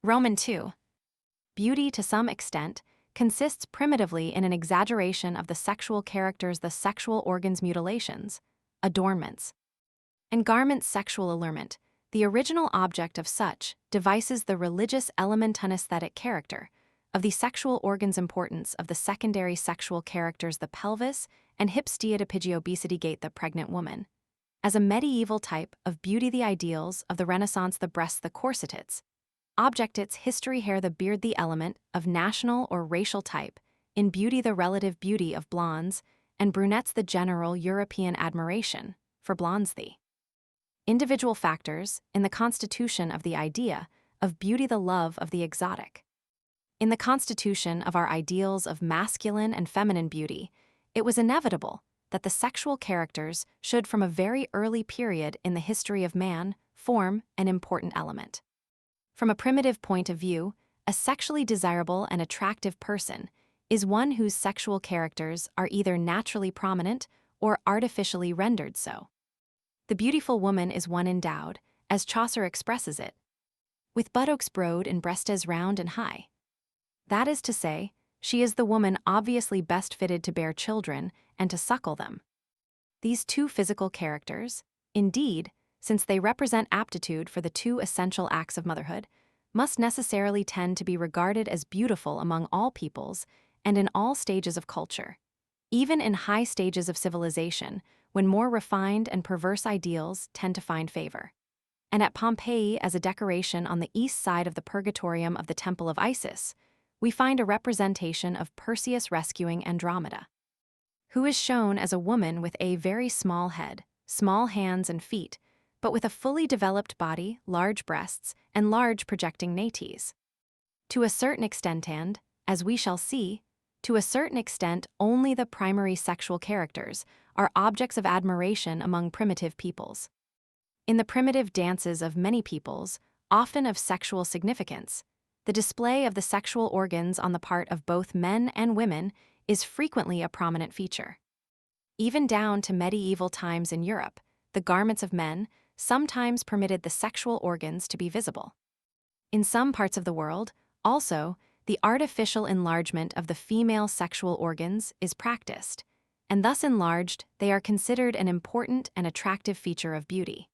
Roman 2. Beauty, to some extent, consists primitively in an exaggeration of the sexual characters, the sexual organs, mutilations, adornments, and garments. Sexual allurement, the original object of such devices, the religious element, anesthetic character of the sexual organs. Importance of the secondary sexual characters, the pelvis and hips. Dietipigi, obesity gait, the pregnant woman. As a medieval type of beauty, the ideals of the Renaissance, the breasts, the corsets, objects, history, hair, the beard, the element of national or racial type in beauty, the relative beauty of blondes and brunettes, the general European admiration for blondes, the individual factors in the constitution of the idea of beauty, the love of the exotic. In the constitution of our ideals of masculine and feminine beauty, it was inevitable that the sexual characters should, from a very early period in the history of man, form an important element. From a primitive point of view, a sexually desirable and attractive person is one whose sexual characters are either naturally prominent or artificially rendered so. The beautiful woman is one endowed, as Chaucer expresses it, with buttocks broad and breastes round and high. That is to say, she is the woman obviously best fitted to bear children and to suckle them. These two physical characters, indeed, since they represent aptitude for the two essential acts of motherhood, must necessarily tend to be regarded as beautiful among all peoples and in all stages of culture, even in high stages of civilization, when more refined and perverse ideals tend to find favor. And at Pompeii, as a decoration on the east side of the Purgatorium of the Temple of Isis, we find a representation of Perseus rescuing Andromeda, who is shown as a woman with a very small head, small hands and feet, but with a fully developed body, large breasts, and large projecting nates. To a certain extent and, as we shall see, to a certain extent only the primary sexual characters are objects of admiration among primitive peoples. In the primitive dances of many peoples, often of sexual significance, the display of the sexual organs on the part of both men and women is frequently a prominent feature. Even down to medieval times in Europe, the garments of men sometimes permitted the sexual organs to be visible. In some parts of the world, also, the artificial enlargement of the female sexual organs is practiced, and thus enlarged they are considered an important and attractive feature of beauty.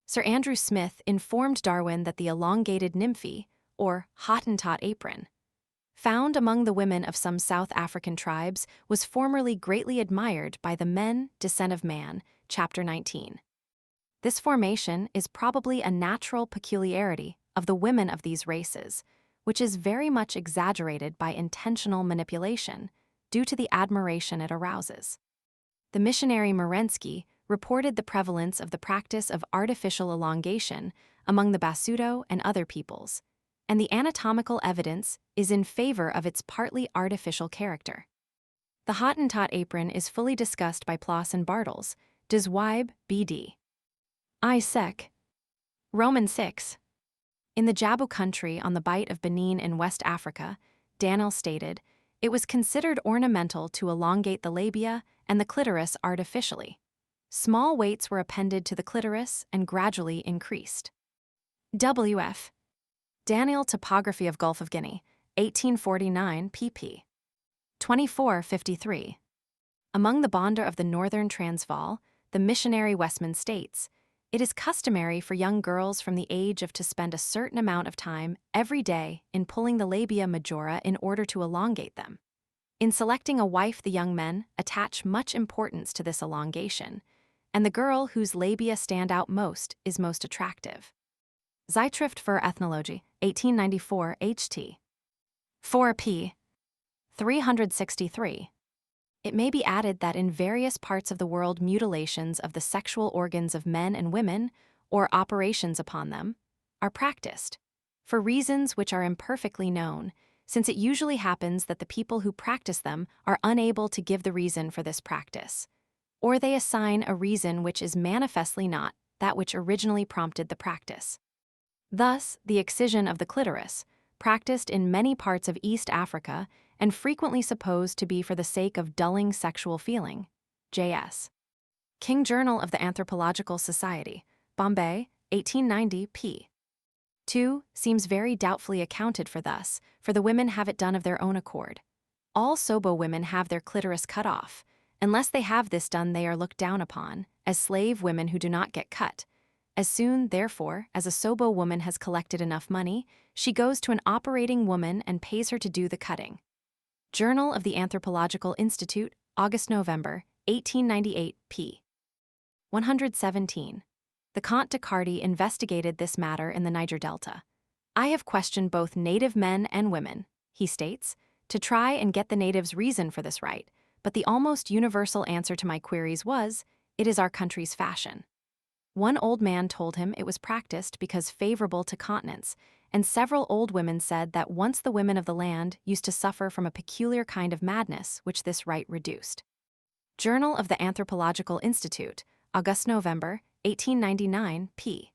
Sir Andrew Smith informed Darwin that the elongated nymphy, or Hottentot apron, found among the women of some South African tribes was formerly greatly admired by the men, Descent of Man, Chapter 19. This formation is probably a natural peculiarity of the women of these races, which is very much exaggerated by intentional manipulation due to the admiration it arouses. The missionary Merensky reported the prevalence of the practice of artificial elongation among the Basuto and other peoples, and the anatomical evidence is in favor of its partly artificial character. The Hottentot apron is fully discussed by Ploss and Bartels, Des Weib, B.D. I. Sec. Roman 6. In the Jabu country on the Bight of Benin in West Africa, Daniel stated, it was considered ornamental to elongate the labia and the clitoris artificially. Small weights were appended to the clitoris and gradually increased. W.F. Daniel Topography of Gulf of Guinea, 1849 pp. 2453. Among the Banda of the Northern Transvaal, the missionary Westman states, it is customary for young girls from the age of to spend a certain amount of time every day in pulling the labia majora in order to elongate them. In selecting a wife, the young men attach much importance to this elongation, and the girl whose labia stand out most is most attractive. Zeitschrift für Ethnologie, 1894 HT. 4p. 363. It may be added that in various parts of the world mutilations of the sexual organs of men and women, or operations upon them, are practiced, for reasons which are imperfectly known, since it usually happens that the people who practice them are unable to give the reason for this practice, or they assign a reason which is manifestly not that which originally prompted the practice. Thus, the excision of the clitoris, practiced in many parts of East Africa and frequently supposed to be for the sake of dulling sexual feeling. J.S. King Journal of the Anthropological Society, Bombay, 1890 p. 2 seems very doubtfully accounted for thus, for the women have it done of their own accord. All Sobo women have their clitoris cut off. Unless they have this done, they are looked down upon, as slave women who do not get cut. As soon, therefore, as a Sobo woman has collected enough money, she goes to an operating woman and pays her to do the cutting. Journal of the Anthropological Institute, August-November, 1898, p. 117. The Comte de Cardi investigated this matter in the Niger Delta. I have questioned both native men and women, he states, to try and get the natives' reason for this right, but the almost universal answer to my queries was, it is our country's fashion. One old man told him it was practiced because favorable to continence, and several old women said that once the women of the land used to suffer from a peculiar kind of madness which this rite reduced. Journal of the Anthropological Institute, August-November, 1899, p.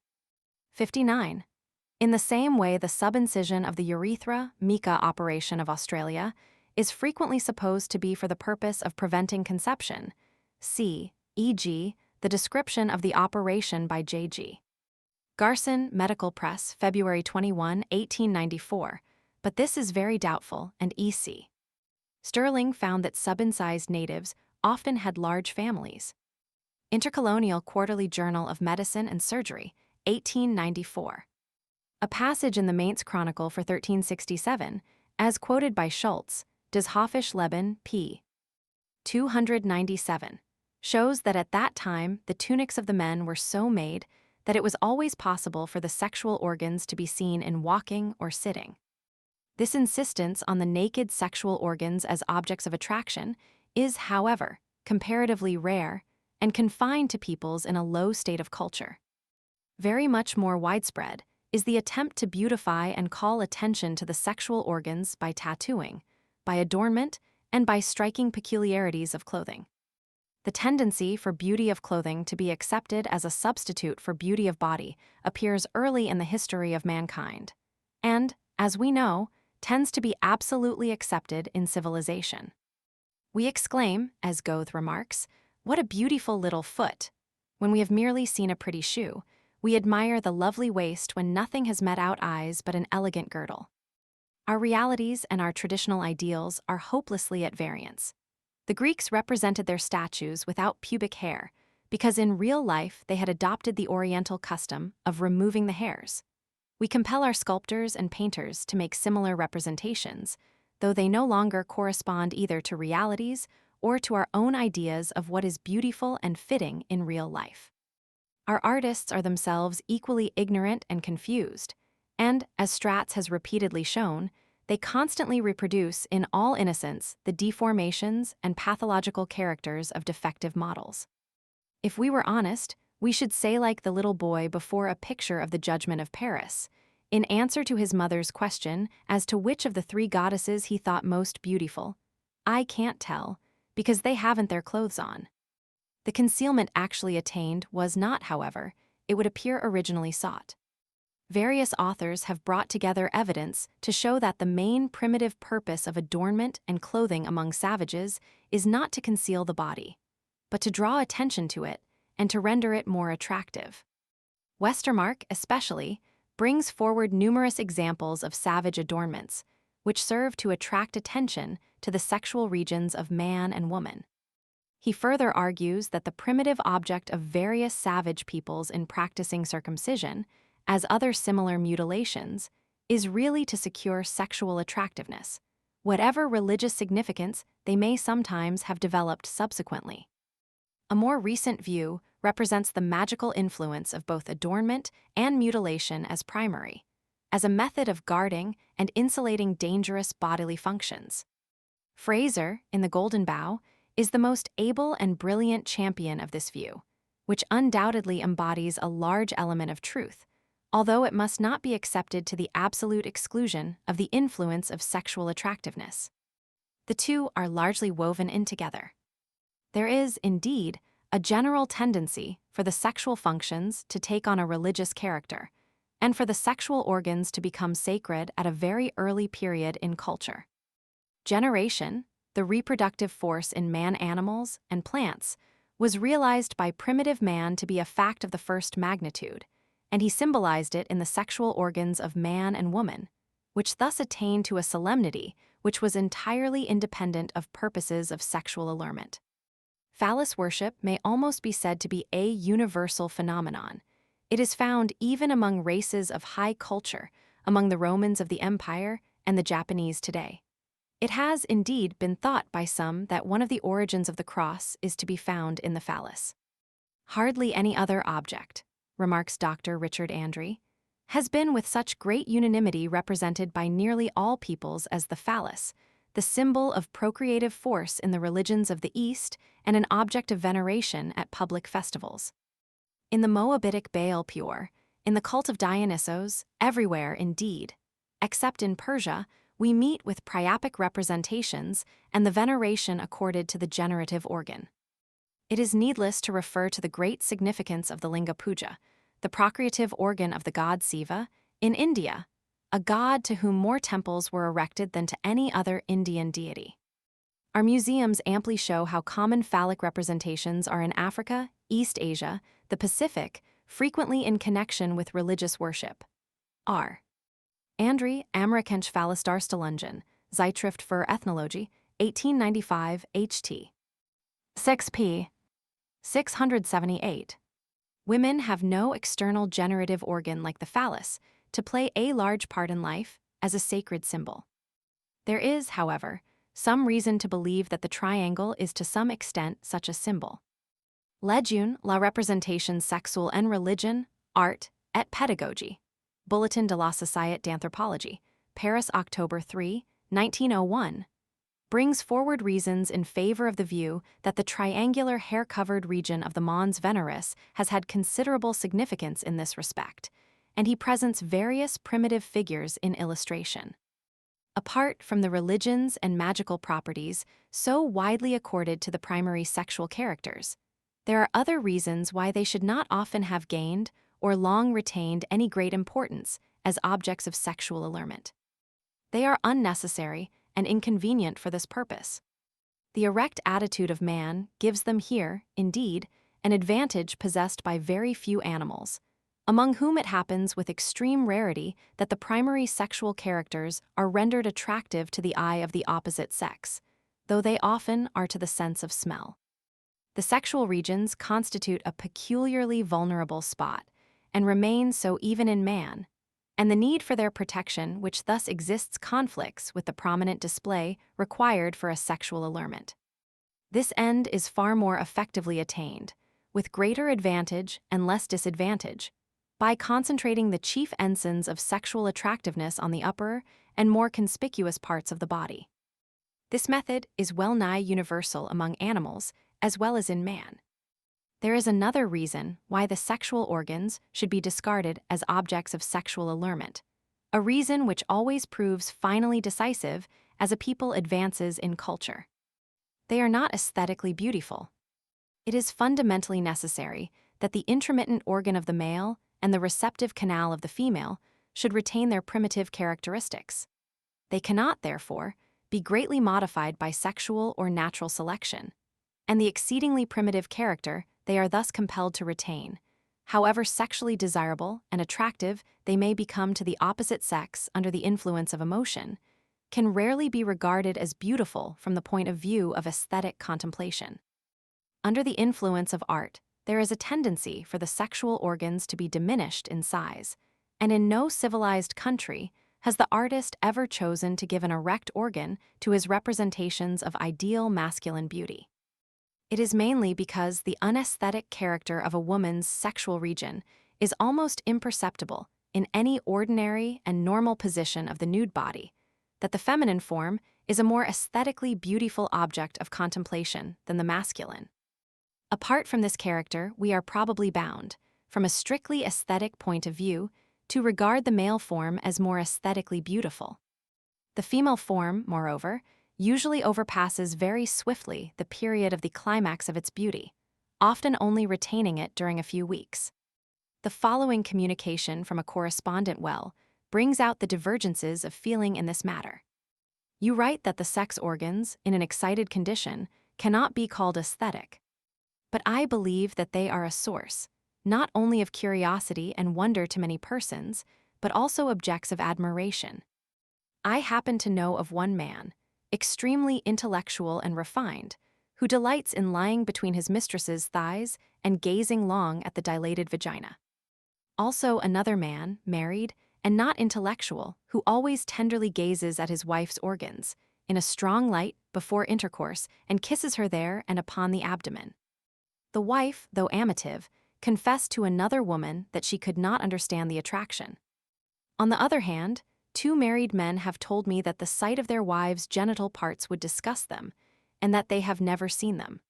59. In the same way, the subincision of the urethra mica operation of Australia is frequently supposed to be for the purpose of preventing conception. See, e.g., the description of the operation by J.G. Garson, Medical Press, February 21, 1894, but this is very doubtful, and E.C. Sterling found that subincised natives often had large families. Intercolonial Quarterly Journal of Medicine and Surgery, 1894. A passage in the Mainz Chronicle for 1367, as quoted by Schultz, Des Hoffisch Leben, p. 297, shows that at that time the tunics of the men were so made that it was always possible for the sexual organs to be seen in walking or sitting. This insistence on the naked sexual organs as objects of attraction is, however, comparatively rare and confined to peoples in a low state of culture. Very much more widespread is the attempt to beautify and call attention to the sexual organs by tattooing, by adornment, and by striking peculiarities of clothing. The tendency for beauty of clothing to be accepted as a substitute for beauty of body appears early in the history of mankind, and, as we know, tends to be absolutely accepted in civilization. We exclaim, as Goethe remarks, "What a beautiful little foot!" when we have merely seen a pretty shoe. We admire the lovely waist when nothing has met out eyes but an elegant girdle. Our realities and our traditional ideals are hopelessly at variance. The Greeks represented their statues without pubic hair because in real life they had adopted the Oriental custom of removing the hairs. We compel our sculptors and painters to make similar representations, though they no longer correspond either to realities or to our own ideas of what is beautiful and fitting in real life. Our artists are themselves equally ignorant and confused, and, as Stratz has repeatedly shown, they constantly reproduce in all innocence the deformations and pathological characters of defective models. If we were honest, we should say like the little boy before a picture of the Judgment of Paris, in answer to his mother's question as to which of the three goddesses he thought most beautiful, "I can't tell, because they haven't their clothes on." The concealment actually attained was not, however, it would appear originally sought. Various authors have brought together evidence to show that the main primitive purpose of adornment and clothing among savages is not to conceal the body, but to draw attention to it and to render it more attractive. Westermarck, especially, brings forward numerous examples of savage adornments, which serve to attract attention to the sexual regions of man and woman. He further argues that the primitive object of various savage peoples in practicing circumcision, as other similar mutilations, is really to secure sexual attractiveness, whatever religious significance they may sometimes have developed subsequently. A more recent view represents the magical influence of both adornment and mutilation as primary, as a method of guarding and insulating dangerous bodily functions. Fraser, in The Golden Bough, is the most able and brilliant champion of this view, which undoubtedly embodies a large element of truth, although it must not be accepted to the absolute exclusion of the influence of sexual attractiveness. The two are largely woven in together. There is, indeed, a general tendency for the sexual functions to take on a religious character, and for the sexual organs to become sacred at a very early period in culture. Generation, the reproductive force in man animals and plants, was realized by primitive man to be a fact of the first magnitude, and he symbolized it in the sexual organs of man and woman, which thus attained to a solemnity which was entirely independent of purposes of sexual allurement. Phallus worship may almost be said to be a universal phenomenon. It is found even among races of high culture, among the Romans of the Empire and the Japanese today. It has indeed been thought by some that one of the origins of the cross is to be found in the phallus. Hardly any other object, remarks Dr. Richard Andre, has been with such great unanimity represented by nearly all peoples as the phallus, the symbol of procreative force in the religions of the East and an object of veneration at public festivals. In the Moabitic Baal Peor, in the cult of Dionysos, everywhere indeed, except in Persia, we meet with priapic representations and the veneration accorded to the generative organ. It is needless to refer to the great significance of the Linga Puja, the procreative organ of the god Siva, in India, a god to whom more temples were erected than to any other Indian deity. Our museums amply show how common phallic representations are in Africa, East Asia, the Pacific, frequently in connection with religious worship. R. Andre, Amerikanische Phallusdarstellungen, Zeitschrift für Ethnologie, 1895, HT. 6p. 678. Women have no external generative organ like the phallus to play a large part in life as a sacred symbol. There is, however, some reason to believe that the triangle is to some extent such a symbol. L'étude, la représentation sexuelle en religion, art, et pédagogie. Bulletin de la Société d'Anthropologie, Paris, October 3, 1901, brings forward reasons in favor of the view that the triangular hair-covered region of the mons veneris has had considerable significance in this respect, and he presents various primitive figures in illustration. Apart from the religions and magical properties so widely accorded to the primary sexual characters, there are other reasons why they should not often have gained or long retained any great importance as objects of sexual allurement. They are unnecessary and inconvenient for this purpose. The erect attitude of man gives them here, indeed, an advantage possessed by very few animals, among whom it happens with extreme rarity that the primary sexual characters are rendered attractive to the eye of the opposite sex, though they often are to the sense of smell. The sexual regions constitute a peculiarly vulnerable spot, and remain so even in man, and the need for their protection which thus exists conflicts with the prominent display required for a sexual allurement. This end is far more effectively attained, with greater advantage and less disadvantage, by concentrating the chief ensigns of sexual attractiveness on the upper and more conspicuous parts of the body. This method is well nigh universal among animals as well as in man. There is another reason why the sexual organs should be discarded as objects of sexual allurement, a reason which always proves finally decisive as a people advances in culture. They are not aesthetically beautiful. It is fundamentally necessary that the intromittent organ of the male and the receptive canal of the female should retain their primitive characteristics. They cannot, therefore, be greatly modified by sexual or natural selection, and the exceedingly primitive character they are thus compelled to retain, however sexually desirable and attractive they may become to the opposite sex under the influence of emotion, can rarely be regarded as beautiful from the point of view of aesthetic contemplation. Under the influence of art, there is a tendency for the sexual organs to be diminished in size, and in no civilized country has the artist ever chosen to give an erect organ to his representations of ideal masculine beauty. It is mainly because the unaesthetic character of a woman's sexual region is almost imperceptible in any ordinary and normal position of the nude body, that the feminine form is a more aesthetically beautiful object of contemplation than the masculine. Apart from this character, we are probably bound, from a strictly aesthetic point of view, to regard the male form as more aesthetically beautiful. The female form, moreover, usually overpasses very swiftly the period of the climax of its beauty, often only retaining it during a few weeks. The following communication from a correspondent brings out the divergences of feeling in this matter. You write that the sex organs, in an excited condition, cannot be called aesthetic. But I believe that they are a source, not only of curiosity and wonder to many persons, but also objects of admiration. I happen to know of one man, extremely intellectual and refined, who delights in lying between his mistress's thighs and gazing long at the dilated vagina. Also another man, married, and not intellectual, who always tenderly gazes at his wife's organs, in a strong light, before intercourse, and kisses her there and upon the abdomen. The wife, though amative, confessed to another woman that she could not understand the attraction. On the other hand, 2 married men have told me that the sight of their wives' genital parts would disgust them, and that they have never seen them.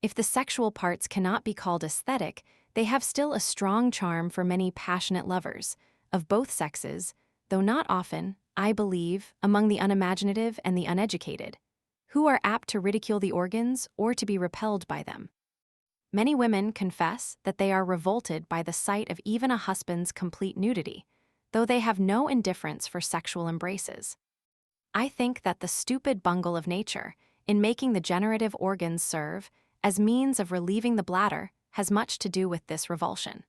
If the sexual parts cannot be called aesthetic, they have still a strong charm for many passionate lovers, of both sexes, though not often, I believe, among the unimaginative and the uneducated, who are apt to ridicule the organs or to be repelled by them. Many women confess that they are revolted by the sight of even a husband's complete nudity, though they have no indifference for sexual embraces. I think that the stupid bungle of nature, in making the generative organs serve as means of relieving the bladder, has much to do with this revulsion.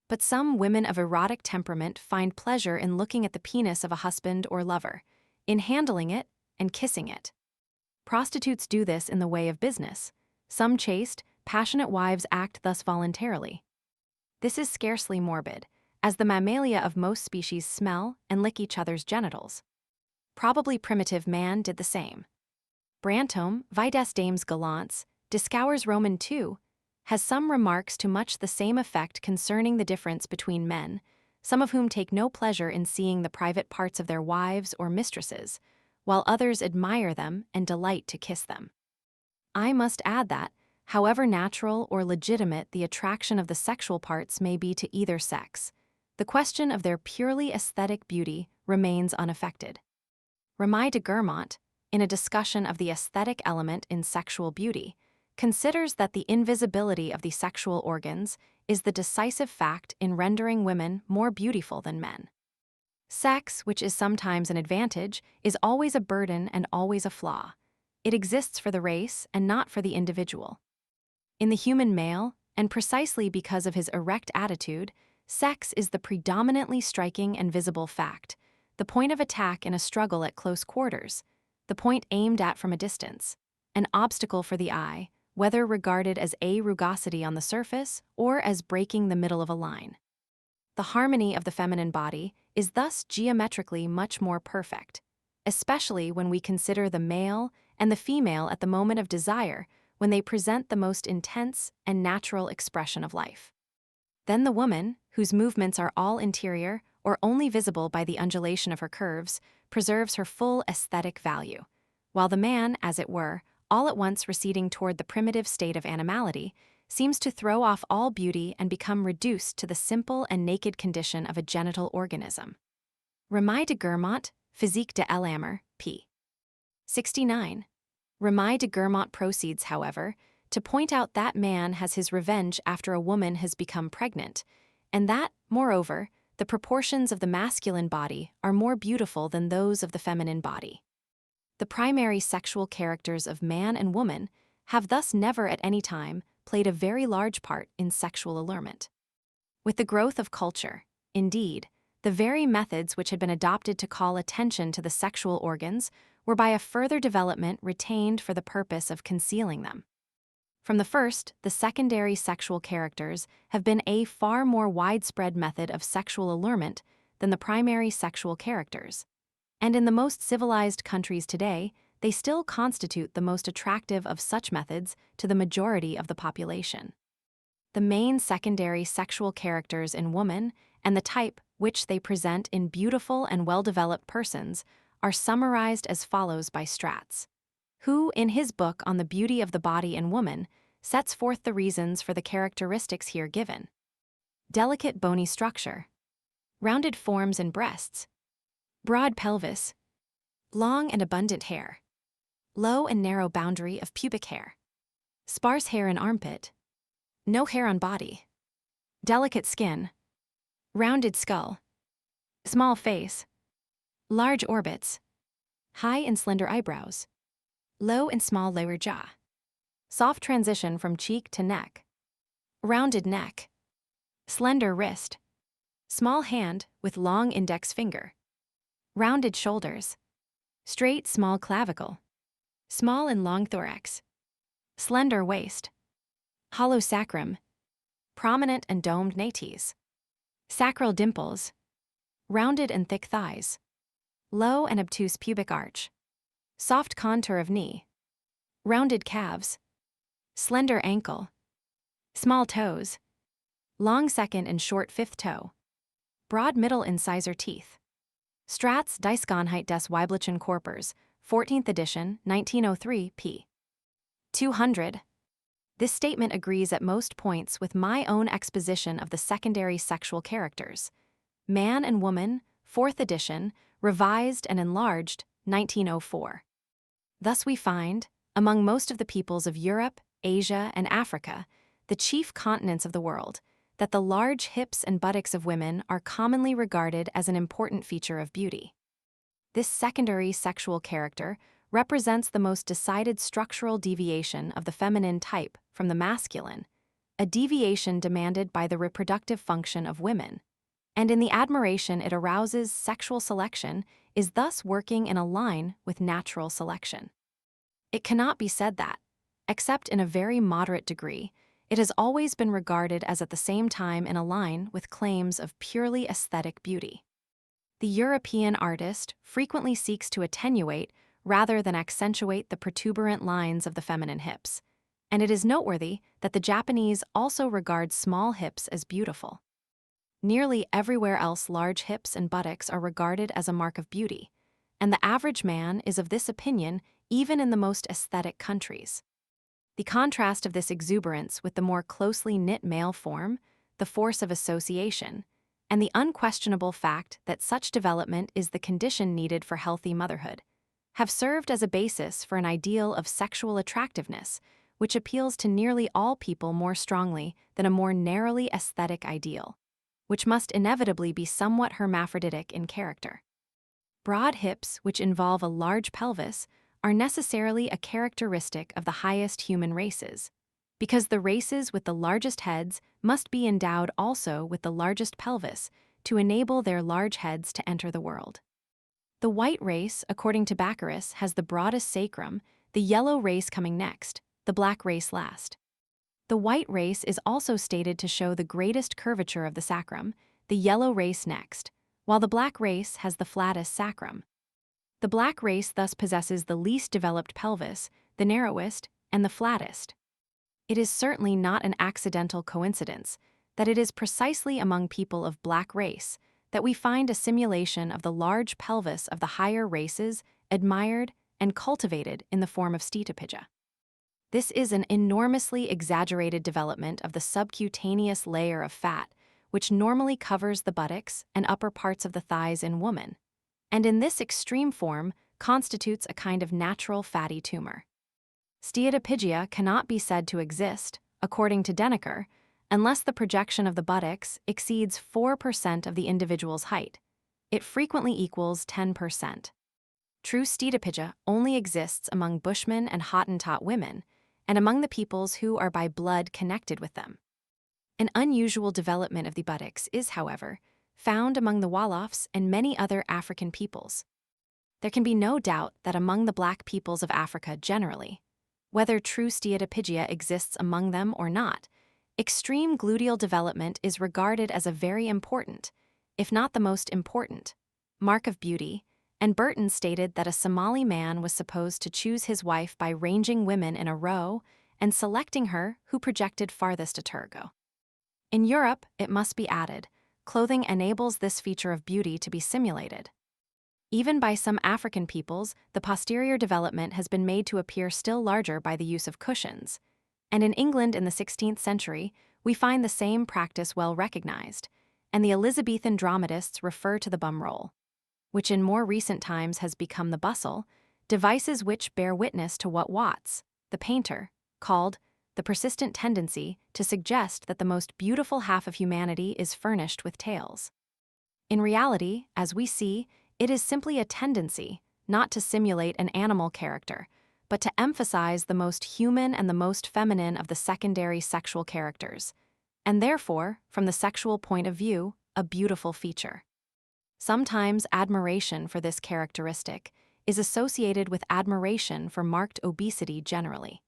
But some women of erotic temperament find pleasure in looking at the penis of a husband or lover, in handling it and kissing it. Prostitutes do this in the way of business. Some chaste, passionate wives act thus voluntarily. This is scarcely morbid, as the mammalia of most species smell and lick each other's genitals. Probably primitive man did the same. Brantome, Vides Dames Gallants, Discours Roman II, has some remarks to much the same effect concerning the difference between men, some of whom take no pleasure in seeing the private parts of their wives or mistresses, while others admire them and delight to kiss them. I must add that, however natural or legitimate the attraction of the sexual parts may be to either sex, the question of their purely aesthetic beauty remains unaffected. Remy de Guermantes, in a discussion of the aesthetic element in sexual beauty, considers that the invisibility of the sexual organs is the decisive fact in rendering women more beautiful than men. Sex, which is sometimes an advantage, is always a burden and always a flaw. It exists for the race and not for the individual. In the human male, and precisely because of his erect attitude, sex is the predominantly striking and visible fact, the point of attack in a struggle at close quarters, the point aimed at from a distance, an obstacle for the eye, whether regarded as a rugosity on the surface or as breaking the middle of a line. The harmony of the feminine body is thus geometrically much more perfect, especially when we consider the male and the female at the moment of desire, when they present the most intense and natural expression of life. Then the woman, whose movements are all interior or only visible by the undulation of her curves, preserves her full aesthetic value, while the man, as it were, all at once receding toward the primitive state of animality, seems to throw off all beauty and become reduced to the simple and naked condition of a genital organism. Remy de Guermantes, Physique de l'Amour, p. 69. Remy de Guermantes proceeds, however, to point out that man has his revenge after a woman has become pregnant, and that, moreover, the proportions of the masculine body are more beautiful than those of the feminine body. The primary sexual characters of man and woman have thus never at any time played a very large part in sexual allurement. With the growth of culture, indeed, the very methods which had been adopted to call attention to the sexual organs were by a further development retained for the purpose of concealing them. From the first, the secondary sexual characters have been a far more widespread method of sexual allurement than the primary sexual characters, and in the most civilized countries today, they still constitute the most attractive of such methods to the majority of the population. The main secondary sexual characters in woman and the type which they present in beautiful and well-developed persons are summarized as follows by Stratz, who, in his book on the beauty of the body in woman, sets forth the reasons for the characteristics here given. Delicate bony structure, rounded forms and breasts, broad pelvis, long and abundant hair, low and narrow boundary of pubic hair, sparse hair in armpit, no hair on body, delicate skin, rounded skull, small face, large orbits, high and slender eyebrows, low and small lower jaw, soft transition from cheek to neck, rounded neck, slender wrist, small hand with long index finger, rounded shoulders, straight small clavicle, small and long thorax, slender waist, hollow sacrum, prominent and domed nates, sacral dimples, rounded and thick thighs, low and obtuse pubic arch, soft contour of knee, rounded calves, slender ankle, small toes, long second and short fifth toe, broad middle incisor teeth. Stratz die Schoonheid des Weiblichen Körpers, 14th edition, 1903, p. 200. This statement agrees at most points with my own exposition of the secondary sexual characters. Man and Woman, 4th edition, revised and enlarged, 1904. Thus we find, among most of the peoples of Europe, Asia, and Africa, the chief continents of the world, that the large hips and buttocks of women are commonly regarded as an important feature of beauty. This secondary sexual character represents the most decided structural deviation of the feminine type from the masculine, a deviation demanded by the reproductive function of women, and in the admiration it arouses sexual selection is thus working in a line with natural selection. It cannot be said that, except in a very moderate degree, it has always been regarded as at the same time in a line with claims of purely aesthetic beauty. The European artist frequently seeks to attenuate rather than accentuate the protuberant lines of the feminine hips, and it is noteworthy that the Japanese also regard small hips as beautiful. Nearly everywhere else large hips and buttocks are regarded as a mark of beauty, and the average man is of this opinion even in the most aesthetic countries. The contrast of this exuberance with the more closely knit male form, the force of association, and the unquestionable fact that such development is the condition needed for healthy motherhood, have served as a basis for an ideal of sexual attractiveness which appeals to nearly all people more strongly than a more narrowly aesthetic ideal, which must inevitably be somewhat hermaphroditic in character. Broad hips, which involve a large pelvis, are necessarily a characteristic of the highest human races, because the races with the largest heads must be endowed also with the largest pelvis to enable their large heads to enter the world. The white race, according to Baccharis, has the broadest sacrum, the yellow race coming next, the black race last. The white race is also stated to show the greatest curvature of the sacrum, the yellow race next, while the black race has the flattest sacrum. The black race thus possesses the least developed pelvis, the narrowest, and the flattest. It is certainly not an accidental coincidence that it is precisely among people of black race that we find a simulation of the large pelvis of the higher races admired and cultivated in the form of steatopygia. This is an enormously exaggerated development of the subcutaneous layer of fat, which normally covers the buttocks and upper parts of the thighs in woman, and in this extreme form constitutes a kind of natural fatty tumor. Steatopygia cannot be said to exist, according to Denneker, unless the projection of the buttocks exceeds 4% of the individual's height. It frequently equals 10%. True steatopygia only exists among Bushmen and Hottentot women, and among the peoples who are by blood connected with them. An unusual development of the buttocks is, however, found among the Woloffs and many other African peoples. There can be no doubt that among the black peoples of Africa generally, whether true steatopygia exists among them or not, extreme gluteal development is regarded as a very important, if not the most important, mark of beauty, and Burton stated that a Somali man was supposed to choose his wife by ranging women in a row and selecting her who projected farthest a tergo. In Europe, it must be added, clothing enables this feature of beauty to be simulated. Even by some African peoples, the posterior development has been made to appear still larger by the use of cushions, and in England in the 16th century, we find the same practice well recognized, and the Elizabethan dramatists refer to the bum roll, which in more recent times has become the bustle, devices which bear witness to what Watts, the painter, called the persistent tendency to suggest that the most beautiful half of humanity is furnished with tails. In reality, as we see, it is simply a tendency not to simulate an animal character, but to emphasize the most human and the most feminine of the secondary sexual characters, and therefore, from the sexual point of view, a beautiful feature. Sometimes admiration for this characteristic is associated with admiration for marked obesity generally,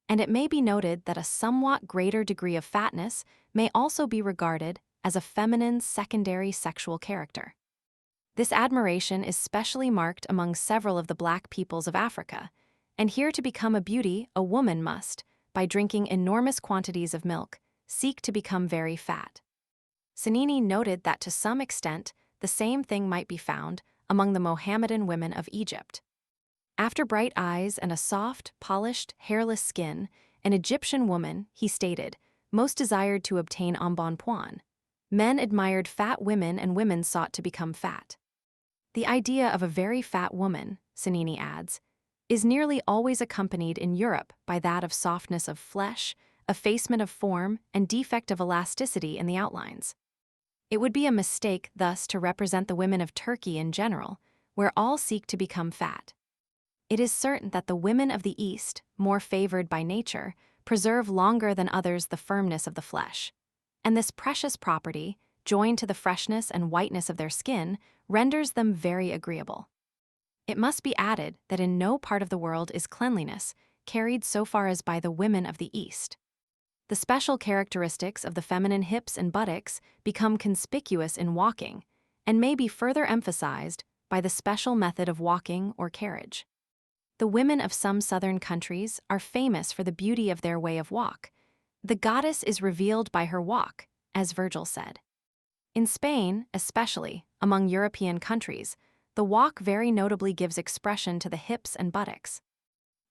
and it may be noted that a somewhat greater degree of fatness may also be regarded as a feminine secondary sexual character. This admiration is specially marked among several of the black peoples of Africa, and here to become a beauty, a woman must, by drinking enormous quantities of milk, seek to become very fat. Sanini noted that to some extent, the same thing might be found among the Mohammedan women of Egypt. After bright eyes and a soft, polished, hairless skin, an Egyptian woman, he stated, most desired to obtain embonpoint. Men admired fat women and women sought to become fat. The idea of a very fat woman, Sanini adds, is nearly always accompanied in Europe by that of softness of flesh, effacement of form, and defect of elasticity in the outlines. It would be a mistake thus to represent the women of Turkey in general, where all seek to become fat. It is certain that the women of the East, more favored by nature, preserve longer than others the firmness of the flesh. And this precious property, joined to the freshness and whiteness of their skin, renders them very agreeable. It must be added that in no part of the world is cleanliness carried so far as by the women of the East. The special characteristics of the feminine hips and buttocks become conspicuous in walking, and may be further emphasized by the special method of walking or carriage. The women of some southern countries are famous for the beauty of their way of walk. The goddess is revealed by her walk, as Virgil said. In Spain, especially, among European countries, the walk very notably gives expression to the hips and buttocks.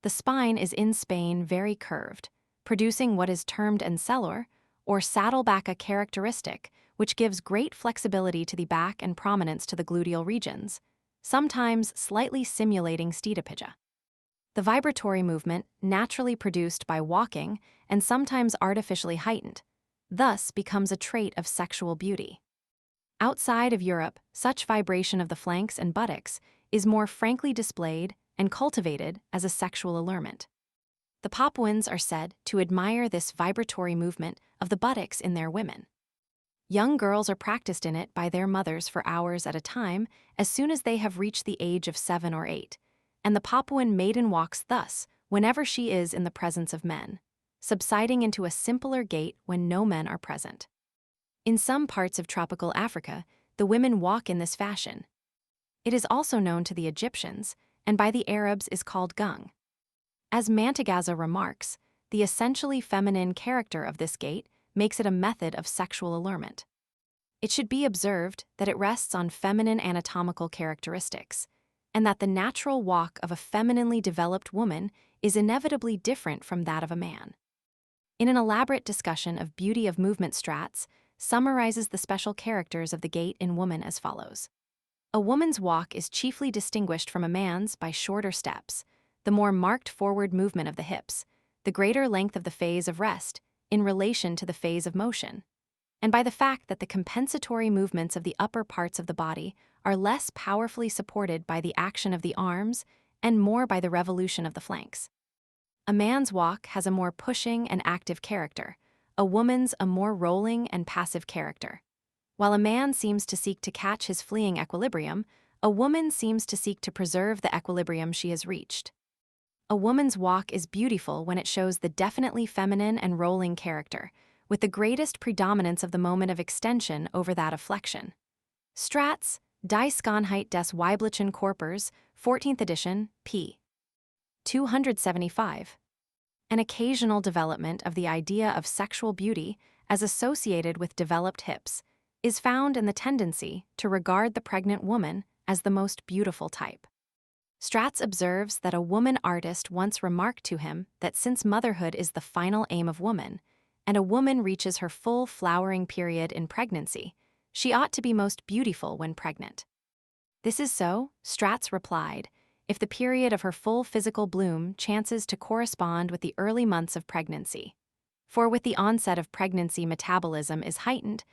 The spine is in Spain very curved, producing what is termed encelor, or saddleback, a characteristic which gives great flexibility to the back and prominence to the gluteal regions, sometimes slightly simulating steatopygia. The vibratory movement, naturally produced by walking and sometimes artificially heightened, thus becomes a trait of sexual beauty. Outside of Europe, such vibration of the flanks and buttocks is more frankly displayed and cultivated as a sexual allurement. The Papuans are said to admire this vibratory movement of the buttocks in their women. Young girls are practiced in it by their mothers for hours at a time as soon as they have reached the age of 7 or 8, and the Papuan maiden walks thus whenever she is in the presence of men, subsiding into a simpler gait when no men are present. In some parts of tropical Africa, the women walk in this fashion. It is also known to the Egyptians, and by the Arabs is called gung. As Mantegazza remarks, the essentially feminine character of this gait makes it a method of sexual allurement. It should be observed that it rests on feminine anatomical characteristics, and that the natural walk of a femininely developed woman is inevitably different from that of a man. In an elaborate discussion of beauty of movement, Stratz summarizes the special characters of the gait in woman as follows. A woman's walk is chiefly distinguished from a man's by shorter steps, the more marked forward movement of the hips, the greater length of the phase of rest in relation to the phase of motion, and by the fact that the compensatory movements of the upper parts of the body are less powerfully supported by the action of the arms and more by the revolution of the flanks. A man's walk has a more pushing and active character, a woman's a more rolling and passive character. While a man seems to seek to catch his fleeing equilibrium, a woman seems to seek to preserve the equilibrium she has reached. A woman's walk is beautiful when it shows the definitely feminine and rolling character, with the greatest predominance of the moment of extension over that of flexion. Stratz, Die Schönheit des weiblichen Körpers, 14th edition, p. 275. An occasional development of the idea of sexual beauty as associated with developed hips is found in the tendency to regard the pregnant woman as the most beautiful type. Stratz observes that a woman artist once remarked to him that since motherhood is the final aim of woman, and a woman reaches her full flowering period in pregnancy, she ought to be most beautiful when pregnant. This is so, Stratz replied, if the period of her full physical bloom chances to correspond with the early months of pregnancy. For with the onset of pregnancy, metabolism is heightened,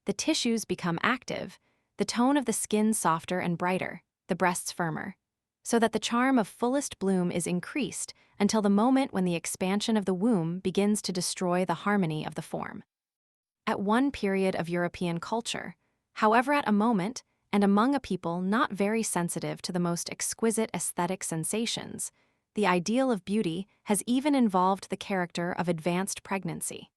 the tissues become active, the tone of the skin softer and brighter, the breasts firmer, so that the charm of fullest bloom is increased until the moment when the expansion of the womb begins to destroy the harmony of the form. at one period of European culture, however at a moment, and among a people not very sensitive to the most exquisite aesthetic sensations, the ideal of beauty has even involved the character of advanced pregnancy.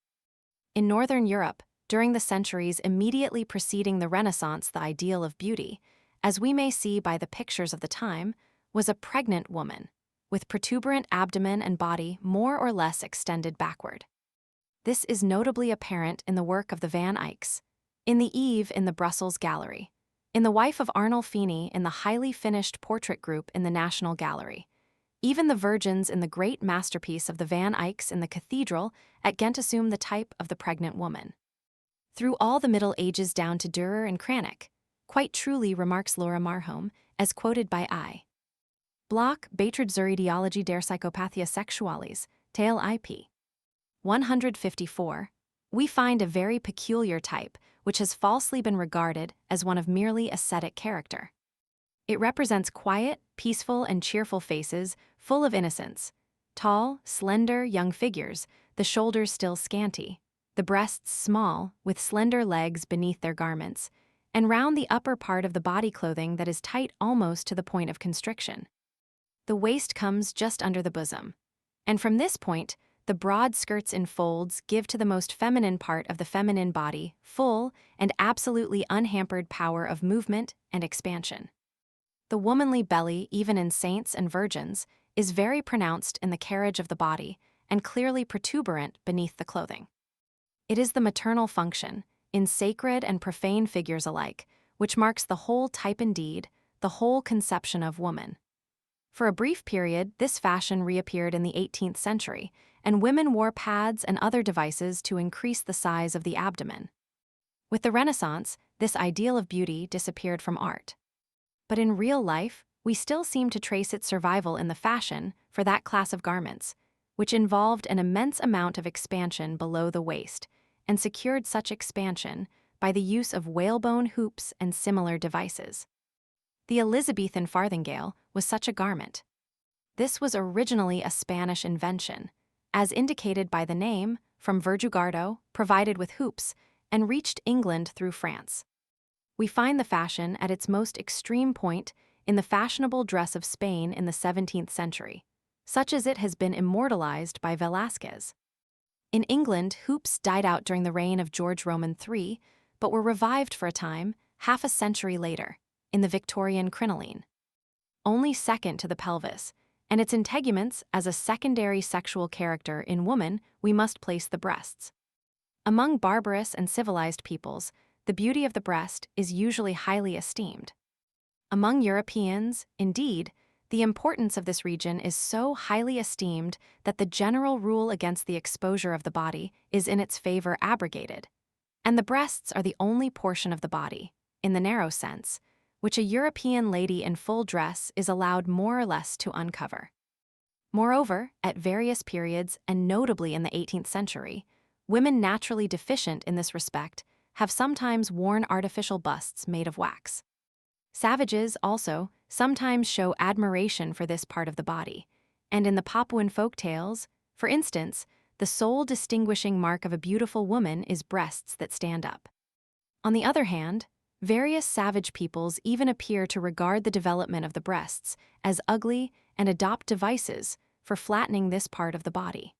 In Northern Europe, during the centuries immediately preceding the Renaissance, the ideal of beauty, as we may see by the pictures of the time, was a pregnant woman, with protuberant abdomen and body more or less extended backward. This is notably apparent in the work of the Van Eycks, in the Eve in the Brussels Gallery, in the wife of Arnolfini in the highly finished portrait group in the National Gallery, even the Virgins in the great masterpiece of the Van Eycks in the cathedral at Ghent assume the type of the pregnant woman. Through all the Middle Ages down to Dürer and Cranach, quite truly remarks Laura Marholm, as quoted by I. Bloch, Beitrag zur Ideologie der Psychopathia Sexualis, Teil IP. 154, we find a very peculiar type which has falsely been regarded as one of merely ascetic character. It represents quiet, peaceful, and cheerful faces, full of innocence, tall, slender, young figures, the shoulders still scanty, the breasts small, with slender legs beneath their garments, and round the upper part of the body clothing that is tight almost to the point of constriction. The waist comes just under the bosom, and from this point, the broad skirts in folds give to the most feminine part of the feminine body full and absolutely unhampered power of movement and expansion. The womanly belly, even in saints and virgins, is very pronounced in the carriage of the body and clearly protuberant beneath the clothing. It is the maternal function, in sacred and profane figures alike, which marks the whole type indeed, the whole conception of woman. For a brief period, this fashion reappeared in the 18th century, and women wore pads and other devices to increase the size of the abdomen. With the Renaissance, this ideal of beauty disappeared from art. But in real life, we still seem to trace its survival in the fashion for that class of garments, which involved an immense amount of expansion below the waist, and secured such expansion by the use of whalebone hoops and similar devices. The Elizabethan farthingale was such a garment. This was originally a Spanish invention, as indicated by the name, from Verjugardo, provided with hoops, and reached England through France. We find the fashion at its most extreme point in the fashionable dress of Spain in the 17th century, such as it has been immortalized by Velázquez. In England, hoops died out during the reign of George Roman III, but were revived for a time, half a century later, in the Victorian crinoline. Only second to the pelvis, and its integuments as a secondary sexual character in woman, we must place the breasts. Among barbarous and civilized peoples, the beauty of the breast is usually highly esteemed. Among Europeans, indeed, the importance of this region is so highly esteemed that the general rule against the exposure of the body is in its favor abrogated, and the breasts are the only portion of the body, in the narrow sense, which a European lady in full dress is allowed more or less to uncover. Moreover, at various periods, and notably in the 18th century, women naturally deficient in this respect have sometimes worn artificial busts made of wax. Savages, also, sometimes show admiration for this part of the body, and in the Papuan folk tales, for instance, the sole distinguishing mark of a beautiful woman is breasts that stand up. On the other hand, various savage peoples even appear to regard the development of the breasts as ugly and adopt devices for flattening this part of the body.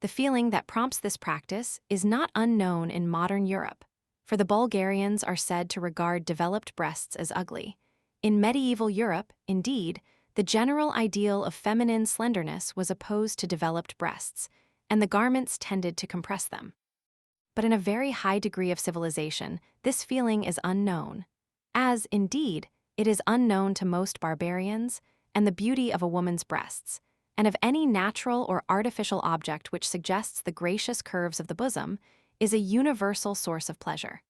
The feeling that prompts this practice is not unknown in modern Europe, for the Bulgarians are said to regard developed breasts as ugly. In medieval Europe, indeed, the general ideal of feminine slenderness was opposed to developed breasts, and the garments tended to compress them. But in a very high degree of civilization, this feeling is unknown, as, indeed, it is unknown to most barbarians, and the beauty of a woman's breasts, and of any natural or artificial object which suggests the gracious curves of the bosom, is a universal source of pleasure.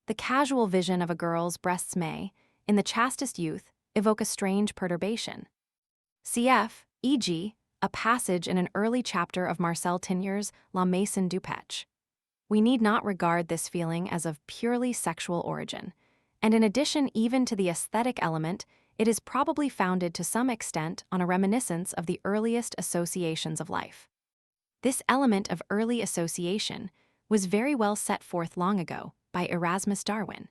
The casual vision of a girl's breasts may, in the chastest youth, evoke a strange perturbation. Cf., e.g., a passage in an early chapter of Marcel Tigner's La Maison du Pech. We need not regard this feeling as of purely sexual origin, and in addition even to the aesthetic element, it is probably founded to some extent on a reminiscence of the earliest associations of life. This element of early association, was very well set forth long ago by Erasmus Darwin.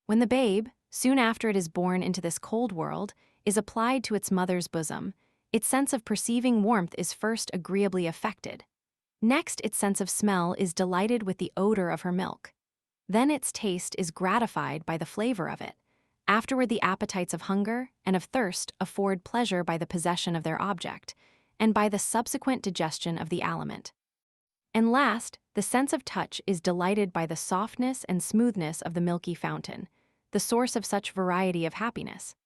When the babe, soon after it is born into this cold world, is applied to its mother's bosom, its sense of perceiving warmth is first agreeably affected. Next, its sense of smell is delighted with the odor of her milk. Then its taste is gratified by the flavor of it. Afterward, the appetites of hunger and of thirst afford pleasure by the possession of their object, and by the subsequent digestion of the aliment. And last, the sense of touch is delighted by the softness and smoothness of the milky fountain, the source of such variety of happiness.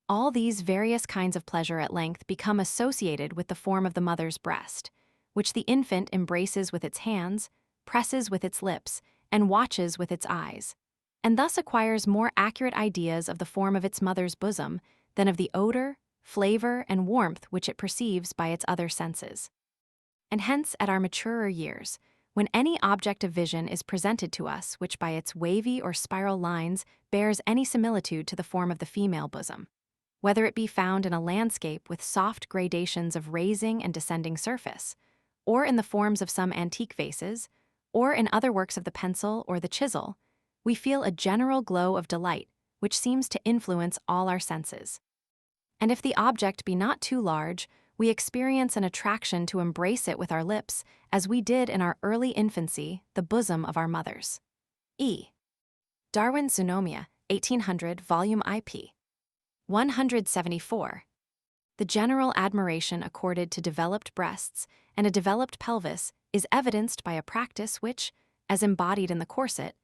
All these various kinds of pleasure at length become associated with the form of the mother's breast, which the infant embraces with its hands, presses with its lips, and watches with its eyes, and thus acquires more accurate ideas of the form of its mother's bosom than of the odor, flavor, and warmth which it perceives by its other senses. And hence, at our maturer years, when any object of vision is presented to us which by its wavy or spiral lines bears any similitude to the form of the female bosom, whether it be found in a landscape with soft gradations of raising and descending surface, or in the forms of some antique vases, or in other works of the pencil or the chisel, we feel a general glow of delight which seems to influence all our senses. And if the object be not too large, we experience an attraction to embrace it with our lips, as we did in our early infancy the bosom of our mothers. E. Darwin's Zoonomia, 1800, volume IP. 174. The general admiration accorded to developed breasts and a developed pelvis is evidenced by a practice which, as embodied in the corset,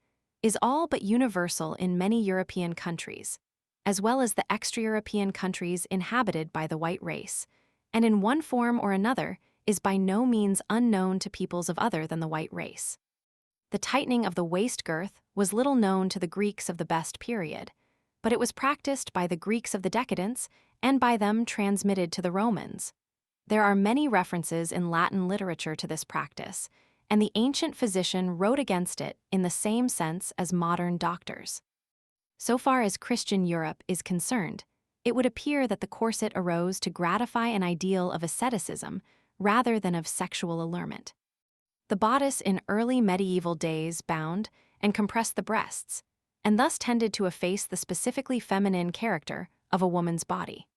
is all but universal in many European countries, as well as the extra-European countries inhabited by the white race, and in one form or another is by no means unknown to peoples of other than the white race. The tightening of the waist girth was little known to the Greeks of the best period, but it was practiced by the Greeks of the Decadence and by them transmitted to the Romans. There are many references in Latin literature to this practice, and the ancient physician wrote against it in the same sense as modern doctors. So far as Christian Europe is concerned, it would appear that the corset arose to gratify an ideal of asceticism rather than of sexual allurement. The bodice in early medieval days bound and compressed the breasts, and thus tended to efface the specifically feminine character of a woman's body.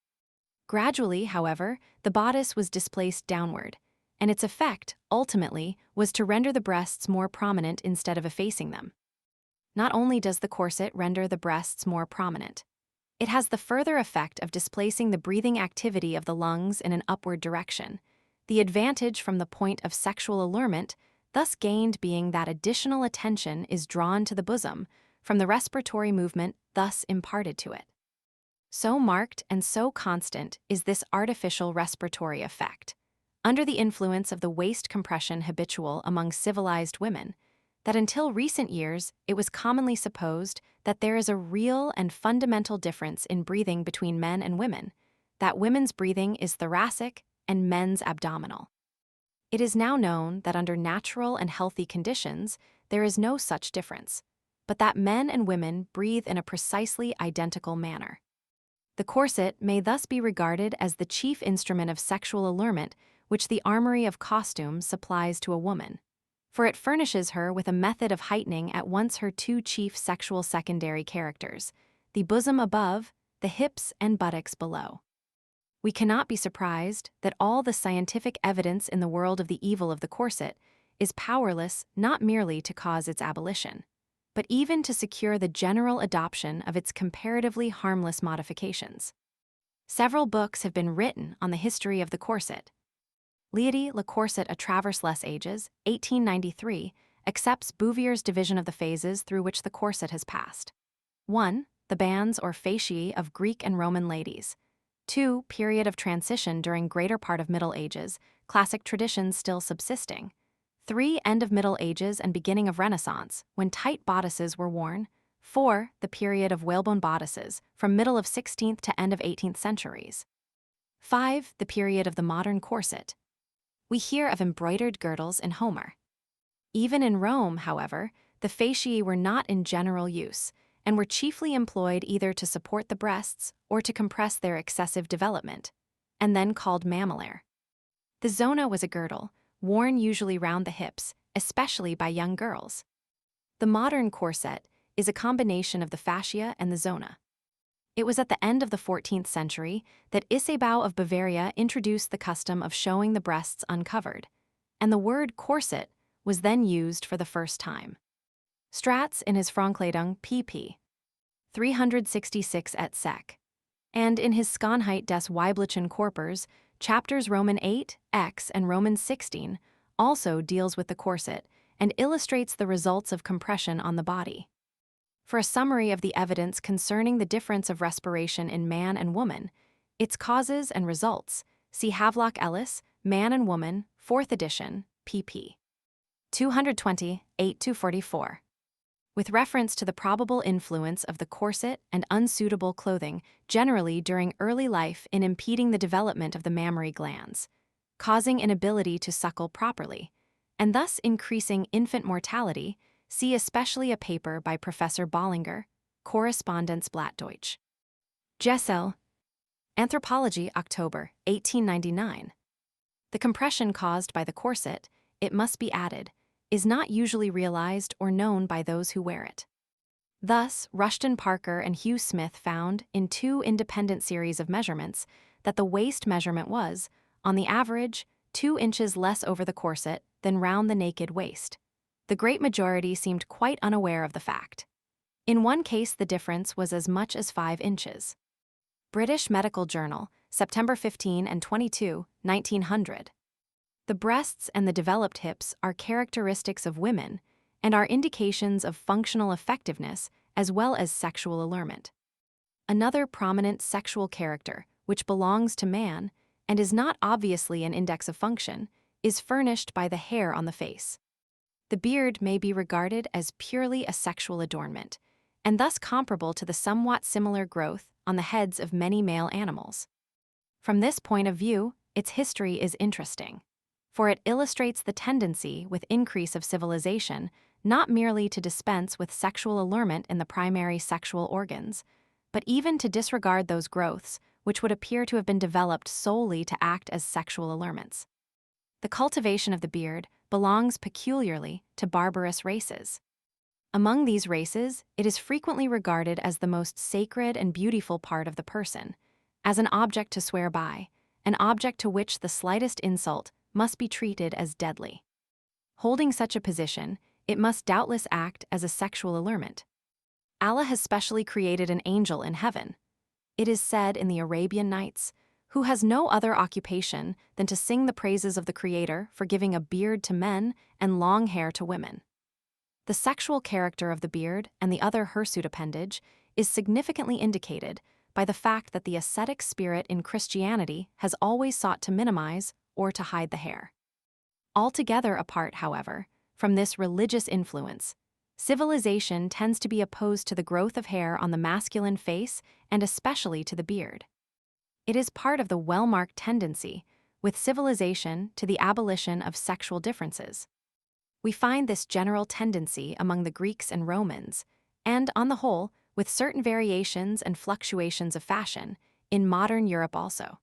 Gradually, however, the bodice was displaced downward, and its effect, ultimately, was to render the breasts more prominent instead of effacing them. Not only does the corset render the breasts more prominent, it has the further effect of displacing the breathing activity of the lungs in an upward direction, the advantage from the point of sexual allurement thus gained being that additional attention is drawn to the bosom from the respiratory movement thus imparted to it. So marked and so constant is this artificial respiratory effect, under the influence of the waist compression habitual among civilized women, that until recent years it was commonly supposed that there is a real and fundamental difference in breathing between men and women, that women's breathing is thoracic and men's abdominal. It is now known that under natural and healthy conditions there is no such difference, but that men and women breathe in a precisely identical manner. The corset may thus be regarded as the chief instrument of sexual allurement which the armory of costume supplies to a woman, for it furnishes her with a method of heightening at once her two chief sexual secondary characters, the bosom above, the hips and buttocks below. We cannot be surprised that all the scientific evidence in the world of the evil of the corset is powerless not merely to cause its abolition, but even to secure the general adoption of its comparatively harmless modifications. Several books have been written on the history of the corset. Leidy Le Corset à travers les ages, 1893, accepts Bouvier's division of the phases through which the corset has passed. 1. The bands or fasciae of Greek and Roman ladies. 2. Period of transition during greater part of Middle Ages, classic traditions still subsisting. 3. End of Middle Ages and beginning of Renaissance, when tight bodices were worn. 4. The period of whalebone bodices, from middle of 16th to end of 18th centuries. 5. The period of the modern corset. We hear of embroidered girdles in Homer. Even in Rome, however, the fasciae were not in general use, and were chiefly employed either to support the breasts or to compress their excessive development, and then called mammillare. The zona was a girdle, worn usually round the hips, especially by young girls. The modern corset is a combination of the fascia and the zona. It was at the end of the 14th century that Isabeau of Bavaria introduced the custom of showing the breasts uncovered, and the word corset was then used for the first time. Stratz in his Frankleidung pp. 366 et seq. And in his Schönheit des weiblichen Körpers, chapters Roman 8, X and Roman 16, also deals with the corset and illustrates the results of compression on the body. For a summary of the evidence concerning the difference of respiration in man and woman, its causes and results, see Havelock Ellis, Man and Woman, 4th edition, pp. 220, 8-44. With reference to the probable influence of the corset and unsuitable clothing generally during early life in impeding the development of the mammary glands, causing inability to suckle properly, and thus increasing infant mortality, see especially a paper by Professor Bollinger, Correspondenzblatt Deutsch. Jessel, Anthropology, October, 1899. The compression caused by the corset, it must be added, is not usually realized or known by those who wear it. Thus, Rushton Parker and Hugh Smith found, in 2 independent series of measurements, that the waist measurement was, on the average, 2 inches less over the corset than round the naked waist. The great majority seemed quite unaware of the fact. In one case, the difference was as much as 5 inches. British Medical Journal, September 15 and 22, 1900. The breasts and the developed hips are characteristics of women and are indications of functional effectiveness as well as sexual allurement. Another prominent sexual character, which belongs to man and is not obviously an index of function, is furnished by the hair on the face. The beard may be regarded as purely a sexual adornment, and thus comparable to the somewhat similar growth on the heads of many male animals. From this point of view, its history is interesting, for it illustrates the tendency with increase of civilization not merely to dispense with sexual allurement in the primary sexual organs, but even to disregard those growths which would appear to have been developed solely to act as sexual allurements. The cultivation of the beard belongs peculiarly to barbarous races. Among these races, it is frequently regarded as the most sacred and beautiful part of the person, as an object to swear by, an object to which the slightest insult must be treated as deadly. Holding such a position, it must doubtless act as a sexual allurement. Allah has specially created an angel in heaven. It is said in the Arabian Nights, who has no other occupation than to sing the praises of the Creator for giving a beard to men and long hair to women. The sexual character of the beard and the other hirsute appendage is significantly indicated by the fact that the ascetic spirit in Christianity has always sought to minimize or to hide the hair. Altogether apart, however, from this religious influence, civilization tends to be opposed to the growth of hair on the masculine face and especially to the beard. It is part of the well-marked tendency with civilization to the abolition of sexual differences. We find this general tendency among the Greeks and Romans, and, on the whole, with certain variations and fluctuations of fashion, in modern Europe also.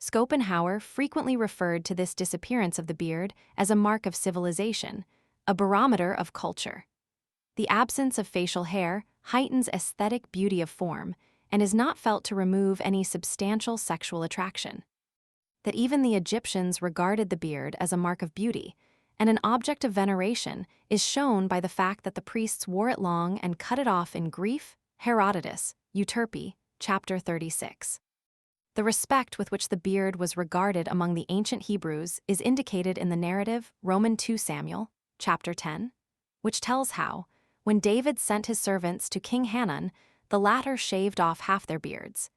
Schopenhauer frequently referred to this disappearance of the beard as a mark of civilization, a barometer of culture. The absence of facial hair heightens aesthetic beauty of form and is not felt to remove any substantial sexual attraction. That even the Egyptians regarded the beard as a mark of beauty and an object of veneration is shown by the fact that the priests wore it long and cut it off in grief. Herodotus, Euterpe, chapter 36. The respect with which the beard was regarded among the ancient Hebrews is indicated in the narrative Roman 2 Samuel, chapter 10, which tells how, when David sent his servants to King Hanun, the latter shaved off half their beards.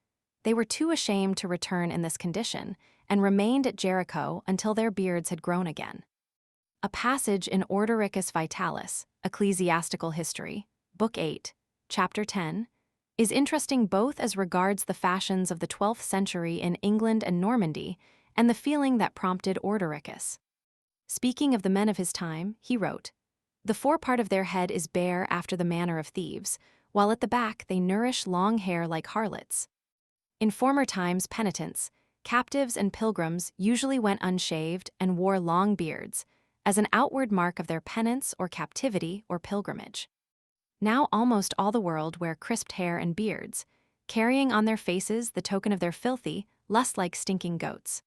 They were too ashamed to return in this condition and remained at Jericho until their beards had grown again. A passage in Ordericus Vitalis, Ecclesiastical History, Book 8, Chapter 10, is interesting both as regards the fashions of the 12th century in England and Normandy and the feeling that prompted Ordericus. Speaking of the men of his time, he wrote, "The forepart of their head is bare after the manner of thieves, while at the back they nourish long hair like harlots. In former times penitents, captives and pilgrims usually went unshaved and wore long beards, as an outward mark of their penance or captivity or pilgrimage. Now almost all the world wear crisped hair and beards, carrying on their faces the token of their filthy, lust-like stinking goats.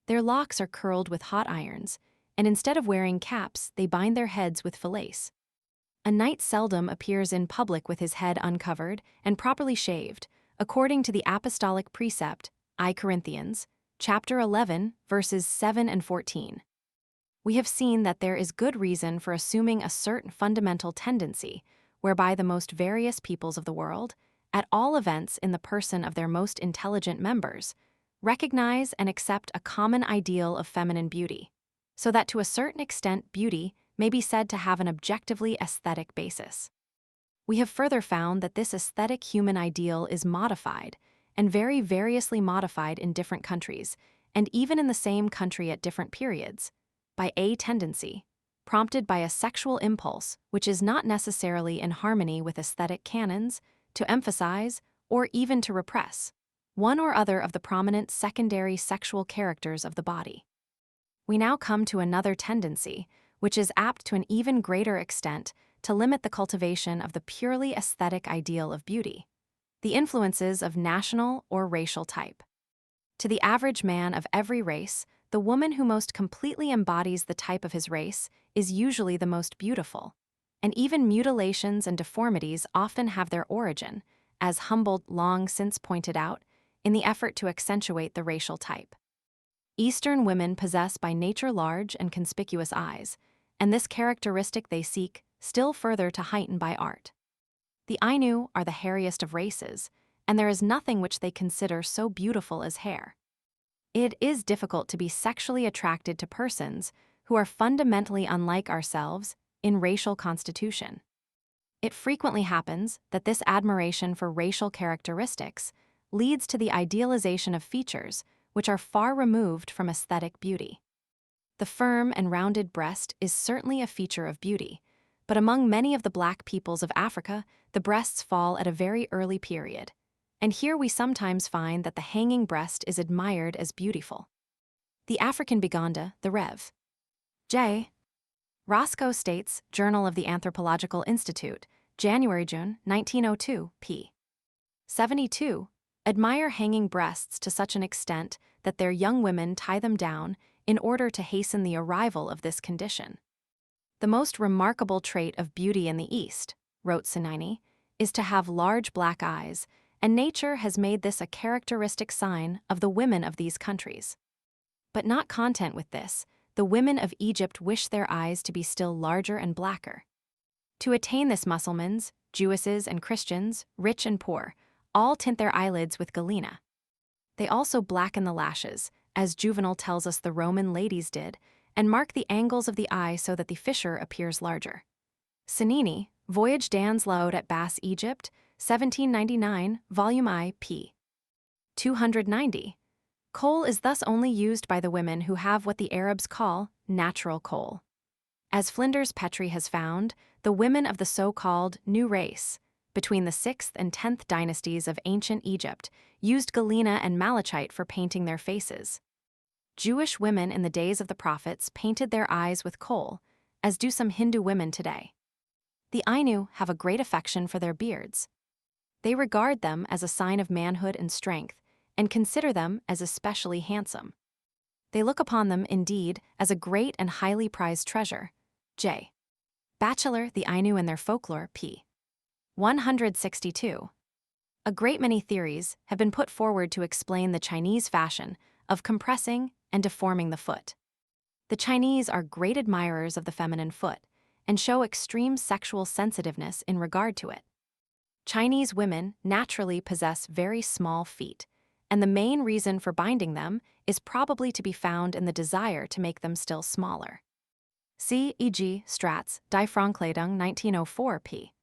Their locks are curled with hot irons, and instead of wearing caps, they bind their heads with fillets. A knight seldom appears in public with his head uncovered and properly shaved, according to the apostolic precept, I Corinthians, chapter 11, verses 7 and 14. We have seen that there is good reason for assuming a certain fundamental tendency, whereby the most various peoples of the world, at all events in the person of their most intelligent members, recognize and accept a common ideal of feminine beauty, so that to a certain extent beauty may be said to have an objectively aesthetic basis. We have further found that this aesthetic human ideal is modified, and very variously modified in different countries, and even in the same country at different periods, by a tendency, prompted by a sexual impulse which is not necessarily in harmony with aesthetic canons, to emphasize, or even to repress, one or other of the prominent secondary sexual characters of the body. We now come to another tendency, which is apt to an even greater extent to limit the cultivation of the purely aesthetic ideal of beauty, the influences of national or racial type. To the average man of every race, the woman who most completely embodies the type of his race is usually the most beautiful, and even mutilations and deformities often have their origin, as Humboldt long since pointed out, in the effort to accentuate the racial type. Eastern women possess by nature large and conspicuous eyes, and this characteristic they seek still further to heighten by art. The Ainu are the hairiest of races, and there is nothing which they consider so beautiful as hair. It is difficult to be sexually attracted to persons who are fundamentally unlike ourselves in racial constitution. It frequently happens that this admiration for racial characteristics leads to the idealization of features which are far removed from aesthetic beauty. The firm and rounded breast is certainly a feature of beauty, but among many of the black peoples of Africa, the breasts fall at a very early period, and here we sometimes find that the hanging breast is admired as beautiful. The African Biganda, the Rev. J. Roscoe states, Journal of the Anthropological Institute, January-June 1902, p. 72, admire hanging breasts to such an extent that their young women tie them down in order to hasten the arrival of this condition. The most remarkable trait of beauty in the East, wrote Sinini, is to have large black eyes, and nature has made this a characteristic sign of the women of these countries. But not content with this, the women of Egypt wish their eyes to be still larger and blacker. To attain this, Mussulmans, Jewesses, and Christians, rich and poor, all tint their eyelids with galena. They also blacken the lashes, as Juvenal tells us the Roman ladies did, and mark the angles of the eye so that the fissure appears larger. Sinini, Voyage dans l'Oued at Basse Egypt, 1799, Volume I, p. 290. Kohl is thus only used by the women who have what the Arabs call natural kohl. As Flinders Petrie has found, the women of the so-called New Race, between the 6th and 10th dynasties of ancient Egypt, used galena and malachite for painting their faces. Jewish women in the days of the prophets painted their eyes with kohl, as do some Hindu women today. The Ainu have a great affection for their beards. They regard them as a sign of manhood and strength, and consider them as especially handsome. They look upon them, indeed, as a great and highly prized treasure. J. Batchelor, The Ainu and Their Folklore, p. 162. A great many theories have been put forward to explain the Chinese fashion of compressing and deforming the foot. The Chinese are great admirers of the feminine foot and show extreme sexual sensitiveness in regard to it. Chinese women naturally possess very small feet, and the main reason for binding them is probably to be found in the desire to make them still smaller. See e.g. Stratz, Die Frauenkleidung 1904, p.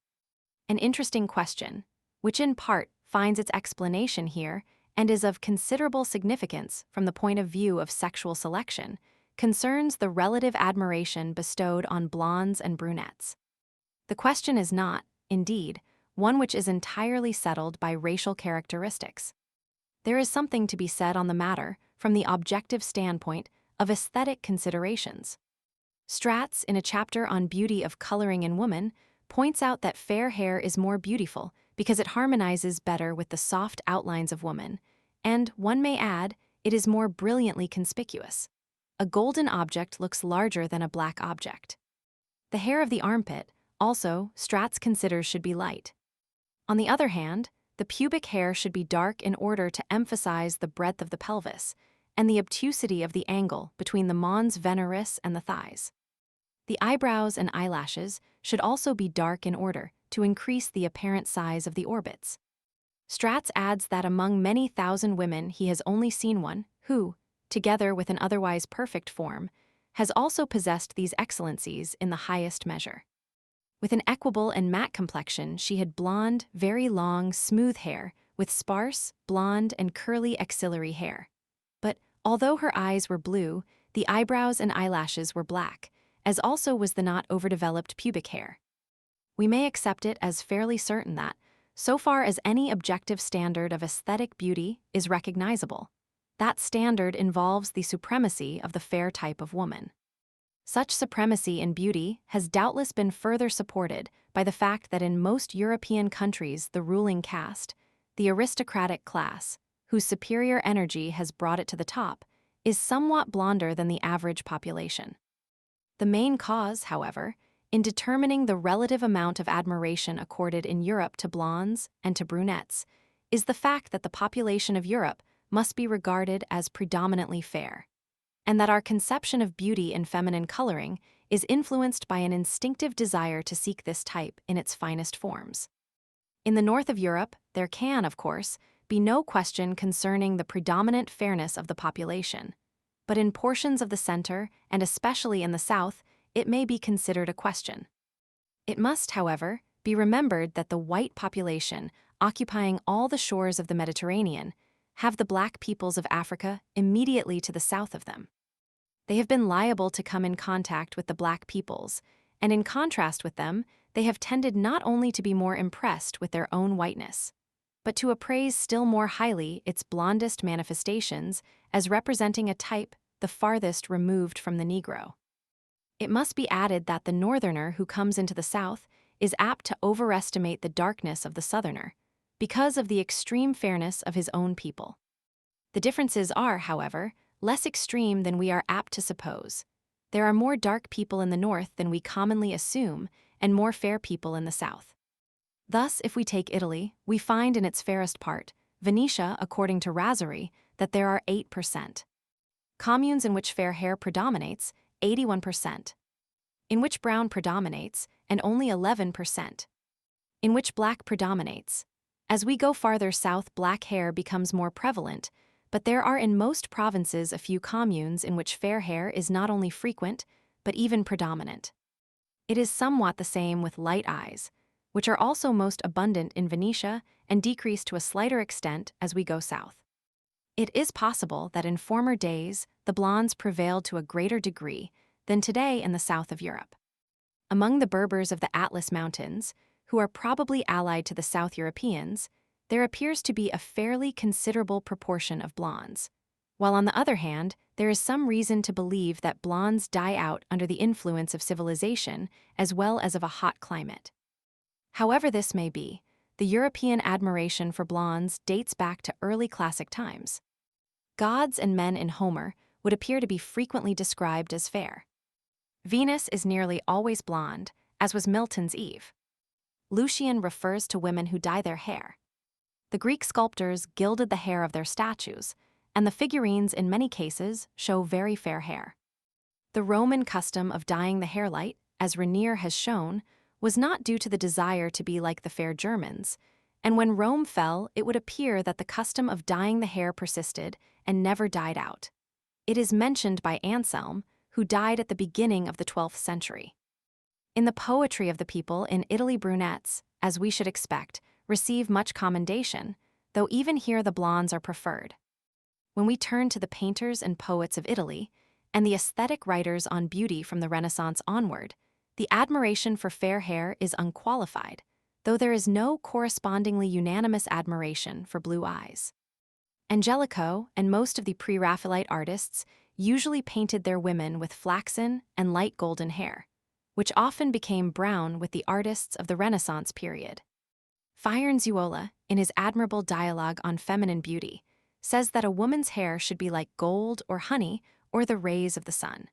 An interesting question, which in part finds its explanation here and is of considerable significance from the point of view of sexual selection, concerns the relative admiration bestowed on blondes and brunettes. The question is not, indeed, one which is entirely settled by racial characteristics. There is something to be said on the matter from the objective standpoint of aesthetic considerations. Stratz, in a chapter on beauty of coloring in woman, points out that fair hair is more beautiful because it harmonizes better with the soft outlines of woman, and, one may add, it is more brilliantly conspicuous. A golden object looks larger than a black object. The hair of the armpit, also, Stratz considers should be light. On the other hand, the pubic hair should be dark in order to emphasize the breadth of the pelvis and the obtusity of the angle between the mons veneris and the thighs. The eyebrows and eyelashes should also be dark in order to increase the apparent size of the orbits. Stratz adds that among many thousand women he has only seen one who, together with an otherwise perfect form, has also possessed these excellencies in the highest measure. With an equable and matte complexion, she had blonde, very long, smooth hair, with sparse, blonde, and curly axillary hair. But, although her eyes were blue, the eyebrows and eyelashes were black, as also was the not overdeveloped pubic hair. We may accept it as fairly certain that, so far as any objective standard of aesthetic beauty is recognizable, that standard involves the supremacy of the fair type of woman. Such supremacy in beauty has doubtless been further supported by the fact that in most European countries the ruling caste, the aristocratic class, whose superior energy has brought it to the top, is somewhat blonder than the average population. The main cause, however, in determining the relative amount of admiration accorded in Europe to blondes and to brunettes, is the fact that the population of Europe must be regarded as predominantly fair, and that our conception of beauty in feminine coloring is influenced by an instinctive desire to seek this type in its finest forms. In the north of Europe, there can, of course, be no question concerning the predominant fairness of the population, but in portions of the center, and especially in the south, it may be considered a question. It must, however, be remembered that the white population, occupying all the shores of the Mediterranean, have the black peoples of Africa immediately to the south of them. They have been liable to come in contact with the black peoples, and in contrast with them, they have tended not only to be more impressed with their own whiteness, but to appraise still more highly its blondest manifestations as representing a type the farthest removed from the Negro. It must be added that the northerner who comes into the south is apt to overestimate the darkness of the southerner, because of the extreme fairness of his own people. The differences are, however, less extreme than we are apt to suppose. There are more dark people in the north than we commonly assume, and more fair people in the south. Thus, if we take Italy, we find in its fairest part, Venetia, according to Razzari, that there are 8%. Communes in which fair hair predominates, 81%. In which brown predominates, and only 11%. In which black predominates. As we go farther south, black hair becomes more prevalent, but there are in most provinces a few communes in which fair hair is not only frequent, but even predominant. It is somewhat the same with light eyes, which are also most abundant in Venetia and decrease to a slighter extent as we go south. It is possible that in former days the blondes prevailed to a greater degree than today in the south of Europe. Among the Berbers of the Atlas Mountains, who are probably allied to the South Europeans, there appears to be a fairly considerable proportion of blondes, while on the other hand, there is some reason to believe that blondes die out under the influence of civilization as well as of a hot climate. However this may be, the European admiration for blondes dates back to early classic times. Gods and men in Homer would appear to be frequently described as fair. Venus is nearly always blonde, as was Milton's Eve. Lucian refers to women who dye their hair. The Greek sculptors gilded the hair of their statues, and the figurines in many cases show very fair hair. The Roman custom of dyeing the hair light, as Rainier has shown, was not due to the desire to be like the fair Germans, and when Rome fell, it would appear that the custom of dyeing the hair persisted and never died out. It is mentioned by Anselm, who died at the beginning of the 12th century. In the poetry of the people in Italy, brunettes, as we should expect, receive much commendation, though even here the blondes are preferred. When we turn to the painters and poets of Italy, and the aesthetic writers on beauty from the Renaissance onward, the admiration for fair hair is unqualified, though there is no correspondingly unanimous admiration for blue eyes. Angelico and most of the pre-Raphaelite artists usually painted their women with flaxen and light golden hair, which often became brown with the artists of the Renaissance period. Firenzuola, in his admirable dialogue on feminine beauty, says that a woman's hair should be like gold or honey or the rays of the sun.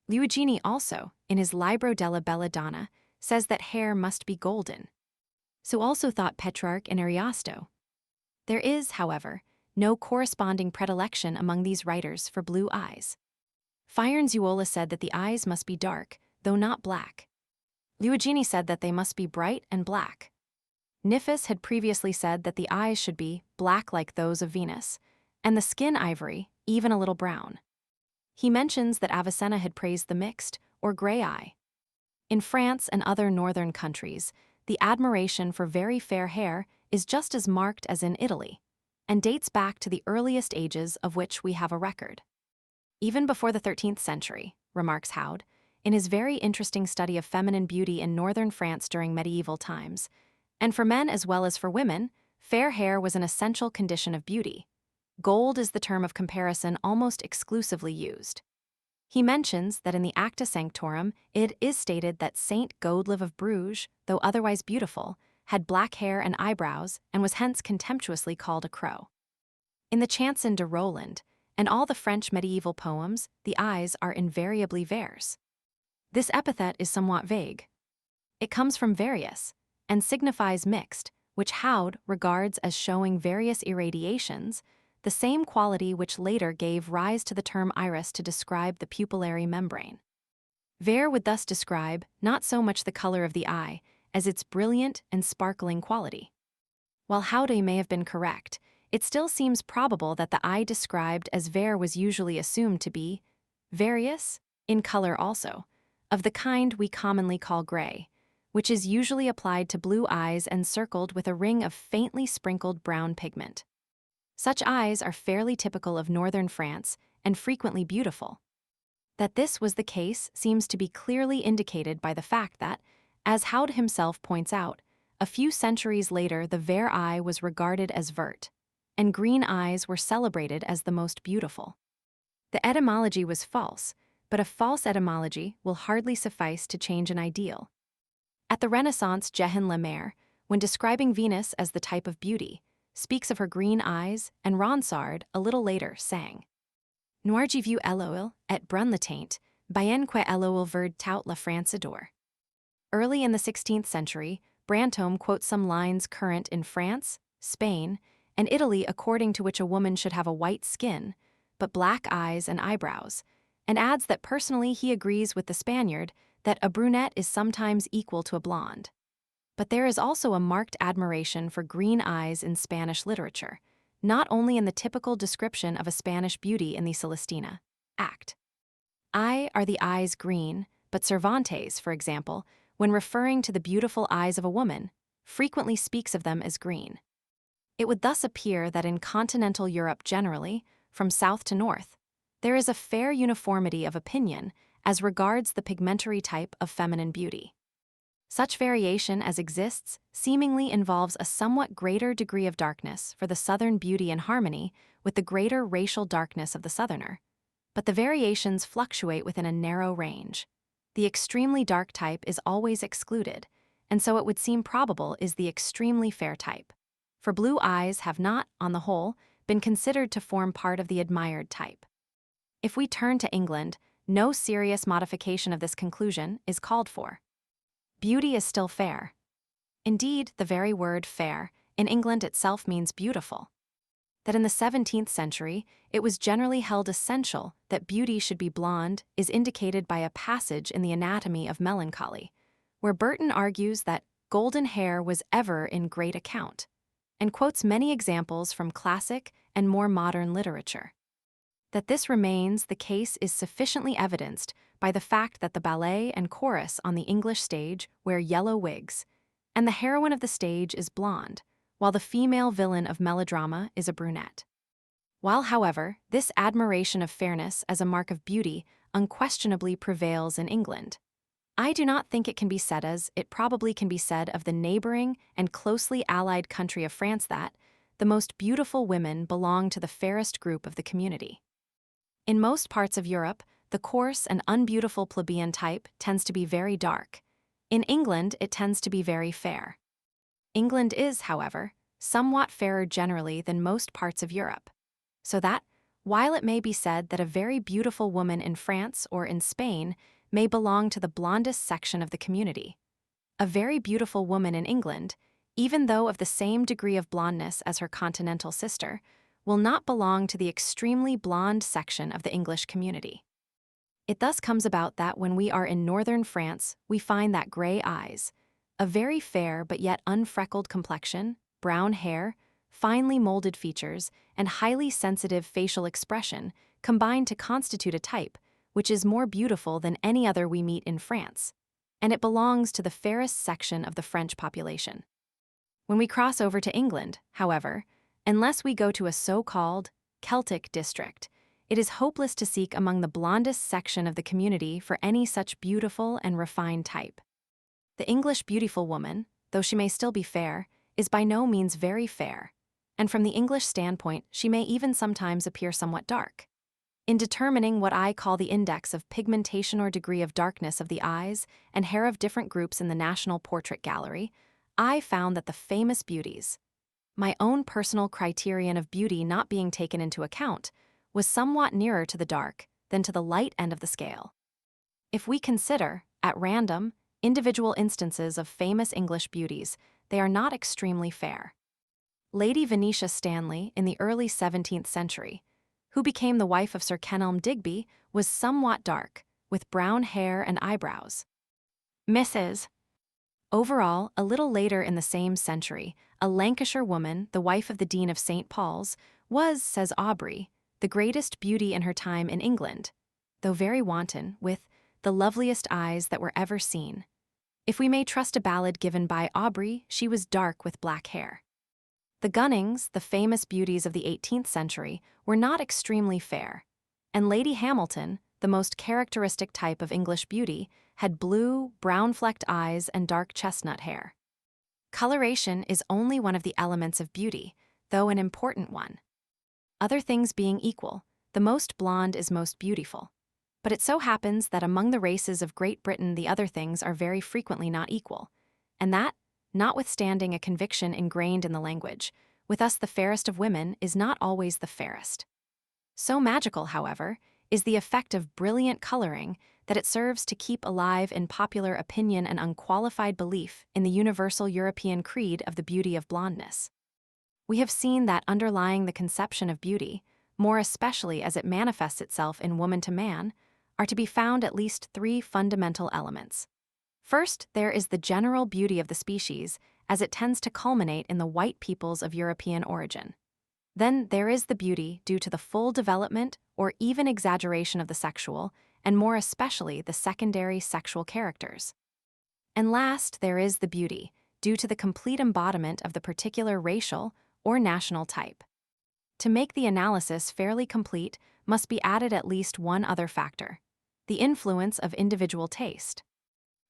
Luigini also, in his Libro della Bella Donna, says that hair must be golden. So also thought Petrarch and Ariosto. There is, however, no corresponding predilection among these writers for blue eyes. Firenzuola said that the eyes must be dark, though not black. Luigini said that they must be bright and black. Niphus had previously said that the eyes should be black like those of Venus, and the skin ivory, even a little brown. He mentions that Avicenna had praised the mixed, or gray eye. In France and other northern countries, the admiration for very fair hair is just as marked as in Italy, and dates back to the earliest ages of which we have a record. Even before the 13th century, remarks Howd, in his very interesting study of feminine beauty in northern France during medieval times, and for men as well as for women, fair hair was an essential condition of beauty. Gold is the term of comparison almost exclusively used. He mentions that in the Acta Sanctorum it is stated that Saint Godelive of Bruges, though otherwise beautiful, had black hair and eyebrows and was hence contemptuously called a crow. In the Chanson de Roland and all the French medieval poems, the eyes are invariably verts. This epithet is somewhat vague. It comes from various and signifies mixed, which Howd regards as showing various irradiations, the same quality which later gave rise to the term iris to describe the pupillary membrane. Vert would thus describe not so much the color of the eye as its brilliant and sparkling quality. While Howde may have been correct, it still seems probable that the eye described as vert was usually assumed to be various, in color also, of the kind we commonly call gray, which is usually applied to blue eyes encircled with a ring of faintly sprinkled brown pigment. Such eyes are fairly typical of northern France and frequently beautiful. That this was the case seems to be clearly indicated by the fact that, as Howd himself points out, a few centuries later the vert eye was regarded as vert, and green eyes were celebrated as the most beautiful. The etymology was false, but a false etymology will hardly suffice to change an ideal. At the Renaissance, Jehan Lemaire, when describing Venus as the type of beauty, speaks of her green eyes, and Ronsard, a little later, sang Noir j'ai vu Eloil, et brun la teinte, bien que Eloil verd tout la France adore. Early in the 16th century, Brantome quotes some lines current in France, Spain, and Italy according to which a woman should have a white skin, but black eyes and eyebrows, and adds that personally he agrees with the Spaniard that a brunette is sometimes equal to a blonde. But there is also a marked admiration for green eyes in Spanish literature, not only in the typical description of a Spanish beauty in the Celestina Act. I are the eyes green, but Cervantes, for example, when referring to the beautiful eyes of a woman, frequently speaks of them as green. It would thus appear that in continental Europe generally, from south to north, there is a fair uniformity of opinion as regards the pigmentary type of feminine beauty. Such variation as exists seemingly involves a somewhat greater degree of darkness for the southern beauty in harmony with the greater racial darkness of the southerner, but the variations fluctuate within a narrow range. The extremely dark type is always excluded, and so it would seem probable is the extremely fair type, for blue eyes have not, on the whole, been considered to form part of the admired type. If we turn to England, no serious modification of this conclusion is called for. Beauty is still fair. Indeed, the very word fair in England itself means beautiful. That in the 17th century it was generally held essential that beauty should be blonde is indicated by a passage in the Anatomy of Melancholy, where Burton argues that golden hair was ever in great account, and quotes many examples from classic and more modern literature. That this remains the case is sufficiently evidenced by the fact that the ballet and chorus on the English stage wear yellow wigs, and the heroine of the stage is blonde, while the female villain of melodrama is a brunette. While, however, this admiration of fairness as a mark of beauty unquestionably prevails in England, I do not think it can be said as it probably can be said of the neighboring and closely allied country of France that the most beautiful women belong to the fairest group of the community. In most parts of Europe, the coarse and unbeautiful plebeian type tends to be very dark. In England, it tends to be very fair. England is, however, somewhat fairer generally than most parts of Europe. So that, while it may be said that a very beautiful woman in France or in Spain may belong to the blondest section of the community, a very beautiful woman in England, even though of the same degree of blondness as her continental sister, will not belong to the extremely blonde section of the English community. It thus comes about that when we are in northern France, we find that gray eyes, a very fair but yet unfreckled complexion, brown hair, finely molded features, and highly sensitive facial expression combine to constitute a type which is more beautiful than any other we meet in France, and it belongs to the fairest section of the French population. When we cross over to England, however, unless we go to a so-called Celtic district, it is hopeless to seek among the blondest section of the community for any such beautiful and refined type. The English beautiful woman, though she may still be fair, is by no means very fair, and from the English standpoint she may even sometimes appear somewhat dark. In determining what I call the index of pigmentation or degree of darkness of the eyes and hair of different groups in the National Portrait Gallery, I found that the famous beauties, my own personal criterion of beauty not being taken into account, was somewhat nearer to the dark than to the light end of the scale. If we consider, at random, individual instances of famous English beauties, they are not extremely fair. Lady Venetia Stanley, in the early 17th century, who became the wife of Sir Kenelm Digby, was somewhat dark, with brown hair and eyebrows. Mrs. Overall, a little later in the same century, a Lancashire woman, the wife of the Dean of St. Paul's, was, says Aubrey, the greatest beauty in her time in England, though very wanton, with the loveliest eyes that were ever seen. If we may trust a ballad given by Aubrey, she was dark with black hair. The Gunnings, the famous beauties of the 18th century, were not extremely fair, and Lady Hamilton, the most characteristic type of English beauty, had blue, brown-flecked eyes and dark chestnut hair. Coloration is only one of the elements of beauty, though an important one. Other things being equal, the most blonde is most beautiful. But it so happens that among the races of Great Britain the other things are very frequently not equal, and that, notwithstanding a conviction ingrained in the language, with us the fairest of women is not always the fairest. So magical, however, is the effect of brilliant coloring that it serves to keep alive in popular opinion and unqualified belief in the universal European creed of the beauty of blondness. We have seen that underlying the conception of beauty, more especially as it manifests itself in woman to man, are to be found at least three fundamental elements. First, there is the general beauty of the species, as it tends to culminate in the white peoples of European origin. Then there is the beauty due to the full development or even exaggeration of the sexual, and more especially the secondary sexual characters. And last, there is the beauty due to the complete embodiment of the particular racial or national type. To make the analysis fairly complete must be added at least one other factor: the influence of individual taste.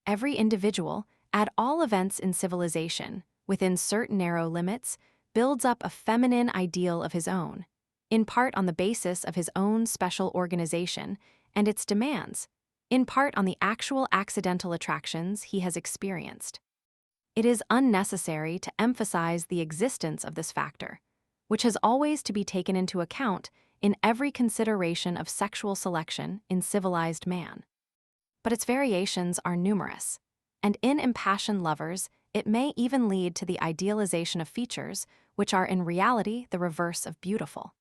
Every individual, at all events in civilization, within certain narrow limits, builds up a feminine ideal of his own, in part on the basis of his own special organization and its demands, in part on the actual accidental attractions he has experienced. It is unnecessary to emphasize the existence of this factor, which has always to be taken into account in every consideration of sexual selection in civilized man. But its variations are numerous, and in impassioned lovers, it may even lead to the idealization of features which are in reality the reverse of beautiful.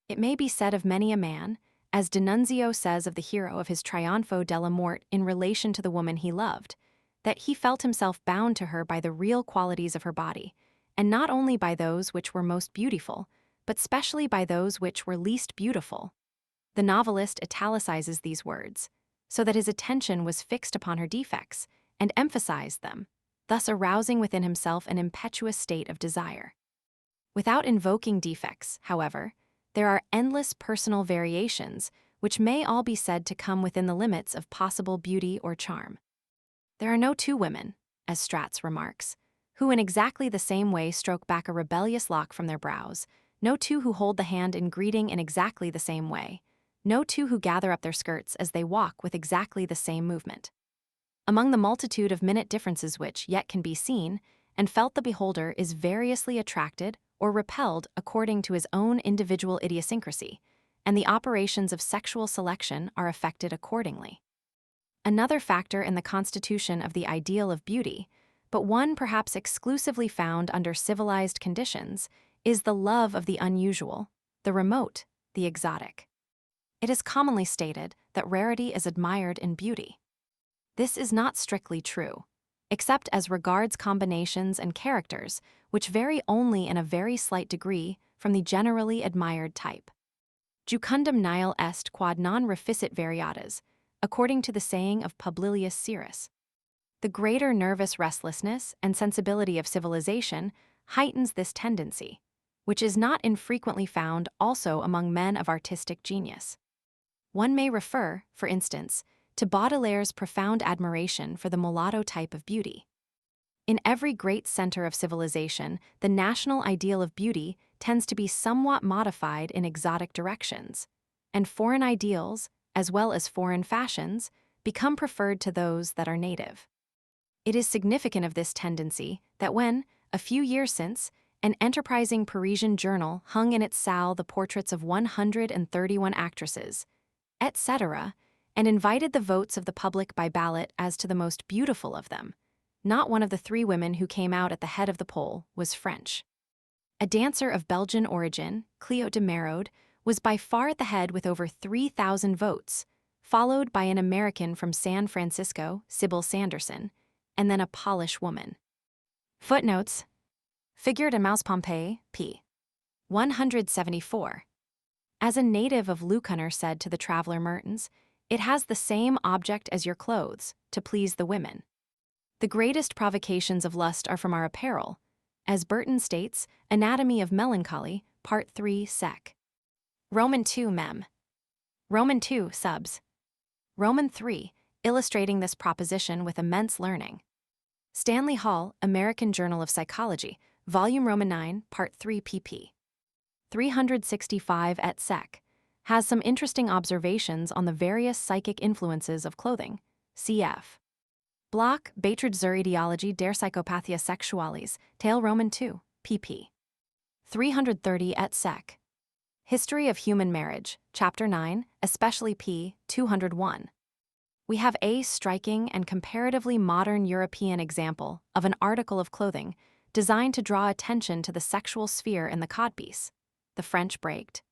It may be said of many a man, as D'Annunzio says of the hero of his Trionfo della Morte in relation to the woman he loved, that he felt himself bound to her by the real qualities of her body, and not only by those which were most beautiful, but specially by those which were least beautiful. The novelist italicizes these words, so that his attention was fixed upon her defects, and emphasized them, thus arousing within himself an impetuous state of desire. Without invoking defects, however, there are endless personal variations which may all be said to come within the limits of possible beauty or charm. There are no two women, as Stratz remarks, who in exactly the same way stroke back a rebellious lock from their brows, no two who hold the hand in greeting in exactly the same way, No two who gather up their skirts as they walk with exactly the same movement. Among the multitude of minute differences which yet can be seen and felt, the beholder is variously attracted or repelled according to his own individual idiosyncrasy, and the operations of sexual selection are affected accordingly. Another factor in the constitution of the ideal of beauty, but one perhaps exclusively found under civilized conditions, is the love of the unusual, the remote, the exotic. It is commonly stated that rarity is admired in beauty. This is not strictly true, except as regards combinations and characters which vary only in a very slight degree from the generally admired type. Jucundum nihil est quod non reficit variatas, according to the saying of Publilius Syrus. The greater nervous restlessness and sensibility of civilization heightens this tendency, which is not infrequently found also among men of artistic genius. One may refer, for instance, to Baudelaire's profound admiration for the mulatto type of beauty. In every great center of civilization, the national ideal of beauty tends to be somewhat modified in exotic directions, and foreign ideals, as well as foreign fashions, become preferred to those that are native. It is significant of this tendency that when, a few years since, an enterprising Parisian journal hung in its salle the portraits of 131 actresses, etc., and invited the votes of the public by ballot as to the most beautiful of them, not one of the three women who came out at the head of the poll was French. A dancer of Belgian origin, Cleo de Merode, was by far at the head with over 3,000 votes, followed by an American from San Francisco, Sybil Sanderson, and then a Polish woman. Footnotes: Figure de Mouse Pompey, p. 174. As a native of Luconer said to the traveler Mertens, it has the same object as your clothes, to please the women. The greatest provocations of lust are from our apparel, as Burton states, Anatomy of Melancholy, Part 3, Sec. Roman 2 Mem. Roman 2 Subs. Roman 3, illustrating this proposition with immense learning. Stanley Hall, American Journal of Psychology, Volume Roman 9, Part 3, pp. 365 et seq., has some interesting observations on the various psychic influences of clothing. Cf. Bloch, Beitrage zur Ideologie der Psychopathia Sexualis, Tale Roman 2, pp. 330 et seq. History of Human Marriage, Chapter 9, especially p. 201. We have a striking and comparatively modern European example of an article of clothing designed to draw attention to the sexual sphere in the codpiece, the French breaked.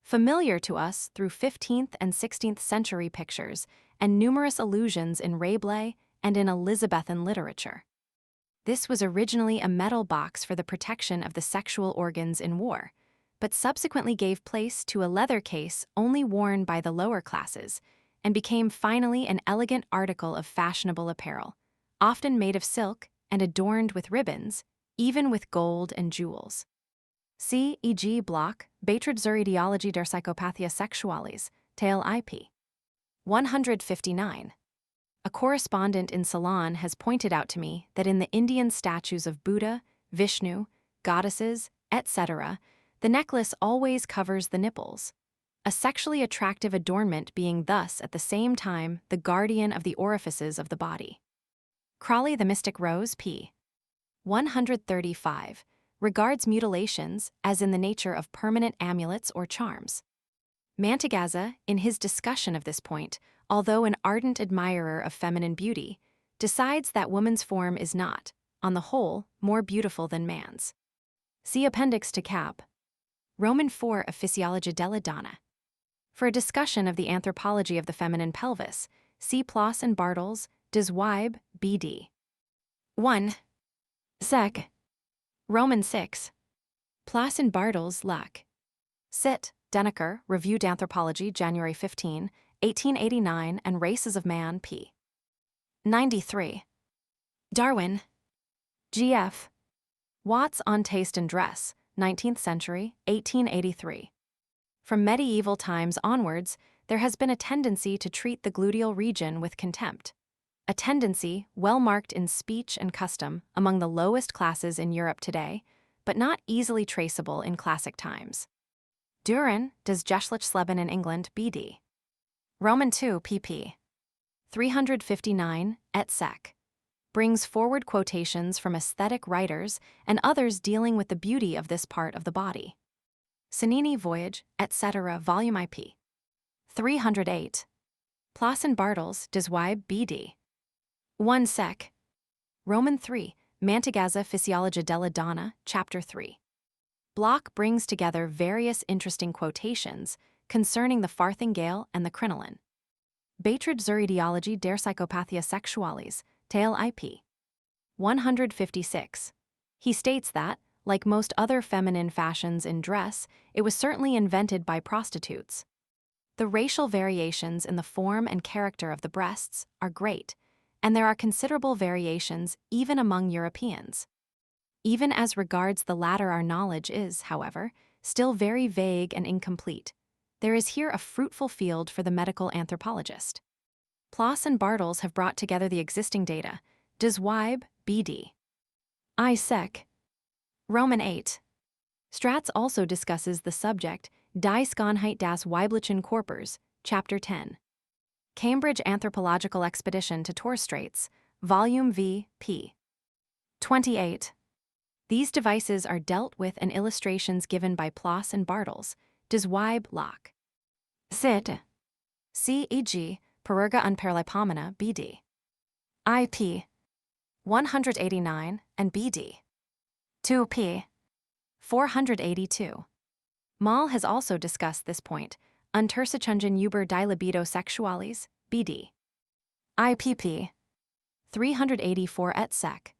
Familiar to us through 15th and 16th century pictures and numerous allusions in Rabelais and in Elizabethan literature. This was originally a metal box for the protection of the sexual organs in war, but subsequently gave place to a leather case only worn by the lower classes, and became finally an elegant article of fashionable apparel, often made of silk and adorned with ribbons, even with gold and jewels. See e.g. Bloch, Beitrage zur Ideologie der Psychopathia Sexualis, Tale IP. 159. A correspondent in Ceylon has pointed out to me that in the Indian statues of Buddha, Vishnu, goddesses, etc., the necklace always covers the nipples, a sexually attractive adornment being thus at the same time the guardian of the orifices of the body. Crawley the Mystic Rose, p. 135, regards mutilations as in the nature of permanent amulets or charms. Mantegazza, in his discussion of this point, although an ardent admirer of feminine beauty, decides that woman's form is not, on the whole, more beautiful than man's. See Appendix to Cap. Roman 4 of Physiologia della Donna. For a discussion of the anthropology of the feminine pelvis, see Ploss and Bartels, Des Weib, B.D. 1. Sec. Roman 6. Ploss and Bartels, Luck. Sit, Denneker, Revue d'Anthropologie, January 15, 1889, and Races of Man, p. 93. Darwin. G.F. Watts on Taste and Dress, 19th century, 1883. From medieval times onwards, there has been a tendency to treat the gluteal region with contempt, a tendency well marked in speech and custom among the lowest classes in Europe today, but not easily traceable in classic times. Duren des Geschlechtsleben Leben in England BD. Roman 2 pp. 359 et seq. Brings forward quotations from aesthetic writers and others dealing with the beauty of this part of the body. Cennini Voyage, etc. Volume IP. 308. Ploss and Bartels des Weib BD. 1 sec. Roman 3, Mantegazza Physiologia della Donna, Chapter 3. Bloch brings together various interesting quotations concerning the farthingale and the crinoline. Beiträge zur Ideologie der Psychopathia Sexualis, Tale IP. 156. He states that, like most other feminine fashions in dress, it was certainly invented by prostitutes. The racial variations in the form and character of the breasts are great, and there are considerable variations even among Europeans. Even as regards the latter, our knowledge is, however, still very vague and incomplete. There is here a fruitful field for the medical anthropologist. Ploss and Bartels have brought together the existing data. Des Weib, BD. I sec. Roman 8. Stratz also discusses the subject Die Schönheit des weiblichen Körpers, Chapter 10. Cambridge Anthropological Expedition to Torres Straits, Volume V, p. 28. These devices are dealt with and illustrations given by Ploss and Bartels, des Weib Locke. Sit. C.E.G. Pererga und Perlipomena, BD. IP. 189 and BD. 2p. 482. Moll has also discussed this point, Untersuchungen über die Libido Sexualis, BD. IPP. 384 et seq.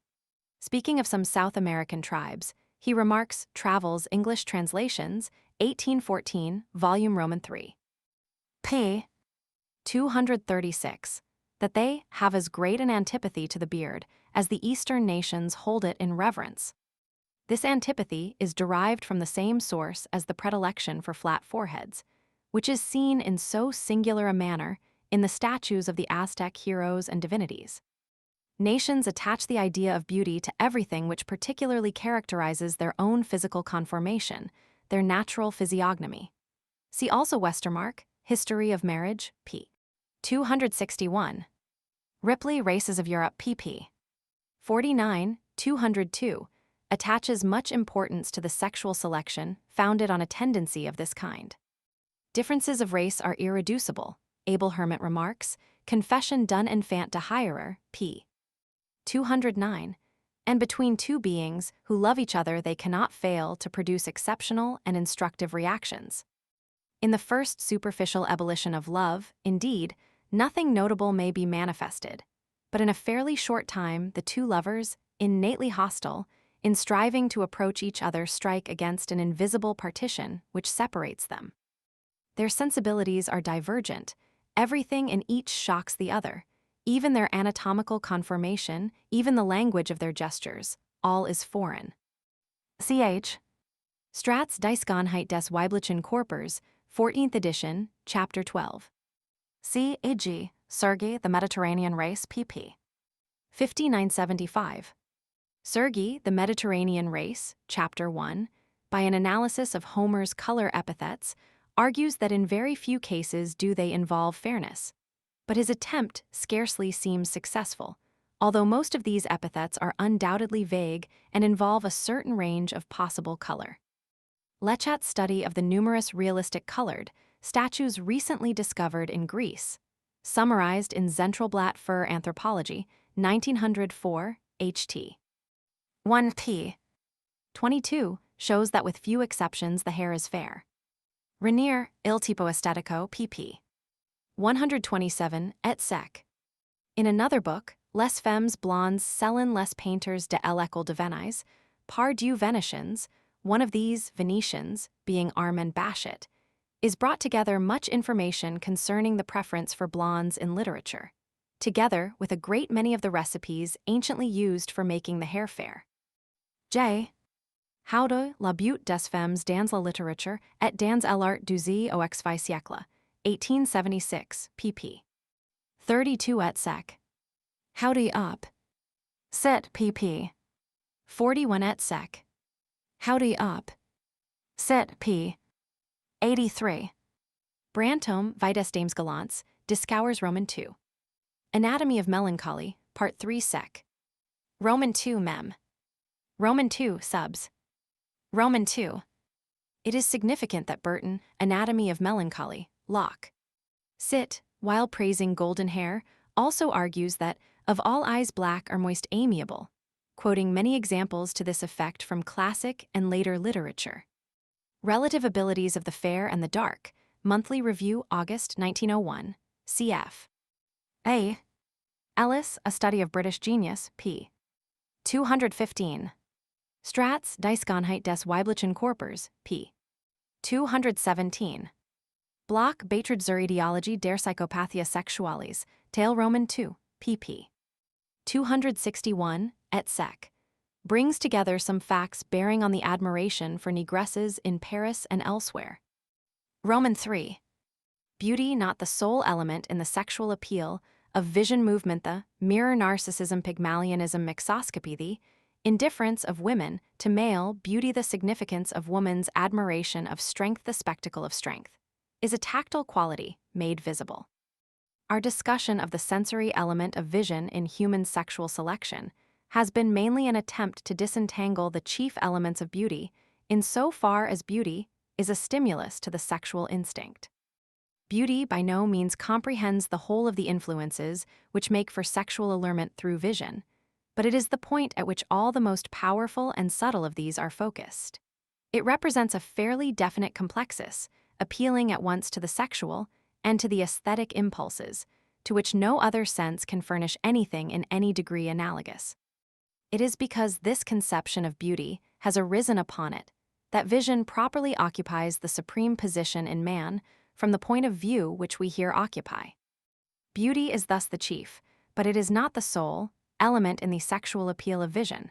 Speaking of some South American tribes, he remarks Travels English Translations, 1814, Volume Roman 3. p. 236, that they have as great an antipathy to the beard as the Eastern nations hold it in reverence. This antipathy is derived from the same source as the predilection for flat foreheads, which is seen in so singular a manner in the statues of the Aztec heroes and divinities. Nations attach the idea of beauty to everything which particularly characterizes their own physical conformation, their natural physiognomy. See also Westermarck, History of Marriage, p. 261. Ripley, Races of Europe, pp. 49, 202, attaches much importance to the sexual selection founded on a tendency of this kind. Differences of race are irreducible, Abel Hermit remarks, Confession d'un enfant de hiérer, p. 209, and between two beings who love each other they cannot fail to produce exceptional and instructive reactions. In the first superficial ebullition of love, indeed, nothing notable may be manifested, but in a fairly short time the two lovers, innately hostile, in striving to approach each other strike against an invisible partition which separates them. Their sensibilities are divergent, everything in each shocks the other, even their anatomical conformation, even the language of their gestures, all is foreign. Ch. Stratz Die Schönheit des weiblichen Körpers, 14th edition, Chapter 12. C.A.G. Sergei, The Mediterranean Race, pp. 5975. Sergei, The Mediterranean Race, Chapter 1, by an analysis of Homer's color epithets, argues that in very few cases do they involve fairness. But his attempt scarcely seems successful, although most of these epithets are undoubtedly vague and involve a certain range of possible color. Lechat's study of the numerous realistic colored statues recently discovered in Greece, summarized in Zentralblatt für Anthropologie, 1904, HT. 1p. 22, shows that with few exceptions the hair is fair. Rainier, Il tipo estetico, pp. 127, et seq. In another book, Les femmes blondes sellen les painters de l'école de Venise, par du Venetians, one of these, Venetians, being Armand Baschet, is brought together much information concerning the preference for blondes in literature, together with a great many of the recipes anciently used for making the hair fair. J. Haude, la butte des femmes dans la littérature et dans l'art du XVIe siècle, 1876, pp. 32 et seq. Howdy up. Sit, pp. 41 et seq. Howdy up. Sit, p. 83. Brantome Vites Dames Gallants, Discours Roman 2. Anatomy of Melancholy, Part 3 Sec. Roman 2 Mem. Roman 2 Subs. Roman 2. It is significant that Burton, Anatomy of Melancholy, Locke. Sit, while praising golden hair, also argues that, of all eyes black are most amiable, quoting many examples to this effect from classic and later literature. Relative Abilities of the Fair and the Dark, Monthly Review, August 1901, cf. A. Ellis, A Study of British Genius, p. 215. Strats, Die Schönheit des weiblichen Körpers, p. 217. Bloch, Beiträge zur Ideologie der Psychopathia Sexualis, Teil Roman 2, pp. 261, et seq. Brings together some facts bearing on the admiration for negresses in Paris and elsewhere. Roman 3. Beauty not the sole element in the sexual appeal of vision movement, the mirror narcissism pygmalionism mixoscopy, the indifference of women to male beauty, the significance of woman's admiration of strength, the spectacle of strength, is a tactile quality made visible. Our discussion of the sensory element of vision in human sexual selection has been mainly an attempt to disentangle the chief elements of beauty insofar as beauty is a stimulus to the sexual instinct. Beauty by no means comprehends the whole of the influences which make for sexual allurement through vision, but it is the point at which all the most powerful and subtle of these are focused. It represents a fairly definite complexus, appealing at once to the sexual and to the aesthetic impulses, to which no other sense can furnish anything in any degree analogous. It is because this conception of beauty has arisen upon it that vision properly occupies the supreme position in man from the point of view which we here occupy. Beauty is thus the chief, but it is not the sole, element in the sexual appeal of vision.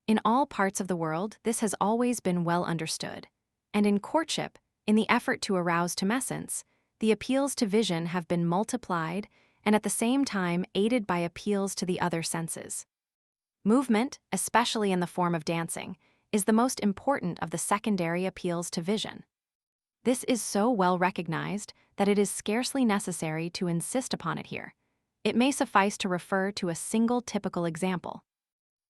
In all parts of the world, this has always been well understood, and in courtship, in the effort to arouse tumescence, the appeals to vision have been multiplied and at the same time aided by appeals to the other senses. Movement, especially in the form of dancing, is the most important of the secondary appeals to vision. This is so well recognized that it is scarcely necessary to insist upon it here. It may suffice to refer to a single typical example.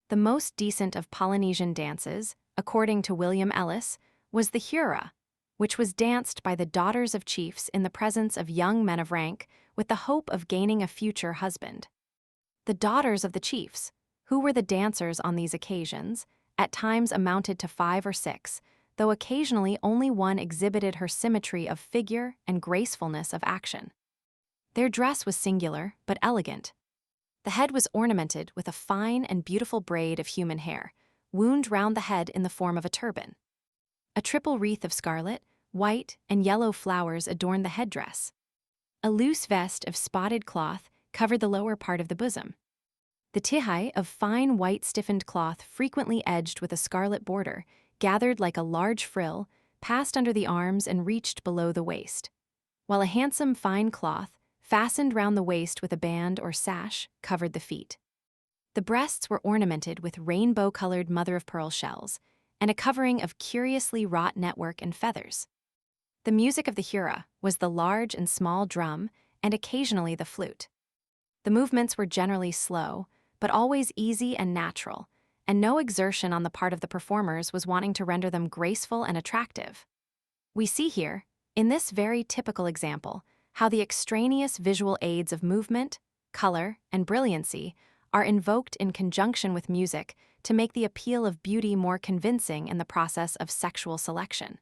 The most decent of Polynesian dances, according to William Ellis, was the hura, which was danced by the daughters of chiefs in the presence of young men of rank with the hope of gaining a future husband. The daughters of the chiefs, who were the dancers on these occasions, at times amounted to 5 or 6, though occasionally only one exhibited her symmetry of figure and gracefulness of action. Their dress was singular but elegant. The head was ornamented with a fine and beautiful braid of human hair, wound round the head in the form of a turban. A triple wreath of scarlet, white, and yellow flowers adorned the headdress. A loose vest of spotted cloth covered the lower part of the bosom. The tihai of fine white stiffened cloth frequently edged with a scarlet border, gathered like a large frill, passed under the arms and reached below the waist, while a handsome fine cloth, fastened round the waist with a band or sash, covered the feet. The breasts were ornamented with rainbow-colored mother-of-pearl shells, and a covering of curiously wrought network and feathers. The music of the hura was the large and small drum and occasionally the flute. The movements were generally slow, but always easy and natural, and no exertion on the part of the performers was wanting to render them graceful and attractive. We see here, in this very typical example, how the extraneous visual aids of movement, color, and brilliancy are invoked in conjunction with music to make the appeal of beauty more convincing in the process of sexual selection.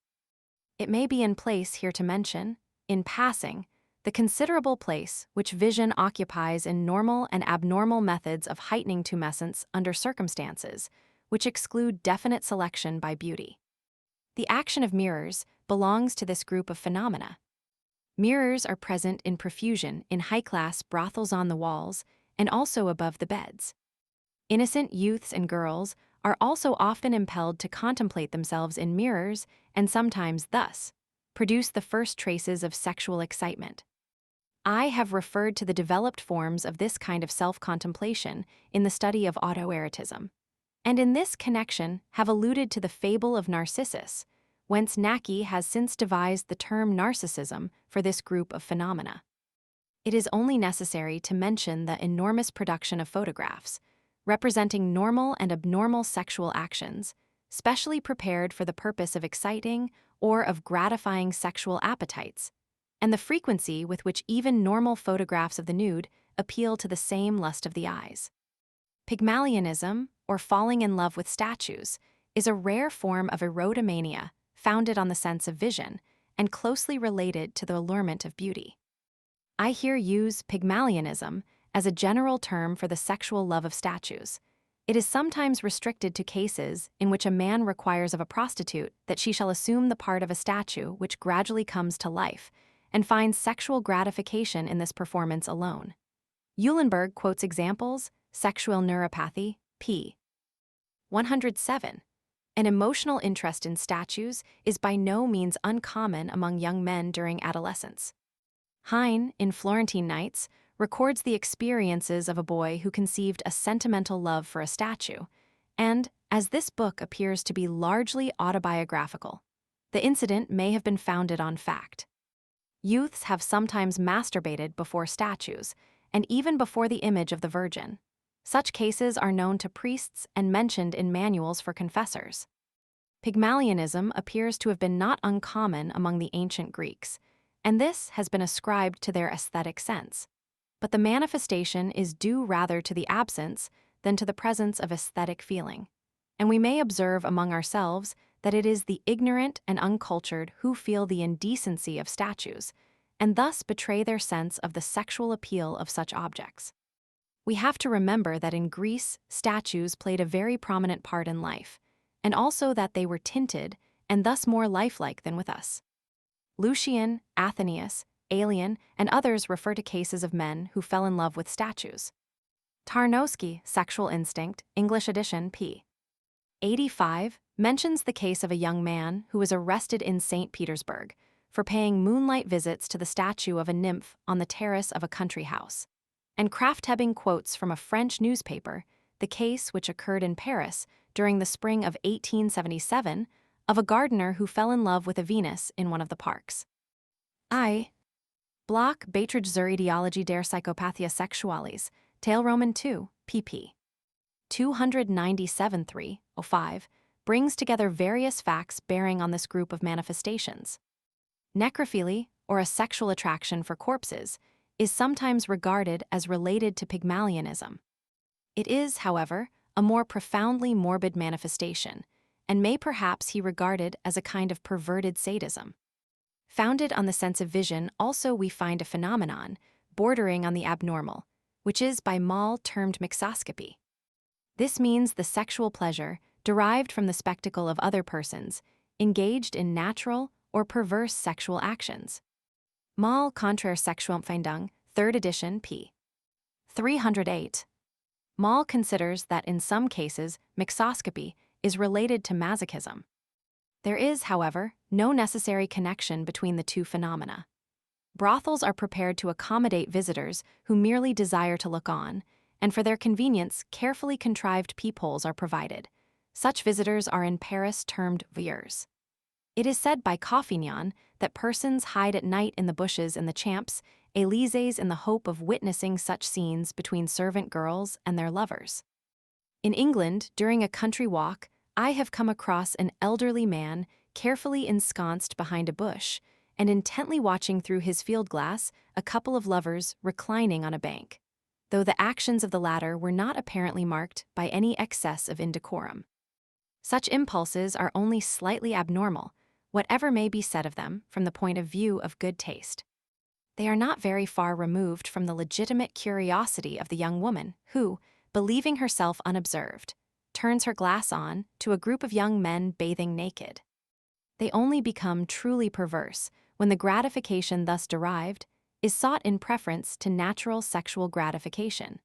It may be in place here to mention, in passing, the considerable place which vision occupies in normal and abnormal methods of heightening tumescence under circumstances which exclude definite selection by beauty. The action of mirrors belongs to this group of phenomena. Mirrors are present in profusion in high-class brothels on the walls and also above the beds. Innocent youths and girls are also often impelled to contemplate themselves in mirrors and sometimes thus produce the first traces of sexual excitement. I have referred to the developed forms of this kind of self-contemplation in the study of autoerotism, and in this connection have alluded to the fable of Narcissus, whence Naki has since devised the term narcissism for this group of phenomena. It is only necessary to mention the enormous production of photographs, representing normal and abnormal sexual actions, specially prepared for the purpose of exciting or of gratifying sexual appetites, and the frequency with which even normal photographs of the nude appeal to the same lust of the eyes. Pygmalionism, or falling in love with statues, is a rare form of erotomania founded on the sense of vision and closely related to the allurement of beauty. I here use Pygmalionism as a general term for the sexual love of statues. It is sometimes restricted to cases in which a man requires of a prostitute that she shall assume the part of a statue which gradually comes to life, and finds sexual gratification in this performance alone. Eulenberg quotes examples: sexual neuropathy, p. 107. An emotional interest in statues is by no means uncommon among young men during adolescence. Heine, in Florentine Nights, records the experiences of a boy who conceived a sentimental love for a statue, and, as this book appears to be largely autobiographical, the incident may have been founded on fact. Youths have sometimes masturbated before statues, and even before the image of the Virgin. Such cases are known to priests and mentioned in manuals for confessors. Pygmalionism appears to have been not uncommon among the ancient Greeks, and this has been ascribed to their aesthetic sense. But the manifestation is due rather to the absence than to the presence of aesthetic feeling, and we may observe among ourselves that it is the ignorant and uncultured who feel the indecency of statues, and thus betray their sense of the sexual appeal of such objects. We have to remember that in Greece, statues played a very prominent part in life, and also that they were tinted and thus more lifelike than with us. Lucian, Athenaeus, Aelian, and others refer to cases of men who fell in love with statues. Tarnowski, Sexual Instinct, English edition, p. 85, mentions the case of a young man who was arrested in St. Petersburg for paying moonlight visits to the statue of a nymph on the terrace of a country house. And Krafft-Ebing quotes from a French newspaper the case which occurred in Paris during the spring of 1877 of a gardener who fell in love with a Venus in one of the parks. Bloch, Beiträge zur Ideologie der Psychopathia Sexualis, Teil Roman 2, pp. 297-305, brings together various facts bearing on this group of manifestations. Necrophilia, or a sexual attraction for corpses, is sometimes regarded as related to Pygmalionism. It is, however, a more profoundly morbid manifestation, and may perhaps be regarded as a kind of perverted sadism. Founded on the sense of vision, also we find a phenomenon bordering on the abnormal, which is by Moll termed mixoscopy. This means the sexual pleasure derived from the spectacle of other persons engaged in natural or perverse sexual actions. Moll Konträr Sexualempfindung, 3rd edition, p. 308. Moll considers that in some cases mixoscopy is related to masochism. There is, however, no necessary connection between the two phenomena. Brothels are prepared to accommodate visitors who merely desire to look on, and for their convenience, carefully contrived peepholes are provided. Such visitors are in Paris termed voyeurs. It is said by Coffignon that persons hide at night in the bushes in the Champs-Élysées in the hope of witnessing such scenes between servant girls and their lovers. In England, during a country walk, I have come across an elderly man carefully ensconced behind a bush and intently watching through his field glass a couple of lovers reclining on a bank, though the actions of the latter were not apparently marked by any excess of indecorum. Such impulses are only slightly abnormal, whatever may be said of them from the point of view of good taste. They are not very far removed from the legitimate curiosity of the young woman who, believing herself unobserved, turns her glass on to a group of young men bathing naked. They only become truly perverse when the gratification thus derived is sought in preference to natural sexual gratification.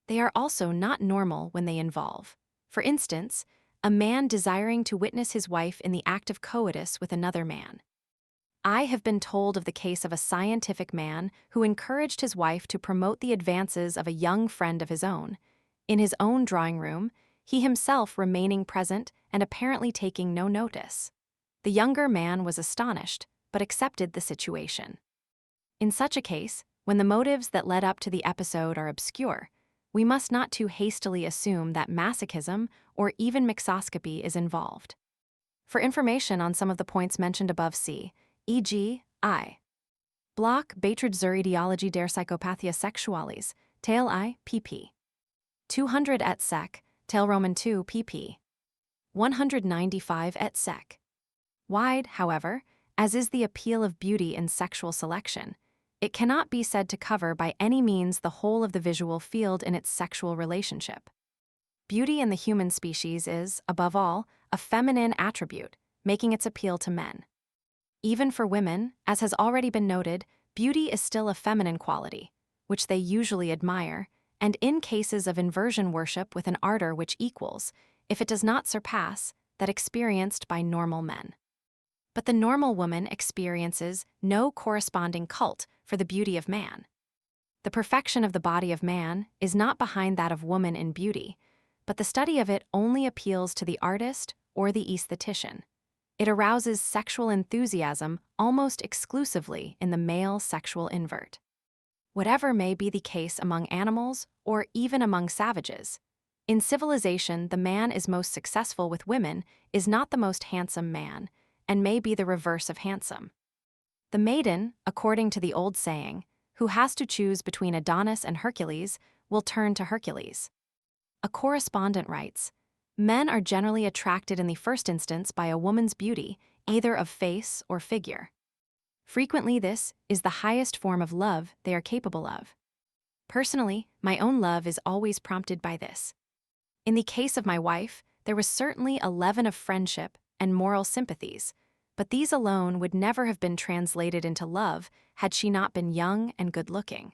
They are also not normal when they involve, for instance, a man desiring to witness his wife in the act of coitus with another man. I have been told of the case of a scientific man who encouraged his wife to promote the advances of a young friend of his own, in his own drawing room, he himself remaining present and apparently taking no notice. The younger man was astonished, but accepted the situation. In such a case, when the motives that led up to the episode are obscure, we must not too hastily assume that masochism or even mixoscopy is involved. For information on some of the points mentioned above, see, e.g., I. Block, Beiträge zur Ideologie der Psychopathia Sexualis, Teil I, pp. 200 et sec, Teil Roman II, pp. 195 et sec. Wide, however, as is the appeal of beauty in sexual selection, it cannot be said to cover by any means the whole of the visual field in its sexual relationship. Beauty in the human species is, above all, a feminine attribute, making its appeal to men. Even for women, as has already been noted, beauty is still a feminine quality, which they usually admire, and in cases of inversion worship with an ardor which equals, if it does not surpass, that experienced by normal men. But the normal woman experiences no corresponding cult for the beauty of man. The perfection of the body of man is not behind that of woman in beauty, but the study of it only appeals to the artist or the aesthetician. It arouses sexual enthusiasm almost exclusively in the male sexual invert. Whatever may be the case among animals or even among savages, in civilization the man is most successful with women is not the most handsome man, and may be the reverse of handsome. The maiden, according to the old saying, who has to choose between Adonis and Hercules, will turn to Hercules. A correspondent writes, "Men are generally attracted in the first instance by a woman's beauty, either of face or figure. Frequently this is the highest form of love they are capable of. Personally, my own love is always prompted by this. In the case of my wife, there was certainly a leaven of friendship and moral sympathies, but these alone would never have been translated into love had she not been young and good-looking.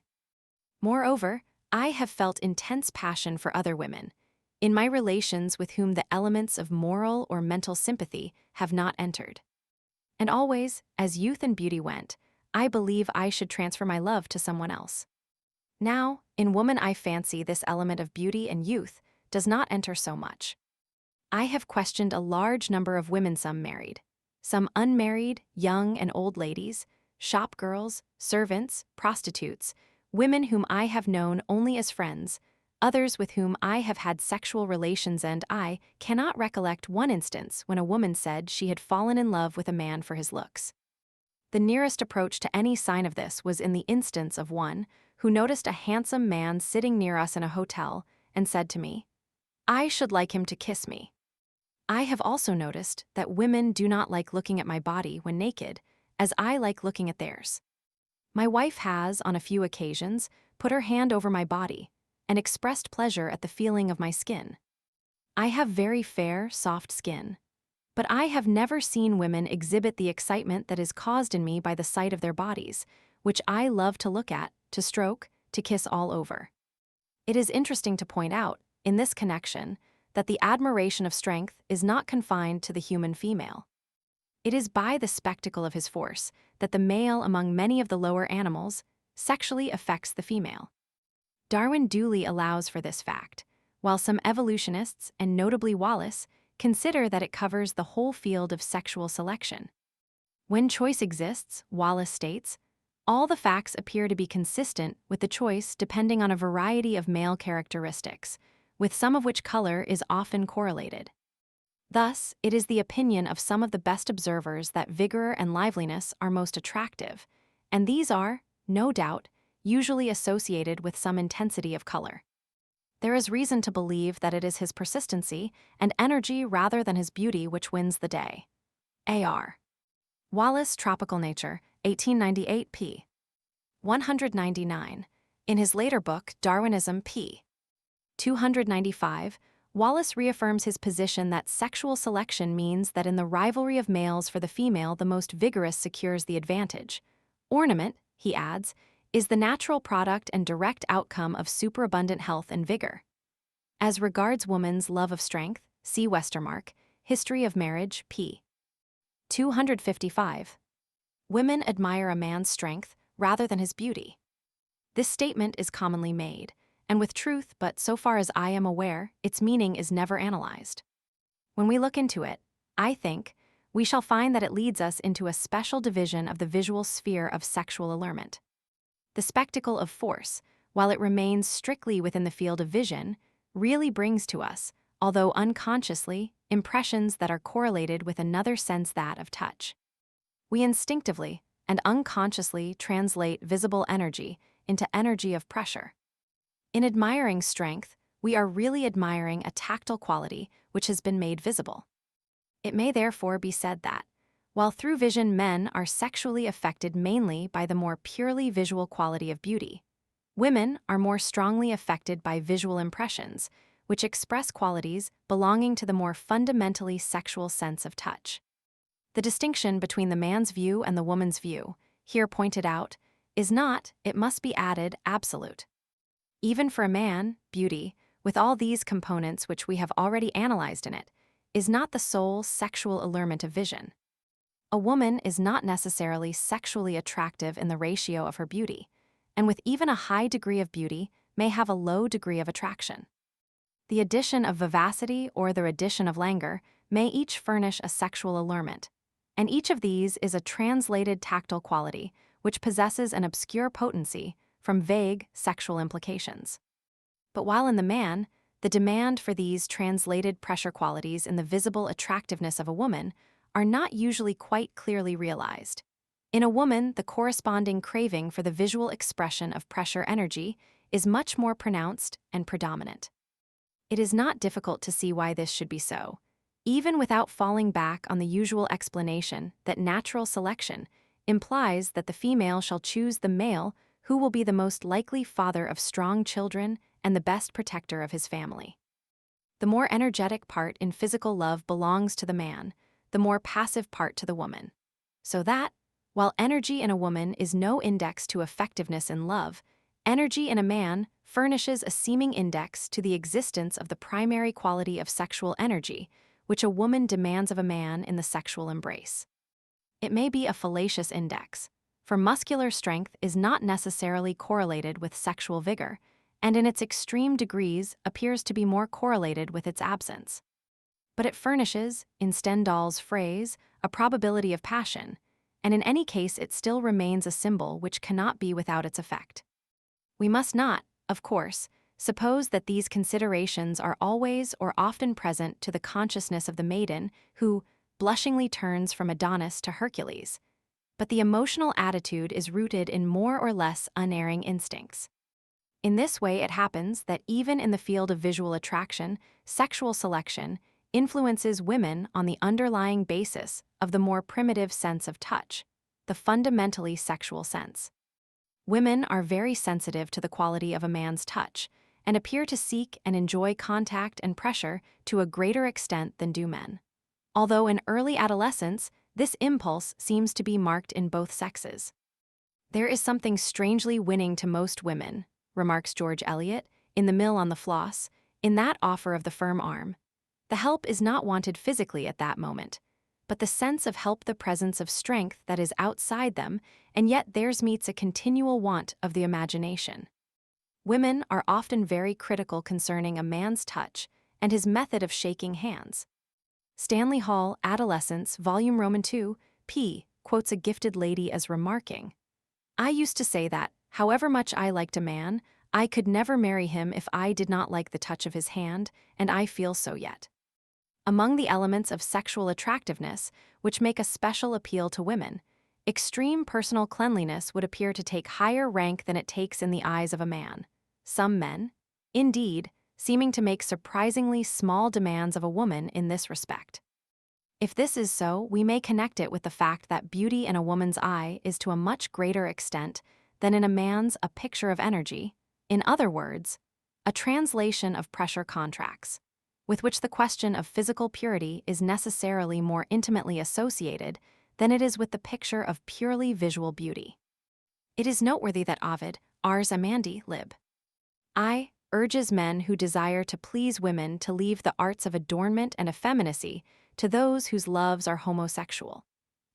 Moreover, I have felt intense passion for other women, in my relations with whom the elements of moral or mental sympathy have not entered. And always, as youth and beauty went, I believe I should transfer my love to someone else. Now, in woman I fancy this element of beauty and youth does not enter so much. I have questioned a large number of women, some married, some unmarried, young and old ladies, shop girls, servants, prostitutes, women whom I have known only as friends, others with whom I have had sexual relations, and I cannot recollect one instance when a woman said she had fallen in love with a man for his looks. The nearest approach to any sign of this was in the instance of one who noticed a handsome man sitting near us in a hotel and said to me, "I should like him to kiss me." I have also noticed that women do not like looking at my body when naked, as I like looking at theirs. My wife has, on a few occasions, put her hand over my body and expressed pleasure at the feeling of my skin. I have very fair, soft skin, but I have never seen women exhibit the excitement that is caused in me by the sight of their bodies, which I love to look at, to stroke, to kiss all over. It is interesting to point out, in this connection, that the admiration of strength is not confined to the human female. It is by the spectacle of his force that the male among many of the lower animals sexually affects the female. Darwin duly allows for this fact, while some evolutionists, and notably Wallace, consider that it covers the whole field of sexual selection. When choice exists, Wallace states, all the facts appear to be consistent with the choice depending on a variety of male characteristics, with some of which color is often correlated. Thus, it is the opinion of some of the best observers that vigor and liveliness are most attractive, and these are, no doubt, usually associated with some intensity of color. There is reason to believe that it is his persistency and energy rather than his beauty which wins the day. A.R. Wallace, Tropical Nature, 1898 p. 199. In his later book, Darwinism p. 295, Wallace reaffirms his position that sexual selection means that in the rivalry of males for the female, the most vigorous secures the advantage. Ornament, he adds, is the natural product and direct outcome of superabundant health and vigor. As regards woman's love of strength, see Westermarck, History of Marriage, p. 255. Women admire a man's strength rather than his beauty. This statement is commonly made, and with truth, but so far as I am aware, its meaning is never analyzed. When we look into it, I think, we shall find that it leads us into a special division of the visual sphere of sexual allurement. The spectacle of force, while it remains strictly within the field of vision, really brings to us, although unconsciously, impressions that are correlated with another sense, that of touch. We instinctively and unconsciously translate visible energy into energy of pressure. In admiring strength, we are really admiring a tactile quality which has been made visible. It may therefore be said that, while through vision men are sexually affected mainly by the more purely visual quality of beauty, women are more strongly affected by visual impressions, which express qualities belonging to the more fundamentally sexual sense of touch. The distinction between the man's view and the woman's view, here pointed out, is not, it must be added, absolute. Even for a man, beauty, with all these components which we have already analyzed in it, is not the sole sexual allurement of vision. A woman is not necessarily sexually attractive in the ratio of her beauty, and with even a high degree of beauty may have a low degree of attraction. The addition of vivacity or the addition of languor may each furnish a sexual allurement, and each of these is a translated tactile quality which possesses an obscure potency from vague sexual implications. But while in the man, the demand for these translated pressure qualities in the visible attractiveness of a woman are not usually quite clearly realized. In a woman, the corresponding craving for the visual expression of pressure energy is much more pronounced and predominant. It is not difficult to see why this should be so, even without falling back on the usual explanation that natural selection implies that the female shall choose the male who will be the most likely father of strong children and the best protector of his family. The more energetic part in physical love belongs to the man, the more passive part to the woman. So that, while energy in a woman is no index to effectiveness in love, energy in a man furnishes a seeming index to the existence of the primary quality of sexual energy, which a woman demands of a man in the sexual embrace. It may be a fallacious index, for muscular strength is not necessarily correlated with sexual vigor, and in its extreme degrees appears to be more correlated with its absence. But it furnishes, in Stendhal's phrase, a probability of passion, and in any case it still remains a symbol which cannot be without its effect. We must not, of course, suppose that these considerations are always or often present to the consciousness of the maiden who blushingly turns from Adonis to Hercules, but the emotional attitude is rooted in more or less unerring instincts. In this way it happens that even in the field of visual attraction, sexual selection influences women on the underlying basis of the more primitive sense of touch, the fundamentally sexual sense. Women are very sensitive to the quality of a man's touch, and appear to seek and enjoy contact and pressure to a greater extent than do men. Although in early adolescence, this impulse seems to be marked in both sexes. There is something strangely winning to most women, remarks George Eliot, in The Mill on the Floss, in that offer of the firm arm. The help is not wanted physically at that moment, but the sense of help, the presence of strength that is outside them, and yet theirs meets a continual want of the imagination. Women are often very critical concerning a man's touch and his method of shaking hands. Stanley Hall, Adolescence, Volume Roman II, p. quotes a gifted lady as remarking, "I used to say that, however much I liked a man, I could never marry him if I did not like the touch of his hand, and I feel so yet." Among the elements of sexual attractiveness which make a special appeal to women, extreme personal cleanliness would appear to take higher rank than it takes in the eyes of a man. Some men, indeed, seeming to make surprisingly small demands of a woman in this respect. If this is so, we may connect it with the fact that beauty in a woman's eye is to a much greater extent than in a man's a picture of energy, in other words, a translation of pressure contracts, with which the question of physical purity is necessarily more intimately associated than it is with the picture of purely visual beauty. It is noteworthy that Ovid, Ars Amandi, lib. I, urges men who desire to please women to leave the arts of adornment and effeminacy to those whose loves are homosexual,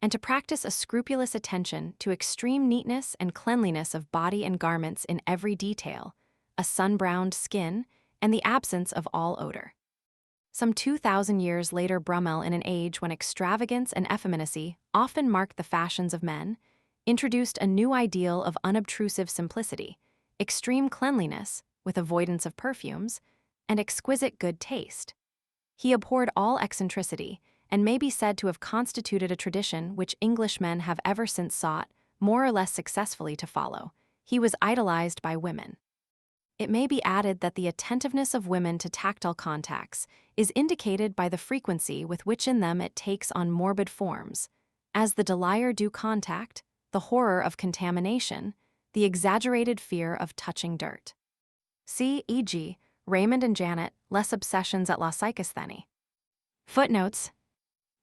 and to practice a scrupulous attention to extreme neatness and cleanliness of body and garments in every detail, a sun-browned skin, and the absence of all odor. Some 2,000 years later, Brummel, in an age when extravagance and effeminacy often marked the fashions of men, introduced a new ideal of unobtrusive simplicity, extreme cleanliness, with avoidance of perfumes, and exquisite good taste. He abhorred all eccentricity, and may be said to have constituted a tradition which Englishmen have ever since sought, more or less successfully, to follow. He was idolized by women. It may be added that the attentiveness of women to tactile contacts is indicated by the frequency with which in them it takes on morbid forms, as the desire due contact, the horror of contamination, the exaggerated fear of touching dirt. See, e.g., Raymond and Janet, Less Obsessions at La Psychasthenie. Footnotes.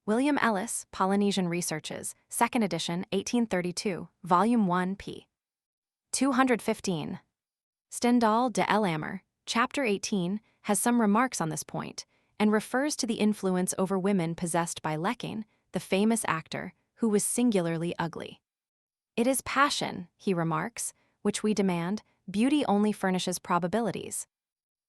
William Ellis, Polynesian Researches, 2nd edition, 1832, Volume 1, p. 215. Stendhal de Elhammer, Chapter 18, has some remarks on this point, and refers to the influence over women possessed by Leckine, the famous actor, who was singularly ugly. It is passion, he remarks, which we demand. Beauty only furnishes probabilities.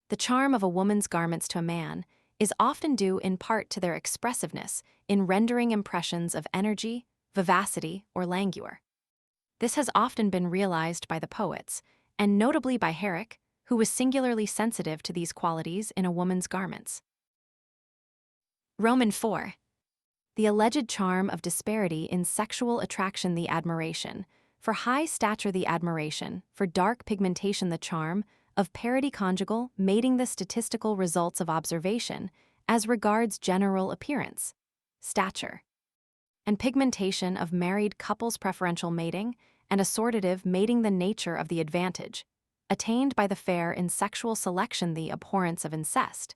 The charm of a woman's garments to a man is often due in part to their expressiveness in rendering impressions of energy, vivacity, or languor. This has often been realized by the poets, and notably by Herrick, who was singularly sensitive to these qualities in a woman's garments. Roman 4. The alleged charm of disparity in sexual attraction, the admiration, for high stature the admiration, for dark pigmentation the charm, of parity conjugal, mating the statistical results of observation, as regards general appearance, stature, and pigmentation of married couples preferential mating, and assortative mating the nature of the advantage, attained by the fair in sexual selection the abhorrence of incest,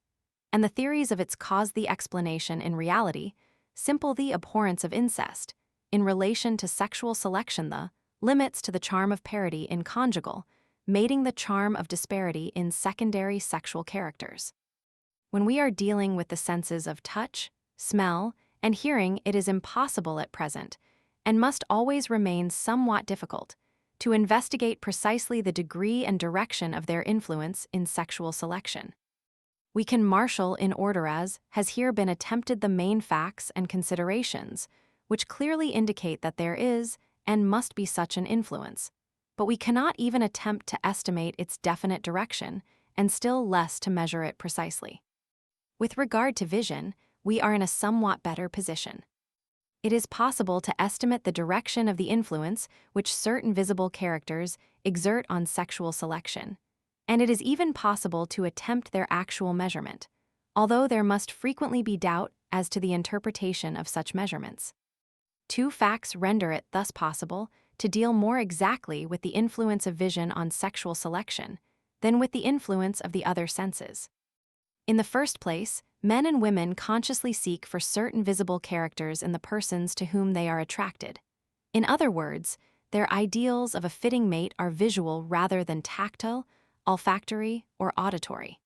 and the theories of its cause the explanation in reality, simple the abhorrence of incest, in relation to sexual selection the limits to the charm of parity in conjugal, mating the charm of disparity in secondary sexual characters. When we are dealing with the senses of touch, smell, and hearing, it is impossible at present, and must always remain somewhat difficult, to investigate precisely the degree and direction of their influence in sexual selection. We can marshal in order as has here been attempted the main facts and considerations, which clearly indicate that there is and must be such an influence, but we cannot even attempt to estimate its definite direction, and still less to measure it precisely. With regard to vision, we are in a somewhat better position. It is possible to estimate the direction of the influence which certain visible characters exert on sexual selection, and it is even possible to attempt their actual measurement, although there must frequently be doubt as to the interpretation of such measurements. Two facts render it thus possible to deal more exactly with the influence of vision on sexual selection than with the influence of the other senses. In the first place, men and women consciously seek for certain visible characters in the persons to whom they are attracted. In other words, their ideals of a fitting mate are visual rather than tactile, olfactory, or auditory.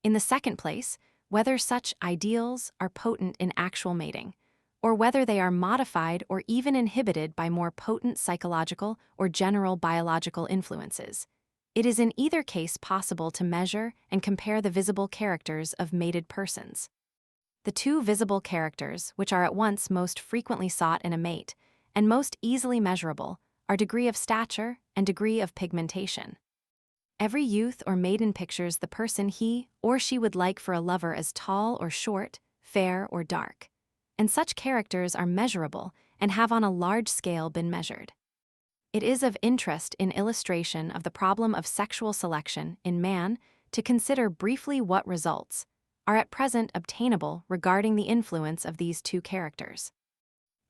In the second place, whether such ideals are potent in actual mating, or whether they are modified or even inhibited by more potent psychological or general biological influences, it is in either case possible to measure and compare the visible characters of mated persons. The two visible characters, which are at once most frequently sought in a mate, and most easily measurable, are degree of stature and degree of pigmentation. Every youth or maiden pictures the person he or she would like for a lover as tall or short, fair or dark, and such characters are measurable and have on a large scale been measured. It is of interest in illustration of the problem of sexual selection in man to consider briefly what results are at present obtainable regarding the influence of these two characters.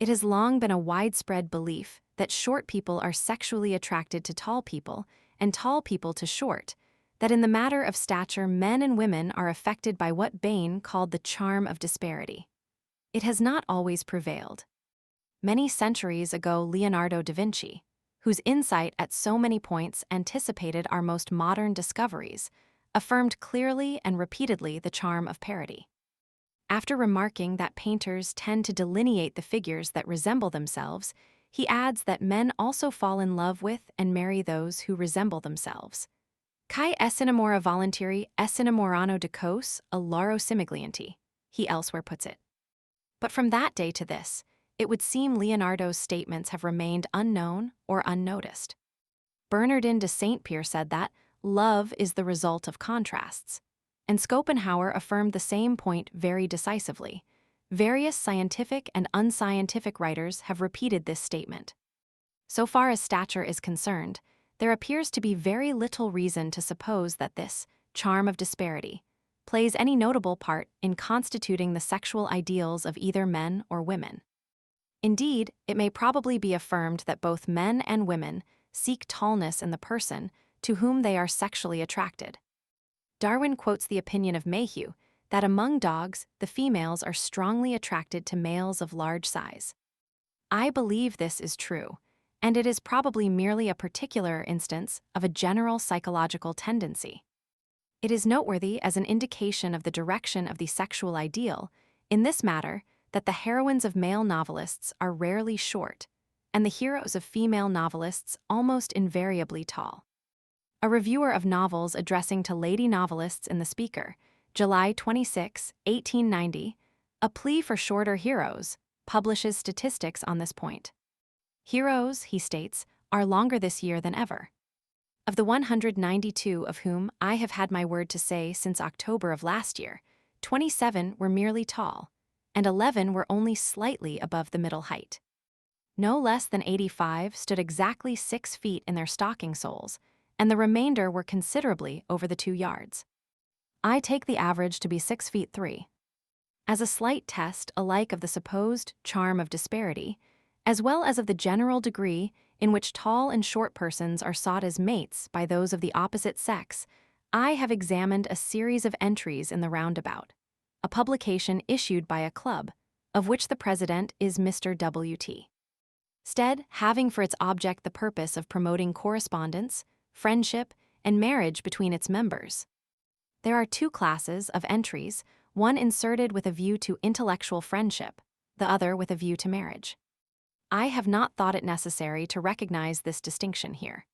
It has long been a widespread belief that short people are sexually attracted to tall people and tall people to short, that in the matter of stature men and women are affected by what Bain called the charm of disparity. It has not always prevailed. Many centuries ago, Leonardo da Vinci, whose insight at so many points anticipated our most modern discoveries, affirmed clearly and repeatedly the charm of parity. After remarking that painters tend to delineate the figures that resemble themselves, he adds that men also fall in love with and marry those who resemble themselves. Kai esinamora voluntari esinamorano de cos a laro simiglianti, he elsewhere puts it. But from that day to this, it would seem Leonardo's statements have remained unknown or unnoticed. Bernardin de Saint Pierre said that love is the result of contrasts, and Schopenhauer affirmed the same point very decisively. Various scientific and unscientific writers have repeated this statement. So far as stature is concerned, there appears to be very little reason to suppose that this charm of disparity plays any notable part in constituting the sexual ideals of either men or women. Indeed, it may probably be affirmed that both men and women seek tallness in the person to whom they are sexually attracted. Darwin quotes the opinion of Mayhew that among dogs, the females are strongly attracted to males of large size. I believe this is true, and it is probably merely a particular instance of a general psychological tendency. It is noteworthy as an indication of the direction of the sexual ideal, in this matter, that the heroines of male novelists are rarely short, and the heroes of female novelists almost invariably tall. A reviewer of novels addressing to lady novelists in the Speaker, July 26, 1890, a plea for shorter heroes, publishes statistics on this point. Heroes, he states, are longer this year than ever. Of the 192 of whom I have had my word to say since October of last year, 27 were merely tall, and 11 were only slightly above the middle height. No less than 85 stood exactly 6 feet in their stocking soles, and the remainder were considerably over the 2 yards. I take the average to be 6 feet 3. As a slight test alike of the supposed charm of disparity, as well as of the general degree in which tall and short persons are sought as mates by those of the opposite sex, I have examined a series of entries in the Roundabout, a publication issued by a club, of which the president is Mr. W.T. Stead, having for its object the purpose of promoting correspondence, friendship, and marriage between its members. There are 2 classes of entries, one inserted with a view to intellectual friendship, the other with a view to marriage. I have not thought it necessary to recognize this distinction here.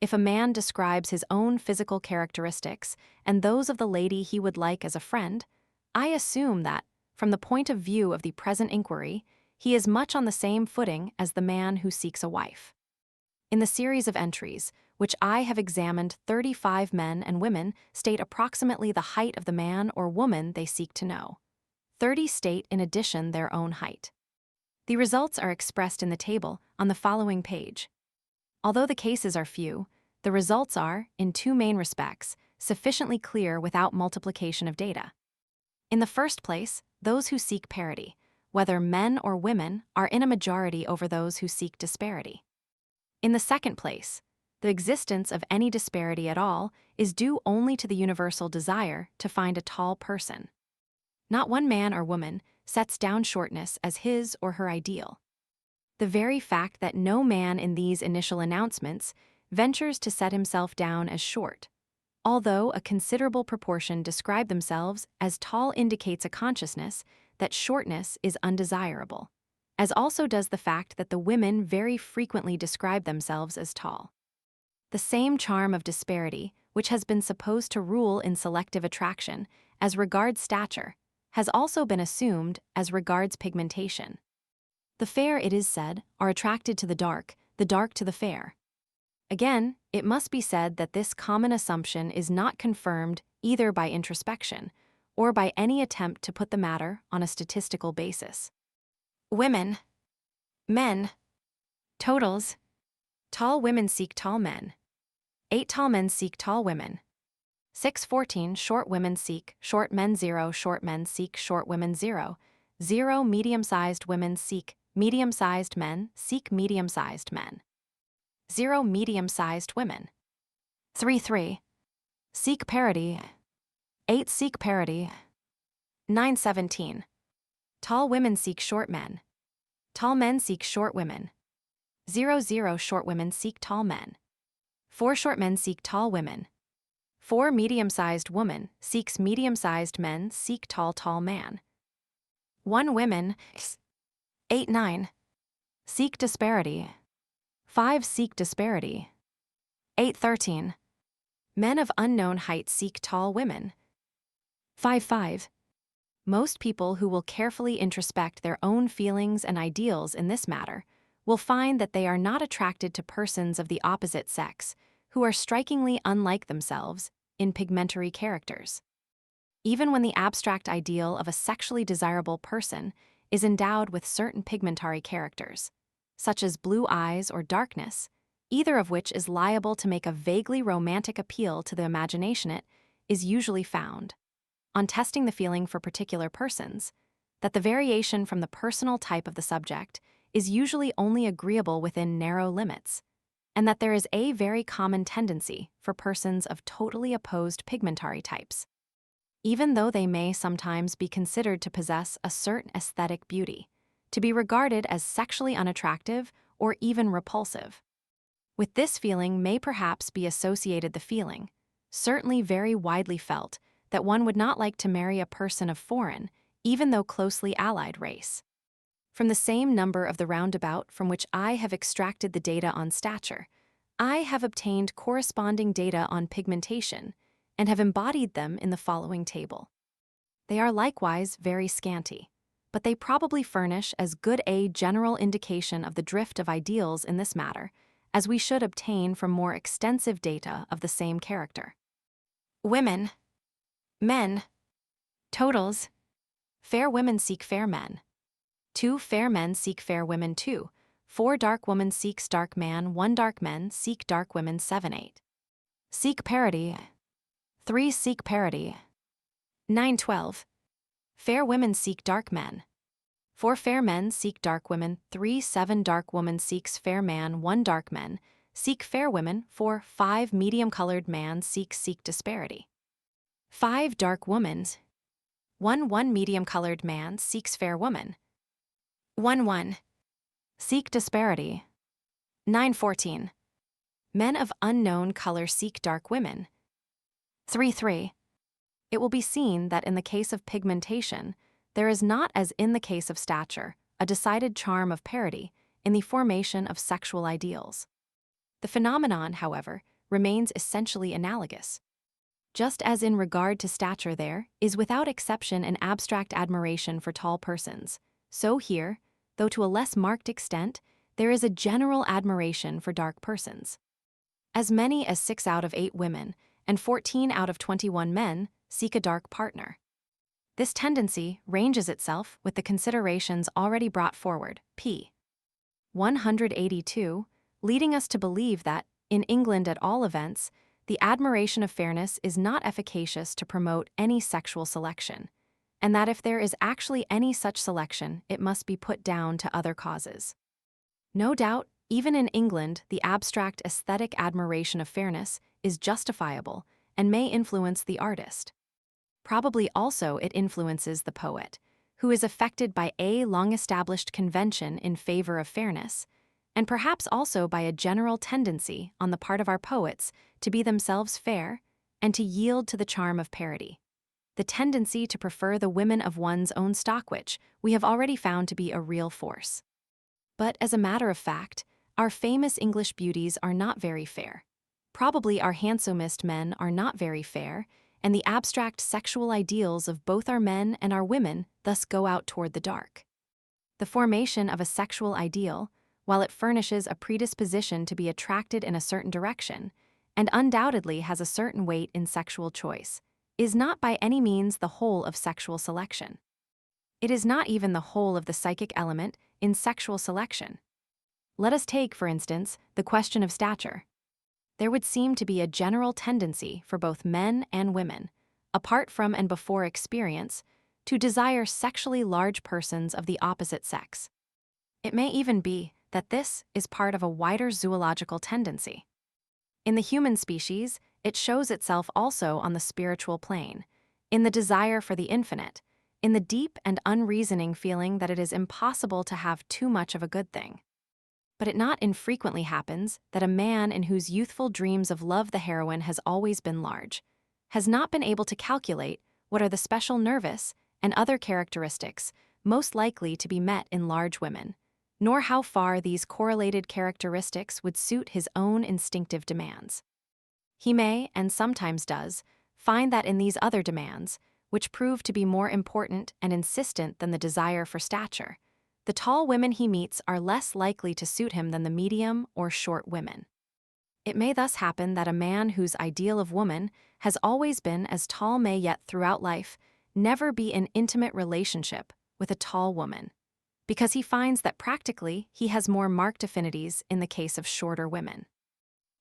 If a man describes his own physical characteristics and those of the lady he would like as a friend, I assume that, from the point of view of the present inquiry, he is much on the same footing as the man who seeks a wife. In the series of entries, which I have examined, 35 men and women state approximately the height of the man or woman they seek to know. 30 state in addition their own height. The results are expressed in the table on the following page. Although the cases are few, the results are, in 2 main respects, sufficiently clear without multiplication of data. In the first place, those who seek parity, whether men or women, are in a majority over those who seek disparity. In the second place, the existence of any disparity at all is due only to the universal desire to find a tall person. Not one man or woman sets down shortness as his or her ideal. The very fact that no man in these initial announcements ventures to set himself down as short, although a considerable proportion describe themselves as tall, indicates a consciousness that shortness is undesirable, as also does the fact that the women very frequently describe themselves as tall. The same charm of disparity, which has been supposed to rule in selective attraction as regards stature, has also been assumed as regards pigmentation. The fair, it is said, are attracted to the dark to the fair. Again, it must be said that this common assumption is not confirmed either by introspection or by any attempt to put the matter on a statistical basis. Women. Men. Totals. Tall women seek tall men. 8 tall men seek tall women. 6:14 short women seek short men. 0 short men seek short women. 0 medium-sized women seek medium-sized men. Seek medium-sized men. 0 medium-sized women. 3:3 seek parity. 8 seek parity. 9:17 tall women seek short men. Tall men seek short women. 0 short women seek tall men. 4 short men seek tall women. 4 medium-sized woman seeks medium-sized men. Seek tall man. 1 women. 8-9 seek disparity. 5 seek disparity. 8-13 Men of unknown height seek tall women. 5. Most people who will carefully introspect their own feelings and ideals in this matter will find that they are not attracted to persons of the opposite sex who are strikingly unlike themselves in pigmentary characters. Even when the abstract ideal of a sexually desirable person is endowed with certain pigmentary characters, such as blue eyes or darkness, either of which is liable to make a vaguely romantic appeal to the imagination, it is usually found, on testing the feeling for particular persons, that the variation from the personal type of the subject is usually only agreeable within narrow limits, and that there is a very common tendency for persons of totally opposed pigmentary types, even though they may sometimes be considered to possess a certain aesthetic beauty, to be regarded as sexually unattractive or even repulsive. With this feeling may perhaps be associated the feeling, certainly very widely felt, that one would not like to marry a person of foreign, even though closely allied race. From the same number of the roundabout from which I have extracted the data on stature, I have obtained corresponding data on pigmentation and have embodied them in the following table. They are likewise very scanty, but they probably furnish as good a general indication of the drift of ideals in this matter as we should obtain from more extensive data of the same character. Women. Men. Totals. Fair women seek fair men. 2 fair men seek fair women 2. 4 dark women seeks dark man. 1 dark men seek dark women 7 8. Seek parity. 3 seek parity. 9 12. Fair women seek dark men. 4 fair men seek dark women. 3 7 dark woman seeks fair man. 1 dark men seek fair women. 4 5 medium-colored man seek disparity. 5 dark womans. 1 medium-colored man seeks fair woman. 1 seek disparity. 9 14. Men of unknown color seek dark women. 3 It will be seen that in the case of pigmentation, there is not, as in the case of stature, a decided charm of parity in the formation of sexual ideals. The phenomenon, however, remains essentially analogous. Just as in regard to stature there is without exception an abstract admiration for tall persons, so here, though to a less marked extent, there is a general admiration for dark persons. As many as 6 out of 8 women and 14 out of 21 men seek a dark partner. This tendency ranges itself with the considerations already brought forward, p. 182, leading us to believe that, in England at all events, the admiration of fairness is not efficacious to promote any sexual selection, and that if there is actually any such selection, it must be put down to other causes. No doubt, even in England, the abstract aesthetic admiration of fairness is justifiable and may influence the artist. Probably also it influences the poet, who is affected by a long-established convention in favor of fairness, and perhaps also by a general tendency on the part of our poets to be themselves fair and to yield to the charm of parity. The tendency to prefer the women of one's own stock, which we have already found to be a real force. But as a matter of fact, our famous English beauties are not very fair. Probably our handsomest men are not very fair, and the abstract sexual ideals of both our men and our women thus go out toward the dark. The formation of a sexual ideal, while it furnishes a predisposition to be attracted in a certain direction, and undoubtedly has a certain weight in sexual choice, is not by any means the whole of sexual selection. It is not even the whole of the psychic element in sexual selection. Let us take, for instance, the question of stature. There would seem to be a general tendency for both men and women, apart from and before experience, to desire sexually large persons of the opposite sex. It may even be that this is part of a wider zoological tendency. In the human species, it shows itself also on the spiritual plane, in the desire for the infinite, in the deep and unreasoning feeling that it is impossible to have too much of a good thing. But it not infrequently happens that a man in whose youthful dreams of love the heroine has always been large, has not been able to calculate what are the special nervous and other characteristics most likely to be met in large women, nor how far these correlated characteristics would suit his own instinctive demands. He may, and sometimes does, find that in these other demands, which prove to be more important and insistent than the desire for stature, the tall women he meets are less likely to suit him than the medium or short women. It may thus happen that a man whose ideal of woman has always been as tall may yet throughout life never be in intimate relationship with a tall woman, because he finds that practically he has more marked affinities in the case of shorter women.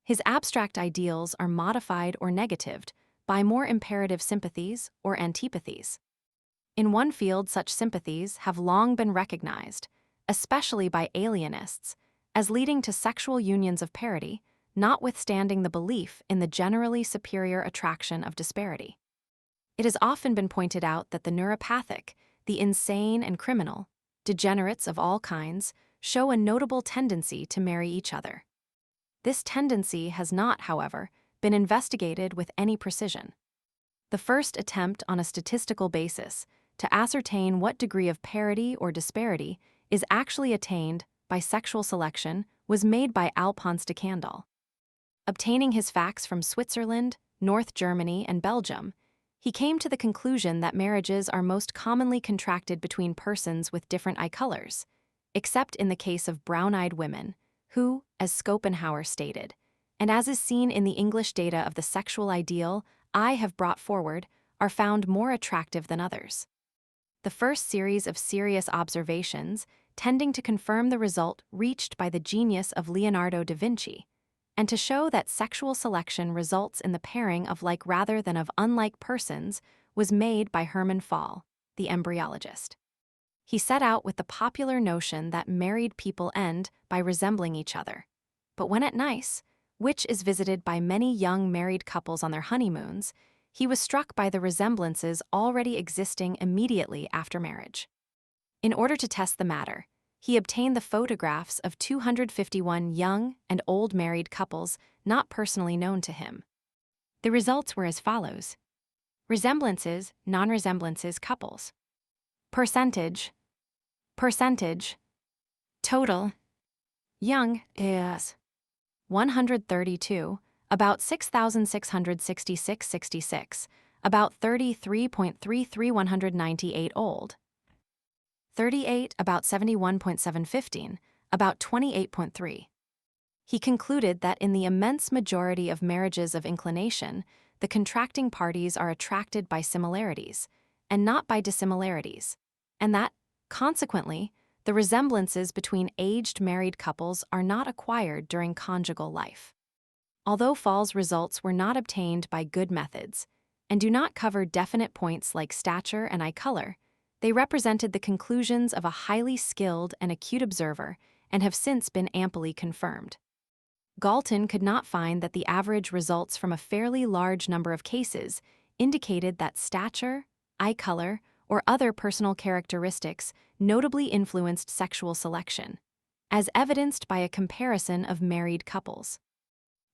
His abstract ideals are modified or negatived by more imperative sympathies or antipathies. In one field, such sympathies have long been recognized, especially by alienists, as leading to sexual unions of parity, notwithstanding the belief in the generally superior attraction of disparity. It has often been pointed out that the neuropathic, the insane and criminal, degenerates of all kinds, show a notable tendency to marry each other. This tendency has not, however, been investigated with any precision. The first attempt on a statistical basis to ascertain what degree of parity or disparity is actually attained by sexual selection was made by Alphonse de Candolle. Obtaining his facts from Switzerland, North Germany, and Belgium, he came to the conclusion that marriages are most commonly contracted between persons with different eye colors, except in the case of brown-eyed women, who, as Schopenhauer stated, and as is seen in the English data of the sexual ideal I have brought forward, are found more attractive than others. The first series of serious observations tending to confirm the result reached by the genius of Leonardo da Vinci, and to show that sexual selection results in the pairing of like rather than of unlike persons, was made by Hermann Fall, the embryologist. He set out with the popular notion that married people end by resembling each other, but when at Nice, which is visited by many young married couples on their honeymoons, he was struck by the resemblances already existing immediately after marriage. In order to test the matter, he obtained the photographs of 251 young and old married couples not personally known to him. The results were as follows: resemblances, non-resemblances, couples. Percentage. Total. Young, yes. 132, about 6,666, about 33.33 198 old. 38, about 71.715, about 28.3. He concluded that in the immense majority of marriages of inclination, the contracting parties are attracted by similarities, and not by dissimilarities, and that, consequently, the resemblances between aged married couples are not acquired during conjugal life. Although Fall's results were not obtained by good methods, and do not cover definite points like stature and eye color, they represented the conclusions of a highly skilled and acute observer and have since been amply confirmed. Galton could not find that the average results from a fairly large number of cases indicated that stature, eye color, or other personal characteristics notably influenced sexual selection, as evidenced by a comparison of married couples.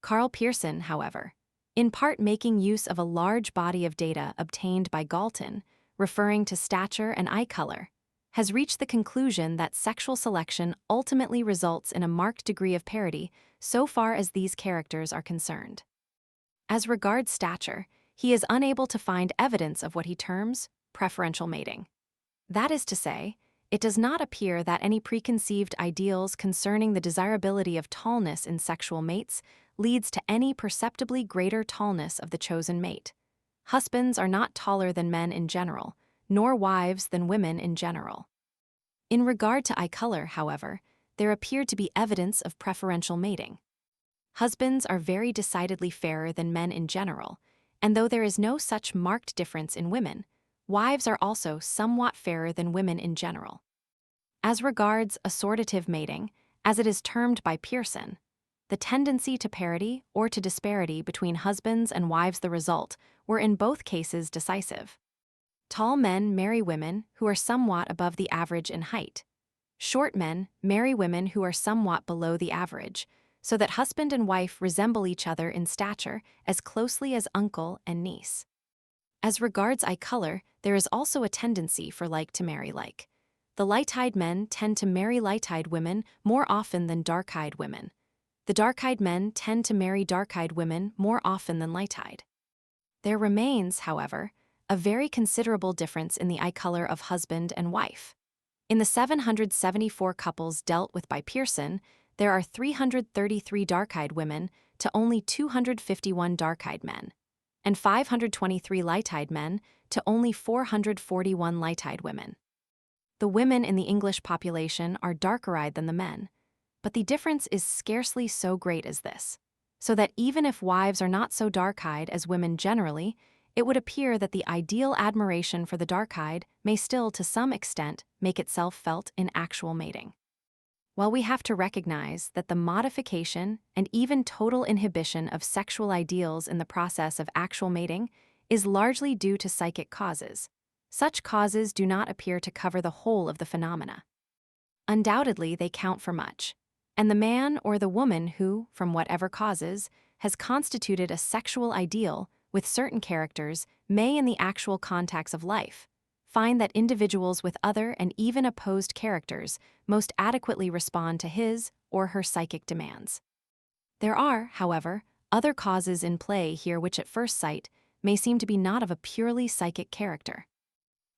Carl Pearson, however, in part making use of a large body of data obtained by Galton, referring to stature and eye color, has reached the conclusion that sexual selection ultimately results in a marked degree of parity so far as these characters are concerned. As regards stature, he is unable to find evidence of what he terms preferential mating. That is to say, it does not appear that any preconceived ideals concerning the desirability of tallness in sexual mates leads to any perceptibly greater tallness of the chosen mate. Husbands are not taller than men in general, nor wives than women in general. In regard to eye color, however, there appeared to be evidence of preferential mating. Husbands are very decidedly fairer than men in general, and though there is no such marked difference in women, wives are also somewhat fairer than women in general. As regards assortative mating, as it is termed by Pearson, the tendency to parity or to disparity between husbands and wives the result were in both cases decisive. Tall men marry women who are somewhat above the average in height. Short men marry women who are somewhat below the average, so that husband and wife resemble each other in stature as closely as uncle and niece. As regards eye color, there is also a tendency for like to marry like. The light-eyed men tend to marry light-eyed women more often than dark-eyed women. The dark-eyed men tend to marry dark-eyed women more often than light-eyed. There remains, however, a very considerable difference in the eye color of husband and wife. In the 774 couples dealt with by Pearson, there are 333 dark-eyed women to only 251 dark-eyed men, and 523 light-eyed men to only 441 light-eyed women. The women in the English population are darker-eyed than the men, but the difference is scarcely so great as this, so that even if wives are not so dark-eyed as women generally, it would appear that the ideal admiration for the dark-eyed may still to some extent make itself felt in actual mating. While we have to recognize that the modification and even total inhibition of sexual ideals in the process of actual mating is largely due to psychic causes, such causes do not appear to cover the whole of the phenomena. Undoubtedly, they count for much, and the man or the woman who, from whatever causes, has constituted a sexual ideal with certain characters may, in the actual contacts of life, find that individuals with other and even opposed characters most adequately respond to his or her psychic demands. There are, however, other causes in play here which at first sight may seem to be not of a purely psychic character.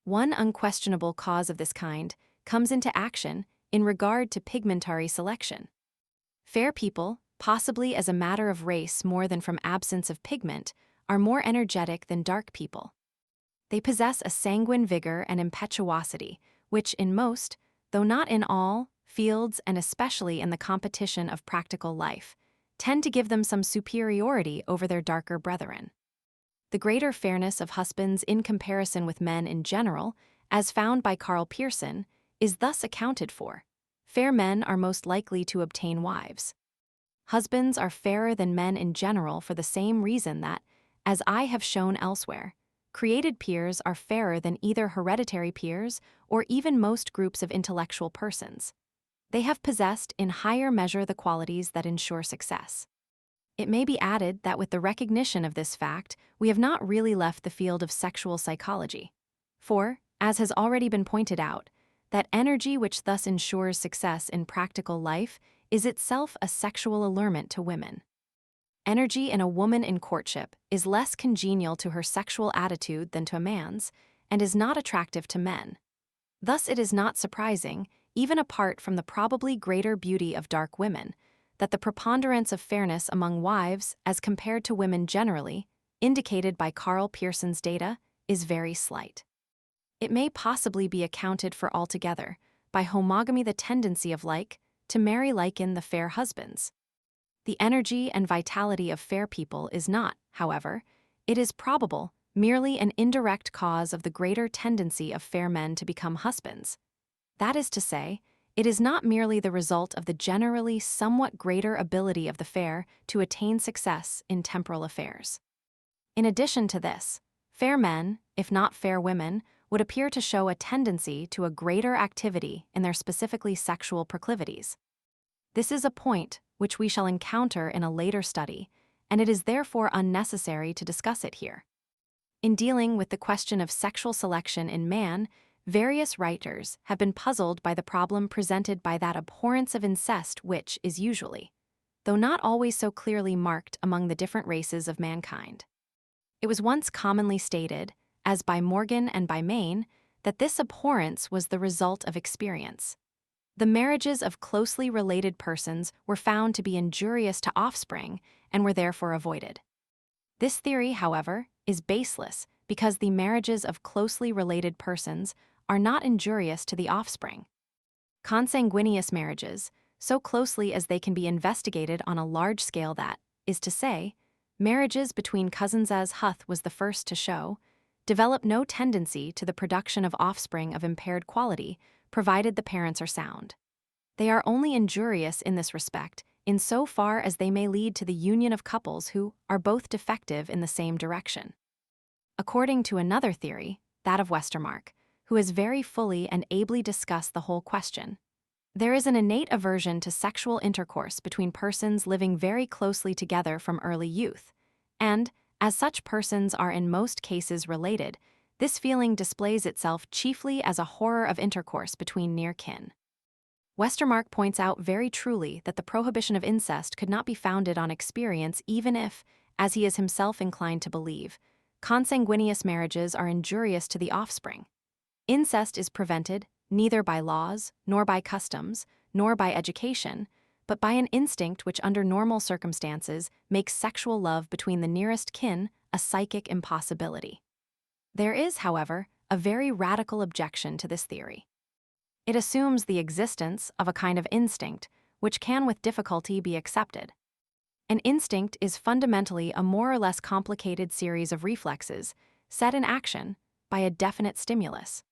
One unquestionable cause of this kind comes into action in regard to pigmentary selection. Fair people, possibly as a matter of race more than from absence of pigment, are more energetic than dark people. They possess a sanguine vigor and impetuosity, which in most, though not in all, fields and especially in the competition of practical life, tend to give them some superiority over their darker brethren. The greater fairness of husbands in comparison with men in general, as found by Carl Pearson, is thus accounted for. Fair men are most likely to obtain wives. Husbands are fairer than men in general for the same reason that, as I have shown elsewhere, created peers are fairer than either hereditary peers or even most groups of intellectual persons. They have possessed in higher measure the qualities that ensure success. It may be added that with the recognition of this fact, we have not really left the field of sexual psychology. For, as has already been pointed out, that energy which thus ensures success in practical life is itself a sexual allurement to women. Energy in a woman in courtship is less congenial to her sexual attitude than to a man's, and is not attractive to men. Thus it is not surprising, even apart from the probably greater beauty of dark women, that the preponderance of fairness among wives as compared to women generally, indicated by Carl Pearson's data, is very slight. It may possibly be accounted for altogether by homogamy, the tendency of like to marry like in the fair husbands. The energy and vitality of fair people is not, however, it is probable, merely an indirect cause of the greater tendency of fair men to become husbands. That is to say, it is not merely the result of the generally somewhat greater ability of the fair to attain success in temporal affairs. In addition to this, fair men, if not fair women, would appear to show a tendency to a greater activity in their specifically sexual proclivities. This is a point which we shall encounter in a later study, and it is therefore unnecessary to discuss it here. In dealing with the question of sexual selection in man, various writers have been puzzled by the problem presented by that abhorrence of incest which is usually, though not always so clearly marked among the different races of mankind. It was once commonly stated, as by Morgan and by Maine, that this abhorrence was the result of experience. The marriages of closely related persons were found to be injurious to offspring and were therefore avoided. This theory, however, is baseless because the marriages of closely related persons are not injurious to the offspring. Consanguineous marriages, so closely as they can be investigated on a large scale that, is to say, marriages between cousins, as Huth was the first to show, develop no tendency to the production of offspring of impaired quality, provided the parents are sound. They are only injurious in this respect, in so far as they may lead to the union of couples who are both defective in the same direction. According to another theory, that of Westermarck, who has very fully and ably discussed the whole question, there is an innate aversion to sexual intercourse between persons living very closely together from early youth, and, as such persons are in most cases related, this feeling displays itself chiefly as a horror of intercourse between near kin. Westermarck points out very truly that the prohibition of incest could not be founded on experience even if, as he is himself inclined to believe, consanguineous marriages are injurious to the offspring. Incest is prevented neither by laws, nor by customs, nor by education, but by an instinct which under normal circumstances makes sexual love between the nearest kin a psychic impossibility. There is, however, a very radical objection to this theory. It assumes the existence of a kind of instinct which can with difficulty be accepted. An instinct is fundamentally a more or less complicated series of reflexes set in action by a definite stimulus.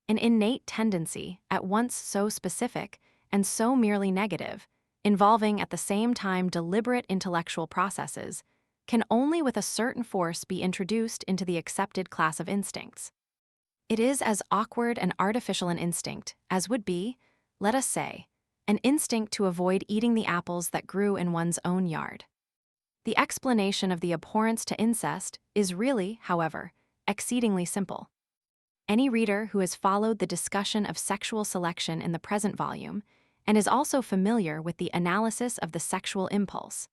An innate tendency, at once so specific and so merely negative, involving at the same time deliberate intellectual processes, can only with a certain force be introduced into the accepted class of instincts. It is as awkward and artificial an instinct as would be, let us say, an instinct to avoid eating the apples that grew in one's own yard. The explanation of the abhorrence to incest is really, however, exceedingly simple. Any reader who has followed the discussion of sexual selection in the present volume and is also familiar with the analysis of the sexual impulse,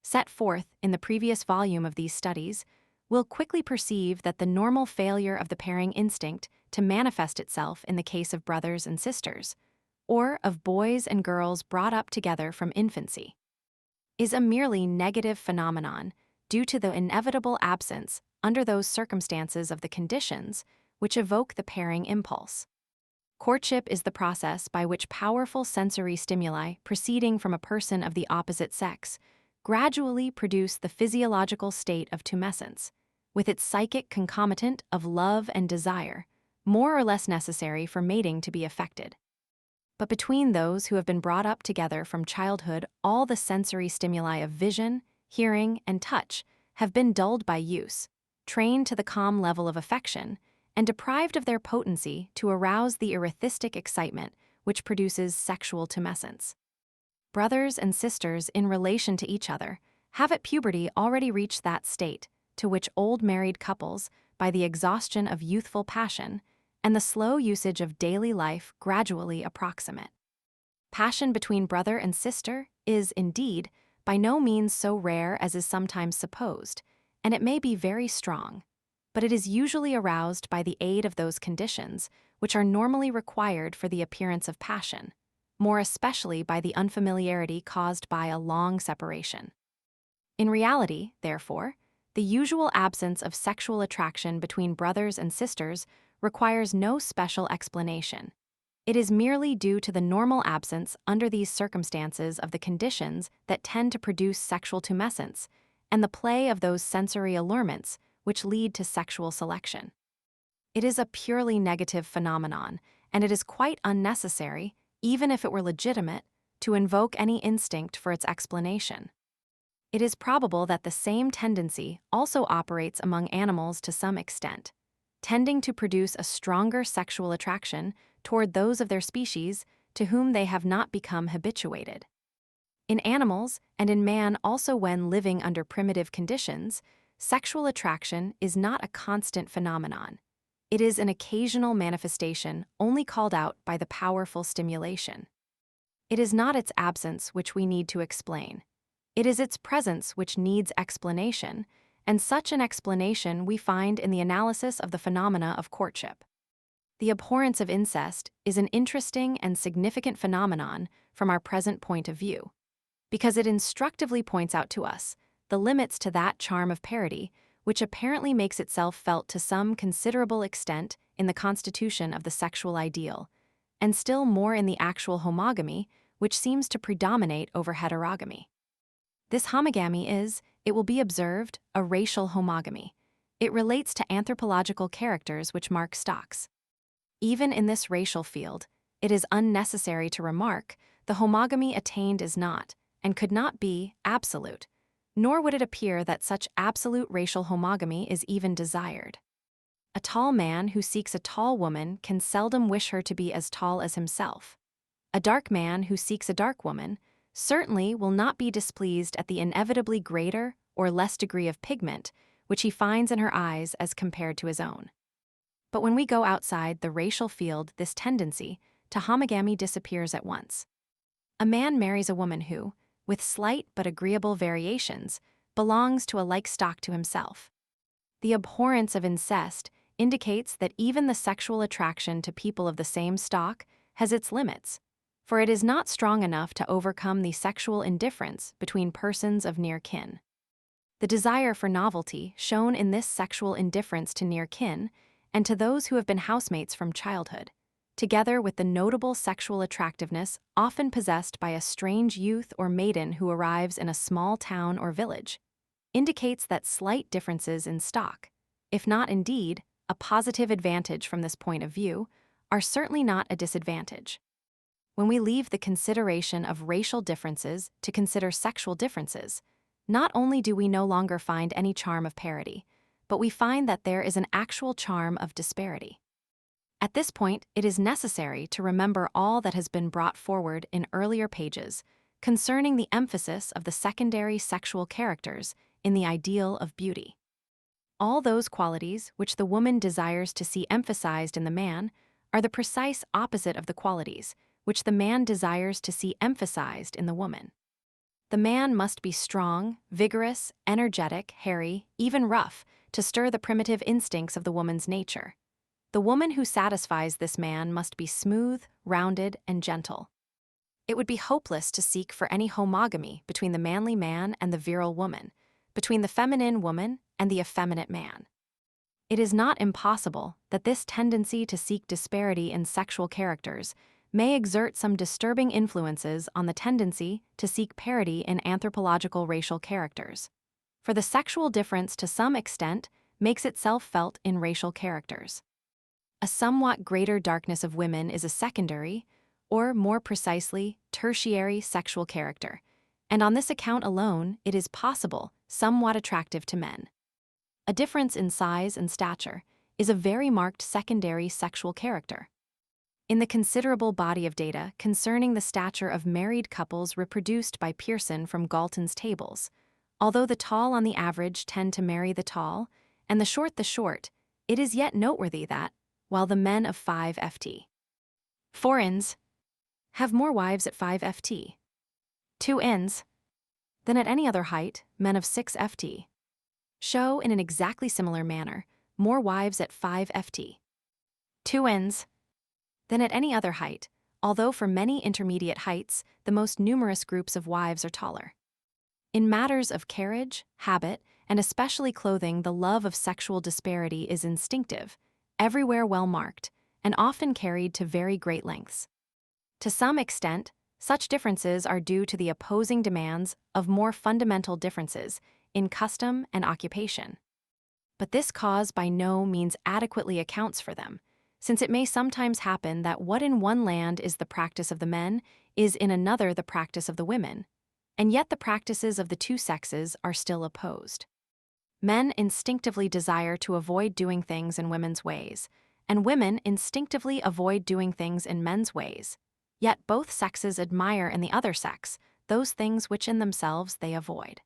set forth in the previous volume of these studies, will quickly perceive that the normal failure of the pairing instinct to manifest itself in the case of brothers and sisters, or of boys and girls brought up together from infancy, is a merely negative phenomenon due to the inevitable absence, under those circumstances, of the conditions which evoke the pairing impulse. Courtship is the process by which powerful sensory stimuli proceeding from a person of the opposite sex gradually produce the physiological state of tumescence, with its psychic concomitant of love and desire, more or less necessary for mating to be effected. But between those who have been brought up together from childhood, all the sensory stimuli of vision, hearing, and touch have been dulled by use, trained to the calm level of affection, and deprived of their potency to arouse the erethistic excitement which produces sexual tumescence. Brothers and sisters in relation to each other have at puberty already reached that state to which old married couples, by the exhaustion of youthful passion and the slow usage of daily life, gradually approximate. Passion between brother and sister is, indeed, by no means so rare as is sometimes supposed, and it may be very strong, but it is usually aroused by the aid of those conditions which are normally required for the appearance of passion, more especially by the unfamiliarity caused by a long separation. In reality, therefore, the usual absence of sexual attraction between brothers and sisters requires no special explanation. It is merely due to the normal absence under these circumstances of the conditions that tend to produce sexual tumescence and the play of those sensory allurements which lead to sexual selection. It is a purely negative phenomenon, and it is quite unnecessary, even if it were legitimate, to invoke any instinct for its explanation. It is probable that the same tendency also operates among animals to some extent, tending to produce a stronger sexual attraction toward those of their species to whom they have not become habituated. In animals, and in man also when living under primitive conditions, sexual attraction is not a constant phenomenon. It is an occasional manifestation only called out by the powerful stimulation. It is not its absence which we need to explain. It is its presence which needs explanation, and such an explanation we find in the analysis of the phenomena of courtship. The abhorrence of incest is an interesting and significant phenomenon from our present point of view, because it instructively points out to us the limits to that charm of parity which apparently makes itself felt to some considerable extent in the constitution of the sexual ideal, and still more in the actual homogamy which seems to predominate over heterogamy. This homogamy is, it will be observed, a racial homogamy. It relates to anthropological characters which mark stocks. Even in this racial field, it is unnecessary to remark the homogamy attained is not, and could not be, absolute, nor would it appear that such absolute racial homogamy is even desired. A tall man who seeks a tall woman can seldom wish her to be as tall as himself. A dark man who seeks a dark woman certainly will not be displeased at the inevitably greater or less degree of pigment which he finds in her eyes as compared to his own. But when we go outside the racial field, this tendency to homogamy disappears at once. A man marries a woman who, with slight but agreeable variations, belongs to a like stock to himself. The abhorrence of incest indicates that even the sexual attraction to people of the same stock has its limits, for it is not strong enough to overcome the sexual indifference between persons of near kin. The desire for novelty shown in this sexual indifference to near kin and to those who have been housemates from childhood, together with the notable sexual attractiveness often possessed by a strange youth or maiden who arrives in a small town or village, indicates that slight differences in stock, if not indeed a positive advantage from this point of view, are certainly not a disadvantage. When we leave the consideration of racial differences to consider sexual differences, not only do we no longer find any charm of parity, but we find that there is an actual charm of disparity. At this point, it is necessary to remember all that has been brought forward in earlier pages concerning the emphasis of the secondary sexual characters in the ideal of beauty. All those qualities which the woman desires to see emphasized in the man are the precise opposite of the qualities which the man desires to see emphasized in the woman. The man must be strong, vigorous, energetic, hairy, even rough, to stir the primitive instincts of the woman's nature. The woman who satisfies this man must be smooth, rounded, and gentle. It would be hopeless to seek for any homogamy between the manly man and the virile woman, between the feminine woman and the effeminate man. It is not impossible that this tendency to seek disparity in sexual characters may exert some disturbing influences on the tendency to seek parity in anthropological racial characters. For the sexual difference to some extent makes itself felt in racial characters. A somewhat greater darkness of women is a secondary, or more precisely, tertiary sexual character, and on this account alone it is possible somewhat attractive to men. A difference in size and stature is a very marked secondary sexual character. In the considerable body of data concerning the stature of married couples reproduced by Pearson from Galton's tables, although the tall on the average tend to marry the tall, and the short, it is yet noteworthy that, while the men of 5 ft. 4 ins have more wives at 5 ft. 2 ins than at any other height, men of 6 ft. show in an exactly similar manner more wives at 5 ft. 2 ins than at any other height, although for many intermediate heights, the most numerous groups of wives are taller. In matters of carriage, habit, and especially clothing, the love of sexual disparity is instinctive, everywhere well marked, and often carried to very great lengths. To some extent, such differences are due to the opposing demands of more fundamental differences in custom and occupation. But this cause by no means adequately accounts for them, since it may sometimes happen that what in one land is the practice of the men is in another the practice of the women, and yet the practices of the two sexes are still opposed. Men instinctively desire to avoid doing things in women's ways, and women instinctively avoid doing things in men's ways, yet both sexes admire in the other sex those things which in themselves they avoid.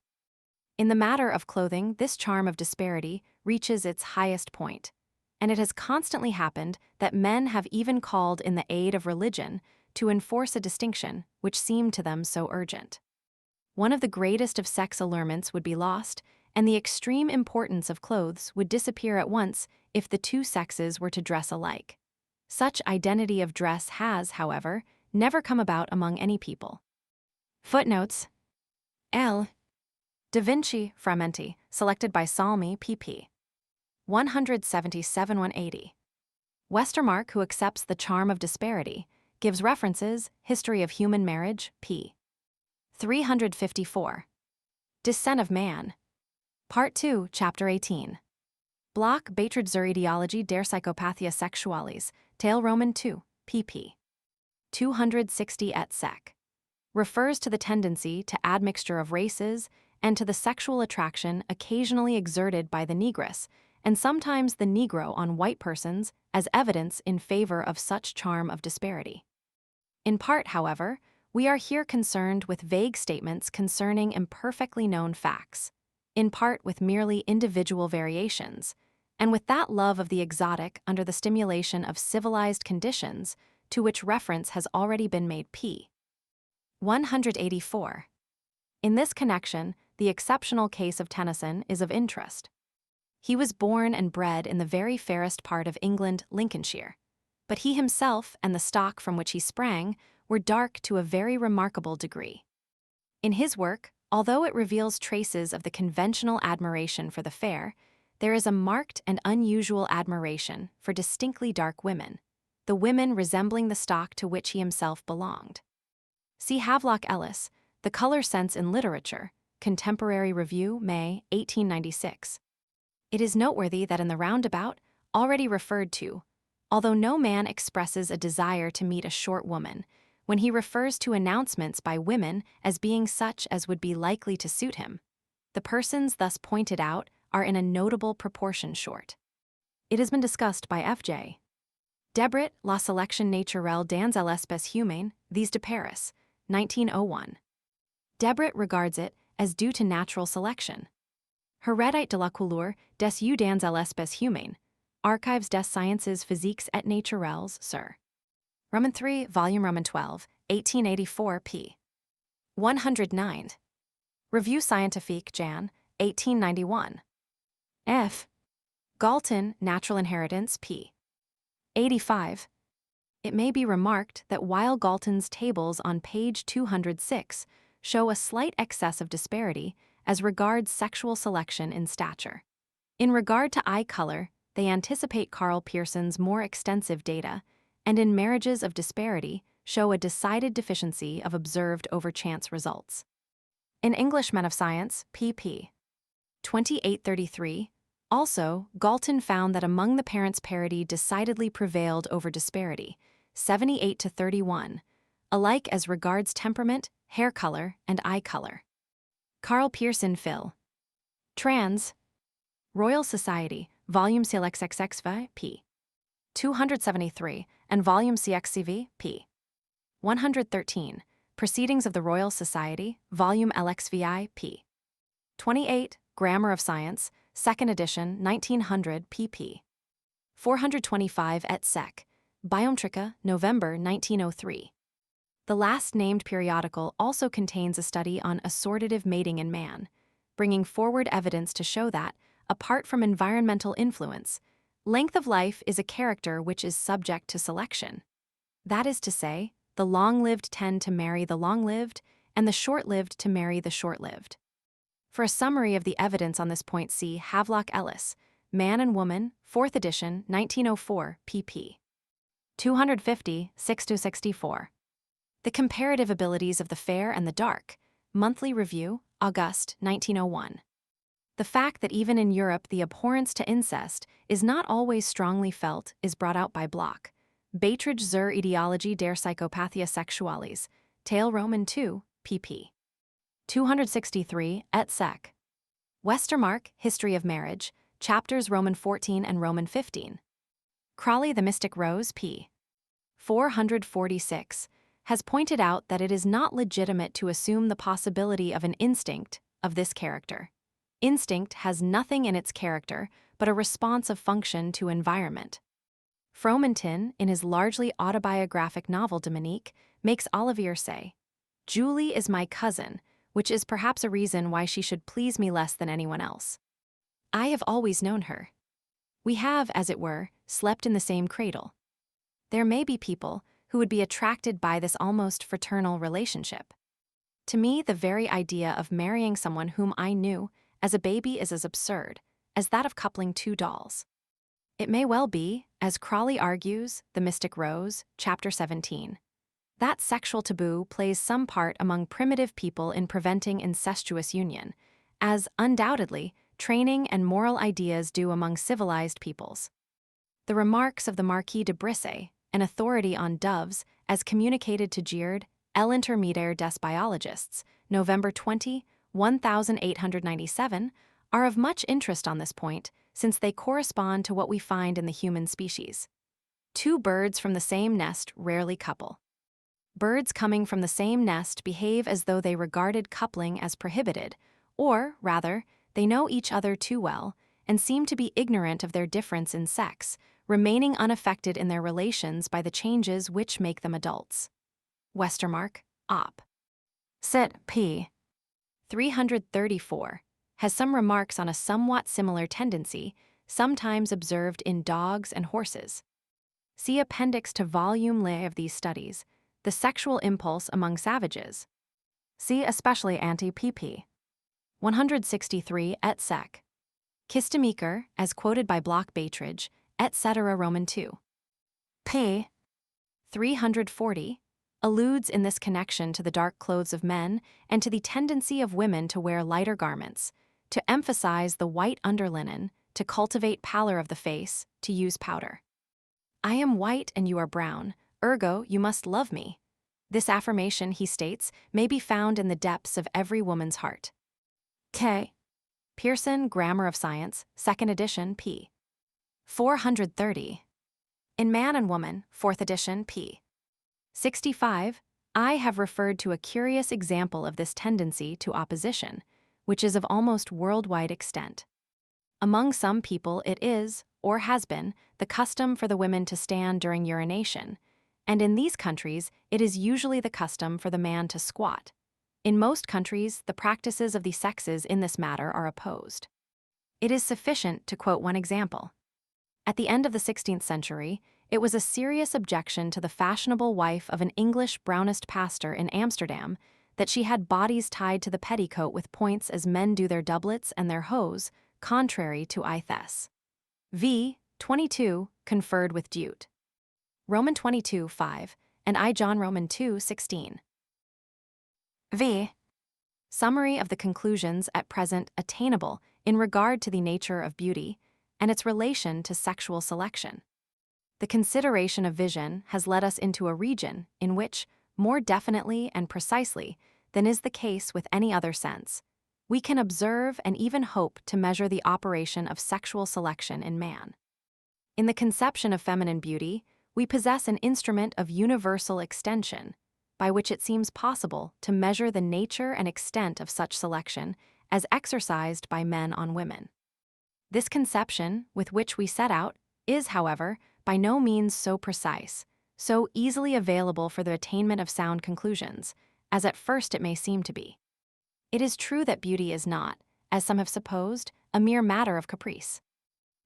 In the matter of clothing, this charm of disparity reaches its highest point, and it has constantly happened that men have even called in the aid of religion to enforce a distinction which seemed to them so urgent. One of the greatest of sex allurements would be lost, and the extreme importance of clothes would disappear at once if the two sexes were to dress alike. Such identity of dress has, however, never come about among any people. Footnotes: L. Da Vinci Frammenti, selected by Salmi, pp. 177-180. Westermarck, who accepts the charm of disparity, gives references, History of Human Marriage, p. 354. Descent of Man. Part 2, Chapter 18. Bloch Beiträge zur Ideologie der Psychopathia Sexualis, Teil Roman 2, pp. 260 et seq. Refers to the tendency to admixture of races and to the sexual attraction occasionally exerted by the negress, and sometimes the Negro on white persons as evidence in favor of such charm of disparity. In part, however, we are here concerned with vague statements concerning imperfectly known facts, in part with merely individual variations, and with that love of the exotic under the stimulation of civilized conditions to which reference has already been made p. 184. In this connection, the exceptional case of Tennyson is of interest. He was born and bred in the very fairest part of England, Lincolnshire, but he himself and the stock from which he sprang were dark to a very remarkable degree. In his work, although it reveals traces of the conventional admiration for the fair, there is a marked and unusual admiration for distinctly dark women, the women resembling the stock to which he himself belonged. See Havelock Ellis, The Color Sense in Literature, Contemporary Review, May, 1896. It is noteworthy that in the roundabout, already referred to, although no man expresses a desire to meet a short woman, when he refers to announcements by women as being such as would be likely to suit him, the persons thus pointed out are in a notable proportion short. It has been discussed by F.J. Debret, La sélection naturelle dans l'espèce humaine, these de Paris, 1901. Debret regards it as due to natural selection. Heredite de la couleur des yeux dans l'espèce humaine, Archives des sciences physiques et naturelles, Sir. Roman 3, Volume Roman 12, 1884 p. 109. Revue Scientifique, Jan, 1891. F. Galton, Natural Inheritance, p. 85. It may be remarked that while Galton's tables on page 206 show a slight excess of disparity as regards sexual selection in stature, in regard to eye color, they anticipate Karl Pearson's more extensive data, and in marriages of disparity show a decided deficiency of observed over chance results. In English Men of Science, pp. 2833, also, Galton found that among the parents parity decidedly prevailed over disparity, 78 to 31, alike as regards temperament, hair color, and eye color. Karl Pearson, Phil. Trans. Royal Society, Volume CLXXXV, p. 273, and Volume CXCV, p. 113, Proceedings of the Royal Society, Volume LXVI, p. 28, Grammar of Science, 2nd edition, 1900, pp. 425 et seq. Biometrica, November 1903. The last-named periodical also contains a study on assortative mating in man, bringing forward evidence to show that, apart from environmental influence, length of life is a character which is subject to selection. That is to say, the long-lived tend to marry the long-lived, and the short-lived to marry the short-lived. For a summary of the evidence on this point, see Havelock Ellis, Man and Woman, 4th edition, 1904, pp. 250, 6-64. The Comparative Abilities of the Fair and the Dark, Monthly Review, August, 1901. The fact that even in Europe the abhorrence to incest is not always strongly felt is brought out by Bloch, Beiträge zur Ideologie der Psychopathia Sexualis, Tale Roman 2, pp. 263 et seq. Westermarck, History of Marriage, chapters Roman 14 and Roman 15. Crawley the Mystic Rose, p. 446, has pointed out that it is not legitimate to assume the possibility of an instinct of this character. Instinct has nothing in its character but a responsive function to environment. Fromentin, in his largely autobiographic novel Dominique, makes Olivier say, "Julie is my cousin, which is perhaps a reason why she should please me less than anyone else. I have always known her. We have, as it were, slept in the same cradle." There may be people who would be attracted by this almost fraternal relationship. To me, the very idea of marrying someone whom I knew as a baby is as absurd as that of coupling two dolls. It may well be, as Crawley argues, The Mystic Rose, chapter 17, that sexual taboo plays some part among primitive people in preventing incestuous union, as, undoubtedly, training and moral ideas do among civilized peoples. The remarks of the Marquis de Brisset, an authority on doves, as communicated to Giard, L'Intermédiaire des Biologistes, November 20, 1897, are of much interest on this point, since they correspond to what we find in the human species. Two birds from the same nest rarely couple. Birds coming from the same nest behave as though they regarded coupling as prohibited, or, rather, they know each other too well, and seem to be ignorant of their difference in sex, remaining unaffected in their relations by the changes which make them adults. Westermark, Op. Cit. p. 334, has some remarks on a somewhat similar tendency, sometimes observed in dogs and horses. See Appendix to Volume A of these studies, The Sexual Impulse Among Savages. See especially anti-pp. 163 et seq. Kistemaker, as quoted by Bloch-Beitridge, etc. Roman 2. p. 340, alludes in this connection to the dark clothes of men and to the tendency of women to wear lighter garments, to emphasize the white underlinen, to cultivate pallor of the face, to use powder. I am white and you are brown, ergo you must love me. This affirmation, he states, may be found in the depths of every woman's heart. K. Pearson, Grammar of Science, 2nd edition, p. 430. In Man and Woman, 4th edition, p. 65, I have referred to a curious example of this tendency to opposition, which is of almost worldwide extent. Among some people it is, or has been, the custom for the women to stand during urination, and in these countries it is usually the custom for the man to squat. In most countries, the practices of the sexes in this matter are opposed. It is sufficient to quote one example. At the end of the 16th century, it was a serious objection to the fashionable wife of an English Brownist pastor in Amsterdam that she had bodies tied to the petticoat with points as men do their doublets and their hose, contrary to I.Thes. v. 22, conferred with Dute. Roman 22, 5, and I. John Roman 2, 16. v. Summary of the conclusions at present attainable in regard to the nature of beauty and its relation to sexual selection. The consideration of vision has led us into a region in which, more definitely and precisely than is the case with any other sense, we can observe and even hope to measure the operation of sexual selection in man. In the conception of feminine beauty, we possess an instrument of universal extension, by which it seems possible to measure the nature and extent of such selection as exercised by men on women. This conception, with which we set out, is, however, by no means so precise, so easily available for the attainment of sound conclusions, as at first it may seem to be. It is true that beauty is not, as some have supposed, a mere matter of caprice.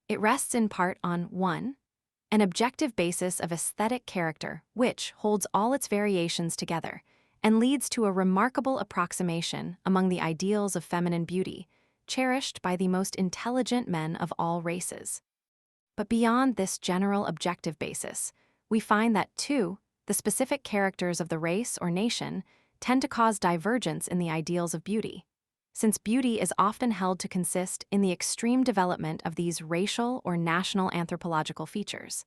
It rests in part on 1. An objective basis of aesthetic character which holds all its variations together and leads to a remarkable approximation among the ideals of feminine beauty, cherished by the most intelligent men of all races. But beyond this general objective basis, we find that, 2, the specific characters of the race or nation tend to cause divergence in the ideals of beauty, since beauty is often held to consist in the extreme development of these racial or national anthropological features.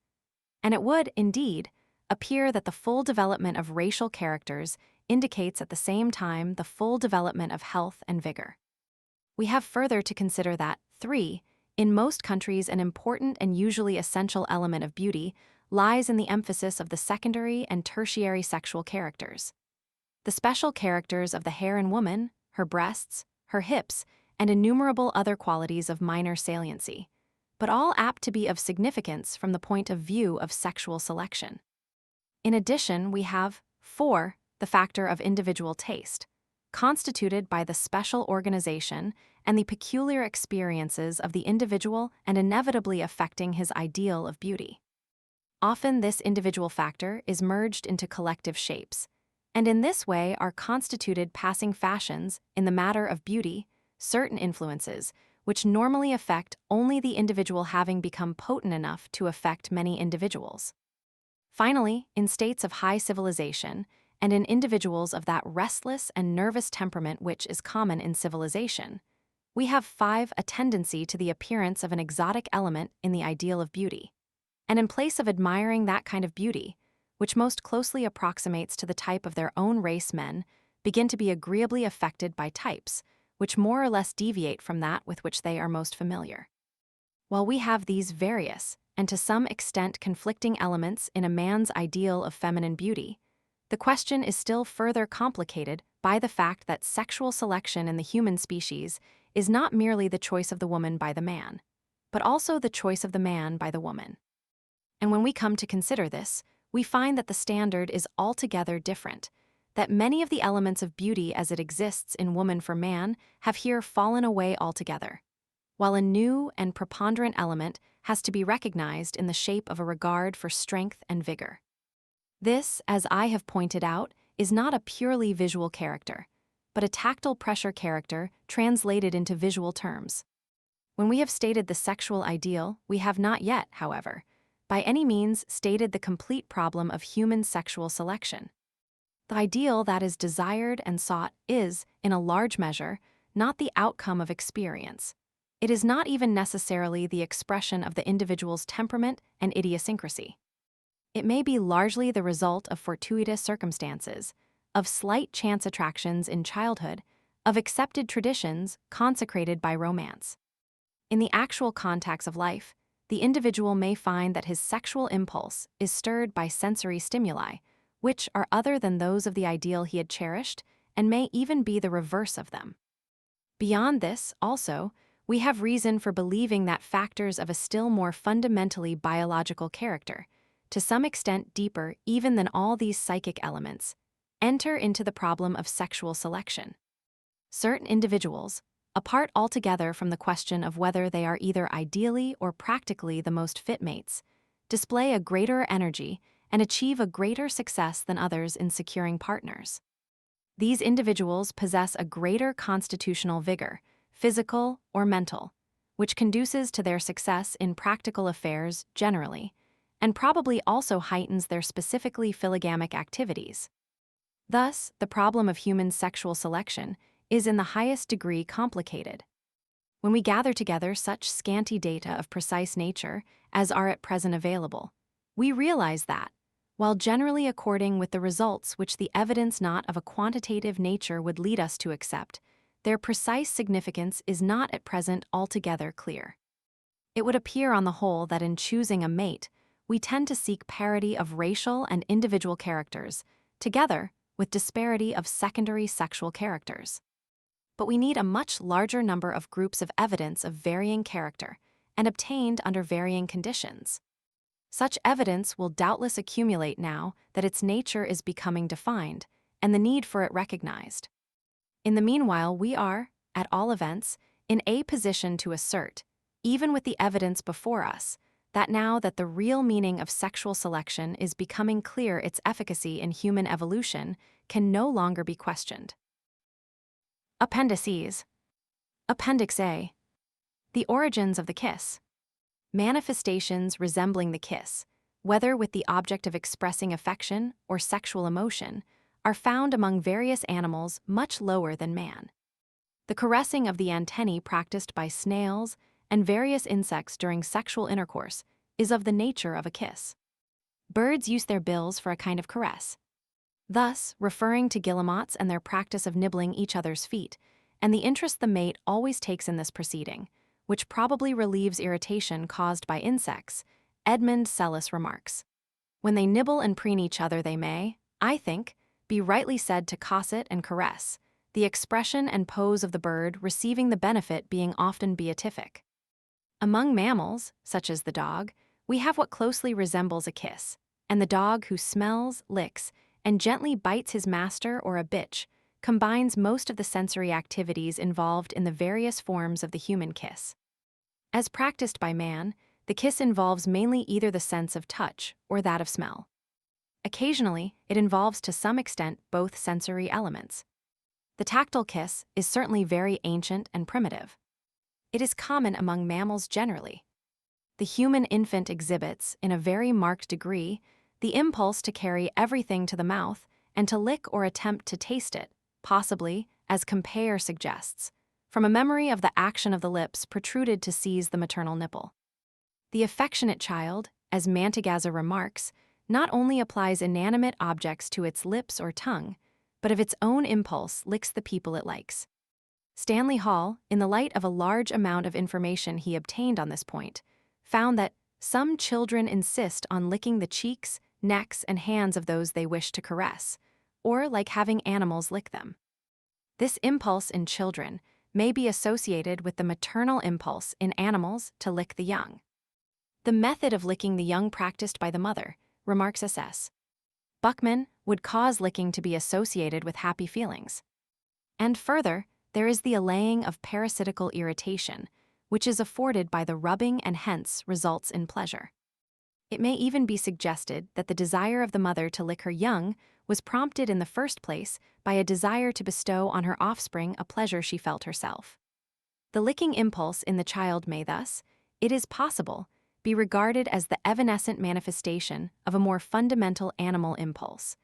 And it would, indeed, appear that the full development of racial characters indicates at the same time the full development of health and vigor. We have further to consider that, 3, in most countries an important and usually essential element of beauty lies in the emphasis of the secondary and tertiary sexual characters. The special characters of the hair in woman, her breasts, her hips, and innumerable other qualities of minor saliency, but all apt to be of significance from the point of view of sexual selection. In addition, we have, 4, the factor of individual taste, constituted by the special organization and the peculiar experiences of the individual and inevitably affecting his ideal of beauty. Often this individual factor is merged into collective shapes, and in this way are constituted passing fashions in the matter of beauty, certain influences, which normally affect only the individual having become potent enough to affect many individuals. Finally, in states of high civilization, and in individuals of that restless and nervous temperament which is common in civilization, we have 5, a tendency to the appearance of an exotic element in the ideal of beauty, and in place of admiring that kind of beauty, which most closely approximates to the type of their own race, men begin to be agreeably affected by types which more or less deviate from that with which they are most familiar. While we have these various, and to some extent conflicting elements in a man's ideal of feminine beauty, the question is still further complicated by the fact that sexual selection in the human species is not merely the choice of the woman by the man, but also the choice of the man by the woman. And when we come to consider this, we find that the standard is altogether different, that many of the elements of beauty as it exists in woman for man have here fallen away altogether, while a new and preponderant element has to be recognized in the shape of a regard for strength and vigor. This, as I have pointed out, is not a purely visual character, but a tactile pressure character translated into visual terms. When we have stated the sexual ideal, we have not yet, however, by any means stated the complete problem of human sexual selection. The ideal that is desired and sought is, in a large measure, not the outcome of experience. It is not even necessarily the expression of the individual's temperament and idiosyncrasy. It may be largely the result of fortuitous circumstances, of slight chance attractions in childhood, of accepted traditions consecrated by romance. In the actual context of life, the individual may find that his sexual impulse is stirred by sensory stimuli, which are other than those of the ideal he had cherished, and may even be the reverse of them. Beyond this, also, we have reason for believing that factors of a still more fundamentally biological character, to some extent deeper even than all these psychic elements, enter into the problem of sexual selection. Certain individuals, apart altogether from the question of whether they are either ideally or practically the most fit mates, display a greater energy and achieve a greater success than others in securing partners. These individuals possess a greater constitutional vigor, physical or mental, which conduces to their success in practical affairs generally, and probably also heightens their specifically phylogamic activities. Thus, the problem of human sexual selection is in the highest degree complicated. When we gather together such scanty data of precise nature as are at present available, we realize that, while generally according with the results which the evidence not of a quantitative nature would lead us to accept, their precise significance is not at present altogether clear. It would appear on the whole that in choosing a mate, we tend to seek parity of racial and individual characters, together with disparity of secondary sexual characters. But we need a much larger number of groups of evidence of varying character and obtained under varying conditions. Such evidence will doubtless accumulate now that its nature is becoming defined and the need for it recognized. In the meanwhile, we are, at all events, in a position to assert, even with the evidence before us, that now that the real meaning of sexual selection is becoming clear, its efficacy in human evolution can no longer be questioned. Appendices. Appendix A. The origins of the kiss. Manifestations resembling the kiss, whether with the object of expressing affection or sexual emotion, are found among various animals much lower than man. The caressing of the antennae practiced by snails and various insects during sexual intercourse is of the nature of a kiss. Birds use their bills for a kind of caress. Thus, referring to guillemots and their practice of nibbling each other's feet, and the interest the mate always takes in this proceeding, which probably relieves irritation caused by insects, Edmund Sellis remarks, "When they nibble and preen each other they may, I think, be rightly said to cosset and caress, the expression and pose of the bird receiving the benefit being often beatific." Among mammals, such as the dog, we have what closely resembles a kiss, and the dog who smells, licks, and gently bites his master or a bitch combines most of the sensory activities involved in the various forms of the human kiss. As practiced by man, the kiss involves mainly either the sense of touch or that of smell. Occasionally, it involves to some extent both sensory elements. The tactile kiss is certainly very ancient and primitive. It is common among mammals generally. The human infant exhibits, in a very marked degree, the impulse to carry everything to the mouth and to lick or attempt to taste it, possibly, as Compare suggests, from a memory of the action of the lips protruded to seize the maternal nipple. The affectionate child, as Mantegazza remarks, not only applies inanimate objects to its lips or tongue, but of its own impulse licks the people it likes. Stanley Hall, in the light of a large amount of information he obtained on this point, found that some children insist on licking the cheeks, necks, and hands of those they wish to caress, or like having animals lick them. This impulse in children, may be associated with the maternal impulse in animals to lick the young. The method of licking the young practiced by the mother, remarks S.S. Buckman, would cause licking to be associated with happy feelings. And further, there is the allaying of parasitical irritation, which is afforded by the rubbing and hence results in pleasure. It may even be suggested that the desire of the mother to lick her young was prompted in the first place by a desire to bestow on her offspring a pleasure she felt herself. The licking impulse in the child may thus, it is possible, be regarded as the evanescent manifestation of a more fundamental animal impulse,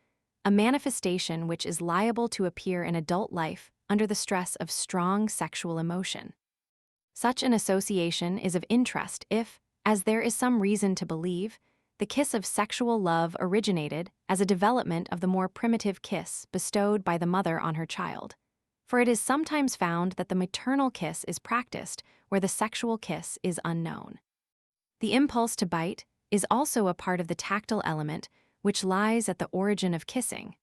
a manifestation which is liable to appear in adult life under the stress of strong sexual emotion. Such an association is of interest if, as there is some reason to believe, the kiss of sexual love originated as a development of the more primitive kiss bestowed by the mother on her child, for it is sometimes found that the maternal kiss is practiced where the sexual kiss is unknown. The impulse to bite is also a part of the tactile element which lies at the origin of kissing.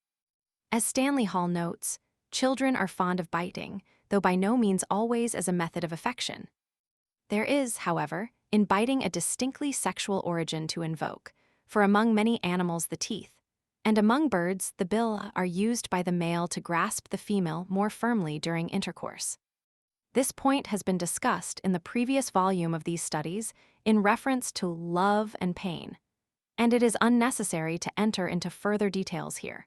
As Stanley Hall notes, children are fond of biting, though by no means always as a method of affection. There is, however, in biting a distinctly sexual origin to invoke, for among many animals the teeth, and among birds the bill are used by the male to grasp the female more firmly during intercourse. This point has been discussed in the previous volume of these studies in reference to love and pain, and it is unnecessary to enter into further details here.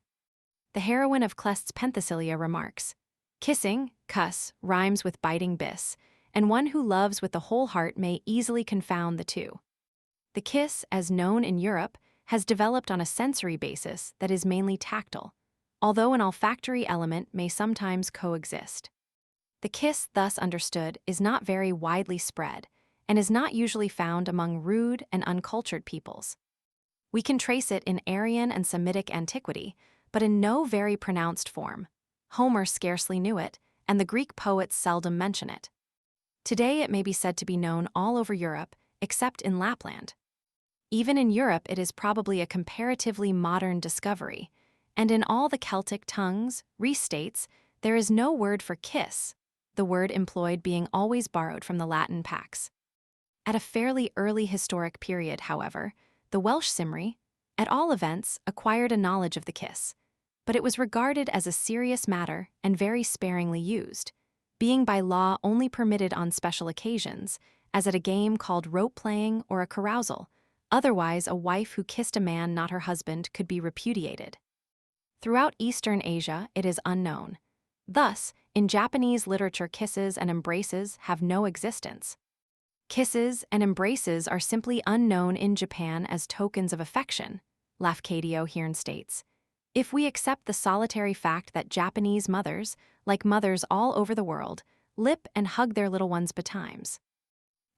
The heroine of Kleist's Penthesilea remarks, "Kissing, cuss, rhymes with biting bis, and one who loves with the whole heart may easily confound the two." The kiss, as known in Europe, has developed on a sensory basis that is mainly tactile, although an olfactory element may sometimes coexist. The kiss, thus understood, is not very widely spread and is not usually found among rude and uncultured peoples. We can trace it in Aryan and Semitic antiquity, but in no very pronounced form. Homer scarcely knew it, and the Greek poets seldom mention it. Today it may be said to be known all over Europe, except in Lapland. Even in Europe it is probably a comparatively modern discovery, and in all the Celtic tongues, restates, there is no word for kiss, the word employed being always borrowed from the Latin pax. At a fairly early historic period, however, the Welsh Cymry, at all events, acquired a knowledge of the kiss, but it was regarded as a serious matter and very sparingly used, being by law only permitted on special occasions, as at a game called rope-playing or a carousal. Otherwise, a wife who kissed a man not her husband could be repudiated. Throughout Eastern Asia, it is unknown. Thus, in Japanese literature, kisses and embraces have no existence. Kisses and embraces are simply unknown in Japan as tokens of affection, Lafcadio Hearn states. If we accept the solitary fact that Japanese mothers, like mothers all over the world, lip and hug their little ones betimes.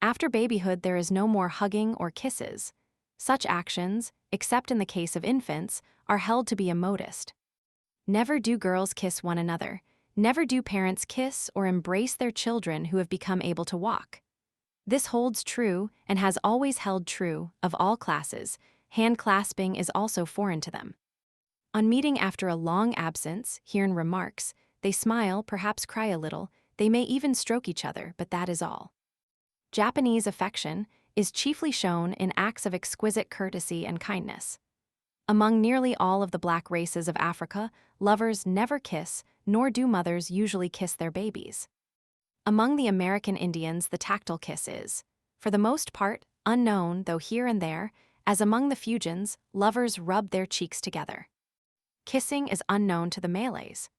After babyhood, there is no more hugging or kisses. Such actions, except in the case of infants, are held to be immodest. Never do girls kiss one another. Never do parents kiss or embrace their children who have become able to walk. This holds true and has always held true of all classes. Hand clasping is also foreign to them. On meeting after a long absence, Hearn remarks, they smile, perhaps cry a little, they may even stroke each other, but that is all. Japanese affection is chiefly shown in acts of exquisite courtesy and kindness. Among nearly all of the black races of Africa, lovers never kiss, nor do mothers usually kiss their babies. Among the American Indians, the tactile kiss is, for the most part, unknown, though here and there, as among the Fuegians, lovers rub their cheeks together. Kissing is unknown to the Malays.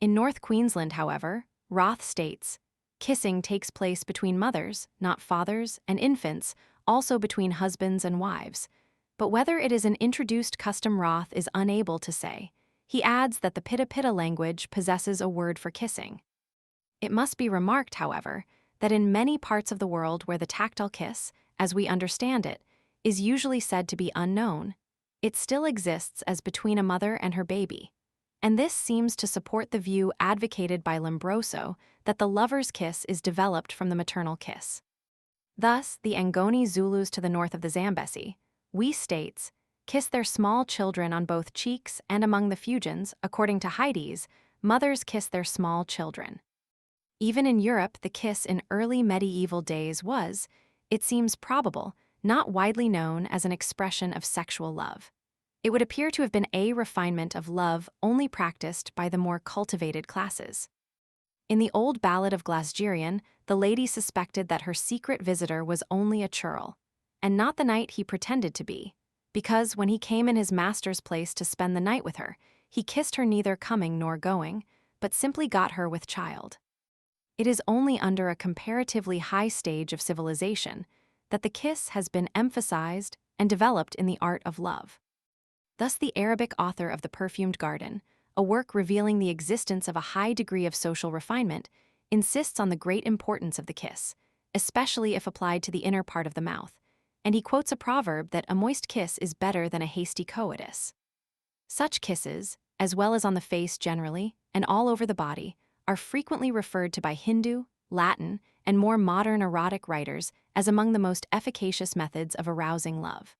In North Queensland, however, Roth states, kissing takes place between mothers, not fathers, and infants, also between husbands and wives. But whether it is an introduced custom, Roth is unable to say. He adds that the Pita language possesses a word for kissing. It must be remarked, however, that in many parts of the world where the tactile kiss, as we understand it, is usually said to be unknown, it still exists as between a mother and her baby. And this seems to support the view advocated by Lombroso that the lover's kiss is developed from the maternal kiss. Thus, the Angoni Zulus to the north of the Zambesi, we states, kiss their small children on both cheeks, and among the Fuegians, according to Heidi's, mothers kiss their small children. Even in Europe, the kiss in early medieval days was, it seems probable, not widely known as an expression of sexual love. It would appear to have been a refinement of love only practiced by the more cultivated classes. In the old ballad of Glasgerion, the lady suspected that her secret visitor was only a churl, and not the knight he pretended to be, because when he came in his master's place to spend the night with her, he kissed her neither coming nor going, but simply got her with child. It is only under a comparatively high stage of civilization that the kiss has been emphasized and developed in the art of love. Thus, the Arabic author of The Perfumed Garden, a work revealing the existence of a high degree of social refinement, insists on the great importance of the kiss, especially if applied to the inner part of the mouth, and he quotes a proverb that a moist kiss is better than a hasty coitus. Such kisses, as well as on the face generally, and all over the body, are frequently referred to by Hindu, Latin, and more modern erotic writers as among the most efficacious methods of arousing love.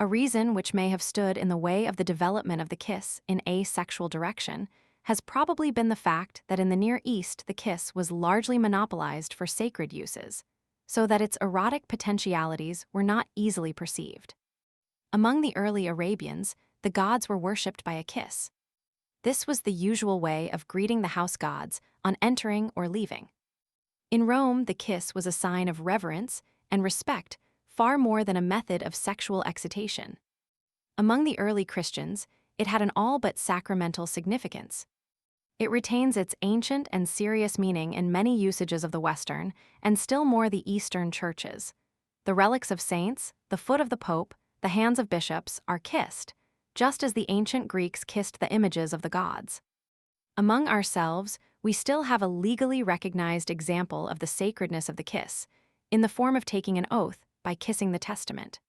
A reason which may have stood in the way of the development of the kiss in a sexual direction has probably been the fact that in the Near East the kiss was largely monopolized for sacred uses, so that its erotic potentialities were not easily perceived. Among the early Arabians, the gods were worshipped by a kiss. This was the usual way of greeting the house gods on entering or leaving. In Rome, the kiss was a sign of reverence and respect far more than a method of sexual excitation. Among the early Christians, it had an all but sacramental significance. It retains its ancient and serious meaning in many usages of the Western, and still more the Eastern churches. The relics of saints, the foot of the Pope, the hands of bishops are kissed, just as the ancient Greeks kissed the images of the gods. Among ourselves, we still have a legally recognized example of the sacredness of the kiss, in the form of taking an oath by kissing the testament.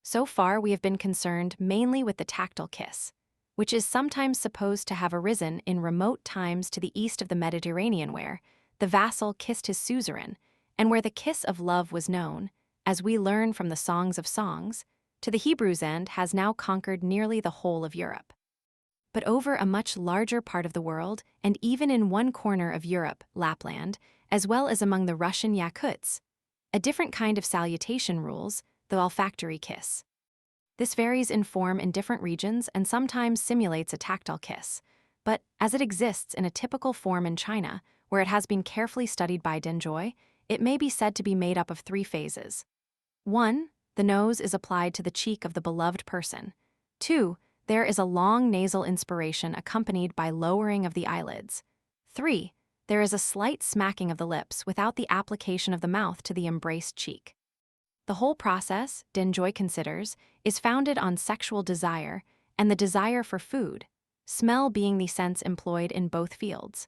So far, we have been concerned mainly with the tactile kiss, which is sometimes supposed to have arisen in remote times to the east of the Mediterranean where the vassal kissed his suzerain, and where the kiss of love was known, as we learn from the Songs of Songs, to the Hebrews' end has now conquered nearly the whole of Europe. But over a much larger part of the world, and even in one corner of Europe, Lapland, as well as among the Russian Yakuts, a different kind of salutation rules, the olfactory kiss. This varies in form in different regions and sometimes simulates a tactile kiss, but as it exists in a typical form in China, where it has been carefully studied by Denjoy, it may be said to be made up of 3 phases. 1. The nose is applied to the cheek of the beloved person. 2. There is a long nasal inspiration accompanied by lowering of the eyelids. 3. There is a slight smacking of the lips without the application of the mouth to the embraced cheek. The whole process, Denjoy considers, is founded on sexual desire and the desire for food, smell being the sense employed in both fields.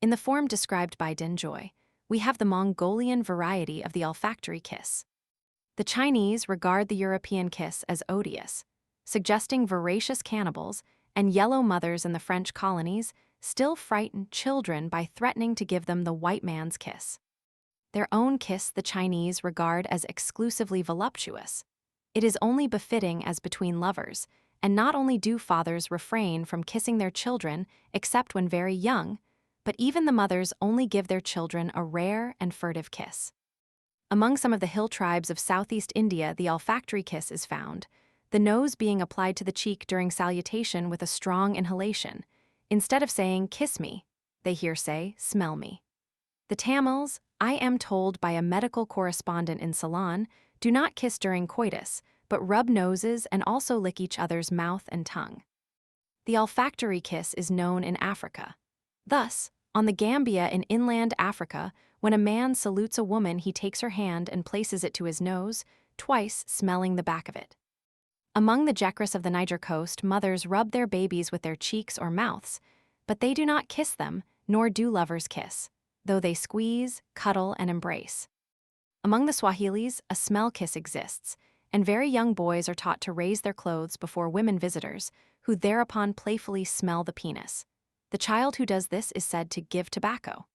In the form described by Denjoy, we have the Mongolian variety of the olfactory kiss. The Chinese regard the European kiss as odious, suggesting voracious cannibals, and yellow mothers in the French colonies still frighten children by threatening to give them the white man's kiss. Their own kiss the Chinese regard as exclusively voluptuous. It is only befitting as between lovers, and not only do fathers refrain from kissing their children except when very young, but even the mothers only give their children a rare and furtive kiss. Among some of the hill tribes of Southeast India, the olfactory kiss is found, the nose being applied to the cheek during salutation with a strong inhalation. Instead of saying, "kiss me," they here say, "smell me." The Tamils, I am told by a medical correspondent in Ceylon, do not kiss during coitus, but rub noses and also lick each other's mouth and tongue. The olfactory kiss is known in Africa. Thus, on the Gambia in inland Africa, when a man salutes a woman, he takes her hand and places it to his nose, twice smelling the back of it. Among the Jekris of the Niger coast, mothers rub their babies with their cheeks or mouths, but they do not kiss them, nor do lovers kiss, though they squeeze, cuddle, and embrace. Among the Swahilis, a smell kiss exists, and very young boys are taught to raise their clothes before women visitors, who thereupon playfully smell the penis. The child who does this is said to give tobacco.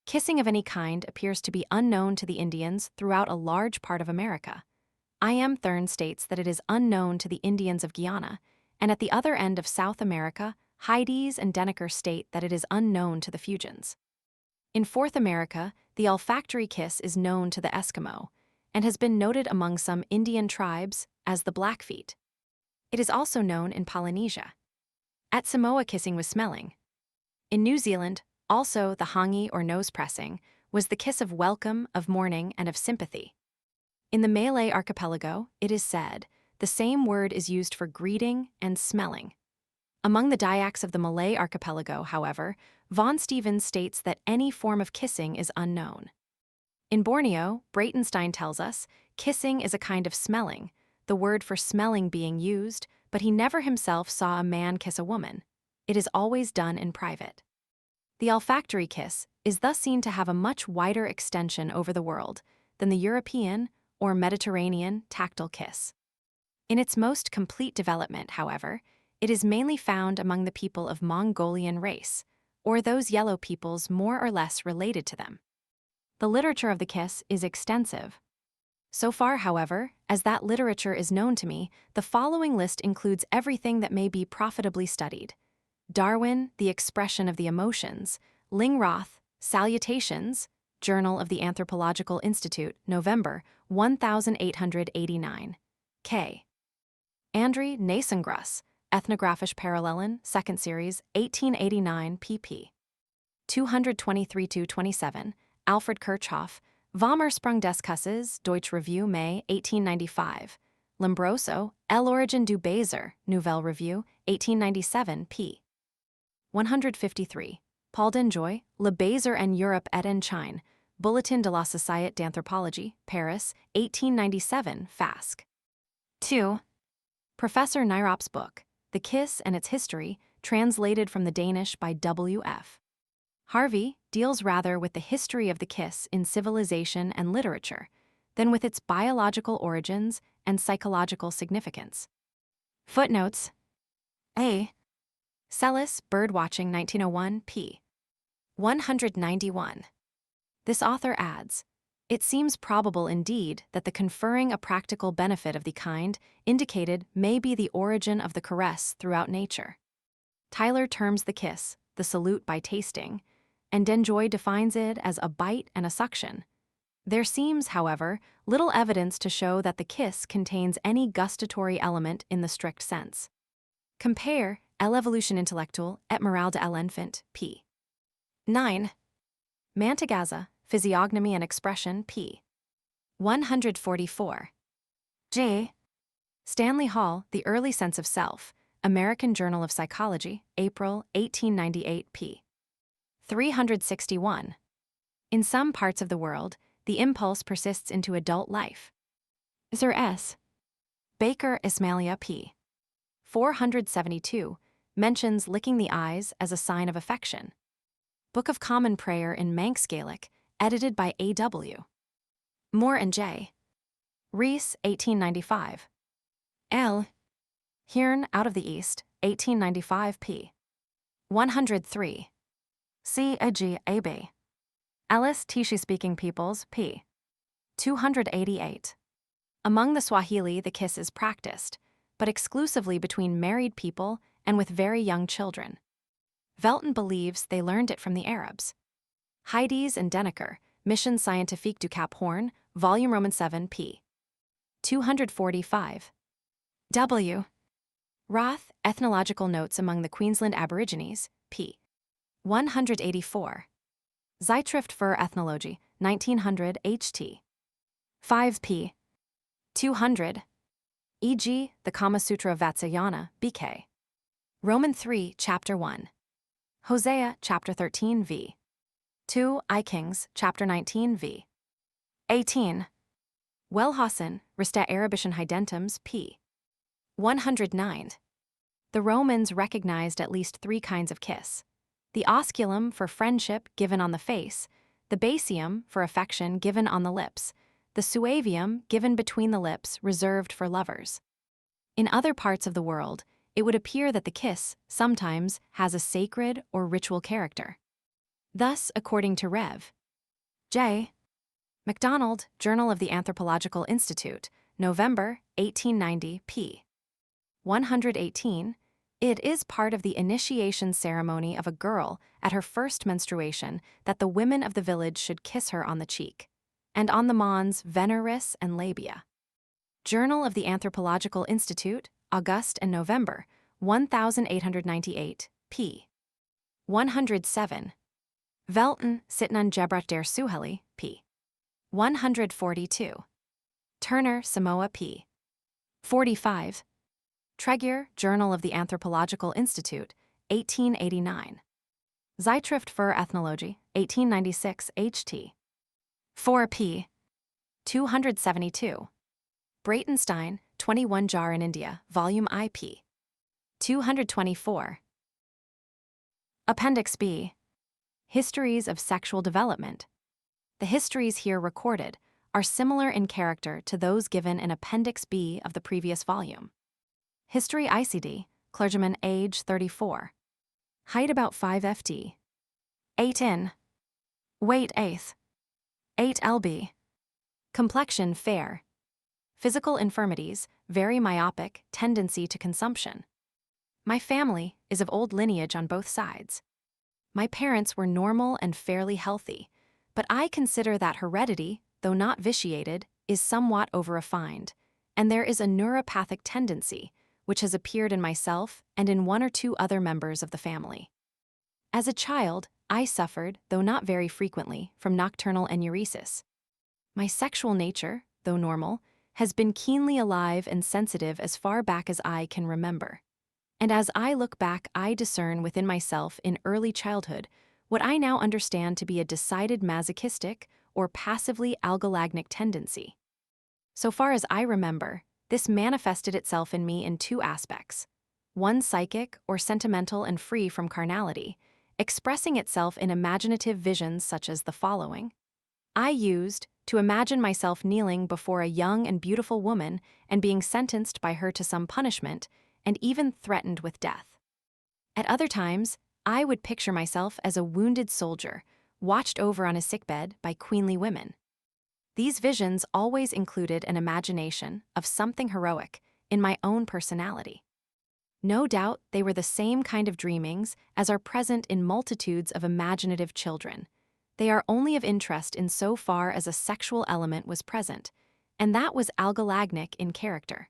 Kissing of any kind appears to be unknown to the Indians throughout a large part of America. I. M. Thurn states that it is unknown to the Indians of Guyana, and at the other end of South America, Hydes and Denneker state that it is unknown to the Fuegians. In Fourth America, the olfactory kiss is known to the Eskimo and has been noted among some Indian tribes as the Blackfeet. It is also known in Polynesia. At Samoa, kissing was smelling. In New Zealand, also the hangi or nose pressing was the kiss of welcome, of mourning, and of sympathy. In the Malay archipelago, it is said, the same word is used for greeting and smelling. Among the Dayaks of the Malay archipelago, however, Vaughan Stevens states that any form of kissing is unknown. In Borneo, Breitenstein tells us, kissing is a kind of smelling, the word for smelling being used, but he never himself saw a man kiss a woman. It is always done in private. The olfactory kiss is thus seen to have a much wider extension over the world than the European or Mediterranean tactile kiss. In its most complete development, however, it is mainly found among the people of Mongolian race, or those yellow peoples more or less related to them. The literature of the kiss is extensive. So far, however, as that literature is known to me, the following list includes everything that may be profitably studied. Darwin, The Expression of the Emotions, Lingroth, Salutations, Journal of the Anthropological Institute, November, 1889. K. André Nasengrus, Ethnographische Parallelen, 2nd Series, 1889 pp. 223-27, Alfred Kirchhoff, Wammersprung des Kusses, Deutsche Review, May, 1895. Lombroso, L'origine du baiser, Nouvelle Revue, 1897 p. 153. Paul Denjoy, Le baiser en Europe et en Chine, Bulletin de la Société d'Anthropologie, Paris, 1897, Fasc. 2. Professor Nyrop's book, The Kiss and Its History, translated from the Danish by W.F. Harvey, deals rather with the history of the kiss in civilization and literature than with its biological origins and psychological significance. Footnotes. A. Sellis, Birdwatching, 1901, p. 191. This author adds, it seems probable indeed that the conferring a practical benefit of the kind indicated may be the origin of the caress throughout nature. Tyler terms the kiss the salute by tasting, and Denjoy defines it as a bite and a suction. There seems, however, little evidence to show that the kiss contains any gustatory element in the strict sense. Compare L'Évolution intellectuelle et morale de l'enfant, p. 9. Mantegazza, Physiognomy and Expression, p. 144. J. Stanley Hall, The Early Sense of Self, American Journal of Psychology, April, 1898 p. 361. In some parts of the world, the impulse persists into adult life. Sir S. Baker Ismailia p. 472 mentions licking the eyes as a sign of affection. Book of Common Prayer in Manx Gaelic, edited by A.W. Moore and J. Rees, 1895. L. Hearn, Out of the East, 1895 p. 103. C. A.G. Abe. Ellis, Tishi-Speaking Peoples, p. 288. Among the Swahili, the kiss is practiced, but exclusively between married people and with very young children. Velton believes they learned it from the Arabs. Heides and Denneker, Mission Scientifique du Cap Horn, Volume Roman 7 p. 245. W. Roth, Ethnological Notes Among the Queensland Aborigines, p. 184. Zeitschrift für Ethnologie, 1900 HT. 5 p. 200. E.g., the Kama Sutra of Vatsyayana, BK. Roman 3, Chapter 1. Hosea, Chapter 13 v. 2 I Kings, Chapter 19 v. 18. Wellhausen, Resta Arabischen Heidentums, p. 109. The Romans recognized at least 3 kinds of kiss. The osculum for friendship given on the face, the basium for affection given on the lips, the suavium given between the lips reserved for lovers. In other parts of the world, it would appear that the kiss sometimes has a sacred or ritual character. Thus, according to Rev. J. MacDonald, Journal of the Anthropological Institute, November, 1890 p. 118, It is part of the initiation ceremony of a girl at her first menstruation that the women of the village should kiss her on the cheek, and on the mons, veneris, and labia. Journal of the Anthropological Institute, August and November, 1898, p. 107. Velten, Sitten Gebrat der Suheli, p. 142. Turner, Samoa, p. 45. Tregear, Journal of the Anthropological Institute, 1889. Zeitschrift für Ethnologie, 1896, ht. 4p. 272. Breitenstein, 21 Jar in India, Volume IP. 224. Appendix B. Histories of Sexual Development. The histories here recorded are similar in character to those given in Appendix B of the previous volume. History ICD, clergyman age 34. Height about 5 ft. 8 in. Weight 8th. 8 lb. Complexion fair. Physical infirmities, very myopic, tendency to consumption. My family is of old lineage on both sides. My parents were normal and fairly healthy, but I consider that heredity, though not vitiated, is somewhat over-refined, and there is a neuropathic tendency, which has appeared in myself and in one or two other members of the family. As a child, I suffered, though not very frequently, from nocturnal enuresis. My sexual nature, though normal, has been keenly alive and sensitive as far back as I can remember. And as I look back, I discern within myself in early childhood what I now understand to be a decided masochistic or passively algolagnic tendency. So far as I remember, this manifested itself in me in two aspects: one psychic or sentimental and free from carnality, expressing itself in imaginative visions such as the following. I used to imagine myself kneeling before a young and beautiful woman and being sentenced by her to some punishment, and even threatened with death. At other times, I would picture myself as a wounded soldier, watched over on his sickbed by queenly women. These visions always included an imagination of something heroic in my own personality. No doubt they were the same kind of dreamings as are present in multitudes of imaginative children. They are only of interest in so far as a sexual element was present, and that was algolagnic in character.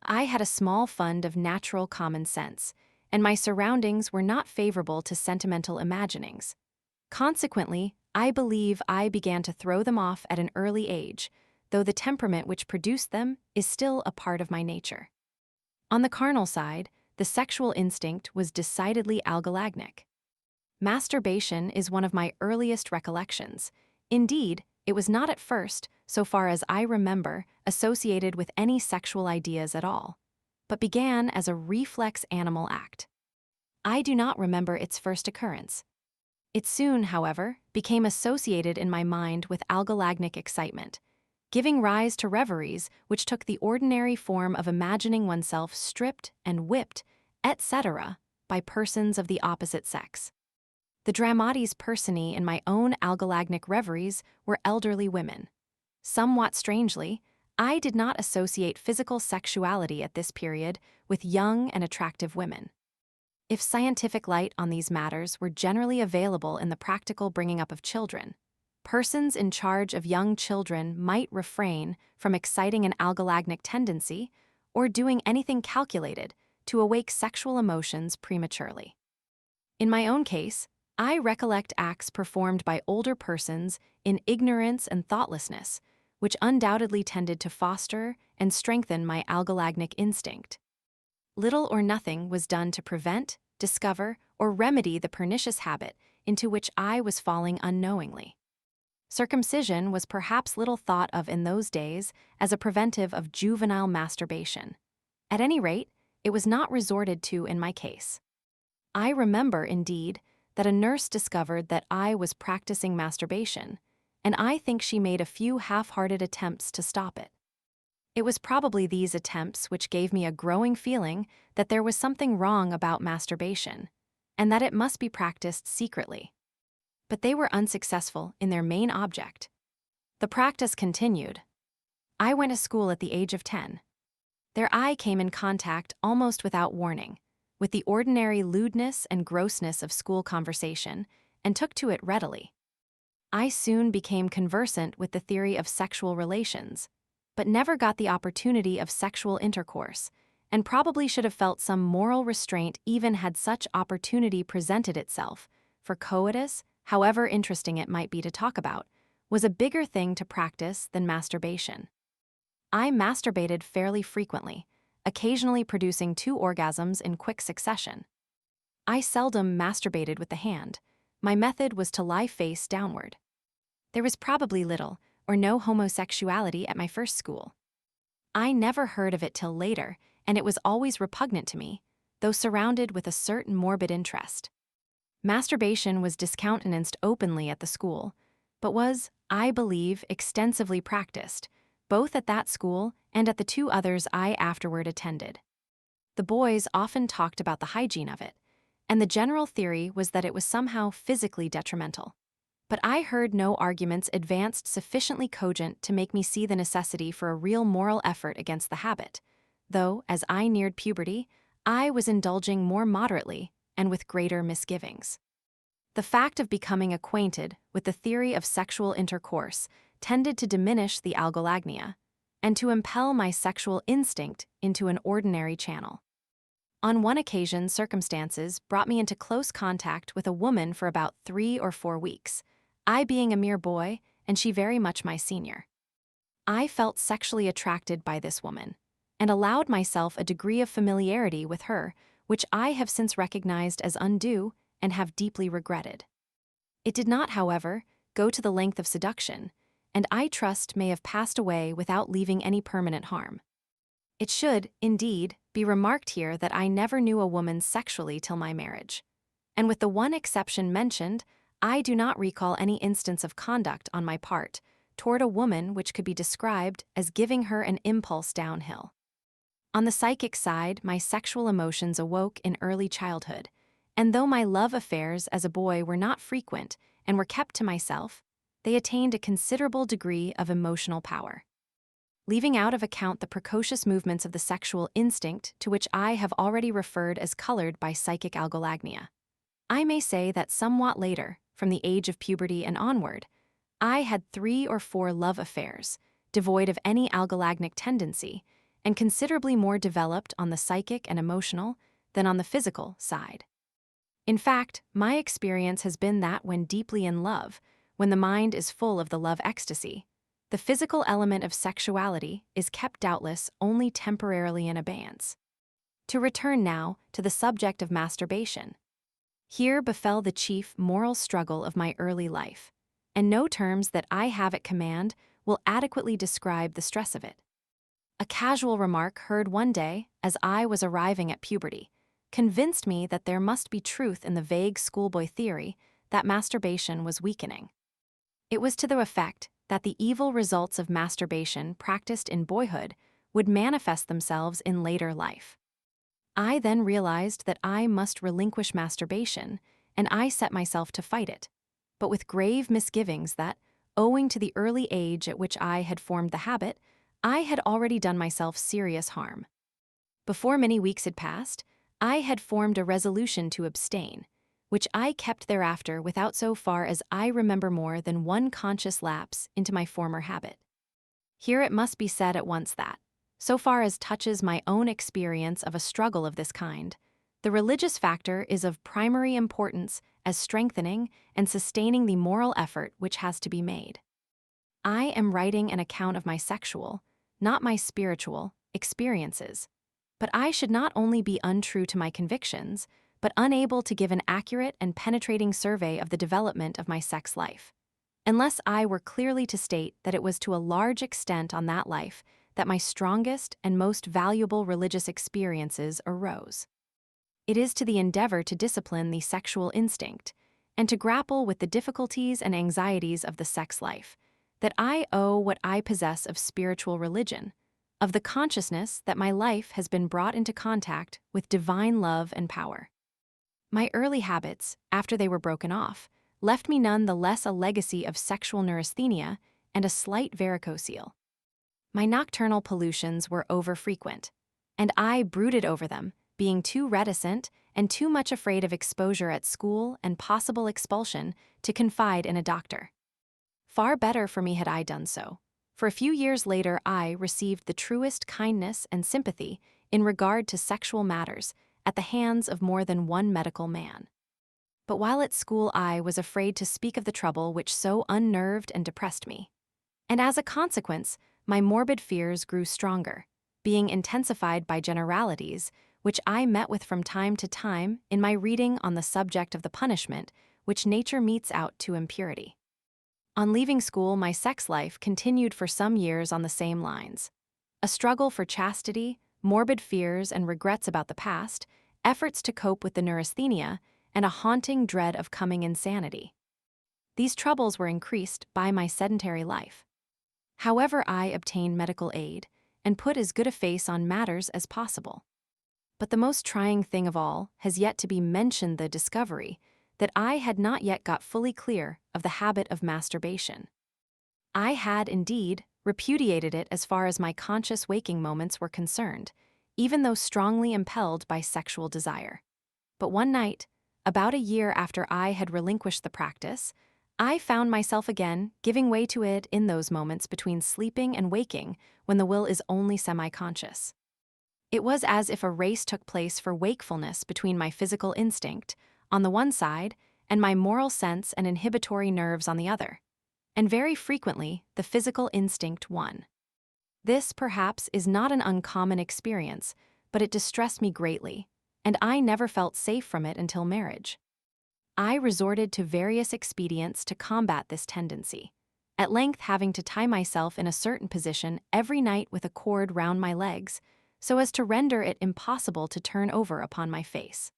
I had a small fund of natural common sense, and my surroundings were not favorable to sentimental imaginings. Consequently, I believe I began to throw them off at an early age, though the temperament which produced them is still a part of my nature. On the carnal side, the sexual instinct was decidedly algolagnic. Masturbation is one of my earliest recollections. Indeed, it was not at first, so far as I remember, associated with any sexual ideas at all, but began as a reflex animal act. I do not remember its first occurrence. It soon, however, became associated in my mind with algolagnic excitement, giving rise to reveries which took the ordinary form of imagining oneself stripped and whipped, etc., by persons of the opposite sex. The dramatis personae in my own algolagnic reveries were elderly women. Somewhat strangely, I did not associate physical sexuality at this period with young and attractive women. If scientific light on these matters were generally available in the practical bringing up of children, persons in charge of young children might refrain from exciting an algolagnic tendency or doing anything calculated to awake sexual emotions prematurely. In my own case, I recollect acts performed by older persons in ignorance and thoughtlessness, which undoubtedly tended to foster and strengthen my algolagnic instinct. Little or nothing was done to prevent, discover, or remedy the pernicious habit into which I was falling unknowingly. Circumcision was perhaps little thought of in those days as a preventive of juvenile masturbation. At any rate, it was not resorted to in my case. I remember, indeed, that a nurse discovered that I was practicing masturbation, and I think she made a few half-hearted attempts to stop it. It was probably these attempts which gave me a growing feeling that there was something wrong about masturbation, and that it must be practiced secretly. But they were unsuccessful in their main object. The practice continued. I went to school at the age of 10. There I came in contact almost without warning with the ordinary lewdness and grossness of school conversation, and took to it readily. I soon became conversant with the theory of sexual relations, but never got the opportunity of sexual intercourse, and probably should have felt some moral restraint even had such opportunity presented itself, for coitus, however interesting it might be to talk about, was a bigger thing to practice than masturbation. I masturbated fairly frequently, occasionally producing 2 orgasms in quick succession. I seldom masturbated with the hand. My method was to lie face downward. There was probably little or no homosexuality at my first school. I never heard of it till later, and it was always repugnant to me, though surrounded with a certain morbid interest. Masturbation was discountenanced openly at the school, but was, I believe, extensively practiced, both at that school and at the 2 others I afterward attended. The boys often talked about the hygiene of it, and the general theory was that it was somehow physically detrimental. But I heard no arguments advanced sufficiently cogent to make me see the necessity for a real moral effort against the habit, though, as I neared puberty, I was indulging more moderately and with greater misgivings. The fact of becoming acquainted with the theory of sexual intercourse tended to diminish the algolagnia, and to impel my sexual instinct into an ordinary channel. On one occasion, circumstances brought me into close contact with a woman for about 3 or 4 weeks, I being a mere boy and she very much my senior. I felt sexually attracted by this woman, and allowed myself a degree of familiarity with her which I have since recognized as undue and have deeply regretted. It did not, however, go to the length of seduction, and I trust may have passed away without leaving any permanent harm. It should, indeed, be remarked here that I never knew a woman sexually till my marriage, and with the one exception mentioned, I do not recall any instance of conduct on my part toward a woman which could be described as giving her an impulse downhill. On the psychic side, my sexual emotions awoke in early childhood, and though my love affairs as a boy were not frequent and were kept to myself, they attained a considerable degree of emotional power. Leaving out of account the precocious movements of the sexual instinct to which I have already referred as colored by psychic algolagnia, I may say that somewhat later, from the age of puberty and onward, I had 3 or 4 love affairs, devoid of any algolagnic tendency, and considerably more developed on the psychic and emotional than on the physical side. In fact, my experience has been that when deeply in love, when the mind is full of the love ecstasy, the physical element of sexuality is kept doubtless only temporarily in abeyance. To return now to the subject of masturbation. Here befell the chief moral struggle of my early life, and no terms that I have at command will adequately describe the stress of it. A casual remark heard one day as I was arriving at puberty convinced me that there must be truth in the vague schoolboy theory that masturbation was weakening. It was to the effect that the evil results of masturbation practiced in boyhood would manifest themselves in later life. I then realized that I must relinquish masturbation, and I set myself to fight it, but with grave misgivings that, owing to the early age at which I had formed the habit, I had already done myself serious harm. Before many weeks had passed, I had formed a resolution to abstain, which I kept thereafter without so far as I remember more than one conscious lapse into my former habit. Here it must be said at once that, so far as touches my own experience of a struggle of this kind, the religious factor is of primary importance as strengthening and sustaining the moral effort which has to be made. I am writing an account of my sexual, not my spiritual, experiences, but I should not only be untrue to my convictions, but unable to give an accurate and penetrating survey of the development of my sex life, unless I were clearly to state that it was to a large extent on that life that my strongest and most valuable religious experiences arose. It is to the endeavor to discipline the sexual instinct, and to grapple with the difficulties and anxieties of the sex life, that I owe what I possess of spiritual religion, of the consciousness that my life has been brought into contact with divine love and power. My early habits, after they were broken off, left me none the less a legacy of sexual neurasthenia and a slight varicocele. My nocturnal pollutions were over-frequent, and I brooded over them being too reticent and too much afraid of exposure at school and possible expulsion to confide in a doctor. Far better for me had I done so, for a few years later I received the truest kindness and sympathy in regard to sexual matters at the hands of more than one medical man. But while at school I was afraid to speak of the trouble which so unnerved and depressed me. And as a consequence, my morbid fears grew stronger, being intensified by generalities which I met with from time to time in my reading on the subject of the punishment which nature metes out to impurity. On leaving school, my sex life continued for some years on the same lines. A struggle for chastity, morbid fears and regrets about the past, efforts to cope with the neurasthenia, and a haunting dread of coming insanity. These troubles were increased by my sedentary life. However, I obtained medical aid and put as good a face on matters as possible. But the most trying thing of all has yet to be mentioned, the discovery that I had not yet got fully clear of the habit of masturbation. I had, indeed, repudiated it as far as my conscious waking moments were concerned, even though strongly impelled by sexual desire. But one night, about a year after I had relinquished the practice, I found myself again giving way to it in those moments between sleeping and waking when the will is only semi-conscious. It was as if a race took place for wakefulness between my physical instinct, on the one side, and my moral sense and inhibitory nerves on the other. And very frequently, the physical instinct won. This, perhaps, is not an uncommon experience, but it distressed me greatly, and I never felt safe from it until marriage. I resorted to various expedients to combat this tendency, at length having to tie myself in a certain position every night with a cord round my legs, so as to render it impossible to turn over upon my face.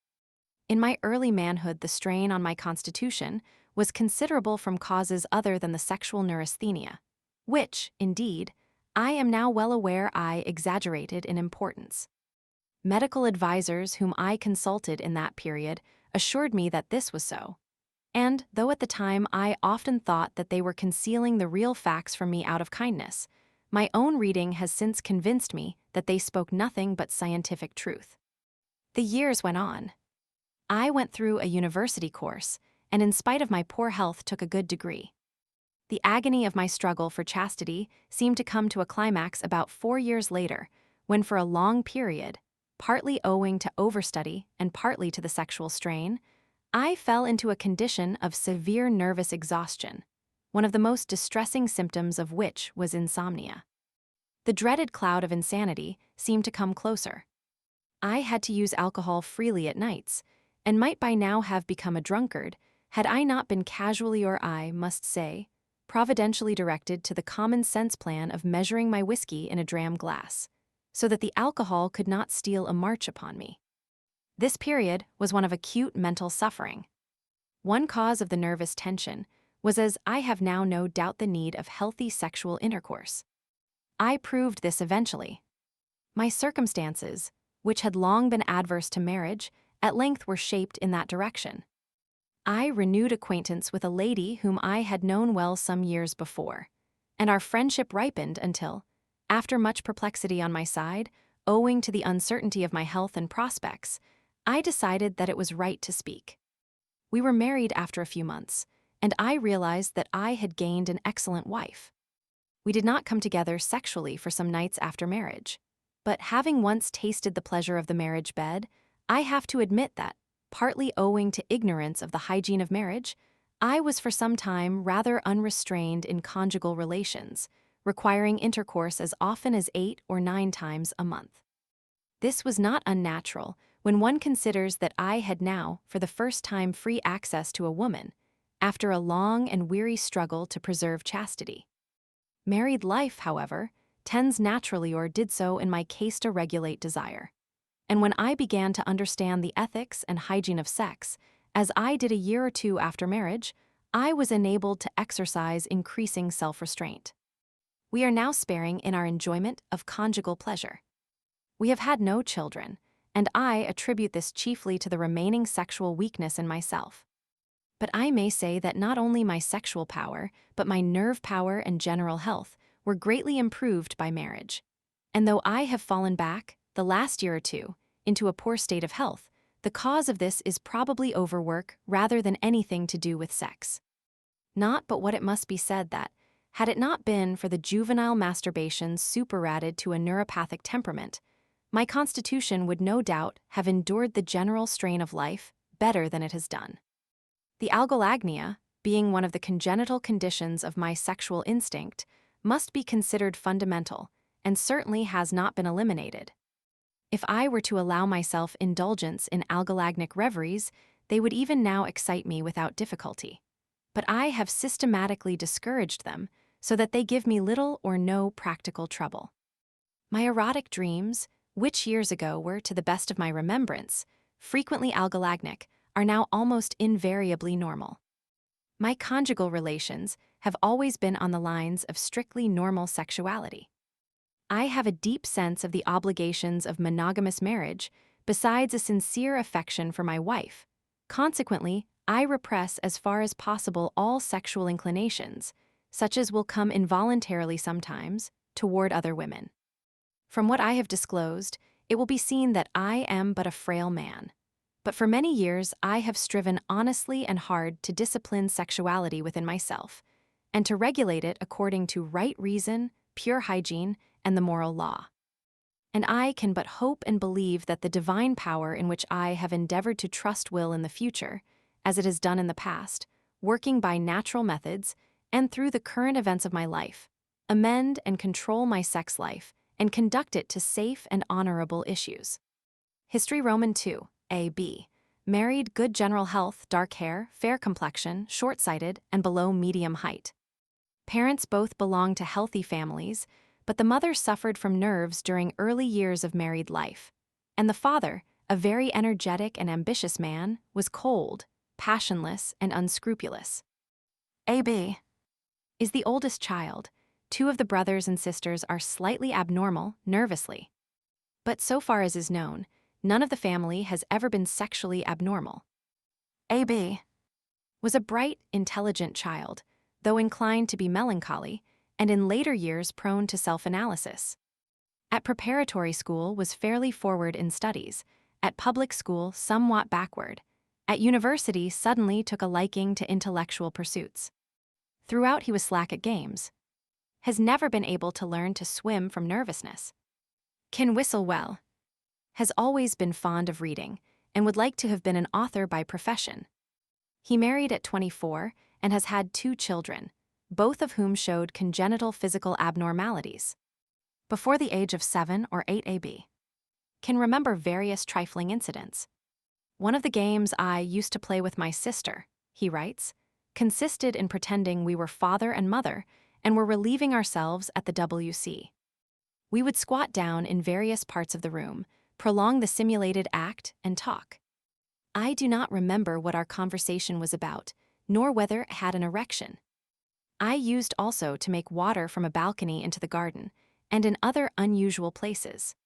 In my early manhood, the strain on my constitution was considerable from causes other than the sexual neurasthenia, which, indeed, I am now well aware I exaggerated in importance. Medical advisors whom I consulted in that period assured me that this was so, and though at the time I often thought that they were concealing the real facts from me out of kindness, my own reading has since convinced me that they spoke nothing but scientific truth. The years went on. I went through a university course, and in spite of my poor health took a good degree. The agony of my struggle for chastity seemed to come to a climax about 4 years later, when for a long period, partly owing to overstudy and partly to the sexual strain, I fell into a condition of severe nervous exhaustion, one of the most distressing symptoms of which was insomnia. The dreaded cloud of insanity seemed to come closer. I had to use alcohol freely at nights, and might by now have become a drunkard, had I not been casually, or I must say, providentially directed to the common sense plan of measuring my whiskey in a dram glass, so that the alcohol could not steal a march upon me. This period was one of acute mental suffering. One cause of the nervous tension was, as I have now no doubt, the need of healthy sexual intercourse. I proved this eventually. My circumstances, which had long been adverse to marriage, at length were shaped in that direction. I renewed acquaintance with a lady whom I had known well some years before, and our friendship ripened until, after much perplexity on my side, owing to the uncertainty of my health and prospects, I decided that it was right to speak. We were married after a few months, and I realized that I had gained an excellent wife. We did not come together sexually for some nights after marriage, but having once tasted the pleasure of the marriage bed, I have to admit that, partly owing to ignorance of the hygiene of marriage, I was for some time rather unrestrained in conjugal relations, requiring intercourse as often as 8 or 9 times a month. This was not unnatural when one considers that I had now, for the first time, free access to a woman, after a long and weary struggle to preserve chastity. Married life, however, tends naturally, or did so in my case, to regulate desire. And when I began to understand the ethics and hygiene of sex, as I did a year or 2 after marriage, I was enabled to exercise increasing self-restraint. We are now sparing in our enjoyment of conjugal pleasure. We have had no children, and I attribute this chiefly to the remaining sexual weakness in myself. But I may say that not only my sexual power, but my nerve power and general health were greatly improved by marriage. And though I have fallen back, the last year or 2, into a poor state of health, the cause of this is probably overwork rather than anything to do with sex. Not but what it must be said that, had it not been for the juvenile masturbation superadded to a neuropathic temperament, my constitution would no doubt have endured the general strain of life better than it has done. The algolagnia, being one of the congenital conditions of my sexual instinct, must be considered fundamental, and certainly has not been eliminated. If I were to allow myself indulgence in algolagnic reveries, they would even now excite me without difficulty. But I have systematically discouraged them, so that they give me little or no practical trouble. My erotic dreams, which years ago were, to the best of my remembrance, frequently algolagnic, are now almost invariably normal. My conjugal relations have always been on the lines of strictly normal sexuality. I have a deep sense of the obligations of monogamous marriage, besides a sincere affection for my wife. Consequently, I repress as far as possible all sexual inclinations, such as will come involuntarily sometimes, toward other women. From what I have disclosed, it will be seen that I am but a frail man. But for many years I have striven honestly and hard to discipline sexuality within myself, and to regulate it according to right reason, pure hygiene, and the moral law. And I can but hope and believe that the divine power in which I have endeavored to trust will in the future, as it has done in the past, working by natural methods, and through the current events of my life, amend and control my sex life, and conduct it to safe and honorable issues. History Roman 2, A.B. Married, good general health, dark hair, fair complexion, short-sighted, and below medium height. Parents both belonged to healthy families, but the mother suffered from nerves during early years of married life, and the father, a very energetic and ambitious man, was cold, passionless, and unscrupulous. A.B. is the oldest child. Two of the brothers and sisters are slightly abnormal, nervously. But so far as is known, none of the family has ever been sexually abnormal. A.B. was a bright, intelligent child, though inclined to be melancholy, and in later years prone to self-analysis. At preparatory school was fairly forward in studies, at public school somewhat backward, at university suddenly took a liking to intellectual pursuits. Throughout he was slack at games. Has never been able to learn to swim from nervousness. Can whistle well. Has always been fond of reading, and would like to have been an author by profession. He married at 24 and has had 2 children, both of whom showed congenital physical abnormalities. Before the age of 7 or 8 A.B. can remember various trifling incidents. One of the games I used to play with my sister, he writes, consisted in pretending we were father and mother and were relieving ourselves at the WC. We would squat down in various parts of the room, prolong the simulated act, and talk. I do not remember what our conversation was about, nor whether it had an erection. I used also to make water from a balcony into the garden, and in other unusual places.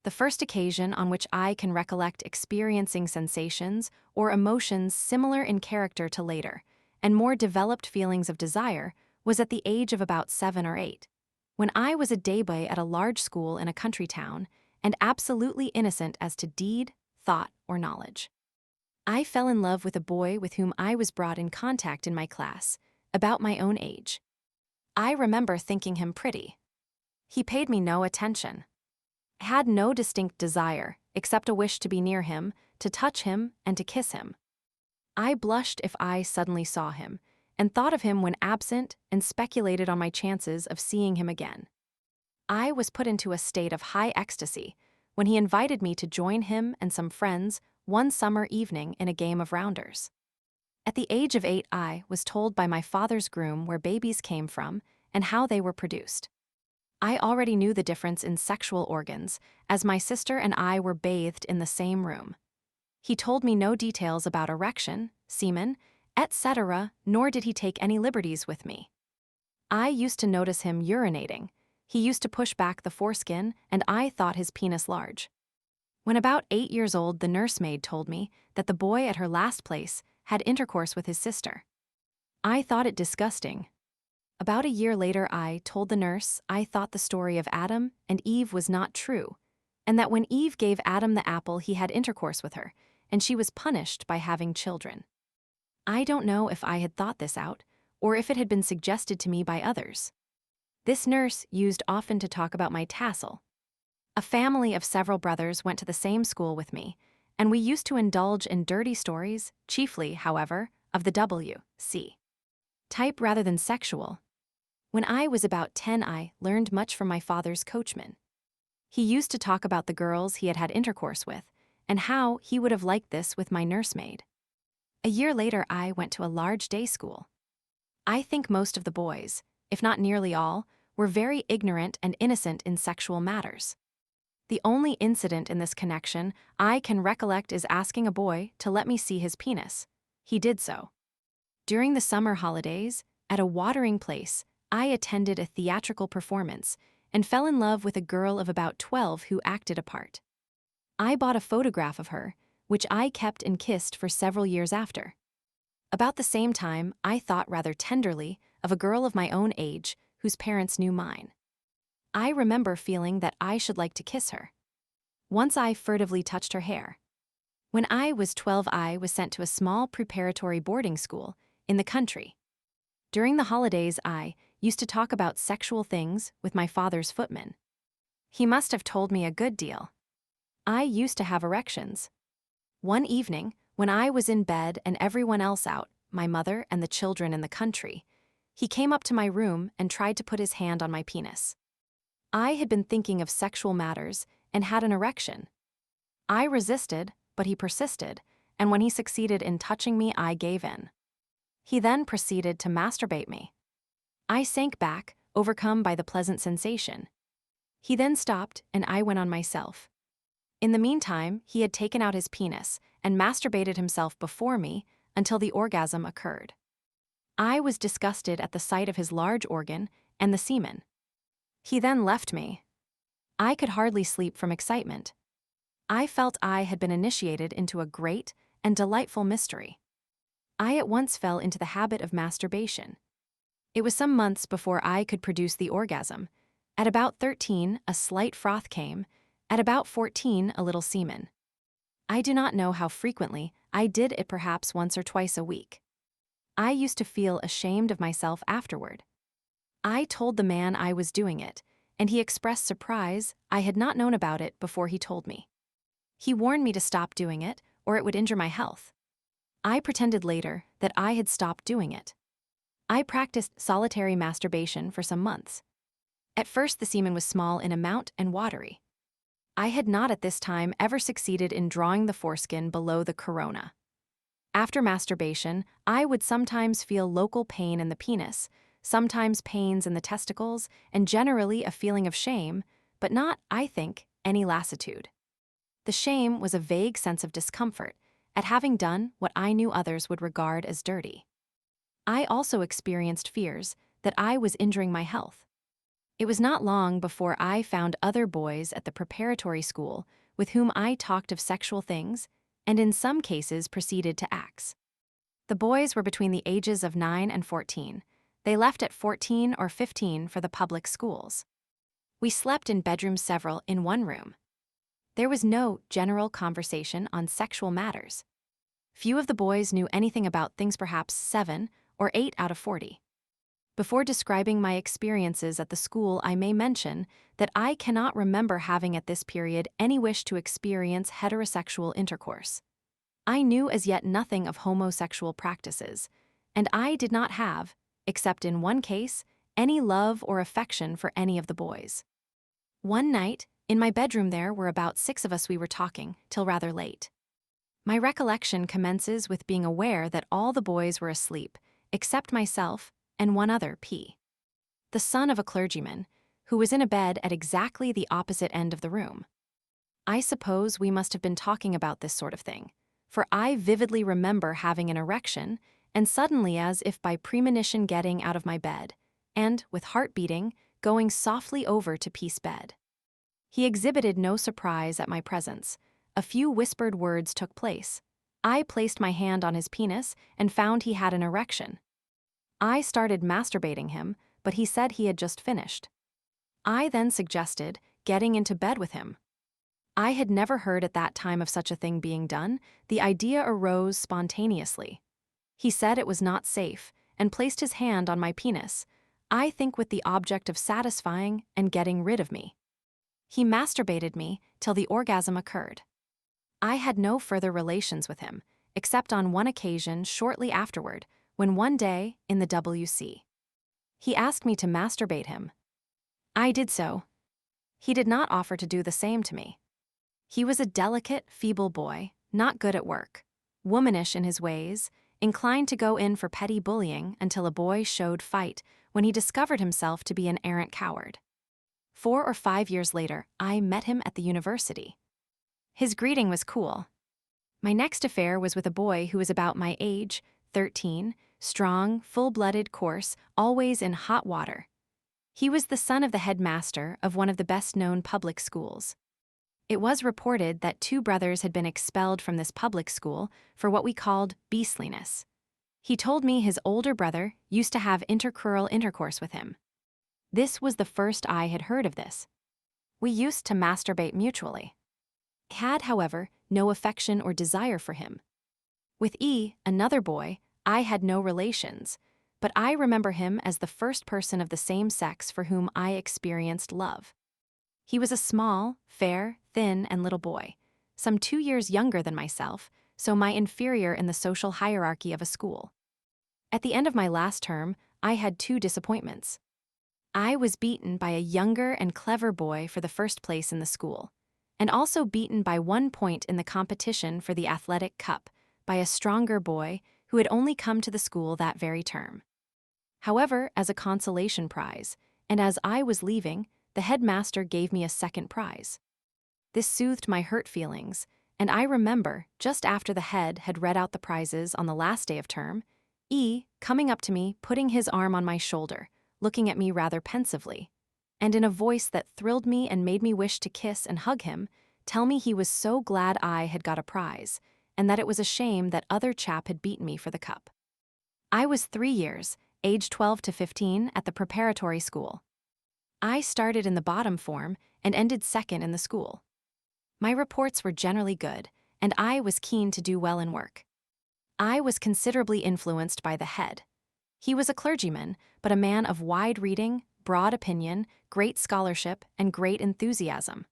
The first occasion on which I can recollect experiencing sensations or emotions similar in character to later, and more developed feelings of desire, was at the age of about 7 or 8, when I was a dayboy at a large school in a country town, and absolutely innocent as to deed, thought, or knowledge. I fell in love with a boy with whom I was brought in contact in my class, about my own age. I remember thinking him pretty. He paid me no attention. I had no distinct desire, except a wish to be near him, to touch him, and to kiss him. I blushed if I suddenly saw him, and thought of him when absent, and speculated on my chances of seeing him again. I was put into a state of high ecstasy when he invited me to join him and some friends one summer evening in a game of rounders. At the age of 8 I was told by my father's groom where babies came from and how they were produced. I already knew the difference in sexual organs, as my sister and I were bathed in the same room. He told me no details about erection, semen, etc., nor did he take any liberties with me. I used to notice him urinating. He used to push back the foreskin, and I thought his penis large. When about 8 years old, the nursemaid told me that the boy at her last place had intercourse with his sister. I thought it disgusting. About a year later, I told the nurse I thought the story of Adam and Eve was not true, and that when Eve gave Adam the apple, he had intercourse with her, and she was punished by having children. I don't know if I had thought this out, or if it had been suggested to me by others. This nurse used often to talk about my tassel. A family of several brothers went to the same school with me, and we used to indulge in dirty stories, chiefly, however, of the W.C. type rather than sexual. When I was about 10, I learned much from my father's coachman. He used to talk about the girls he had had intercourse with, and how he would have liked this with my nursemaid. A year later, I went to a large day school. I think most of the boys, if not nearly all, were very ignorant and innocent in sexual matters. The only incident in this connection I can recollect is asking a boy to let me see his penis. He did so. During the summer holidays, at a watering place, I attended a theatrical performance and fell in love with a girl of about 12 who acted a part. I bought a photograph of her, which I kept and kissed for several years after. About the same time, I thought rather tenderly of a girl of my own age whose parents knew mine. I remember feeling that I should like to kiss her. Once I furtively touched her hair. When I was 12, I was sent to a small preparatory boarding school in the country. During the holidays, I used to talk about sexual things with my father's footman. He must have told me a good deal. I used to have erections. One evening, when I was in bed and everyone else out, my mother and the children in the country, he came up to my room and tried to put his hand on my penis. I had been thinking of sexual matters and had an erection. I resisted, but he persisted, and when he succeeded in touching me, I gave in. He then proceeded to masturbate me. I sank back, overcome by the pleasant sensation. He then stopped, and I went on myself. In the meantime, he had taken out his penis and masturbated himself before me until the orgasm occurred. I was disgusted at the sight of his large organ and the semen. He then left me. I could hardly sleep from excitement. I felt I had been initiated into a great and delightful mystery. I at once fell into the habit of masturbation. It was some months before I could produce the orgasm. At about 13, a slight froth came. At about 14, a little semen. I do not know how frequently. I did it perhaps once or twice a week. I used to feel ashamed of myself afterward. I told the man I was doing it, and he expressed surprise. I had not known about it before he told me. He warned me to stop doing it, or it would injure my health. I pretended later that I had stopped doing it. I practiced solitary masturbation for some months. At first, the semen was small in amount and watery. I had not at this time ever succeeded in drawing the foreskin below the corona. After masturbation, I would sometimes feel local pain in the penis, sometimes pains in the testicles, and generally a feeling of shame, but not, I think, any lassitude. The shame was a vague sense of discomfort at having done what I knew others would regard as dirty. I also experienced fears that I was injuring my health. It was not long before I found other boys at the preparatory school with whom I talked of sexual things, and in some cases proceeded to acts. The boys were between the ages of 9 and 14. They left at 14 or 15 for the public schools. We slept in bedrooms, several in one room. There was no general conversation on sexual matters. Few of the boys knew anything about things, perhaps 7 or 8 out of 40. Before describing my experiences at the school, I may mention that I cannot remember having at this period any wish to experience heterosexual intercourse. I knew as yet nothing of homosexual practices, and I did not have, except in one case, any love or affection for any of the boys. One night, in my bedroom there were about 6 of us. We were talking till rather late. My recollection commences with being aware that all the boys were asleep, except myself and one other, P., the son of a clergyman, who was in a bed at exactly the opposite end of the room. I suppose we must have been talking about this sort of thing, for I vividly remember having an erection, and suddenly, as if by premonition, getting out of my bed, and, with heart beating, going softly over to P's bed. He exhibited no surprise at my presence. A few whispered words took place. I placed my hand on his penis and found he had an erection. I started masturbating him, but he said he had just finished. I then suggested getting into bed with him. I had never heard at that time of such a thing being done. The idea arose spontaneously. He said it was not safe and placed his hand on my penis, I think with the object of satisfying and getting rid of me. He masturbated me till the orgasm occurred. I had no further relations with him, except on one occasion shortly afterward, when one day, in the WC, he asked me to masturbate him. I did so. He did not offer to do the same to me. He was a delicate, feeble boy, not good at work, womanish in his ways, inclined to go in for petty bullying until a boy showed fight when he discovered himself to be an arrant coward. 4 or 5 years later, I met him at the university. His greeting was cool. My next affair was with a boy who was about my age, 13, strong, full-blooded, coarse, always in hot water. He was the son of the headmaster of one of the best-known public schools. It was reported that 2 brothers had been expelled from this public school for what we called beastliness. He told me his older brother used to have intercrural intercourse with him. This was the first I had heard of this. We used to masturbate mutually. I had, however, no affection or desire for him. With E, another boy, I had no relations, but I remember him as the first person of the same sex for whom I experienced love. He was a small, fair, thin, and little boy, some 2 years younger than myself, so my inferior in the social hierarchy of a school. At the end of my last term, I had 2 disappointments. I was beaten by a younger and clever boy for the first place in the school, and also beaten by 1 point in the competition for the athletic cup by a stronger boy who had only come to the school that very term. However, as a consolation prize, and as I was leaving, the headmaster gave me a second prize. This soothed my hurt feelings, and I remember, just after the head had read out the prizes on the last day of term, E, coming up to me, putting his arm on my shoulder, looking at me rather pensively, and in a voice that thrilled me and made me wish to kiss and hug him, tell me he was so glad I had got a prize, and that it was a shame that other chap had beaten me for the cup. I was 3 years, age 12 to 15, at the preparatory school. I started in the bottom form and ended second in the school. My reports were generally good, and I was keen to do well in work. I was considerably influenced by the head. He was a clergyman, but a man of wide reading, broad opinion, great scholarship, and great enthusiasm.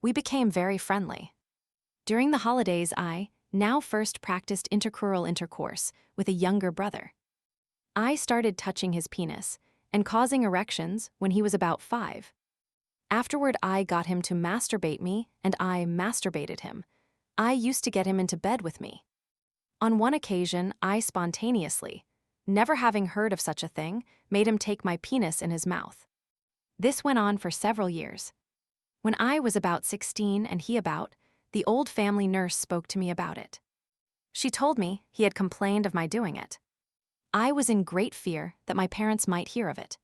We became very friendly. During the holidays I, now first practiced intercrural intercourse with a younger brother. I started touching his penis and causing erections when he was about 5. Afterward I got him to masturbate me and I masturbated him. I used to get him into bed with me. On one occasion I spontaneously, never having heard of such a thing, made him take my penis in his mouth. This went on for several years. When I was about 16 and he about, the old family nurse spoke to me about it. She told me he had complained of my doing it. I was in great fear that my parents might hear of it.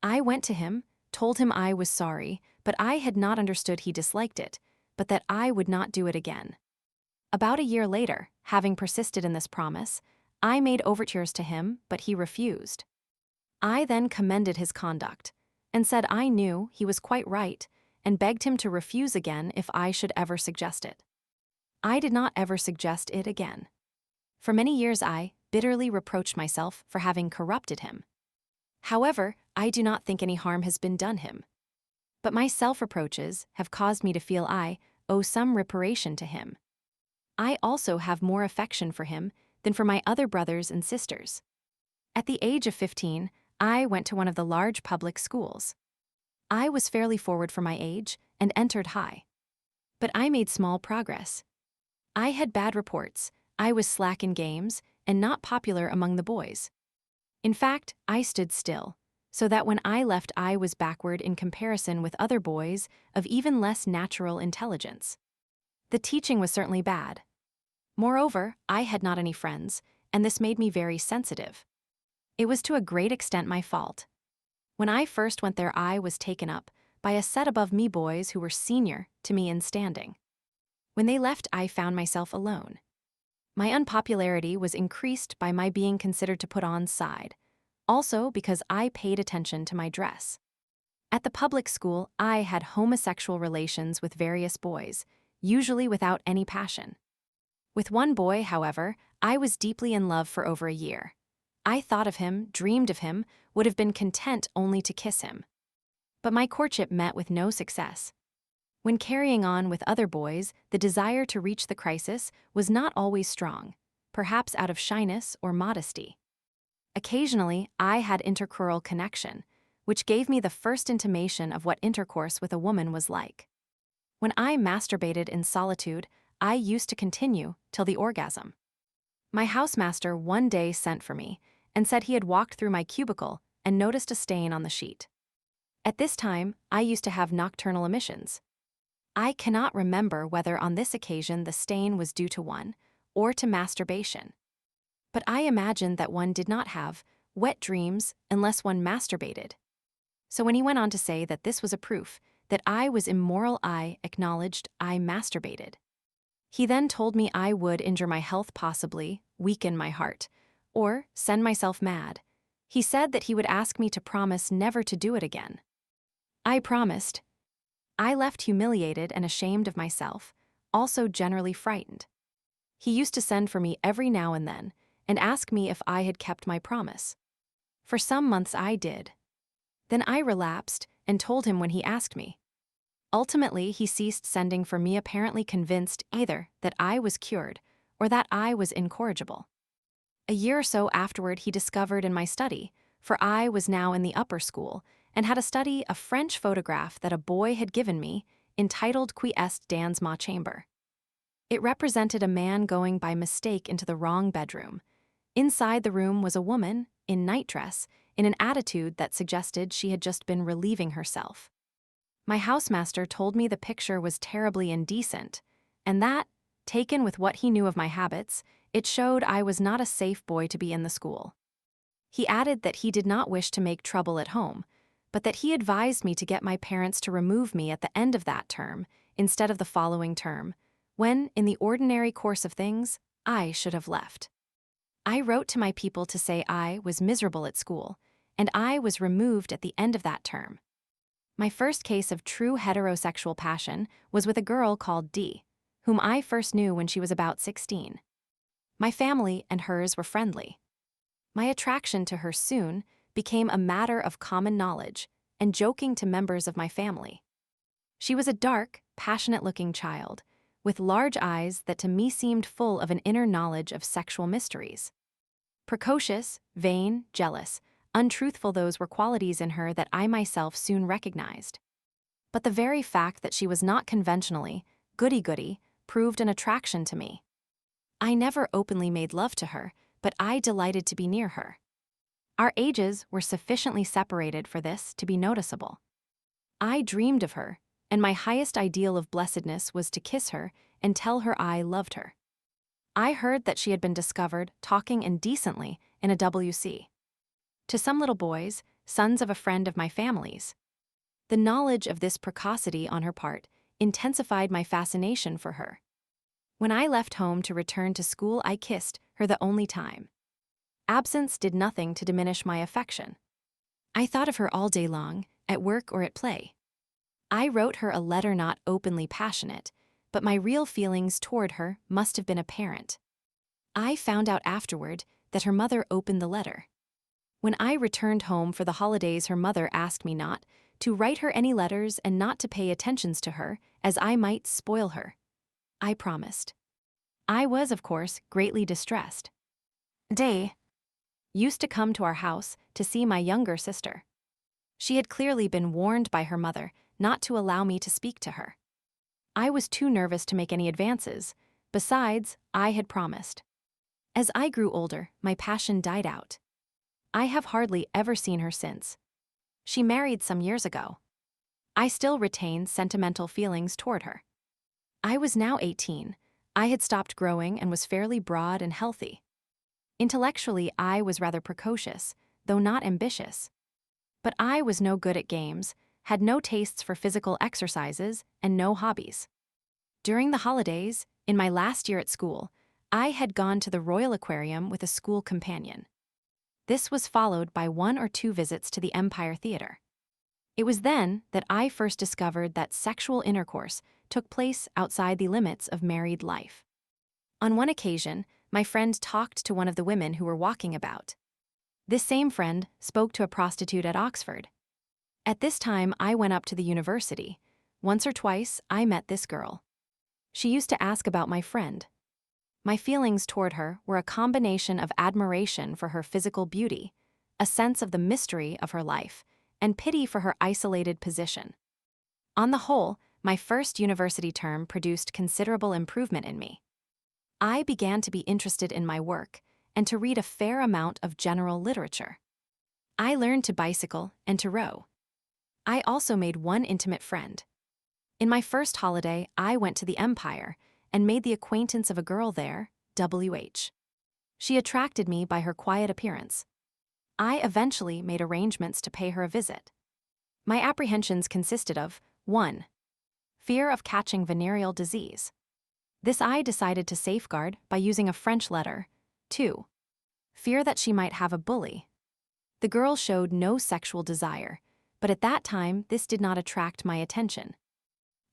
I went to him, told him I was sorry, but I had not understood he disliked it, but that I would not do it again. About a year later, having persisted in this promise, I made overtures to him, but he refused. I then commended his conduct, and said I knew he was quite right, and begged him to refuse again if I should ever suggest it. I did not ever suggest it again. For many years I bitterly reproached myself for having corrupted him. However, I do not think any harm has been done him. But my self-reproaches have caused me to feel I owe some reparation to him. I also have more affection for him than for my other brothers and sisters. At the age of 15, I went to one of the large public schools. I was fairly forward for my age and entered high. But I made small progress. I had bad reports, I was slack in games, and not popular among the boys. In fact, I stood still, so that when I left I was backward in comparison with other boys of even less natural intelligence. The teaching was certainly bad. Moreover, I had not any friends, and this made me very sensitive. It was to a great extent my fault. When I first went there I was taken up by a set above me boys who were senior to me in standing. When they left I found myself alone. My unpopularity was increased by my being considered to put on side, also because I paid attention to my dress. At the public school, I had homosexual relations with various boys, usually without any passion. With one boy, however, I was deeply in love for over a year. I thought of him, dreamed of him, would have been content only to kiss him. But my courtship met with no success. When carrying on with other boys, the desire to reach the crisis was not always strong, perhaps out of shyness or modesty. Occasionally, I had intercrural connection, which gave me the first intimation of what intercourse with a woman was like. When I masturbated in solitude, I used to continue till the orgasm. My housemaster one day sent for me and said he had walked through my cubicle and noticed a stain on the sheet. At this time, I used to have nocturnal emissions. I cannot remember whether on this occasion the stain was due to one or to masturbation. But I imagined that one did not have wet dreams unless one masturbated. So when he went on to say that this was a proof that I was immoral, I acknowledged I masturbated. He then told me I would injure my health, possibly weaken my heart, or send myself mad. He said that he would ask me to promise never to do it again. I promised. I left humiliated and ashamed of myself, also generally frightened. He used to send for me every now and then and ask me if I had kept my promise. For some months I did. Then I relapsed and told him when he asked me. Ultimately, he ceased sending for me, apparently convinced either that I was cured or that I was incorrigible. A year or so afterward, he discovered in my study, for I was now in the upper school, and had a study a French photograph that a boy had given me, entitled Qui est dans ma chambre. It represented a man going by mistake into the wrong bedroom. Inside the room was a woman, in nightdress, in an attitude that suggested she had just been relieving herself. My housemaster told me the picture was terribly indecent, and that, taken with what he knew of my habits, it showed I was not a safe boy to be in the school. He added that he did not wish to make trouble at home, but that he advised me to get my parents to remove me at the end of that term instead of the following term, when, in the ordinary course of things, I should have left. I wrote to my people to say I was miserable at school, and I was removed at the end of that term. My first case of true heterosexual passion was with a girl called D, whom I first knew when she was about 16. My family and hers were friendly. My attraction to her soon became a matter of common knowledge and joking to members of my family. She was a dark, passionate-looking child, with large eyes that to me seemed full of an inner knowledge of sexual mysteries. Precocious, vain, jealous, untruthful, those were qualities in her that I myself soon recognized. But the very fact that she was not conventionally goody-goody proved an attraction to me. I never openly made love to her, but I delighted to be near her. Our ages were sufficiently separated for this to be noticeable. I dreamed of her, and my highest ideal of blessedness was to kiss her and tell her I loved her. I heard that she had been discovered talking indecently in a WC. To some little boys, sons of a friend of my family's. The knowledge of this precocity on her part intensified my fascination for her. When I left home to return to school, I kissed her the only time. Absence did nothing to diminish my affection. I thought of her all day long, at work or at play. I wrote her a letter not openly passionate, but my real feelings toward her must have been apparent. I found out afterward that her mother opened the letter. When I returned home for the holidays, her mother asked me not to write her any letters and not to pay attentions to her, as I might spoil her. I promised. I was, of course, greatly distressed. Day used to come to our house to see my younger sister. She had clearly been warned by her mother not to allow me to speak to her. I was too nervous to make any advances. Besides, I had promised. As I grew older, my passion died out. I have hardly ever seen her since. She married some years ago. I still retain sentimental feelings toward her. I was now 18. I had stopped growing and was fairly broad and healthy. Intellectually, I was rather precocious, though not ambitious. But I was no good at games, had no tastes for physical exercises, and no hobbies. During the holidays, in my last year at school, I had gone to the Royal Aquarium with a school companion. This was followed by 1 or 2 visits to the Empire Theatre. It was then that I first discovered that sexual intercourse took place outside the limits of married life. On one occasion, my friend talked to one of the women who were walking about. This same friend spoke to a prostitute at Oxford. At this time, I went up to the university. Once or twice, I met this girl. She used to ask about my friend. My feelings toward her were a combination of admiration for her physical beauty, a sense of the mystery of her life, and pity for her isolated position. On the whole, my first university term produced considerable improvement in me. I began to be interested in my work and to read a fair amount of general literature. I learned to bicycle and to row. I also made one intimate friend. In my first holiday, I went to the Empire and made the acquaintance of a girl there, W.H. She attracted me by her quiet appearance. I eventually made arrangements to pay her a visit. My apprehensions consisted of 1. Fear of catching venereal disease. This I decided to safeguard by using a French letter. 2. Fear that she might have a bully. The girl showed no sexual desire, but at that time this did not attract my attention.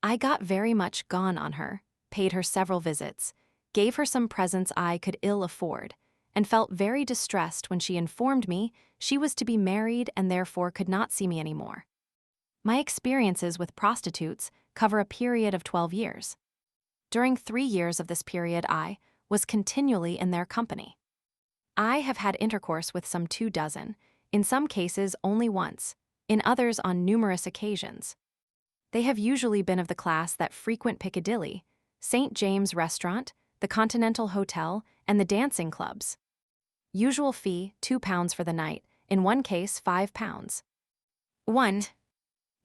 I got very much gone on her, paid her several visits, gave her some presents I could ill afford, and felt very distressed when she informed me she was to be married and therefore could not see me anymore. My experiences with prostitutes cover a period of 12 years. During 3 years of this period, I was continually in their company. I have had intercourse with some 24, in some cases only once, in others on numerous occasions. They have usually been of the class that frequent Piccadilly, St. James Restaurant, the Continental Hotel, and the dancing clubs. Usual fee, £2 for the night, in one case £5. 1.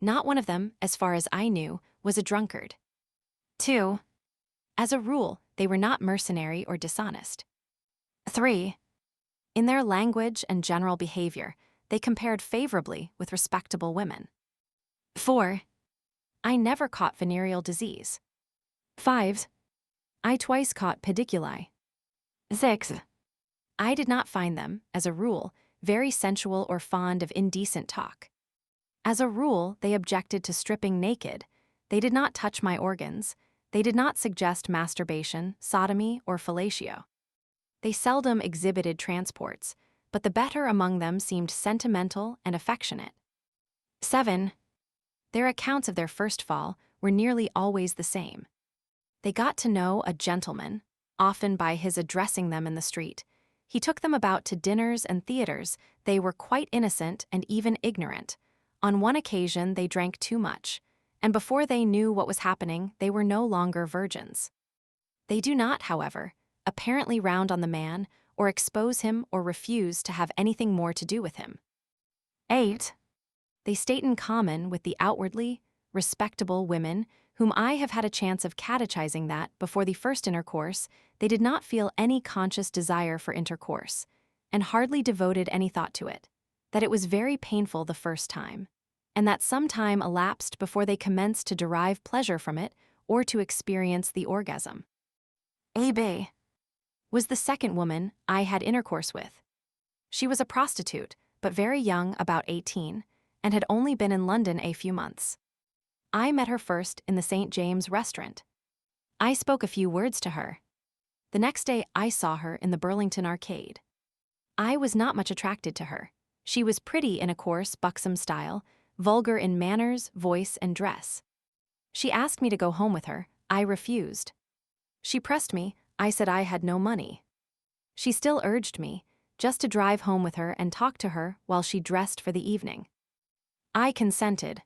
Not one of them, as far as I knew, was a drunkard. 2. As a rule, they were not mercenary or dishonest. 3. In their language and general behavior, they compared favorably with respectable women. 4. I never caught venereal disease. 5. I twice caught pediculi. 6. I did not find them, as a rule, very sensual or fond of indecent talk. As a rule, they objected to stripping naked. They did not touch my organs. They did not suggest masturbation, sodomy, or fellatio. They seldom exhibited transports, but the better among them seemed sentimental and affectionate. 7. Their accounts of their first fall were nearly always the same. They got to know a gentleman, often by his addressing them in the street. He took them about to dinners and theaters. They were quite innocent and even ignorant. On one occasion, they drank too much, and before they knew what was happening, they were no longer virgins. They do not, however, apparently round on the man or expose him or refuse to have anything more to do with him. 8. They state in common with the outwardly respectable women whom I have had a chance of catechizing that, before the first intercourse, they did not feel any conscious desire for intercourse, and hardly devoted any thought to it, that it was very painful the first time, and that some time elapsed before they commenced to derive pleasure from it or to experience the orgasm. A.B. was the second woman I had intercourse with. She was a prostitute, but very young, about 18, and had only been in London a few months. I met her first in the St. James Restaurant. I spoke a few words to her. The next day I saw her in the Burlington Arcade. I was not much attracted to her. She was pretty in a coarse, buxom style, vulgar in manners, voice, and dress. She asked me to go home with her. I refused. She pressed me. I said I had no money. She still urged me, just to drive home with her and talk to her while she dressed for the evening. I consented.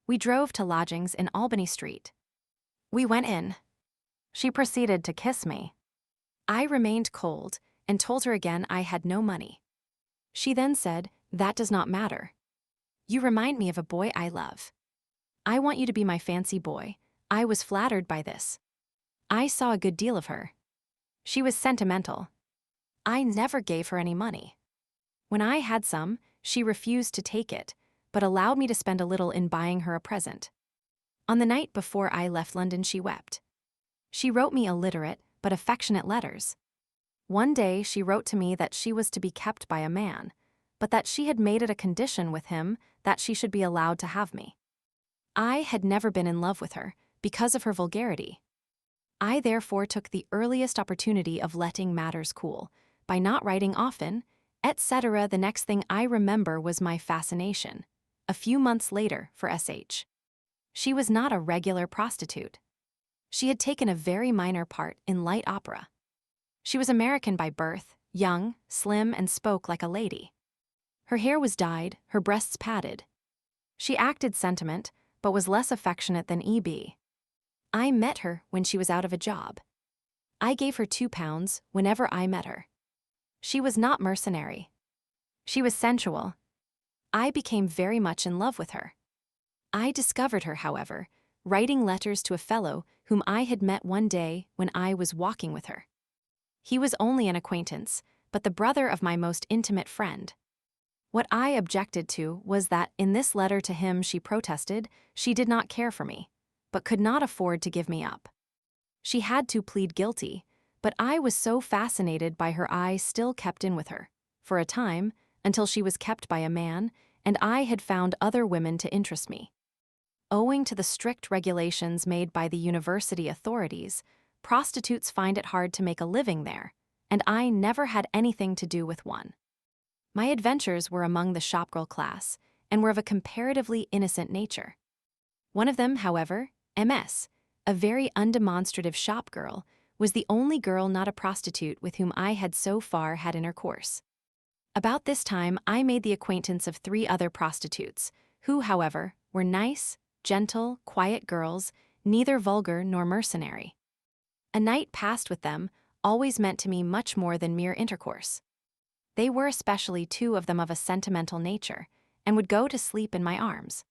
We drove to lodgings in Albany Street. We went in. She proceeded to kiss me. I remained cold and told her again I had no money. She then said, "That does not matter. You remind me of a boy I love. I want you to be my fancy boy." I was flattered by this. I saw a good deal of her. She was sentimental. I never gave her any money. When I had some, she refused to take it, but allowed me to spend a little in buying her a present. On the night before I left London, she wept. She wrote me illiterate but affectionate letters. One day she wrote to me that she was to be kept by a man, but that she had made it a condition with him that she should be allowed to have me. I had never been in love with her because of her vulgarity. I therefore took the earliest opportunity of letting matters cool, by not writing often, etc. The next thing I remember was my fascination, a few months later, for SH. She was not a regular prostitute. She had taken a very minor part in light opera. She was American by birth, young, slim, and spoke like a lady. Her hair was dyed, her breasts padded. She acted sentiment, but was less affectionate than E.B. I met her when she was out of a job. I gave her £2 whenever I met her. She was not mercenary. She was sensual. I became very much in love with her. I discovered her, however, writing letters to a fellow whom I had met one day when I was walking with her. He was only an acquaintance, but the brother of my most intimate friend. What I objected to was that in this letter to him she protested she did not care for me, but could not afford to give me up. She had to plead guilty, but I was so fascinated by her I still kept in with her, for a time, until she was kept by a man, and I had found other women to interest me. Owing to the strict regulations made by the university authorities, prostitutes find it hard to make a living there, and I never had anything to do with one. My adventures were among the shopgirl class, and were of a comparatively innocent nature. One of them, however, MS, a very undemonstrative shopgirl, was the only girl not a prostitute with whom I had so far had intercourse. About this time I made the acquaintance of 3 other prostitutes, who, however, were nice, gentle, quiet girls, neither vulgar nor mercenary. A night passed with them always meant to me much more than mere intercourse. They were especially 2 of them of a sentimental nature, and would go to sleep in my arms.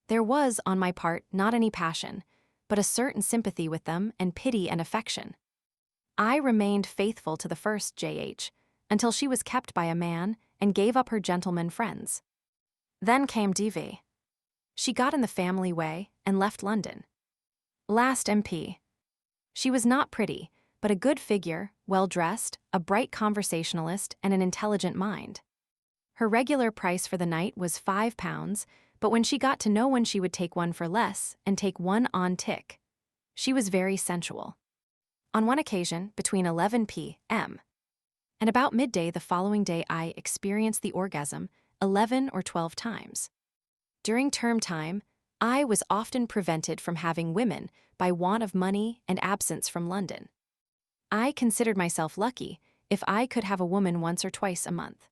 There was, on my part, not any passion, but a certain sympathy with them and pity and affection. I remained faithful to the first JH, until she was kept by a man and gave up her gentleman friends. Then came DV. She got in the family way and left London. Last MP. She was not pretty, but a good figure, well-dressed, a bright conversationalist, and an intelligent mind. Her regular price for the night was £5, but when she got to no one she would take one for less and take one on tick. She was very sensual. On one occasion, between 11 p.m. and about midday the following day, I experienced the orgasm 11 or 12 times. During term time, I was often prevented from having women by want of money and absence from London. I considered myself lucky if I could have a woman once or twice a month.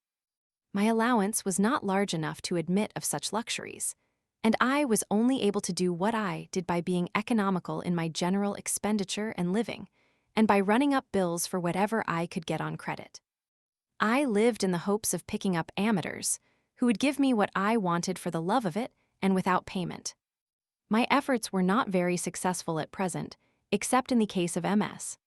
My allowance was not large enough to admit of such luxuries, and I was only able to do what I did by being economical in my general expenditure and living, and by running up bills for whatever I could get on credit. I lived in the hopes of picking up amateurs, who would give me what I wanted for the love of it and without payment. My efforts were not very successful at present, except in the case of MS.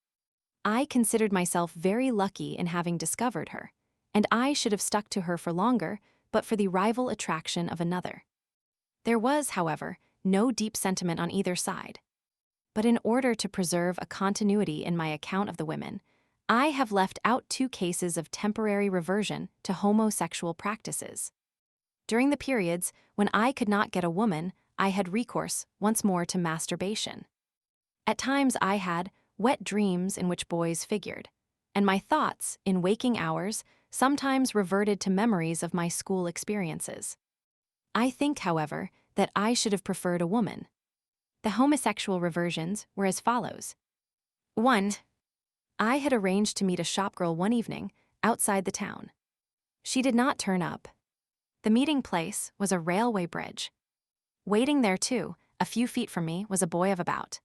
I considered myself very lucky in having discovered her, and I should have stuck to her for longer but for the rival attraction of another. There was, however, no deep sentiment on either side. But in order to preserve a continuity in my account of the women, I have left out 2 cases of temporary reversion to homosexual practices. During the periods when I could not get a woman, I had recourse once more to masturbation. At times I had wet dreams in which boys figured, and my thoughts, in waking hours, sometimes reverted to memories of my school experiences. I think, however, that I should have preferred a woman. The homosexual reversions were as follows. 1. I had arranged to meet a shopgirl one evening outside the town. She did not turn up. The meeting place was a railway bridge. Waiting there, too, a few feet from me, was a boy of about.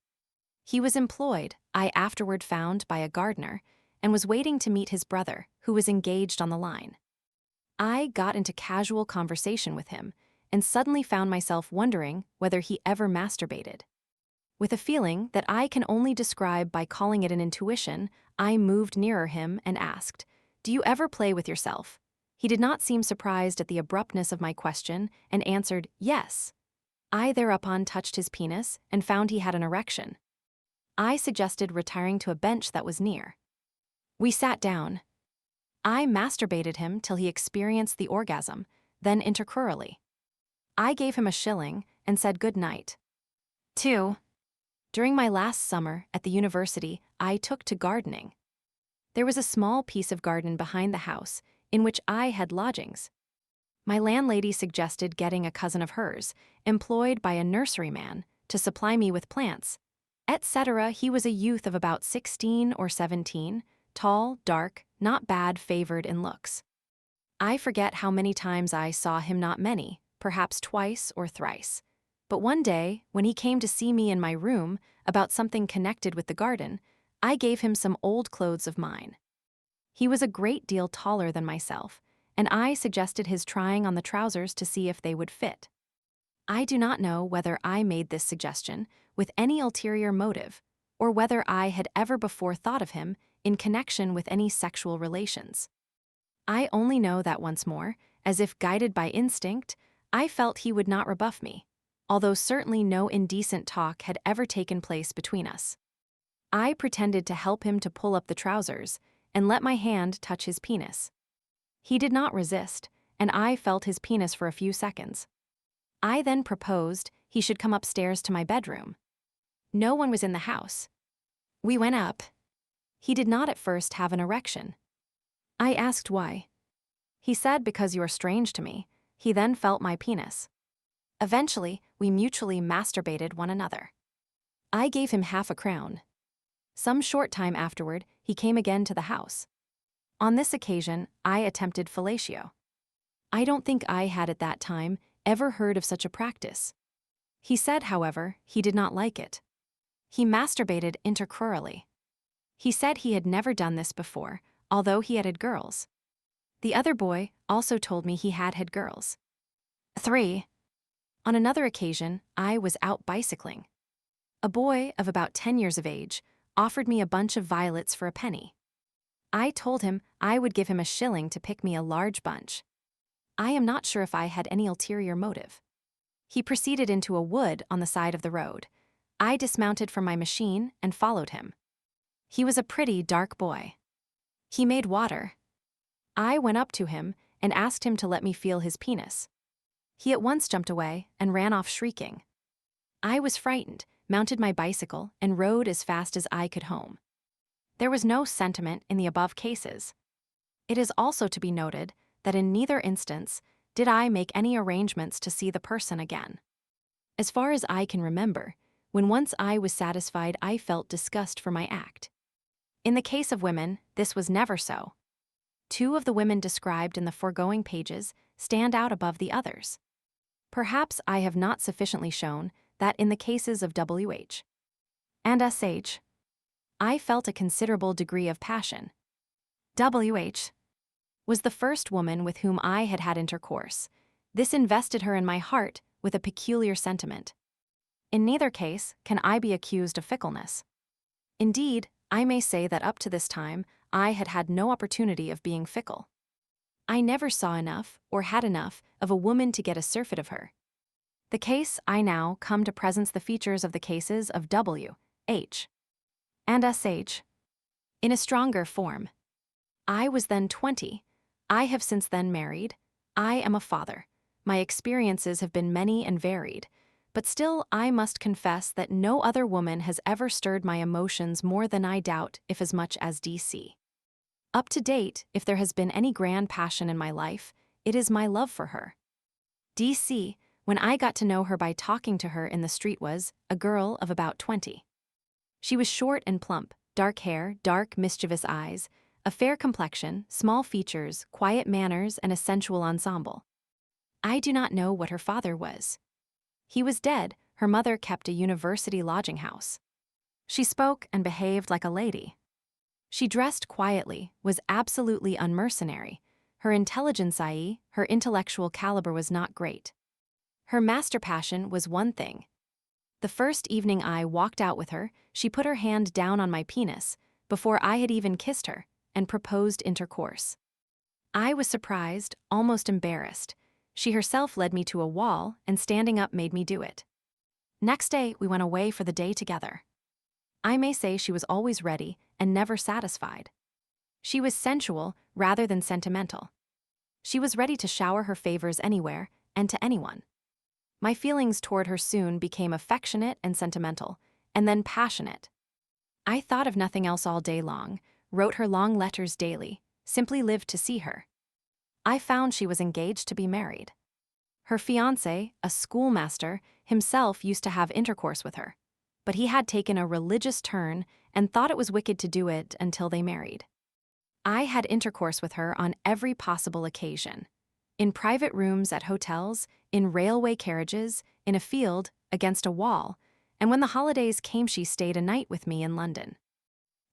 He was employed, I afterward found, by a gardener, and was waiting to meet his brother, who was engaged on the line. I got into casual conversation with him, and suddenly found myself wondering whether he ever masturbated. With a feeling that I can only describe by calling it an intuition, I moved nearer him and asked, "Do you ever play with yourself?" He did not seem surprised at the abruptness of my question, and answered, "Yes." I thereupon touched his penis and found he had an erection. I suggested retiring to a bench that was near. We sat down. I masturbated him till he experienced the orgasm, then intercrurally. I gave him a shilling and said good night. 2. During my last summer at the university, I took to gardening. There was a small piece of garden behind the house in which I had lodgings. My landlady suggested getting a cousin of hers, employed by a nurseryman, to supply me with plants, etc. He was a youth of about 16 or 17, tall, dark, not bad, favored in looks. I forget how many times I saw him, not many, perhaps twice or thrice. But one day, when he came to see me in my room about something connected with the garden, I gave him some old clothes of mine. He was a great deal taller than myself, and I suggested his trying on the trousers to see if they would fit. I do not know whether I made this suggestion with any ulterior motive, or whether I had ever before thought of him in connection with any sexual relations. I only know that once more, as if guided by instinct, I felt he would not rebuff me, although certainly no indecent talk had ever taken place between us. I pretended to help him to pull up the trousers and let my hand touch his penis. He did not resist, and I felt his penis for a few seconds. I then proposed he should come upstairs to my bedroom. No one was in the house. We went up. He did not at first have an erection. I asked why. He said because you are strange to me. He then felt my penis. Eventually, we mutually masturbated one another. I gave him half a crown. Some short time afterward, he came again to the house. On this occasion, I attempted fellatio. I don't think I had at that time ever heard of such a practice. He said, however, he did not like it. He masturbated intercrurally. He said he had never done this before, although he had girls. The other boy also told me he had girls. 3. On another occasion, I was out bicycling. A boy of about 10 years of age offered me a bunch of violets for a penny. I told him I would give him a shilling to pick me a large bunch. I am not sure if I had any ulterior motive. He proceeded into a wood on the side of the road. I dismounted from my machine and followed him. He was a pretty dark boy. He made water. I went up to him and asked him to let me feel his penis. He at once jumped away and ran off shrieking. I was frightened, mounted my bicycle, and rode as fast as I could home. There was no sentiment in the above cases. It is also to be noted that in neither instance did I make any arrangements to see the person again. As far as I can remember, when once I was satisfied, I felt disgust for my act. In the case of women, this was never so. 2 of the women described in the foregoing pages stand out above the others. Perhaps I have not sufficiently shown that in the cases of W.H. and S.H., I felt a considerable degree of passion. W.H. was the first woman with whom I had had intercourse. This invested her in my heart with a peculiar sentiment. In neither case can I be accused of fickleness. Indeed, I may say that up to this time, I had had no opportunity of being fickle. I never saw enough or had enough of a woman to get a surfeit of her. The case I now come to presents the features of the cases of W, H, and S.H. in a stronger form. I was then 20. I have since then married. I am a father. My experiences have been many and varied, but still I must confess that no other woman has ever stirred my emotions more than I doubt if as much as D.C. Up to date, if there has been any grand passion in my life, it is my love for her. D.C., when I got to know her by talking to her in the street, was a girl of about 20. She was short and plump, dark hair, dark, mischievous eyes, a fair complexion, small features, quiet manners, and a sensual ensemble. I do not know what her father was. He was dead. Her mother kept a university lodging house. She spoke and behaved like a lady. She dressed quietly, was absolutely unmercenary. Her intelligence, i.e., her intellectual caliber, was not great. Her master passion was one thing. The first evening I walked out with her, she put her hand down on my penis, before I had even kissed her, and proposed intercourse. I was surprised, almost embarrassed. She herself led me to a wall and standing up made me do it. Next day we went away for the day together. I may say she was always ready and never satisfied. She was sensual rather than sentimental. She was ready to shower her favors anywhere and to anyone. My feelings toward her soon became affectionate and sentimental, and then passionate. I thought of nothing else all day long, wrote her long letters daily, simply lived to see her. I found she was engaged to be married. Her fiancé, a schoolmaster, himself used to have intercourse with her, but he had taken a religious turn and thought it was wicked to do it until they married. I had intercourse with her on every possible occasion. In private rooms at hotels, in railway carriages, in a field, against a wall, and when the holidays came she stayed a night with me in London.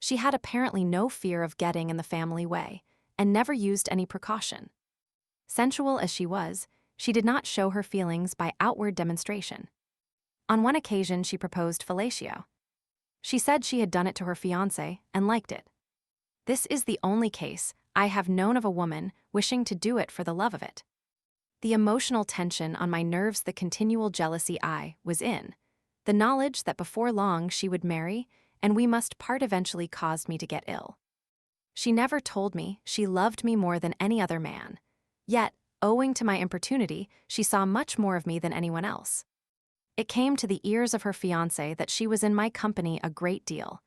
She had apparently no fear of getting in the family way, and never used any precaution. Sensual as she was, she did not show her feelings by outward demonstration. On one occasion she proposed fellatio. She said she had done it to her fiancé and liked it. This is the only case I have known of a woman wishing to do it for the love of it. The emotional tension on my nerves, the continual jealousy I was in, the knowledge that before long she would marry and we must part eventually caused me to get ill. She never told me she loved me more than any other man, yet, owing to my importunity, she saw much more of me than anyone else. It came to the ears of her fiancé that she was in my company a great deal.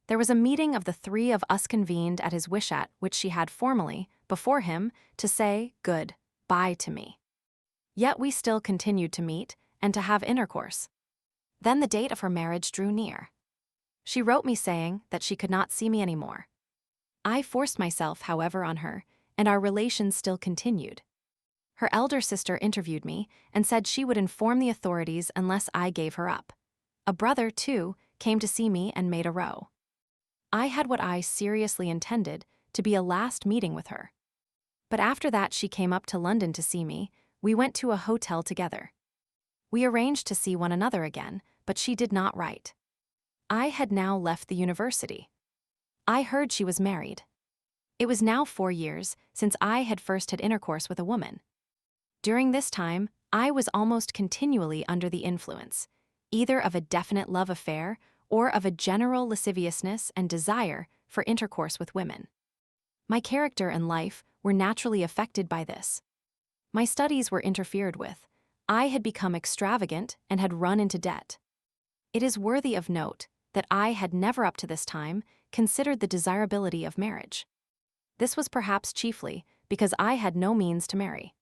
There was a meeting of the three of us convened at his wish at which she had formally, before him, to say good-bye to me. Yet we still continued to meet and to have intercourse. Then the date of her marriage drew near. She wrote me saying that she could not see me anymore. I forced myself, however, on her, and our relations still continued. Her elder sister interviewed me and said she would inform the authorities unless I gave her up. A brother, too, came to see me and made a row. I had what I seriously intended to be a last meeting with her. But after that she came up to London to see me. We went to a hotel together. We arranged to see one another again, but she did not write. I had now left the university. I heard she was married. It was now 4 years since I had first had intercourse with a woman. During this time, I was almost continually under the influence, either of a definite love affair or of a general lasciviousness and desire for intercourse with women. My character and life were naturally affected by this. My studies were interfered with. I had become extravagant and had run into debt. It is worthy of note that I had never up to this time considered the desirability of marriage. This was perhaps chiefly because I had no means to marry.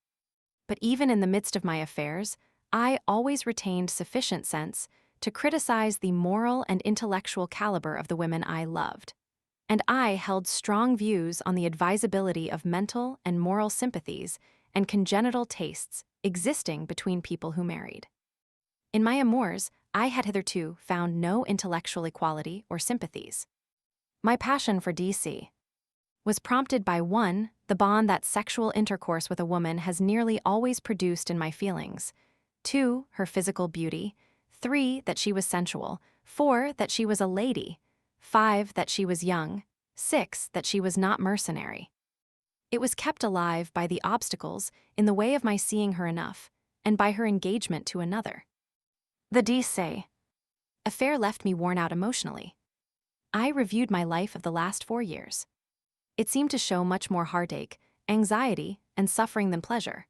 But even in the midst of my affairs, I always retained sufficient sense to criticize the moral and intellectual caliber of the women I loved. And I held strong views on the advisability of mental and moral sympathies and congenital tastes existing between people who married. In my amours, I had hitherto found no intellectual equality or sympathies. My passion for DC was prompted by 1, the bond that sexual intercourse with a woman has nearly always produced in my feelings, 2, her physical beauty, 3, that she was sensual, 4, that she was a lady, 5, that she was young, 6, that she was not mercenary. It was kept alive by the obstacles in the way of my seeing her enough, and by her engagement to another. The DC affair left me worn out emotionally. I reviewed my life of the last 4 years. It seemed to show much more heartache, anxiety, and suffering than pleasure.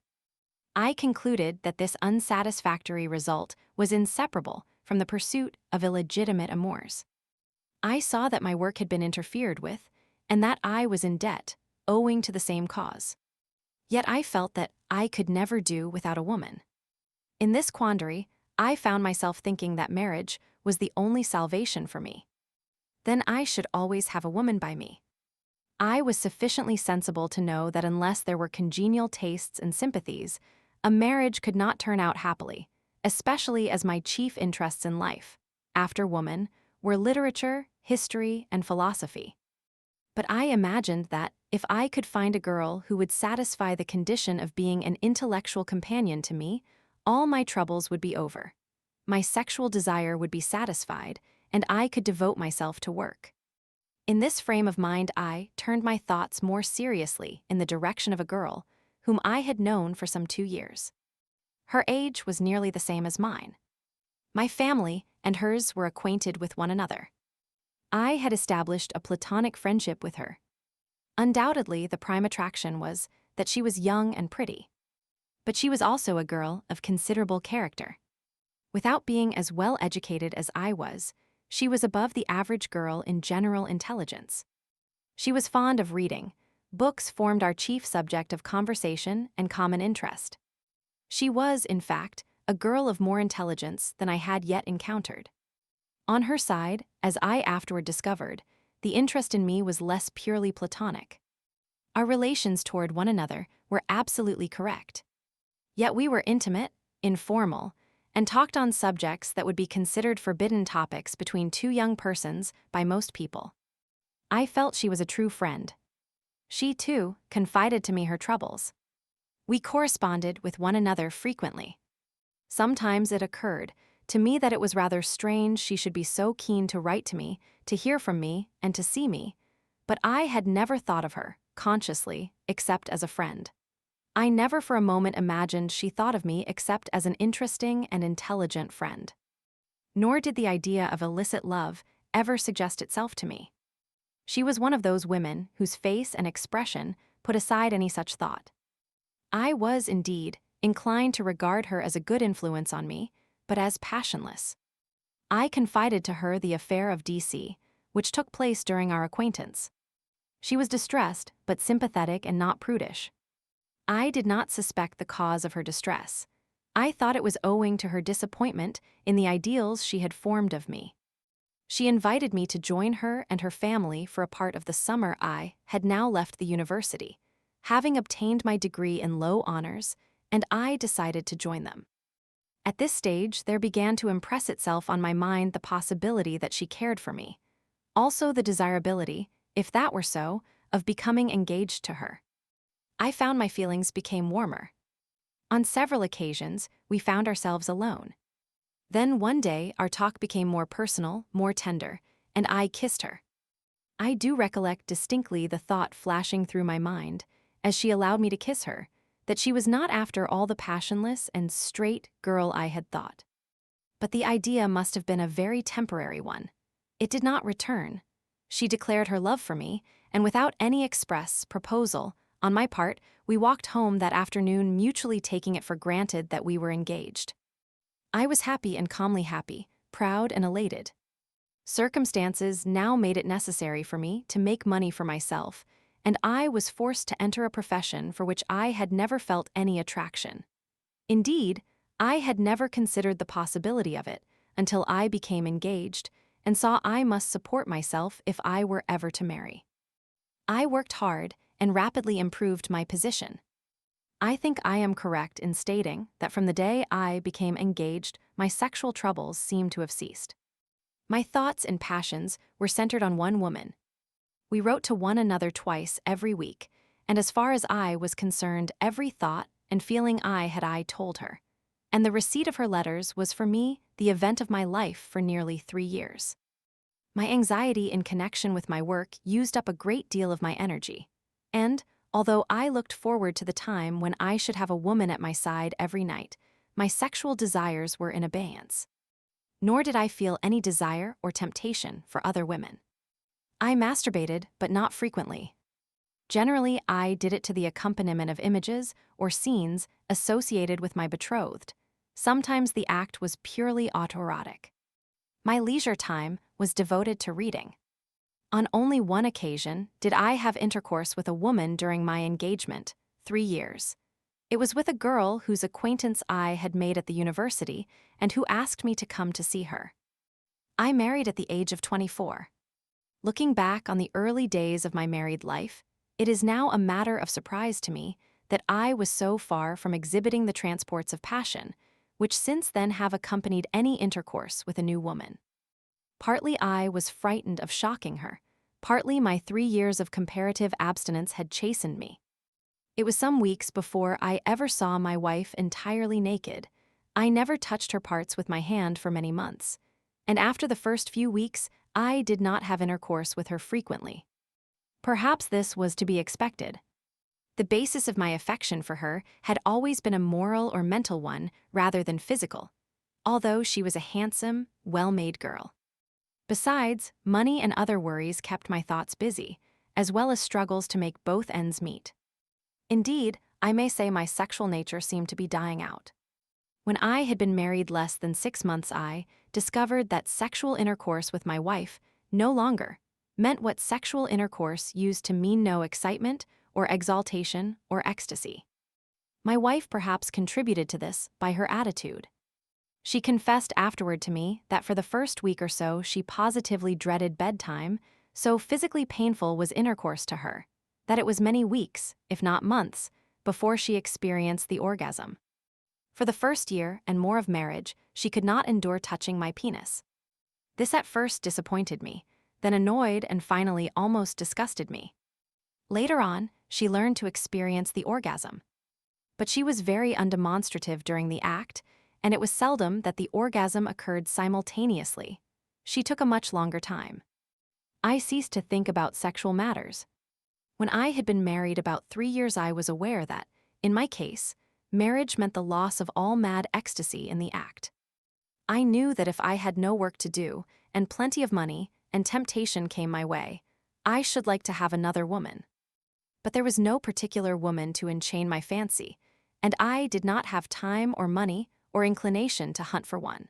I concluded that this unsatisfactory result was inseparable from the pursuit of illegitimate amours. I saw that my work had been interfered with, and that I was in debt, owing to the same cause. Yet I felt that I could never do without a woman. In this quandary, I found myself thinking that marriage was the only salvation for me. Then I should always have a woman by me. I was sufficiently sensible to know that unless there were congenial tastes and sympathies, a marriage could not turn out happily, especially as my chief interests in life, after woman, were literature, history, and philosophy. But I imagined that, if I could find a girl who would satisfy the condition of being an intellectual companion to me, all my troubles would be over. My sexual desire would be satisfied, and I could devote myself to work. In this frame of mind I turned my thoughts more seriously in the direction of a girl whom I had known for some 2 years. Her age was nearly the same as mine. My family and hers were acquainted with one another. I had established a platonic friendship with her. Undoubtedly, the prime attraction was that she was young and pretty. But she was also a girl of considerable character. Without being as well educated as I was, she was above the average girl in general intelligence. She was fond of reading. Books formed our chief subject of conversation and common interest. She was, in fact, a girl of more intelligence than I had yet encountered. On her side, as I afterward discovered, the interest in me was less purely platonic. Our relations toward one another were absolutely correct. Yet we were intimate, informal, and talked on subjects that would be considered forbidden topics between two young persons by most people. I felt she was a true friend. She, too, confided to me her troubles. We corresponded with one another frequently. Sometimes it occurred to me that it was rather strange she should be so keen to write to me, to hear from me, and to see me, but I had never thought of her, consciously, except as a friend. I never for a moment imagined she thought of me except as an interesting and intelligent friend. Nor did the idea of illicit love ever suggest itself to me. She was one of those women whose face and expression put aside any such thought. I was, indeed, inclined to regard her as a good influence on me, but as passionless. I confided to her the affair of DC, which took place during our acquaintance. She was distressed, but sympathetic and not prudish. I did not suspect the cause of her distress. I thought it was owing to her disappointment in the ideals she had formed of me. She invited me to join her and her family for a part of the summer. I had now left the university, having obtained my degree in low honors, and I decided to join them. At this stage, there began to impress itself on my mind the possibility that she cared for me, also the desirability, if that were so, of becoming engaged to her. I found my feelings became warmer. On several occasions, we found ourselves alone. Then one day, our talk became more personal, more tender, and I kissed her. I do recollect distinctly the thought flashing through my mind, as she allowed me to kiss her, that she was not after all the passionless and straight girl I had thought. But the idea must have been a very temporary one. It did not return. She declared her love for me, and without any express proposal, on my part, we walked home that afternoon mutually taking it for granted that we were engaged. I was happy and calmly happy, proud and elated. Circumstances now made it necessary for me to make money for myself, and I was forced to enter a profession for which I had never felt any attraction. Indeed, I had never considered the possibility of it until I became engaged and saw I must support myself if I were ever to marry. I worked hard and rapidly improved my position. I think I am correct in stating that from the day I became engaged, my sexual troubles seemed to have ceased. My thoughts and passions were centered on one woman. We wrote to one another twice every week, and as far as I was concerned, every thought and feeling I told her. And the receipt of her letters was for me the event of my life for nearly 3 years. My anxiety in connection with my work used up a great deal of my energy, and, although I looked forward to the time when I should have a woman at my side every night, my sexual desires were in abeyance. Nor did I feel any desire or temptation for other women. I masturbated, but not frequently. Generally, I did it to the accompaniment of images or scenes associated with my betrothed. Sometimes the act was purely autoerotic. My leisure time was devoted to reading. On only one occasion did I have intercourse with a woman during my engagement, 3 years. It was with a girl whose acquaintance I had made at the university and who asked me to come to see her. I married at the age of 24. Looking back on the early days of my married life, it is now a matter of surprise to me that I was so far from exhibiting the transports of passion, which since then have accompanied any intercourse with a new woman. Partly I was frightened of shocking her, partly my 3 years of comparative abstinence had chastened me. It was some weeks before I ever saw my wife entirely naked. I never touched her parts with my hand for many months, and after the first few weeks, I did not have intercourse with her frequently. Perhaps this was to be expected. The basis of my affection for her had always been a moral or mental one rather than physical, although she was a handsome, well-made girl. Besides, money and other worries kept my thoughts busy, as well as struggles to make both ends meet. Indeed, I may say my sexual nature seemed to be dying out. When I had been married less than 6 months, I discovered that sexual intercourse with my wife no longer meant what sexual intercourse used to mean: no excitement or exaltation or ecstasy. My wife perhaps contributed to this by her attitude. She confessed afterward to me that for the first week or so she positively dreaded bedtime, so physically painful was intercourse to her, that it was many weeks, if not months, before she experienced the orgasm. For the first year and more of marriage, she could not endure touching my penis. This at first disappointed me, then annoyed, and finally almost disgusted me. Later on, she learned to experience the orgasm. But she was very undemonstrative during the act, and it was seldom that the orgasm occurred simultaneously. She took a much longer time. I ceased to think about sexual matters. When I had been married about 3 years, I was aware that, in my case, marriage meant the loss of all mad ecstasy in the act. I knew that if I had no work to do, and plenty of money, and temptation came my way, I should like to have another woman. But there was no particular woman to enchain my fancy, and I did not have time or money or inclination to hunt for one.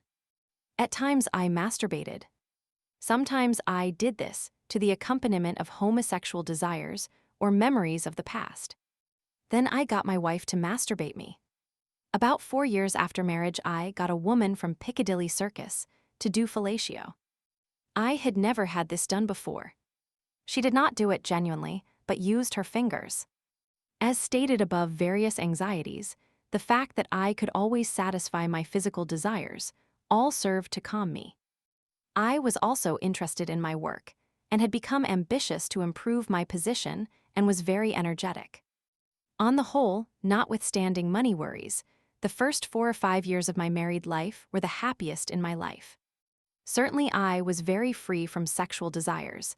At times I masturbated. Sometimes I did this to the accompaniment of homosexual desires or memories of the past. Then I got my wife to masturbate me. About 4 years after marriage, I got a woman from Piccadilly Circus to do fellatio. I had never had this done before. She did not do it genuinely, but used her fingers. As stated above, various anxieties, the fact that I could always satisfy my physical desires, all served to calm me. I was also interested in my work, and had become ambitious to improve my position, and was very energetic. On the whole, notwithstanding money worries, the first 4 or 5 years of my married life were the happiest in my life. Certainly I was very free from sexual desires,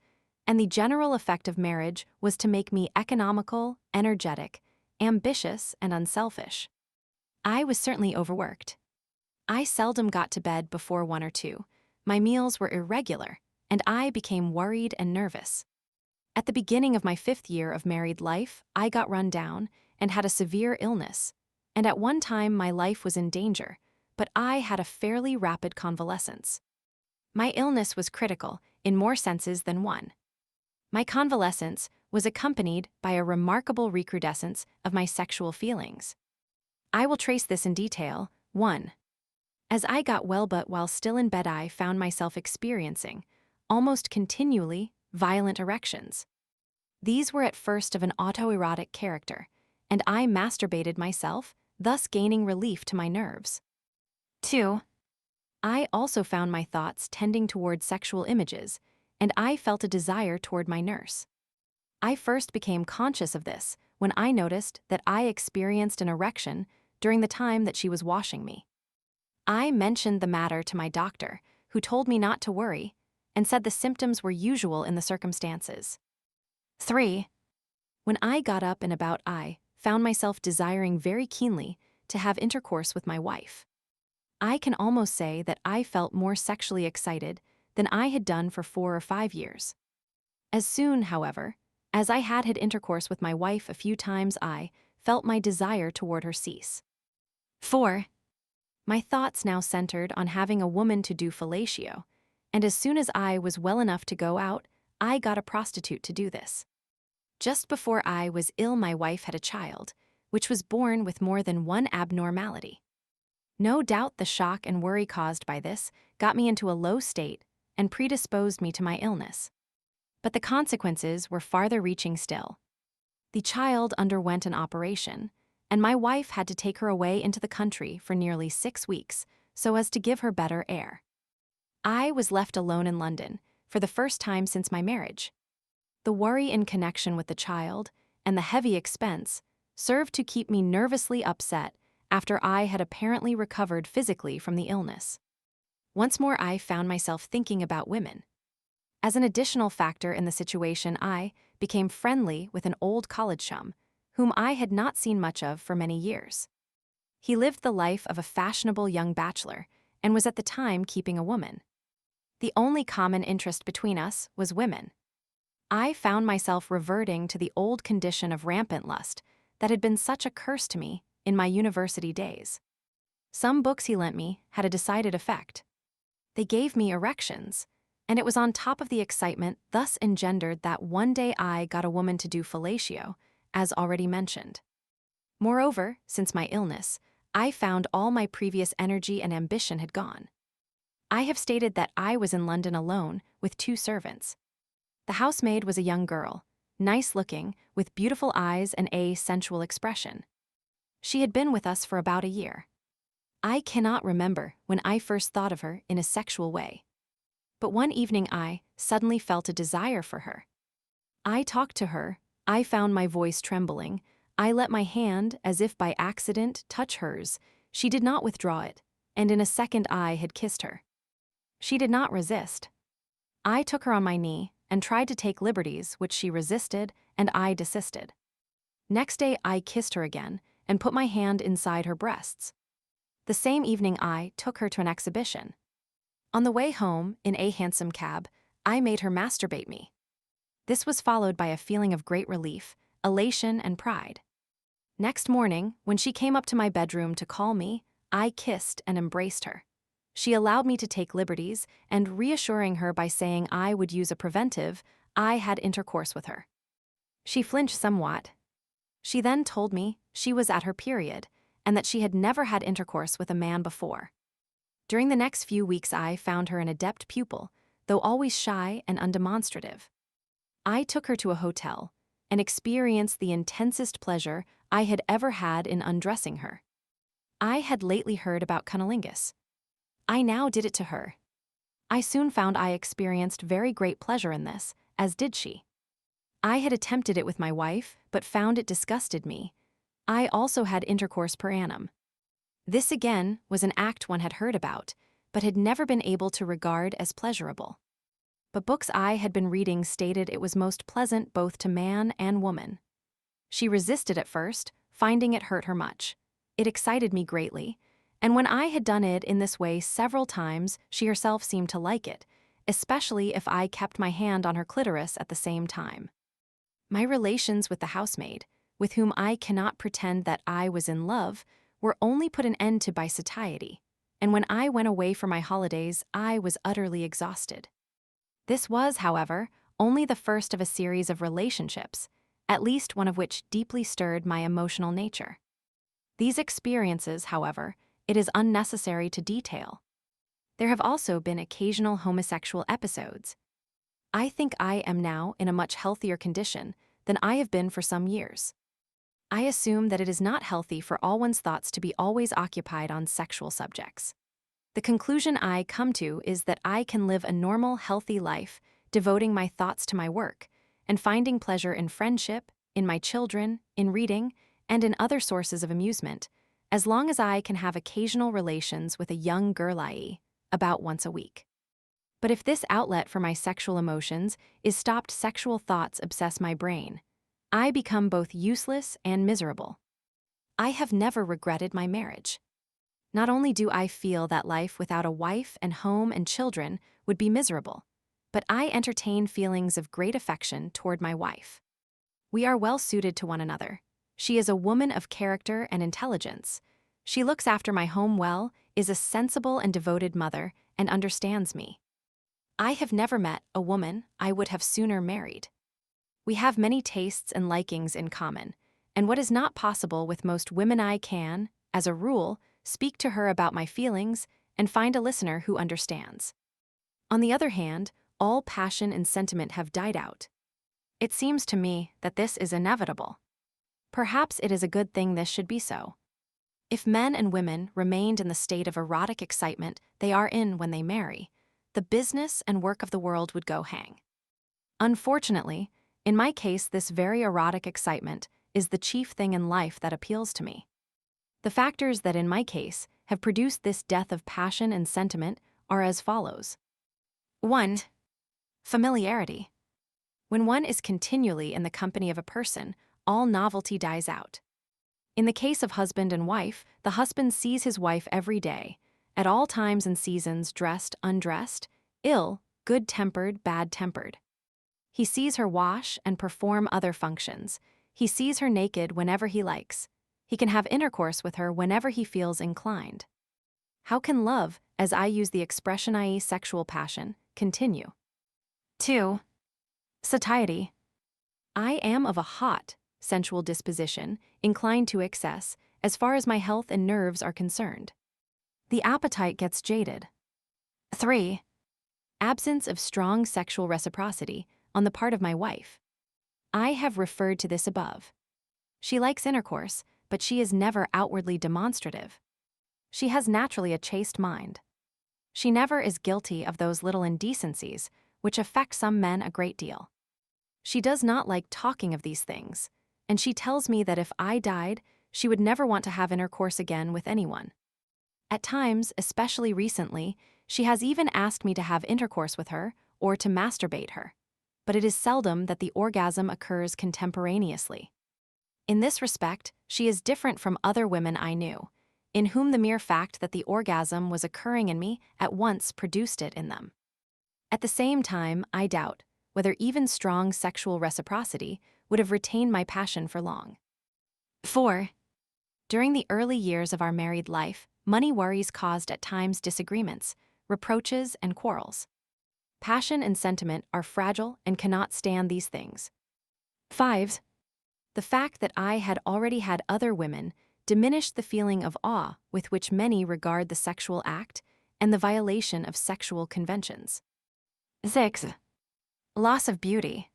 and the general effect of marriage was to make me economical, energetic, ambitious, and unselfish. I was certainly overworked. I seldom got to bed before 1 or 2, my meals were irregular, and I became worried and nervous. At the beginning of my 5th year of married life, I got run down and had a severe illness, and at one time my life was in danger, but I had a fairly rapid convalescence. My illness was critical in more senses than one. My convalescence was accompanied by a remarkable recrudescence of my sexual feelings. I will trace this in detail. 1. As I got well, but while still in bed, I found myself experiencing, almost continually, violent erections. These were at first of an autoerotic character, and I masturbated myself, thus gaining relief to my nerves. 2. I also found my thoughts tending toward sexual images, and I felt a desire toward my nurse. I first became conscious of this when I noticed that I experienced an erection during the time that she was washing me. I mentioned the matter to my doctor, who told me not to worry, and said the symptoms were usual in the circumstances. 3. When I got up and about, I found myself desiring very keenly to have intercourse with my wife. I can almost say that I felt more sexually excited than I had done for 4 or 5 years. As soon, however, as I had intercourse with my wife a few times, I felt my desire toward her cease. 4. My thoughts now centered on having a woman to do fellatio, and as soon as I was well enough to go out, I got a prostitute to do this. Just before I was ill, my wife had a child, which was born with more than one abnormality. No doubt the shock and worry caused by this got me into a low state and predisposed me to my illness. But the consequences were farther reaching still. The child underwent an operation, and my wife had to take her away into the country for nearly 6 weeks so as to give her better air. I was left alone in London for the first time since my marriage. The worry in connection with the child and the heavy expense served to keep me nervously upset after I had apparently recovered physically from the illness. Once more I found myself thinking about women. As an additional factor in the situation, I became friendly with an old college chum, whom I had not seen much of for many years. He lived the life of a fashionable young bachelor and was at the time keeping a woman. The only common interest between us was women. I found myself reverting to the old condition of rampant lust that had been such a curse to me in my university days. Some books he lent me had a decided effect. They gave me erections, and it was on top of the excitement thus engendered that one day I got a woman to do fellatio, as already mentioned. Moreover, since my illness, I found all my previous energy and ambition had gone. I have stated that I was in London alone with 2 servants. The housemaid was a young girl, nice-looking, with beautiful eyes and a sensual expression. She had been with us for about a year. I cannot remember when I first thought of her in a sexual way. But one evening I suddenly felt a desire for her. I talked to her, I found my voice trembling, I let my hand, as if by accident, touch hers. She did not withdraw it, and in a second I had kissed her. She did not resist. I took her on my knee and tried to take liberties which she resisted, and I desisted. Next day I kissed her again and put my hand inside her breasts. The same evening I took her to an exhibition. On the way home, in a hansom cab, I made her masturbate me. This was followed by a feeling of great relief, elation, and pride. Next morning, when she came up to my bedroom to call me, I kissed and embraced her. She allowed me to take liberties, and reassuring her by saying I would use a preventive, I had intercourse with her. She flinched somewhat. She then told me she was at her period, and that she had never had intercourse with a man before. During the next few weeks I found her an adept pupil, though always shy and undemonstrative. I took her to a hotel, and experienced the intensest pleasure I had ever had in undressing her. I had lately heard about cunnilingus. I now did it to her. I soon found I experienced very great pleasure in this, as did she. I had attempted it with my wife, but found it disgusted me. I also had intercourse per annum. This again was an act one had heard about, but had never been able to regard as pleasurable. But books I had been reading stated it was most pleasant both to man and woman. She resisted at first, finding it hurt her much. It excited me greatly, and when I had done it in this way several times, she herself seemed to like it, especially if I kept my hand on her clitoris at the same time. My relations with the housemaid, with whom I cannot pretend that I was in love, were only put an end to by satiety, and when I went away for my holidays, I was utterly exhausted. This was, however, only the first of a series of relationships, at least one of which deeply stirred my emotional nature. These experiences, however, it is unnecessary to detail. There have also been occasional homosexual episodes. I think I am now in a much healthier condition than I have been for some years. I assume that it is not healthy for all one's thoughts to be always occupied on sexual subjects. The conclusion I come to is that I can live a normal, healthy life, devoting my thoughts to my work, and finding pleasure in friendship, in my children, in reading, and in other sources of amusement, as long as I can have occasional relations with a young girl, i.e., about once a week. But if this outlet for my sexual emotions is stopped, sexual thoughts obsess my brain. I become both useless and miserable. I have never regretted my marriage. Not only do I feel that life without a wife and home and children would be miserable, but I entertain feelings of great affection toward my wife. We are well suited to one another. She is a woman of character and intelligence. She looks after my home well, is a sensible and devoted mother, and understands me. I have never met a woman I would have sooner married. We have many tastes and likings in common, and what is not possible with most women, I can, as a rule, speak to her about my feelings and find a listener who understands. On the other hand, all passion and sentiment have died out. It seems to me that this is inevitable. Perhaps it is a good thing this should be so. If men and women remained in the state of erotic excitement they are in when they marry, the business and work of the world would go hang. Unfortunately, in my case, this very erotic excitement is the chief thing in life that appeals to me. The factors that in my case have produced this death of passion and sentiment are as follows. 1. Familiarity. When one is continually in the company of a person, all novelty dies out. In the case of husband and wife, the husband sees his wife every day, at all times and seasons, dressed, undressed, ill, good-tempered, bad-tempered. He sees her wash and perform other functions. He sees her naked whenever he likes. He can have intercourse with her whenever he feels inclined. How can love, as I use the expression i.e. sexual passion, continue? 2. Satiety. I am of a hot, sensual disposition, inclined to excess, as far as my health and nerves are concerned. The appetite gets jaded. 3. Absence of strong sexual reciprocity on the part of my wife. I have referred to this above. She likes intercourse, but she is never outwardly demonstrative. She has naturally a chaste mind. She never is guilty of those little indecencies which affect some men a great deal. She does not like talking of these things, and she tells me that if I died, she would never want to have intercourse again with anyone. At times, especially recently, she has even asked me to have intercourse with her or to masturbate her, but it is seldom that the orgasm occurs contemporaneously. In this respect, she is different from other women I knew, in whom the mere fact that the orgasm was occurring in me at once produced it in them. At the same time, I doubt whether even strong sexual reciprocity would have retained my passion for long. 4. During the early years of our married life, money worries caused at times disagreements, reproaches, and quarrels. Passion and sentiment are fragile and cannot stand these things. 5. The fact that I had already had other women diminished the feeling of awe with which many regard the sexual act and the violation of sexual conventions. 6. Loss of beauty.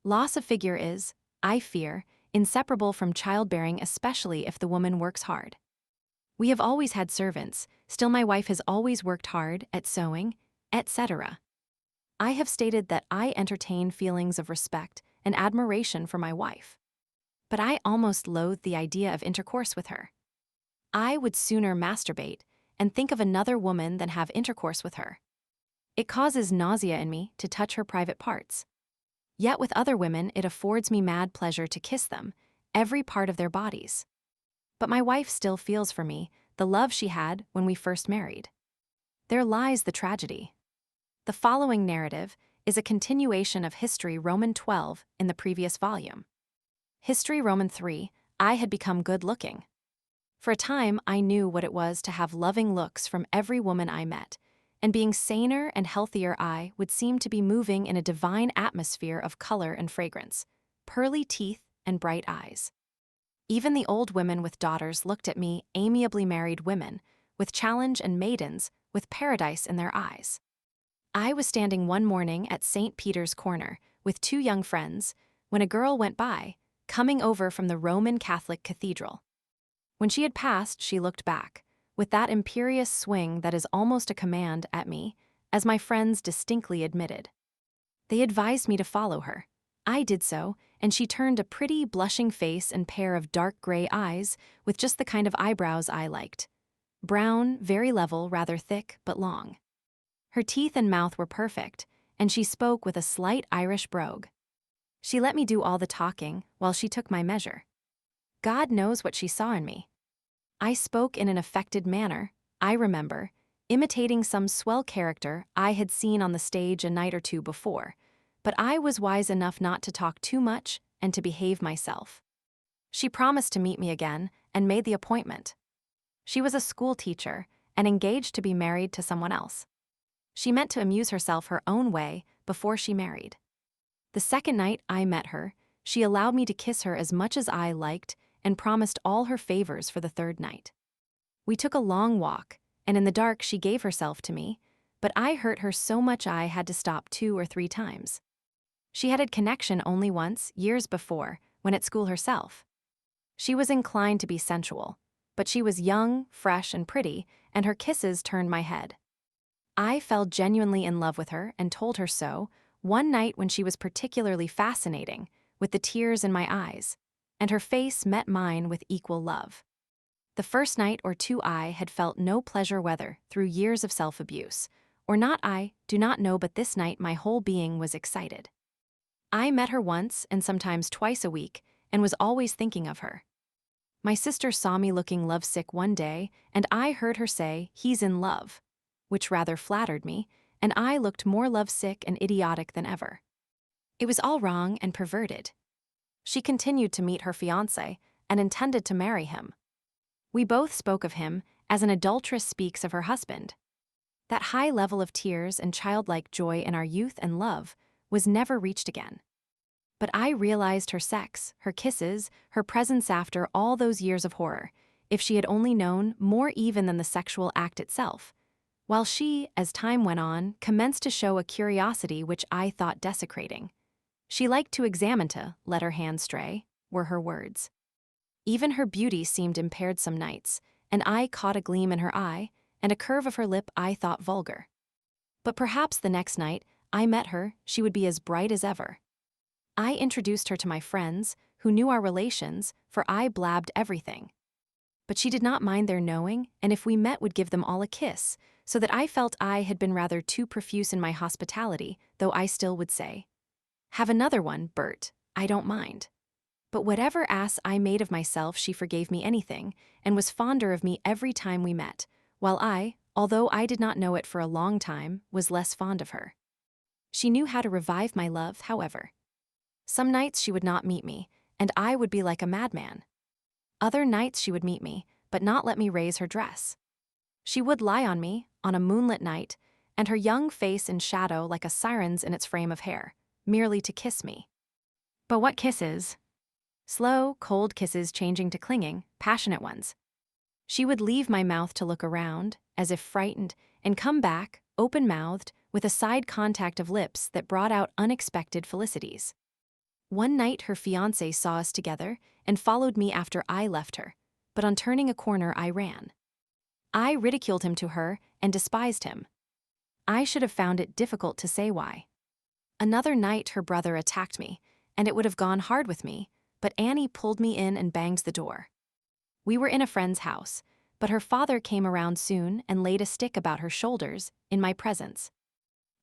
Loss of figure is, I fear, inseparable from childbearing, especially if the woman works hard. We have always had servants, still my wife has always worked hard at sewing, etc. I have stated that I entertain feelings of respect and admiration for my wife. But I almost loathe the idea of intercourse with her. I would sooner masturbate and think of another woman than have intercourse with her. It causes nausea in me to touch her private parts. Yet with other women it affords me mad pleasure to kiss them, every part of their bodies. But my wife still feels for me the love she had when we first married. There lies the tragedy. The following narrative is a continuation of History Roman 12 in the previous volume. History Roman 3, I had become good-looking. For a time, I knew what it was to have loving looks from every woman I met, and being saner and healthier I would seem to be moving in a divine atmosphere of color and fragrance, pearly teeth and bright eyes. Even the old women with daughters looked at me, amiably married women, with challenge, and maidens with paradise in their eyes. I was standing one morning at St. Peter's Corner with 2 young friends when a girl went by, coming over from the Roman Catholic Cathedral. When she had passed, she looked back, with that imperious swing that is almost a command at me, as my friends distinctly admitted. They advised me to follow her. I did so, and she turned a pretty, blushing face and pair of dark gray eyes with just the kind of eyebrows I liked. Brown, very level, rather thick, but long. Her teeth and mouth were perfect, and she spoke with a slight Irish brogue. She let me do all the talking while she took my measure. God knows what she saw in me. I spoke in an affected manner, I remember, imitating some swell character I had seen on the stage a night or 2 before, but I was wise enough not to talk too much and to behave myself. She promised to meet me again and made the appointment. She was a school teacher and engaged to be married to someone else. She meant to amuse herself her own way before she married. The second night I met her, she allowed me to kiss her as much as I liked and promised all her favors for the 3rd night. We took a long walk, and in the dark she gave herself to me, but I hurt her so much I had to stop 2 or 3 times. She had connection only once, years before, when at school herself. She was inclined to be sensual, but she was young, fresh, and pretty, and her kisses turned my head. I fell genuinely in love with her and told her so one night when she was particularly fascinating, with the tears in my eyes, and her face met mine with equal love. The first night or 2 I had felt no pleasure whether through years of self-abuse, or not I do not know, but this night my whole being was excited. I met her once and sometimes twice a week and was always thinking of her. My sister saw me looking lovesick one day, and I heard her say, "He's in love," which rather flattered me, and I looked more lovesick and idiotic than ever. It was all wrong and perverted. She continued to meet her fiancé and intended to marry him. We both spoke of him as an adulteress speaks of her husband. That high level of tears and childlike joy in our youth and love was never reached again. But I realized her sex, her kisses, her presence after all those years of horror, if she had only known more even than the sexual act itself, while she, as time went on, commenced to show a curiosity which I thought desecrating. She liked to examine to let her hand stray, were her words. Even her beauty seemed impaired some nights, and I caught a gleam in her eye, and a curve of her lip I thought vulgar. But perhaps the next night I met her, she would be as bright as ever. I introduced her to my friends, who knew our relations, for I blabbed everything. But she did not mind their knowing, and if we met would give them all a kiss, so that I felt I had been rather too profuse in my hospitality, though I still would say, "Have another one, Bert, I don't mind." But whatever ass I made of myself, she forgave me anything, and was fonder of me every time we met, while I, although I did not know it for a long time, was less fond of her. She knew how to revive my love, however. Some nights she would not meet me, and I would be like a madman. Other nights she would meet me, but not let me raise her dress. She would lie on me, on a moonlit night, and her young face in shadow like a siren's in its frame of hair, merely to kiss me. But what kisses! Slow, cold kisses changing to clinging, passionate ones. She would leave my mouth to look around, as if frightened, and come back, open-mouthed, with a side contact of lips that brought out unexpected felicities. One night her fiancé saw us together and followed me after I left her, but on turning a corner I ran. I ridiculed him to her and despised him. I should have found it difficult to say why. Another night her brother attacked me, and it would have gone hard with me, but Annie pulled me in and banged the door. We were in a friend's house, but her father came around soon and laid a stick about her shoulders, in my presence.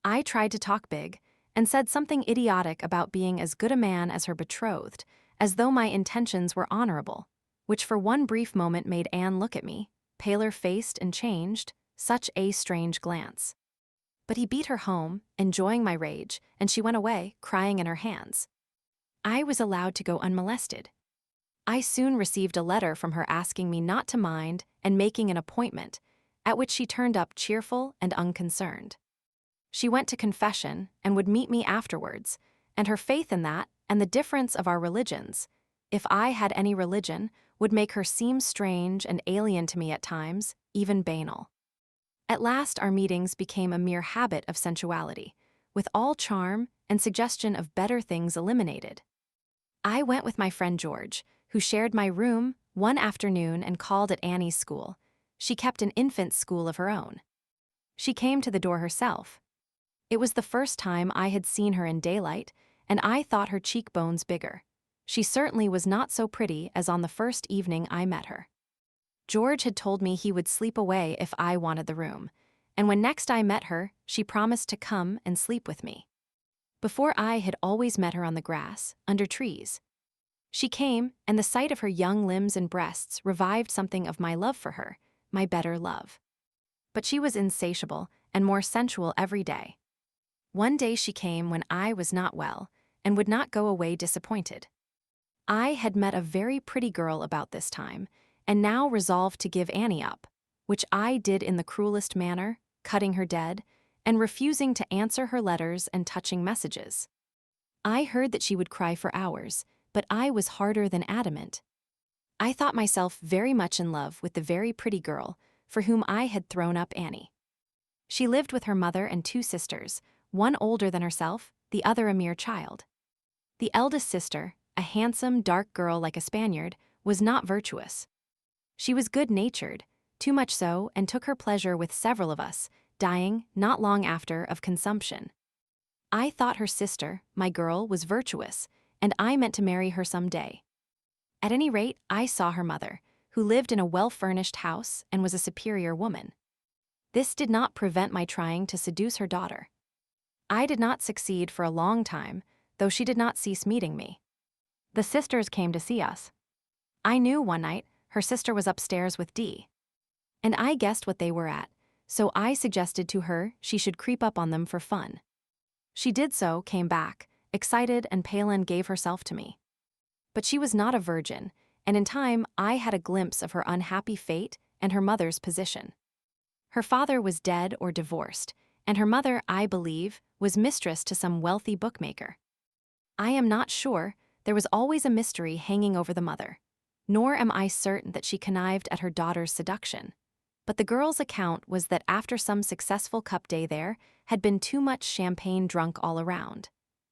I tried to talk big, and said something idiotic about being as good a man as her betrothed, as though my intentions were honorable, which for one brief moment made Anne look at me, paler-faced and changed, such a strange glance. But he beat her home, enjoying my rage, and she went away, crying in her hands. I was allowed to go unmolested. I soon received a letter from her asking me not to mind and making an appointment, at which she turned up cheerful and unconcerned. She went to confession and would meet me afterwards, and her faith in that and the difference of our religions, if I had any religion, would make her seem strange and alien to me at times, even banal. At last our meetings became a mere habit of sensuality, with all charm and suggestion of better things eliminated. I went with my friend George, who shared my room, one afternoon and called at Annie's school. She kept an infant school of her own. She came to the door herself. It was the first time I had seen her in daylight, and I thought her cheekbones bigger. She certainly was not so pretty as on the first evening I met her. George had told me he would sleep away if I wanted the room, and when next I met her, she promised to come and sleep with me. Before I had always met her on the grass, under trees. She came, and the sight of her young limbs and breasts revived something of my love for her, my better love. But she was insatiable and more sensual every day. One day she came when I was not well, and would not go away disappointed. I had met a very pretty girl about this time, and now resolved to give Annie up, which I did in the cruelest manner, cutting her dead, and refusing to answer her letters and touching messages. I heard that she would cry for hours, but I was harder than adamant. I thought myself very much in love with the very pretty girl for whom I had thrown up Annie. She lived with her mother and two sisters, one older than herself, the other a mere child. The eldest sister, a handsome, dark girl like a Spaniard, was not virtuous. She was good-natured, too much so, and took her pleasure with several of us, dying, not long after, of consumption. I thought her sister, my girl, was virtuous, and I meant to marry her some day. At any rate, I saw her mother, who lived in a well-furnished house and was a superior woman. This did not prevent my trying to seduce her daughter. I did not succeed for a long time, though she did not cease meeting me. The sisters came to see us. I knew one night her sister was upstairs with D. And I guessed what they were at, so I suggested to her she should creep up on them for fun. She did so, came back, excited, and Palin gave herself to me. But she was not a virgin, and in time I had a glimpse of her unhappy fate and her mother's position. Her father was dead or divorced, and her mother, I believe, was mistress to some wealthy bookmaker. I am not sure. There was always a mystery hanging over the mother. Nor am I certain that she connived at her daughter's seduction. But the girl's account was that after some successful cup day there had been too much champagne drunk all around,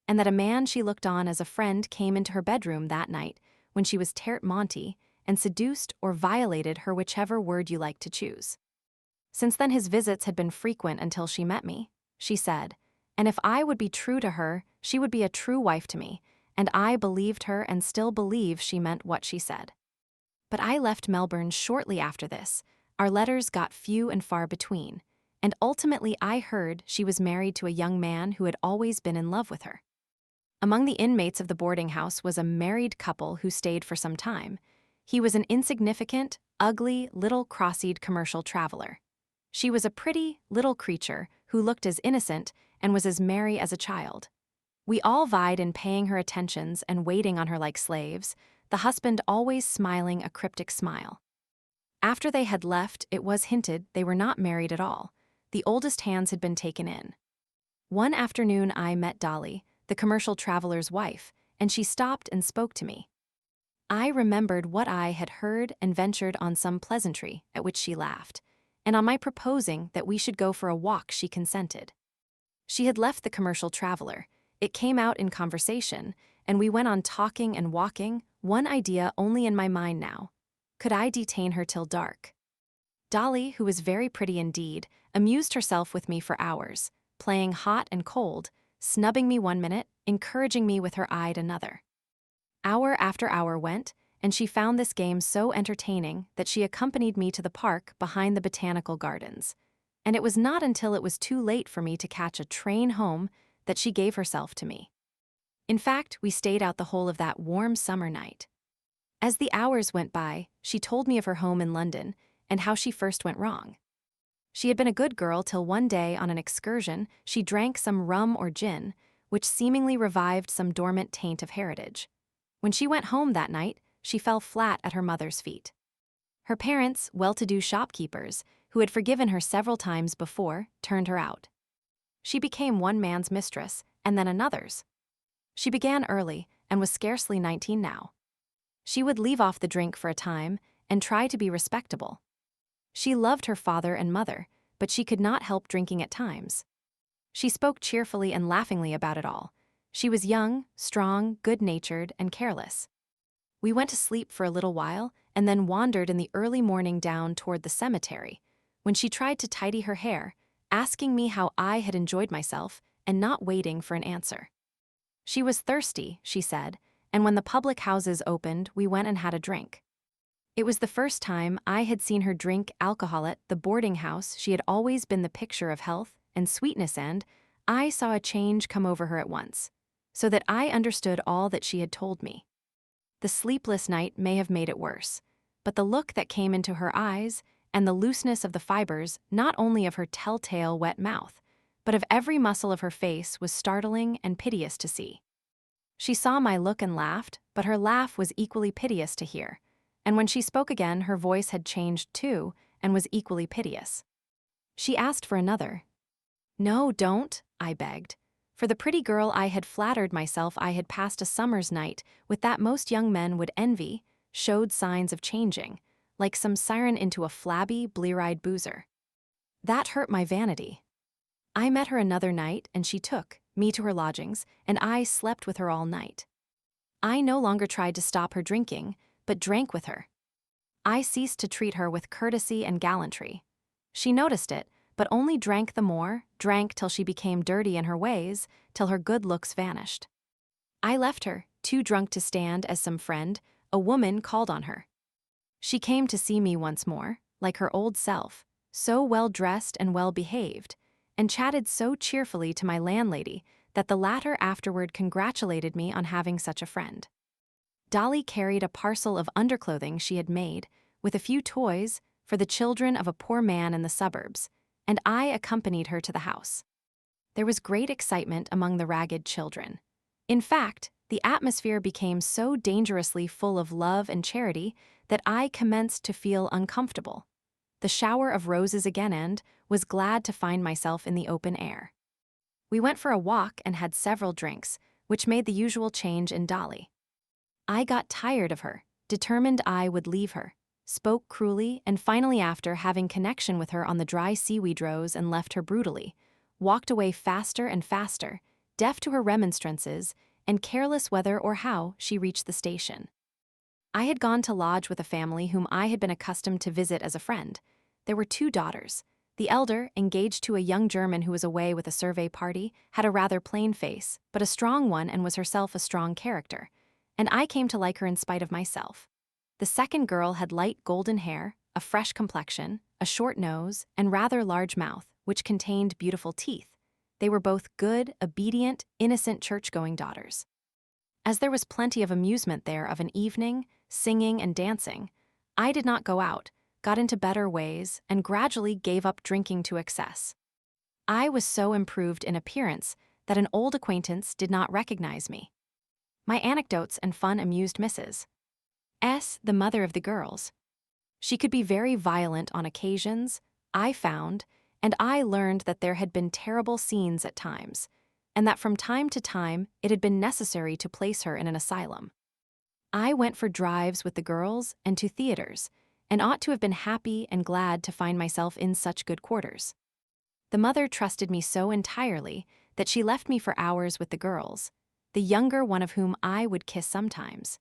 and that a man she looked on as a friend came into her bedroom that night when she was terte Monty and seduced or violated her, whichever word you like to choose. Since then his visits had been frequent until she met me, she said, and if I would be true to her, she would be a true wife to me, and I believed her and still believe she meant what she said. But I left Melbourne shortly after this. Our letters got few and far between, and ultimately I heard she was married to a young man who had always been in love with her. Among the inmates of the boarding house was a married couple who stayed for some time. He was an insignificant, ugly, little cross-eyed commercial traveler. She was a pretty, little creature who looked as innocent and was as merry as a child. We all vied in paying her attentions and waiting on her like slaves, the husband always smiling a cryptic smile. After they had left, it was hinted they were not married at all. The oldest hands had been taken in. One afternoon I met Dolly, the commercial traveler's wife, and she stopped and spoke to me. I remembered what I had heard and ventured on some pleasantry, at which she laughed, and on my proposing that we should go for a walk she consented. She had left the commercial traveler. It came out in conversation, and we went on talking and walking, one idea only in my mind now. Could I detain her till dark? Dolly, who was very pretty indeed, amused herself with me for hours, playing hot and cold, snubbing me one minute, encouraging me with her eye another. Hour after hour went, and she found this game so entertaining that she accompanied me to the park behind the botanical gardens. And it was not until it was too late for me to catch a train home that she gave herself to me. In fact, we stayed out the whole of that warm summer night. As the hours went by, she told me of her home in London and how she first went wrong. She had been a good girl till one day on an excursion she drank some rum or gin, which seemingly revived some dormant taint of heritage. When she went home that night, she fell flat at her mother's feet. Her parents, well-to-do shopkeepers, who had forgiven her several times before, turned her out. She became one man's mistress, and then another's. She began early, and was scarcely 19 now. She would leave off the drink for a time, and try to be respectable. She loved her father and mother, but she could not help drinking at times. She spoke cheerfully and laughingly about it all. She was young, strong, good-natured, and careless. We went to sleep for a little while, and then wandered in the early morning down toward the cemetery, when she tried to tidy her hair, asking me how I had enjoyed myself, and not waiting for an answer. She was thirsty, she said, and when the public houses opened, we went and had a drink. It was the first time I had seen her drink alcohol at the boarding house. She had always been the picture of health and sweetness, and I saw a change come over her at once, so that I understood all that she had told me. The sleepless night may have made it worse, but the look that came into her eyes and the looseness of the fibers, not only of her telltale wet mouth, but of every muscle of her face, was startling and piteous to see. She saw my look and laughed, but her laugh was equally piteous to hear, and when she spoke again her voice had changed too and was equally piteous. She asked for another. "No, don't," I begged. For the pretty girl I had flattered myself I had passed a summer's night with that most young men would envy, showed signs of changing, like some siren into a flabby, blear-eyed boozer. That hurt my vanity. I met her another night, and she took me to her lodgings, and I slept with her all night. I no longer tried to stop her drinking, but drank with her. I ceased to treat her with courtesy and gallantry. She noticed it, but only drank the more, drank till she became dirty in her ways, till her good looks vanished. I left her, too drunk to stand as some friend, a woman called on her. She came to see me once more, like her old self, so well-dressed and well-behaved, and chatted so cheerfully to my landlady that the latter afterward congratulated me on having such a friend. Dolly carried a parcel of underclothing she had made, with a few toys, for the children of a poor man in the suburbs, and I accompanied her to the house. There was great excitement among the ragged children. In fact, the atmosphere became so dangerously full of love and charity that I commenced to feel uncomfortable. The shower of roses again and was glad to find myself in the open air. We went for a walk and had several drinks, which made the usual change in Dolly. I got tired of her, determined I would leave her, spoke cruelly, and finally, after having connection with her on the dry seaweed rows and left her brutally, walked away faster and faster, deaf to her remonstrances, and careless whether or how she reached the station. I had gone to lodge with a family whom I had been accustomed to visit as a friend. There were 2 daughters. The elder, engaged to a young German who was away with a survey party, had a rather plain face, but a strong one, and was herself a strong character, and I came to like her in spite of myself. The second girl had light golden hair, a fresh complexion, a short nose, and rather large mouth, which contained beautiful teeth. They were both good, obedient, innocent church-going daughters. As there was plenty of amusement there of an evening, singing and dancing, I did not go out, got into better ways, and gradually gave up drinking to excess. I was so improved in appearance that an old acquaintance did not recognize me. My anecdotes and fun amused Mrs. S., the mother of the girls. She could be very violent on occasions, I found, and I learned that there had been terrible scenes at times, and that from time to time it had been necessary to place her in an asylum. I went for drives with the girls and to theaters, and ought to have been happy and glad to find myself in such good quarters. The mother trusted me so entirely that she left me for hours with the girls, the younger one of whom I would kiss sometimes.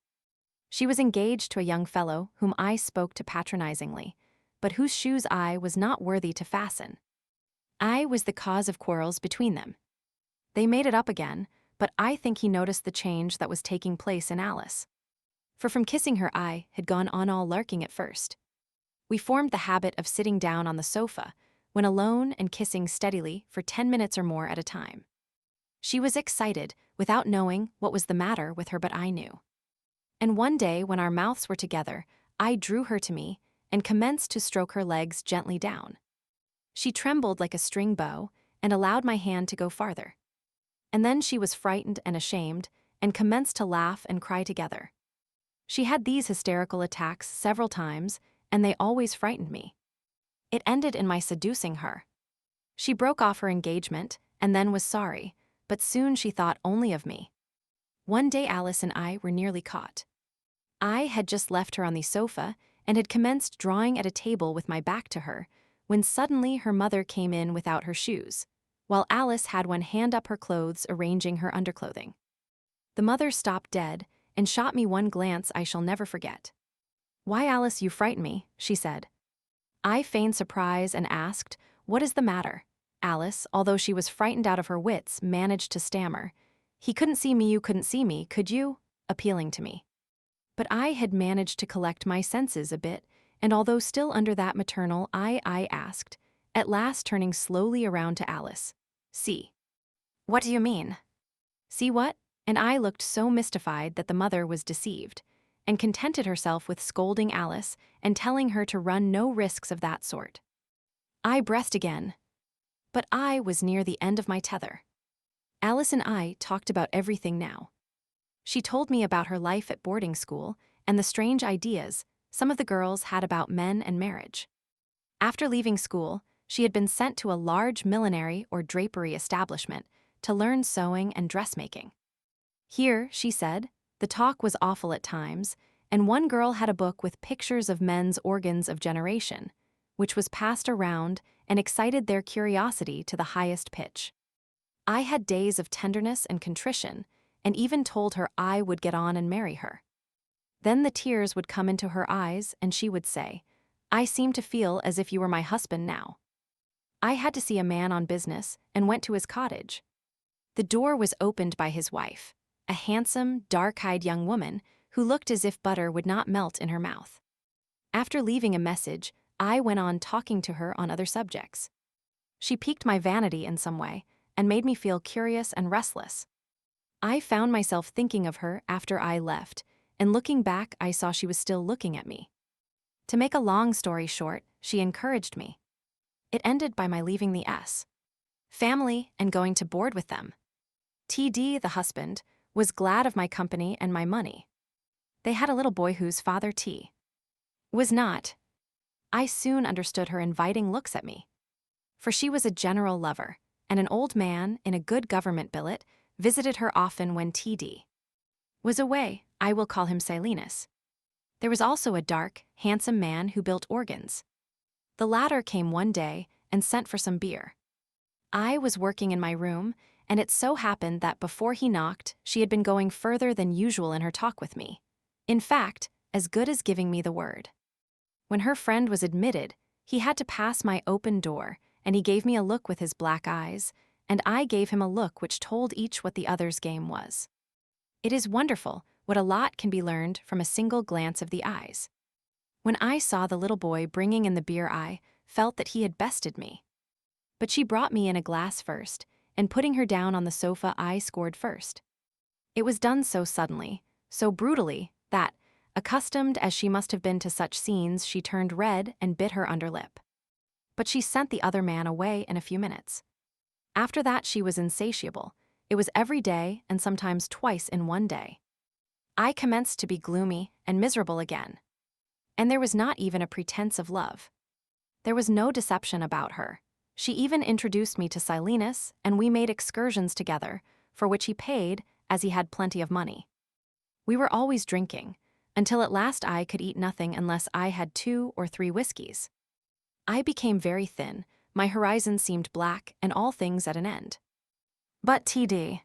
She was engaged to a young fellow whom I spoke to patronizingly, but whose shoes I was not worthy to fasten. I was the cause of quarrels between them. They made it up again, but I think he noticed the change that was taking place in Alice. For from kissing her I had gone on all larking at first. We formed the habit of sitting down on the sofa, when alone, and kissing steadily for 10 minutes or more at a time. She was excited, without knowing what was the matter with her, but I knew. And one day, when our mouths were together, I drew her to me and commenced to stroke her legs gently down. She trembled like a string bow and allowed my hand to go farther. And then she was frightened and ashamed and commenced to laugh and cry together. She had these hysterical attacks several times, and they always frightened me. It ended in my seducing her. She broke off her engagement and then was sorry, but soon she thought only of me. One day Alice and I were nearly caught. I had just left her on the sofa and had commenced drawing at a table with my back to her, when suddenly her mother came in without her shoes, while Alice had one hand up her clothes arranging her underclothing. The mother stopped dead and shot me one glance I shall never forget. "Why, Alice, you frighten me," she said. I feigned surprise and asked, "What is the matter?" Alice, although she was frightened out of her wits, managed to stammer, "He couldn't see me, you couldn't see me, could you?" appealing to me. But I had managed to collect my senses a bit, and although still under that maternal I asked, at last turning slowly around to Alice, "See." "What do you mean?" "See what?" And I looked so mystified that the mother was deceived, and contented herself with scolding Alice and telling her to run no risks of that sort. I breathed again. But I was near the end of my tether. Alice and I talked about everything now. She told me about her life at boarding school and the strange ideas some of the girls had about men and marriage. After leaving school, she had been sent to a large millinery or drapery establishment to learn sewing and dressmaking. Here, she said, the talk was awful at times, and one girl had a book with pictures of men's organs of generation, which was passed around and excited their curiosity to the highest pitch. I had days of tenderness and contrition, and even told her I would get on and marry her. Then the tears would come into her eyes, and she would say, "I seem to feel as if you were my husband now." I had to see a man on business and went to his cottage. The door was opened by his wife, a handsome, dark-eyed young woman who looked as if butter would not melt in her mouth. After leaving a message, I went on talking to her on other subjects. She piqued my vanity in some way and made me feel curious and restless. I found myself thinking of her after I left, and looking back I saw she was still looking at me. To make a long story short, she encouraged me. It ended by my leaving the S. family and going to board with them. TD, the husband, was glad of my company and my money. They had a little boy whose father T. was not. I soon understood her inviting looks at me. For she was a general lover, and an old man in a good government billet visited her often when T.D. was away. I will call him Silenus. There was also a dark, handsome man who built organs. The latter came one day and sent for some beer. I was working in my room, and it so happened that before he knocked, she had been going further than usual in her talk with me. In fact, as good as giving me the word. When her friend was admitted, he had to pass my open door, and he gave me a look with his black eyes, and I gave him a look which told each what the other's game was. It is wonderful what a lot can be learned from a single glance of the eyes. When I saw the little boy bringing in the beer, I felt that he had bested me. But she brought me in a glass first, and putting her down on the sofa, I scored first. It was done so suddenly, so brutally, that, accustomed as she must have been to such scenes, she turned red and bit her underlip. But she sent the other man away in a few minutes. After that she was insatiable. It was every day and sometimes twice in one day. I commenced to be gloomy and miserable again. And there was not even a pretense of love. There was no deception about her. She even introduced me to Silenus, and we made excursions together, for which he paid, as he had plenty of money. We were always drinking, until at last I could eat nothing unless I had 2 or 3 whiskeys. I became very thin, my horizon seemed black, and all things at an end. But T.D.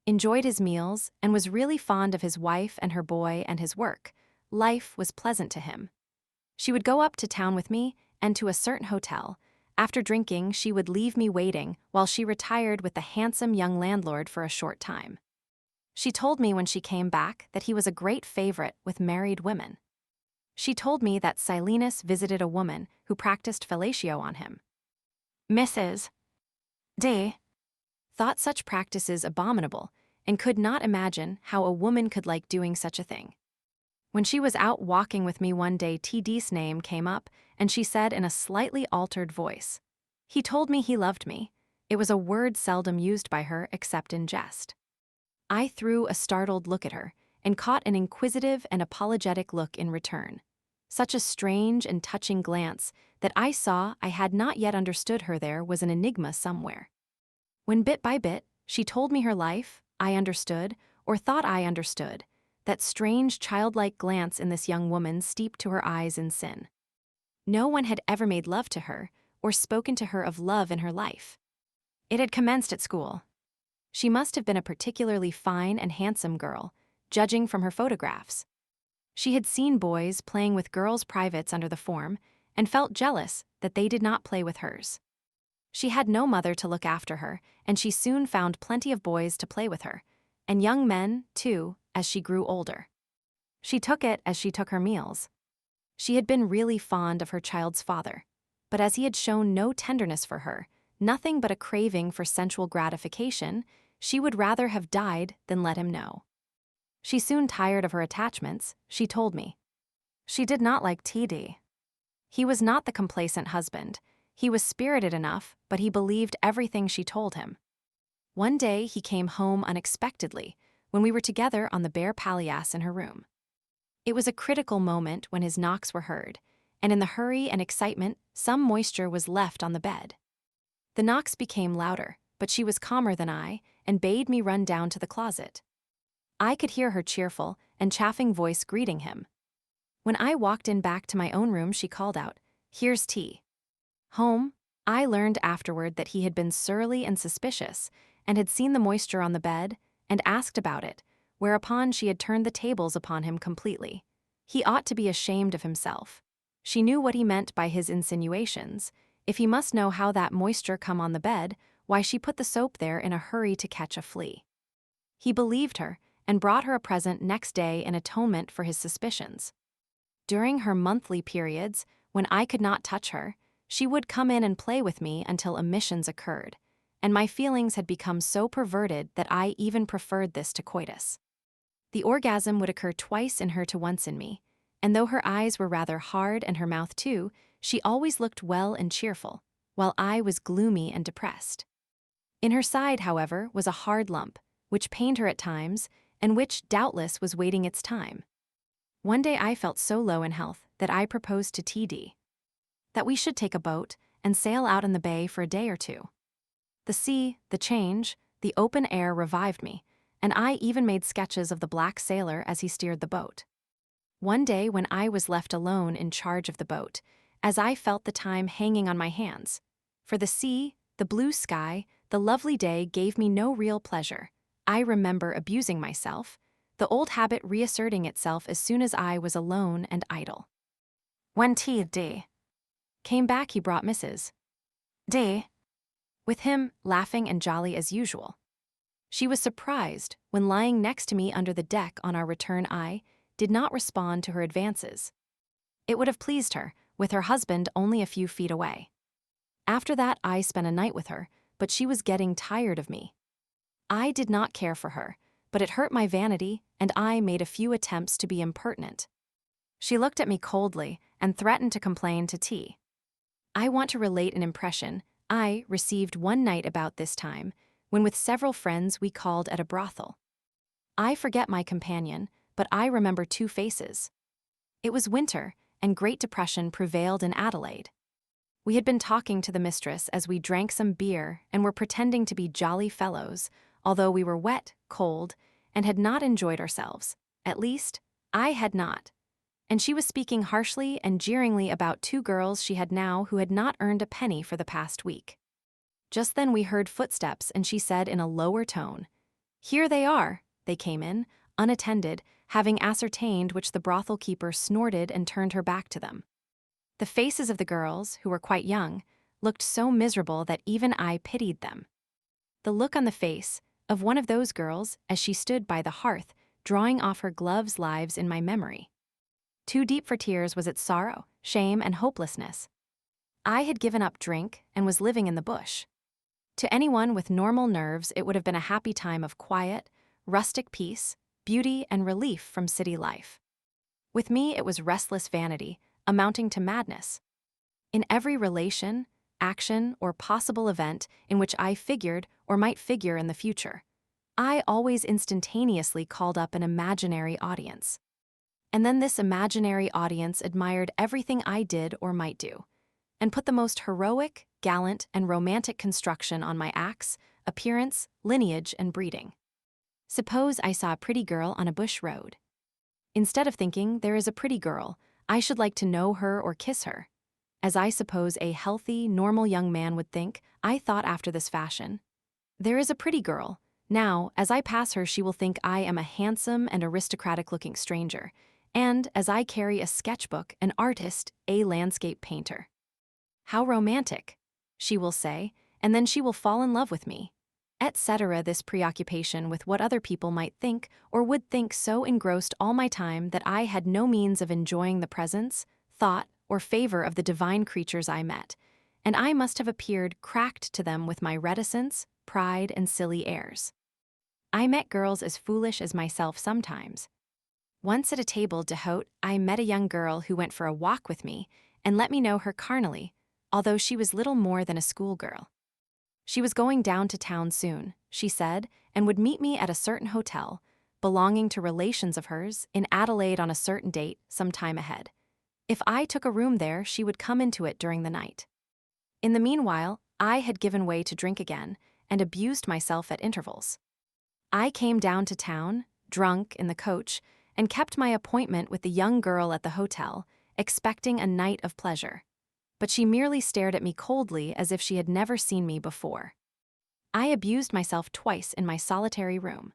enjoyed his meals and was really fond of his wife and her boy and his work. Life was pleasant to him. She would go up to town with me and to a certain hotel. After drinking, she would leave me waiting while she retired with the handsome young landlord for a short time. She told me when she came back that he was a great favorite with married women. She told me that Silenus visited a woman who practiced fellatio on him. Mrs. D. thought such practices abominable and could not imagine how a woman could like doing such a thing. When she was out walking with me one day, T.D.'s name came up, and she said in a slightly altered voice, "He told me he loved me." It was a word seldom used by her except in jest. I threw a startled look at her, and caught an inquisitive and apologetic look in return. Such a strange and touching glance that I saw I had not yet understood her. There was an enigma somewhere. When bit by bit, she told me her life, I understood, or thought I understood, that strange childlike glance in this young woman steeped to her eyes in sin. No one had ever made love to her, or spoken to her of love in her life. It had commenced at school. She must have been a particularly fine and handsome girl, judging from her photographs. She had seen boys playing with girls' privates under the form, and felt jealous that they did not play with hers. She had no mother to look after her, and she soon found plenty of boys to play with her, and young men, too, as she grew older. She took it as she took her meals. She had been really fond of her child's father, but as he had shown no tenderness for her, nothing but a craving for sensual gratification, she would rather have died than let him know. She soon tired of her attachments, she told me. She did not like T.D. He was not the complacent husband. He was spirited enough, but he believed everything she told him. One day he came home unexpectedly, when we were together on the bare palliasse in her room. It was a critical moment when his knocks were heard, and in the hurry and excitement, some moisture was left on the bed. The knocks became louder, but she was calmer than I, and bade me run down to the closet. I could hear her cheerful and chaffing voice greeting him. When I walked in back to my own room, she called out, "Here's tea." Home, I learned afterward that he had been surly and suspicious, and had seen the moisture on the bed, and asked about it, whereupon she had turned the tables upon him completely. He ought to be ashamed of himself. She knew what he meant by his insinuations. If he must know how that moisture come on the bed, why she put the soap there in a hurry to catch a flea. He believed her, and brought her a present next day in atonement for his suspicions. During her monthly periods, when I could not touch her, she would come in and play with me until emissions occurred, and my feelings had become so perverted that I even preferred this to coitus. The orgasm would occur twice in her to once in me, and though her eyes were rather hard and her mouth too, she always looked well and cheerful, while I was gloomy and depressed. In her side, however, was a hard lump, which pained her at times, and which, doubtless, was waiting its time. One day I felt so low in health that I proposed to TD that we should take a boat and sail out in the bay for a day or two. The sea, the change, the open air revived me, and I even made sketches of the black sailor as he steered the boat. One day when I was left alone in charge of the boat, as I felt the time hanging on my hands, for the sea, the blue sky, the lovely day gave me no real pleasure, I remember abusing myself, the old habit reasserting itself as soon as I was alone and idle. When TD came back, he brought Mrs. D with him, laughing and jolly as usual. She was surprised when, lying next to me under the deck on our return, I did not respond to her advances. It would have pleased her, with her husband only a few feet away. After that, I spent a night with her, but she was getting tired of me. I did not care for her, but it hurt my vanity, and I made a few attempts to be impertinent. She looked at me coldly and threatened to complain to T. I want to relate an impression I received one night about this time, when with several friends we called at a brothel. I forget my companion, but I remember two faces. It was winter, and Great Depression prevailed in Adelaide. We had been talking to the mistress as we drank some beer and were pretending to be jolly fellows, although we were wet, cold, and had not enjoyed ourselves. At least, I had not. And she was speaking harshly and jeeringly about two girls she had now who had not earned a penny for the past week. Just then we heard footsteps, and she said in a lower tone, "Here they are." They came in, unattended, having ascertained which the brothel keeper snorted and turned her back to them. The faces of the girls, who were quite young, looked so miserable that even I pitied them. The look on the face of one of those girls as she stood by the hearth, drawing off her gloves, lives in my memory. Too deep for tears was its sorrow, shame, and hopelessness. I had given up drink and was living in the bush. To anyone with normal nerves, it would have been a happy time of quiet, rustic peace, beauty, and relief from city life. With me, it was restless vanity, amounting to madness. In every relation, action, or possible event in which I figured or might figure in the future, I always instantaneously called up an imaginary audience. And then this imaginary audience admired everything I did or might do, and put the most heroic, gallant, and romantic construction on my acts, appearance, lineage, and breeding. Suppose I saw a pretty girl on a bush road. Instead of thinking, there is a pretty girl, I should like to know her or kiss her. As I suppose a healthy, normal young man would think, I thought after this fashion. There is a pretty girl. Now, as I pass her, she will think I am a handsome and aristocratic-looking stranger, and, as I carry a sketchbook, an artist, a landscape painter. How romantic, she will say, and then she will fall in love with me. Etc. This preoccupation with what other people might think or would think so engrossed all my time that I had no means of enjoying the presence, thought, or favor of the divine creatures I met, and I must have appeared cracked to them with my reticence, pride, and silly airs. I met girls as foolish as myself sometimes. Once at a table d'hôte, I met a young girl who went for a walk with me and let me know her carnally, although she was little more than a schoolgirl. She was going down to town soon, she said, and would meet me at a certain hotel, belonging to relations of hers, in Adelaide on a certain date, some time ahead. If I took a room there, she would come into it during the night. In the meanwhile, I had given way to drink again and abused myself at intervals. I came down to town, drunk, in the coach, and kept my appointment with the young girl at the hotel, expecting a night of pleasure. But she merely stared at me coldly as if she had never seen me before. I abused myself twice in my solitary room.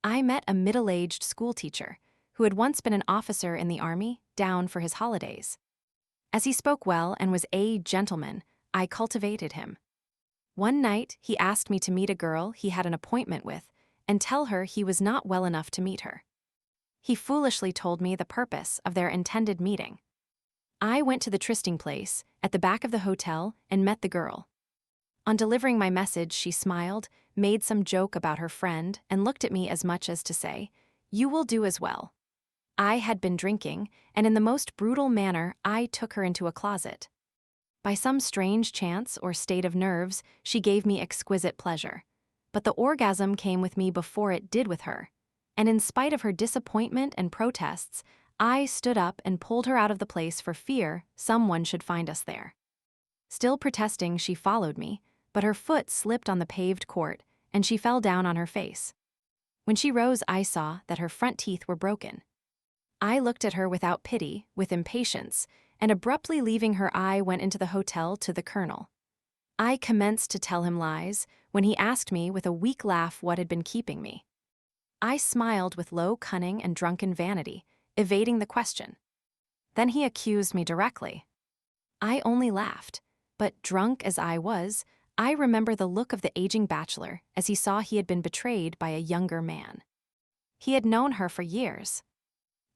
I met a middle-aged schoolteacher who had once been an officer in the army, down for his holidays. As he spoke well and was a gentleman, I cultivated him. One night, he asked me to meet a girl he had an appointment with and tell her he was not well enough to meet her. He foolishly told me the purpose of their intended meeting. I went to the trysting place, at the back of the hotel, and met the girl. On delivering my message, she smiled, made some joke about her friend, and looked at me as much as to say, "You will do as well." I had been drinking, and in the most brutal manner I took her into a closet. By some strange chance or state of nerves, she gave me exquisite pleasure. But the orgasm came with me before it did with her, and in spite of her disappointment and protests, I stood up and pulled her out of the place for fear someone should find us there. Still protesting, she followed me, but her foot slipped on the paved court, and she fell down on her face. When she rose, I saw that her front teeth were broken. I looked at her without pity, with impatience, and abruptly leaving her, I went into the hotel to the colonel. I commenced to tell him lies when he asked me with a weak laugh what had been keeping me. I smiled with low cunning and drunken vanity, evading the question. Then he accused me directly. I only laughed, but drunk as I was, I remember the look of the aging bachelor as he saw he had been betrayed by a younger man. He had known her for years.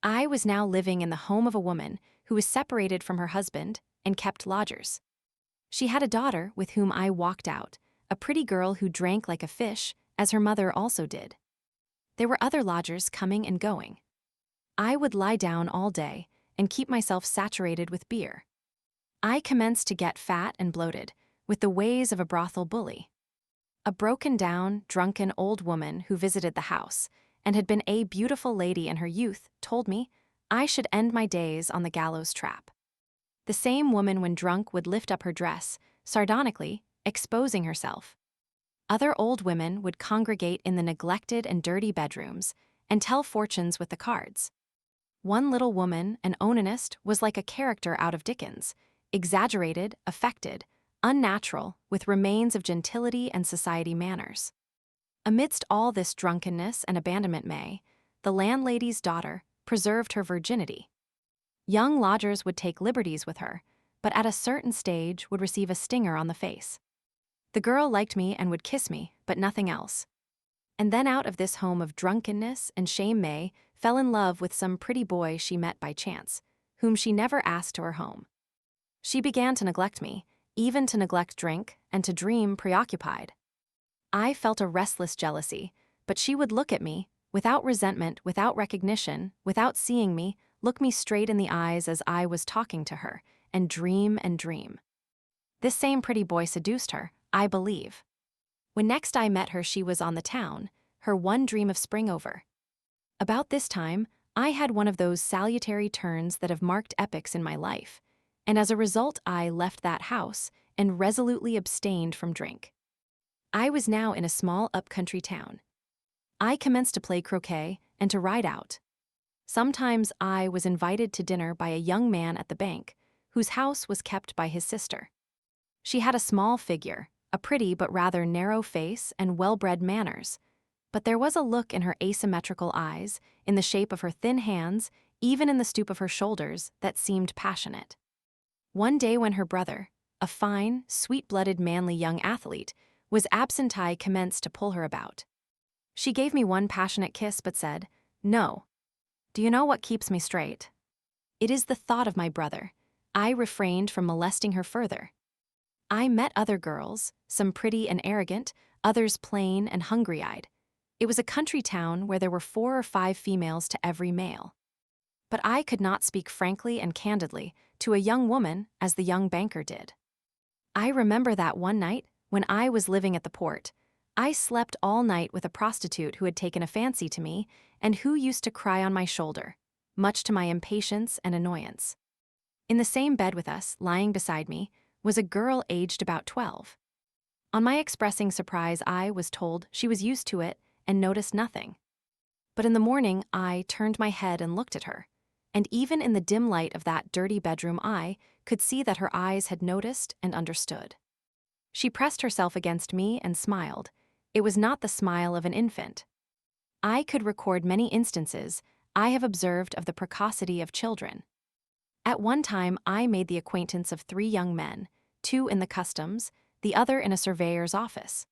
I was now living in the home of a woman who was separated from her husband and kept lodgers. She had a daughter with whom I walked out, a pretty girl who drank like a fish, as her mother also did. There were other lodgers coming and going. I would lie down all day and keep myself saturated with beer. I commenced to get fat and bloated, with the ways of a brothel bully. A broken-down, drunken old woman who visited the house, and had been a beautiful lady in her youth, told me I should end my days on the gallows trap. The same woman when drunk would lift up her dress, sardonically, exposing herself. Other old women would congregate in the neglected and dirty bedrooms and tell fortunes with the cards. One little woman, an onanist, was like a character out of Dickens, exaggerated, affected, unnatural, with remains of gentility and society manners. Amidst all this drunkenness and abandonment, May, the landlady's daughter, preserved her virginity. Young lodgers would take liberties with her, but at a certain stage would receive a stinger on the face. The girl liked me and would kiss me, but nothing else. And then out of this home of drunkenness and shame, May fell in love with some pretty boy she met by chance, whom she never asked to her home. She began to neglect me, even to neglect drink and to dream preoccupied. I felt a restless jealousy, but she would look at me, without resentment, without recognition, without seeing me, look me straight in the eyes as I was talking to her, and dream and dream. This same pretty boy seduced her, I believe. When next I met her, she was on the town, her one dream of spring over. About this time, I had one of those salutary turns that have marked epochs in my life, and as a result I left that house and resolutely abstained from drink. I was now in a small up-country town. I commenced to play croquet and to ride out. Sometimes I was invited to dinner by a young man at the bank, whose house was kept by his sister. She had a small figure, a pretty but rather narrow face, and well-bred manners. But there was a look in her asymmetrical eyes, in the shape of her thin hands, even in the stoop of her shoulders, that seemed passionate. One day when her brother, a fine, sweet-blooded, manly young athlete, was absent, I commenced to pull her about. She gave me one passionate kiss but said, "No. Do you know what keeps me straight? It is the thought of my brother." I refrained from molesting her further. I met other girls, some pretty and arrogant, others plain and hungry-eyed. It was a country town where there were 4 or 5 females to every male. But I could not speak frankly and candidly to a young woman as the young banker did. I remember that one night, when I was living at the port, I slept all night with a prostitute who had taken a fancy to me and who used to cry on my shoulder, much to my impatience and annoyance. In the same bed with us, lying beside me, was a girl aged about 12. On my expressing surprise, I was told she was used to it and noticed nothing. But in the morning, I turned my head and looked at her, and even in the dim light of that dirty bedroom, I could see that her eyes had noticed and understood. She pressed herself against me and smiled. It was not the smile of an infant. I could record many instances I have observed of the precocity of children. At one time, I made the acquaintance of 3 young men, 2 in the customs, the other in a surveyor's office.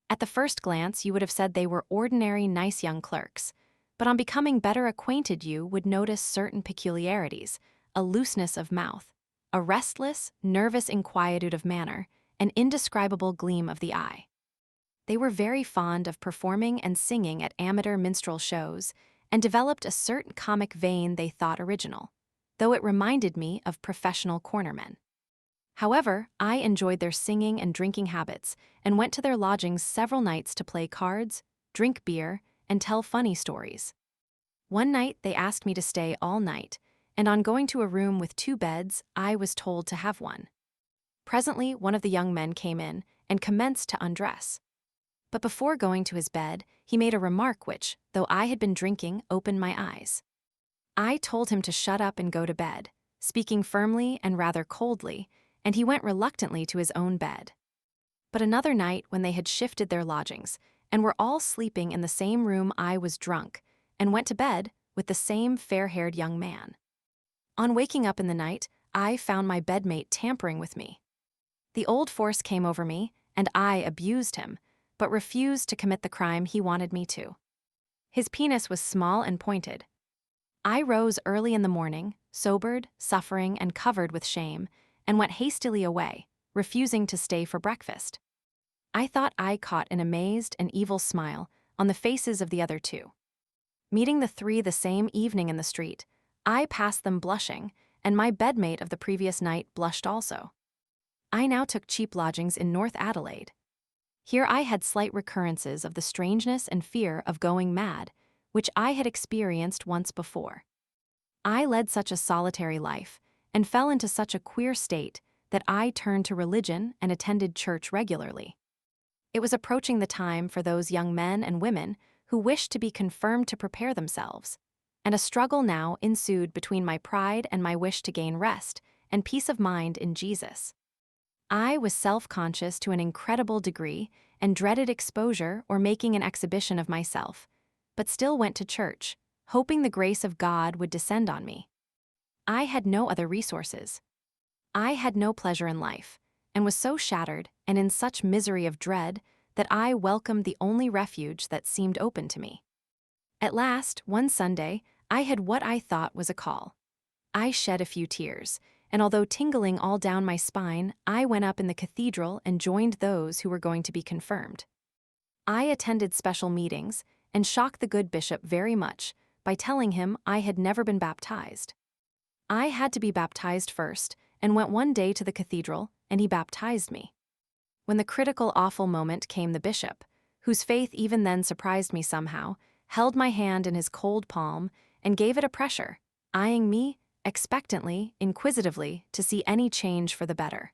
At the first glance, you would have said they were ordinary, nice young clerks, but on becoming better acquainted, you would notice certain peculiarities, a looseness of mouth, a restless, nervous inquietude of manner, an indescribable gleam of the eye. They were very fond of performing and singing at amateur minstrel shows, and developed a certain comic vein they thought original, though it reminded me of professional cornermen. However, I enjoyed their singing and drinking habits and went to their lodgings several nights to play cards, drink beer, and tell funny stories. One night, they asked me to stay all night, and on going to a room with 2 beds, I was told to have one. Presently, one of the young men came in and commenced to undress. But before going to his bed, he made a remark which, though I had been drinking, opened my eyes. I told him to shut up and go to bed, speaking firmly and rather coldly, and he went reluctantly to his own bed. But another night, when they had shifted their lodgings, and were all sleeping in the same room, I was drunk, and went to bed with the same fair-haired young man. On waking up in the night, I found my bedmate tampering with me. The old force came over me, and I abused him, but refused to commit the crime he wanted me to. His penis was small and pointed. I rose early in the morning, sobered, suffering, and covered with shame, and went hastily away, refusing to stay for breakfast. I thought I caught an amazed and evil smile on the faces of the other 2. Meeting the 3 the same evening in the street, I passed them blushing, and my bedmate of the previous night blushed also. I now took cheap lodgings in North Adelaide. Here I had slight recurrences of the strangeness and fear of going mad, which I had experienced once before. I led such a solitary life, and fell into such a queer state, that I turned to religion and attended church regularly. It was approaching the time for those young men and women who wished to be confirmed to prepare themselves, and a struggle now ensued between my pride and my wish to gain rest and peace of mind in Jesus. I was self-conscious to an incredible degree and dreaded exposure or making an exhibition of myself, but still went to church, hoping the grace of God would descend on me. I had no other resources. I had no pleasure in life, and was so shattered and in such misery of dread that I welcomed the only refuge that seemed open to me. At last, one Sunday, I had what I thought was a call. I shed a few tears, and although tingling all down my spine, I went up in the cathedral and joined those who were going to be confirmed. I attended special meetings and shocked the good bishop very much by telling him I had never been baptized. I had to be baptized first, and went one day to the cathedral, and he baptized me. When the critical, awful moment came, the bishop, whose faith even then surprised me somehow, held my hand in his cold palm and gave it a pressure, eyeing me expectantly, inquisitively, to see any change for the better.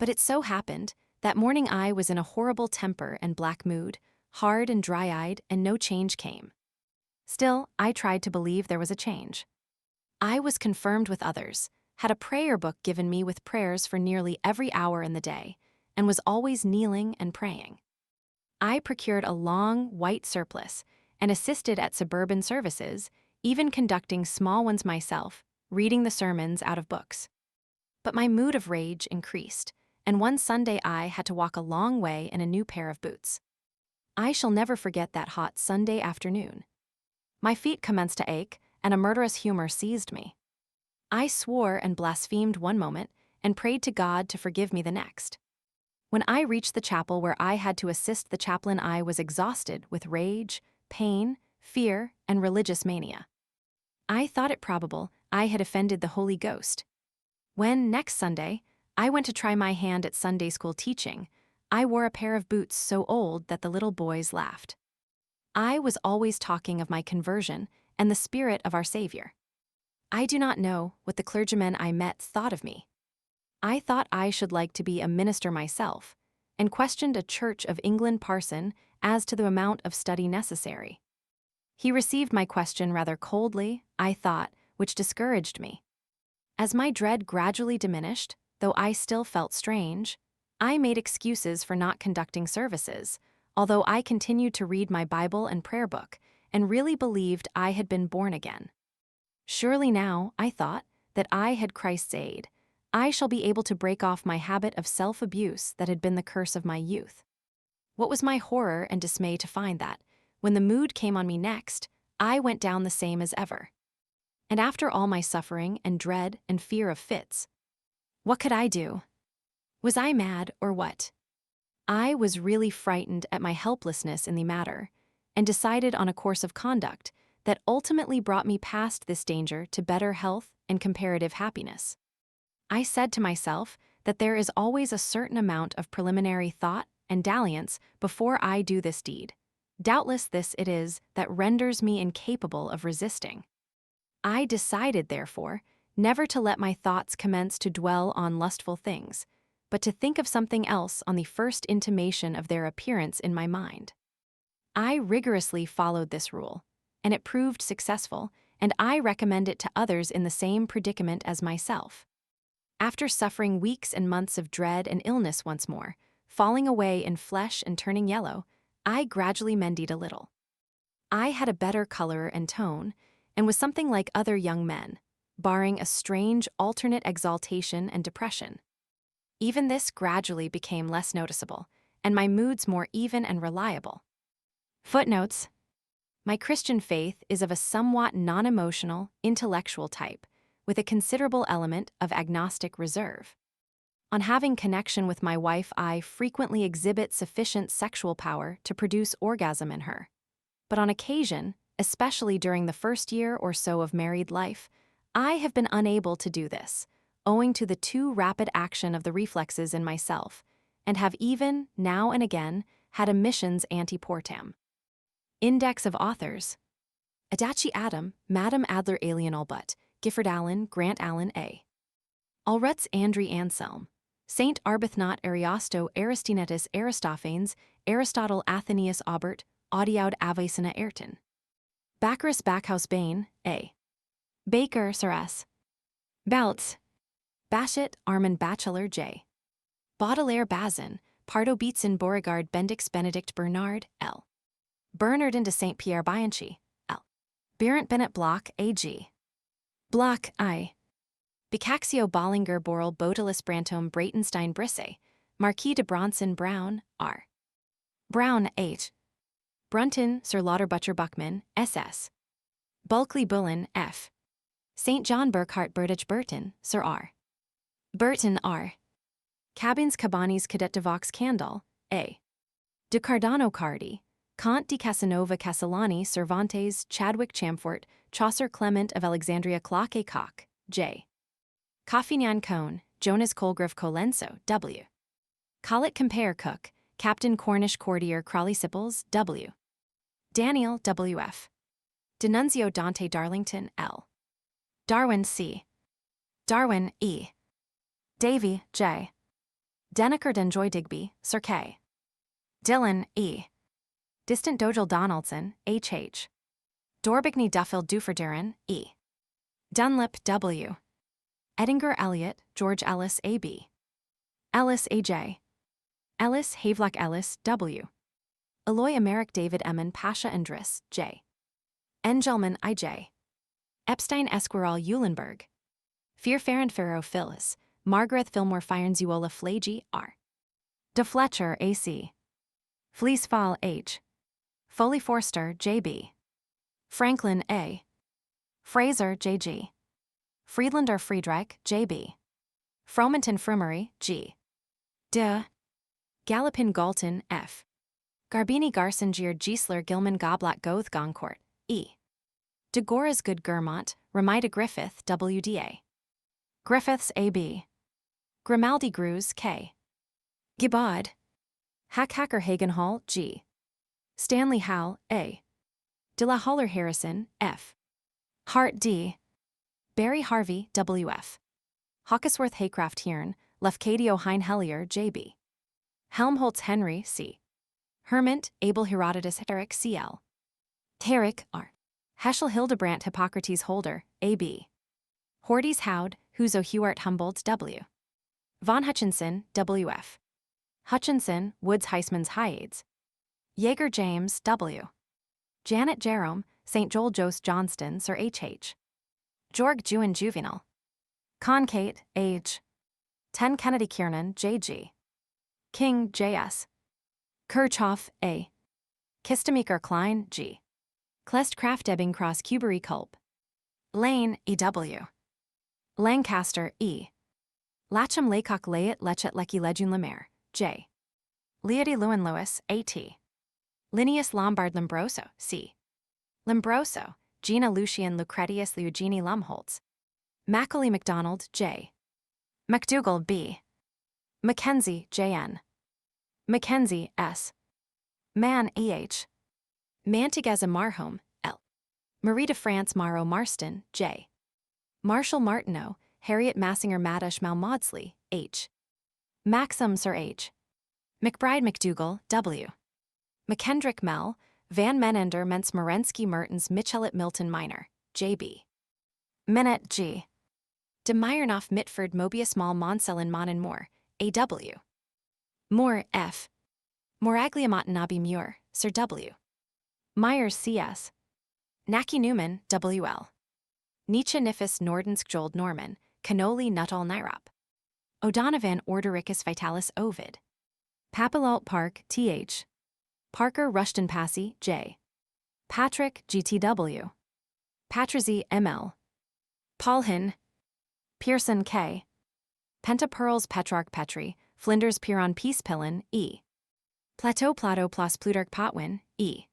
But it so happened, that morning I was in a horrible temper and black mood, hard and dry-eyed, and no change came. Still, I tried to believe there was a change. I was confirmed with others, had a prayer book given me with prayers for nearly every hour in the day, and was always kneeling and praying. I procured a long, white surplice, and assisted at suburban services, even conducting small ones myself, reading the sermons out of books. But my mood of rage increased, and one Sunday I had to walk a long way in a new pair of boots. I shall never forget that hot Sunday afternoon. My feet commenced to ache, and a murderous humor seized me. I swore and blasphemed one moment, and prayed to God to forgive me the next. When I reached the chapel where I had to assist the chaplain, I was exhausted with rage, pain, fear, and religious mania. I thought it probable I had offended the Holy Ghost. When, next Sunday, I went to try my hand at Sunday school teaching, I wore a pair of boots so old that the little boys laughed. I was always talking of my conversion and the Spirit of our Savior. I do not know what the clergymen I met thought of me. I thought I should like to be a minister myself, and questioned a Church of England parson as to the amount of study necessary. He received my question rather coldly, I thought, which discouraged me. As my dread gradually diminished, though I still felt strange, I made excuses for not conducting services, although I continued to read my Bible and prayer book, and really believed I had been born again. Surely now, I thought, that I had Christ's aid, I shall be able to break off my habit of self-abuse that had been the curse of my youth. What was my horror and dismay to find that, when the mood came on me next, I went down the same as ever. And after all my suffering and dread and fear of fits, what could I do? Was I mad or what? I was really frightened at my helplessness in the matter, and decided on a course of conduct that ultimately brought me past this danger to better health and comparative happiness. I said to myself that there is always a certain amount of preliminary thought and dalliance before I do this deed. Doubtless this it is that renders me incapable of resisting. I decided, therefore, never to let my thoughts commence to dwell on lustful things, but to think of something else on the first intimation of their appearance in my mind. I rigorously followed this rule, and it proved successful, and I recommend it to others in the same predicament as myself. After suffering weeks and months of dread and illness once more, falling away in flesh and turning yellow, I gradually mended a little. I had a better color and tone, and was something like other young men, barring a strange alternate exaltation and depression. Even this gradually became less noticeable, and my moods more even and reliable. Footnotes: my Christian faith is of a somewhat non-emotional, intellectual type, with a considerable element of agnostic reserve. On having connection with my wife, I frequently exhibit sufficient sexual power to produce orgasm in her. But on occasion, especially during the first year or so of married life, I have been unable to do this, owing to the too rapid action of the reflexes in myself, and have even, now and again, had emissions ante portam. Index of authors: Adachi Adam, Madame Adler Alien Allbutt, Gifford Allen, Grant Allen A. Allrutz Andri Anselm, Saint Arbuthnot Ariosto Aristinetus Aristophanes, Aristotle Athenaeus Aubert, Audiod Avicena Ayrton. Baccharis Backhouse Bain, A. Baker, Sir S. Boutz. Baschet, Armand Bachelor J. Baudelaire Bazin, Pardo Beatson Beauregard Bendix Benedict Bernard, L. Bernardin de Saint Pierre Bianchi, L. Berent Bennett Bloch, A.G. Bloch, I. Bicaxio Bollinger Borel Botelis Brantome Breitenstein Brisse, Marquis de Bronson Brown, R. Brown, H. Brunton, Sir Lauder Butcher Buckman, S.S. Bulkley Bullen, F. St. John Burkhart Burditch Burton, Sir R. Burton, R. Cabins Cabanis Cadet de Vaux Candle, A. De Cardano Cardi, Comte de Casanova Castellani Cervantes Chadwick Chamfort, Chaucer Clement of Alexandria Clock Cock, J. Coffignan Cone, Jonas Colgrove Colenso, W. Collett Compare Cook, Captain Cornish Courtier Crawley Sipples, W. Daniel, W.F. D'Annunzio Dante Darlington, L. Darwin, C. Darwin, E. Davy, J. Denneker Denjoy Digby, Sir K. Dillon, E. Distant Dojal Donaldson, H.H. Dorbigny Duffield Duferdurin, E. Dunlip, W. Edinger Elliott, George Ellis, A.B. Ellis, A.J. Ellis, Havelock Ellis, W. Eloy Emerick David Emin Pasha Andris, J. Engelman, I.J. Epstein Esquirol Eulenberg. Fearfarand Farrow Phyllis, Margaret Fillmore Firenzuola Flagey, R. De Fletcher, A.C. Fleecefall, H. Foley Forster, J.B. Franklin, A. Fraser, J.G. Friedlander Friedreich, J.B. Fromenton Frimery, G. De. Gallopin Galton, F. Garbini Garcingier Giesler Gilman Goblat Goth Goncourt, E. De Goras Good Gurmont, Ramida Griffith, W.D.A. Griffiths, A.B. Grimaldi Gruz, K. Gibbard. Hacker Hagen Hall, G. Stanley Howell, A. De la Holler Harrison, F. Hart, D. Barry Harvey, W.F. Hawkesworth Haycraft Hearn, Lefcadio Hein Hellier, J.B. Helmholtz Henry, C. Hermant, Abel Herodotus Herrick, C.L. Herrick, R. Heschel Hildebrandt Hippocrates Holder, A.B. Hordes Howd, Huzo Huart Humboldt, W. Von Hutchinson, W.F. Hutchinson, Woods Heisman's Hyades. Yeager James, W. Janet Jerome, St. Joel Jost Johnston, Sir H.H. Jorg Juin Juvenal. Concate, H. 10 Kennedy Kiernan, J.G. King, J.S. Kirchhoff, A. Kistemaker Klein, G. Klest Kraft Ebbing Cross Kubery Culp. Lane, E.W. Lancaster, E. Lacham Laycock Layet Lechet Lecky Lejeune Lemaire, J. Leody Lewin Lewis, A.T. Linnaeus Lombard Lombroso, C. Lombroso, Gina Lucian Lucretius Eugenie Lumholtz. Macaulay MacDonald, J. MacDougall, B. Mackenzie, J.N. Mackenzie, S. Mann, E.H. Mantegazza Marhome, L. Marie de France Marot Marston, J. Marshall Martineau, Harriet Massinger Madish Maudsley, H. Maxim Sir H. McBride McDougall, W. McKendrick Mel, Van Menender Mentz Morensky Mertens Michelet Milton Minor, J.B. Minette, G. De Meyernoff Mitford Mobius Mal Monsellin Monin Moore, A.W. Moore, F. Moraglia Watanabe Muir, Sir W. Myers, C.S. Naki Newman, W.L. Nietzsche Nifis Nordenskjold Norman, Canoli Nuttall Nirop. O'Donovan Ordericus Vitalis Ovid. Papilalt Park, T.H. Parker Rushton Passy, J. Patrick, G.T.W. Patrizzi, M.L. Paulhin. Pearson, K. Pentapearls Petrarch Petri, Flinders Piron Peacepillin, E. Plateau Plato Plos Plutarch Potwin, E.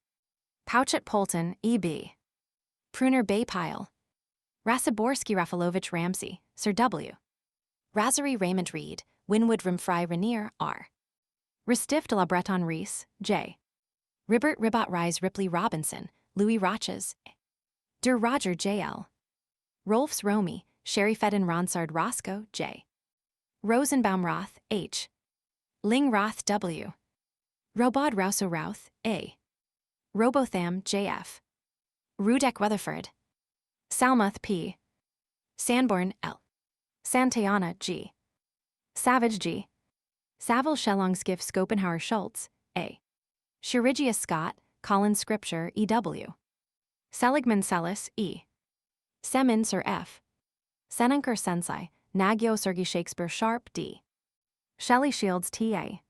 Pouchet Polton, E.B. Pruner Baypile. Rasiborski Rafalovich Ramsey, Sir W. Razary Raymond Reed, Winwood Rimfry Rainier, R. Ristift de la Breton Rees, J. Ribbert Ribot Rise Ripley Robinson, Louis Roches, Der Roger, J.L. Rolfs Romy, Sherry Fedden Ronsard Roscoe, J. Rosenbaum Roth, H. Ling Roth, W. Robod Rouso Routh, A. Robotham, J.F. Rudek Weatherford. Salmuth, P. Sanborn, L. Santayana, G. Savage, G. Saville Shellongskiff Schopenhauer Schultz, A. Shirigius Scott, Collins Scripture, E.W. Seligman Sellis, E. Semin Sir F. Senanker Sensei, Nagyo Sergei Shakespeare Sharp, D. Shelley Shields, T.A.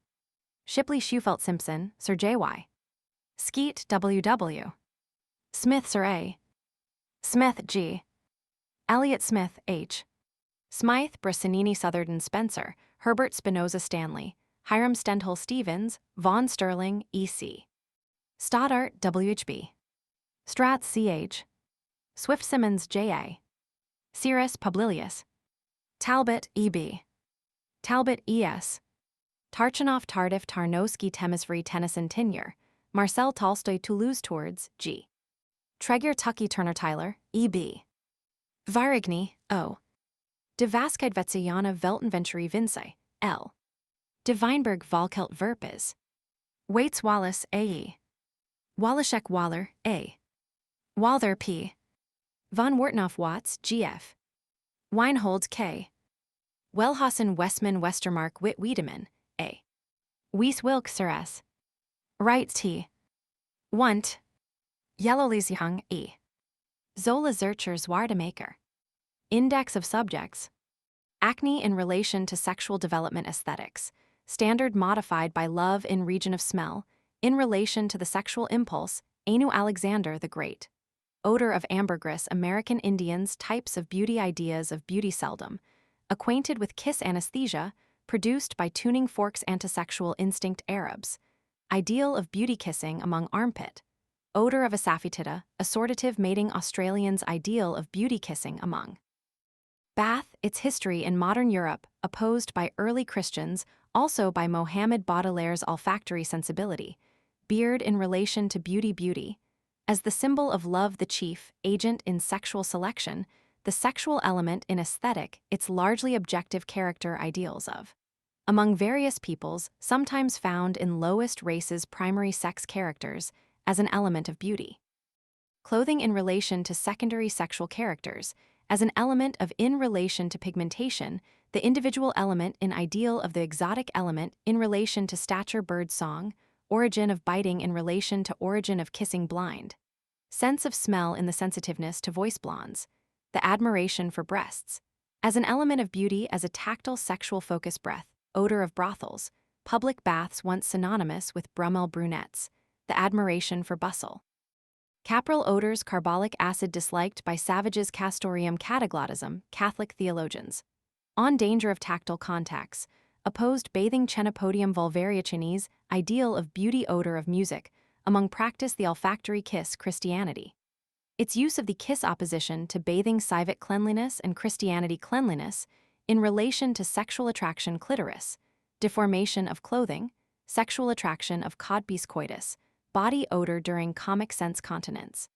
Shipley Shufelt Simpson, Sir J.Y. Skeet, W.W. Smith, Sir A. Smith, G. Elliot Smith, H. Smythe, Brassanini Southerden Spencer, Herbert Spinoza Stanley, Hiram Stendhal Stevens, Von Sterling, E.C. Stoddart, W.H.B. Stratz, C.H. Swift Simmons, J.A. Cirrus Publilius. Talbot, E.B. Talbot, E.S. Tarchinov Tardif Tarnowski Temesvary Tennyson Tinyer, Marcel Tolstoy Toulouse Towards, G. Tregear Tucky Turner Tyler, E.B. Varigny, O. De Vaskeid Vetsayana Veltenventuri Vince, L. De Weinberg Volkelt Verpes. Waits Wallace, A.E. Wallachek Waller, A. Walther, P. Von Wertnoff Watts, G.F. Weinhold, K. Wellhausen Westman Westermark Witt Wiedemann, A. Weiss Wilk, Sir S. Wright, T. Wundt. Yellowleasyoung, E. Zola Zurcher Zwaardemaker. Index of Subjects. Acne in relation to sexual development aesthetics. Standard modified by love in region of smell, in relation to the sexual impulse, Anu Alexander the Great. Odor of ambergris American Indians types of beauty ideas of beauty seldom. Acquainted with kiss anesthesia, produced by tuning forks antisexual instinct Arabs. Ideal of beauty kissing among armpit. Odor of asafoetida, assortative mating Australians ideal of beauty kissing among. Bath, its history in modern Europe, opposed by early Christians, also by Mohammed Baudelaire's olfactory sensibility. Beard in relation to beauty. As the symbol of love the chief agent in sexual selection, the sexual element in aesthetic its largely objective character ideals of. Among various peoples, sometimes found in lowest races primary sex characters, as an element of beauty. Clothing in relation to secondary sexual characters, as an element of in relation to pigmentation, the individual element in ideal of the exotic element in relation to stature bird song, origin of biting in relation to origin of kissing blind. Sense of smell in the sensitiveness to voice blondes, the admiration for breasts, as an element of beauty as a tactile sexual focus breath, odor of brothels, public baths once synonymous with Brummel brunettes, the admiration for bustle. Capril odors carbolic acid disliked by savages castorium cataglottism, Catholic theologians. On danger of tactile contacts, opposed bathing Chenopodium vulvariacenes, ideal of beauty odor of music, among practice the olfactory kiss Christianity. Its use of the kiss opposition to bathing civic cleanliness and Christianity cleanliness, in relation to sexual attraction clitoris, deformation of clothing, sexual attraction of codpiece coitus, body odor during comic sense continence.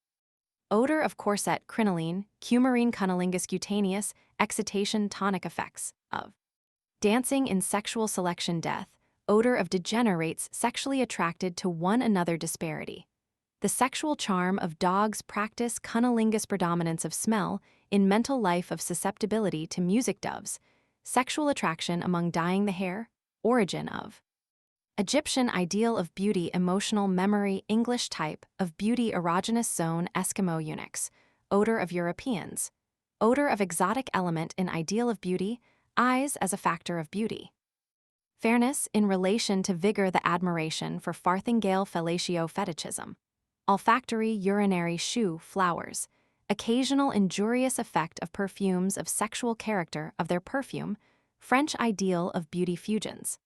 Odor of corset crinoline, coumarine cunnilingus cutaneous, excitation tonic effects of dancing in sexual selection death, odor of degenerates sexually attracted to one another disparity. The sexual charm of dogs practice cunnilingus predominance of smell in mental life of susceptibility to music doves, sexual attraction among dyeing the hair, origin of Egyptian ideal of beauty emotional memory English type of beauty erogenous zone Eskimo eunuchs, odor of Europeans, odor of exotic element in ideal of beauty, eyes as a factor of beauty. Fairness in relation to vigor the admiration for farthingale fellatio fetichism. Olfactory urinary shoe flowers, occasional injurious effect of perfumes of sexual character of their perfume, French ideal of beauty fusions.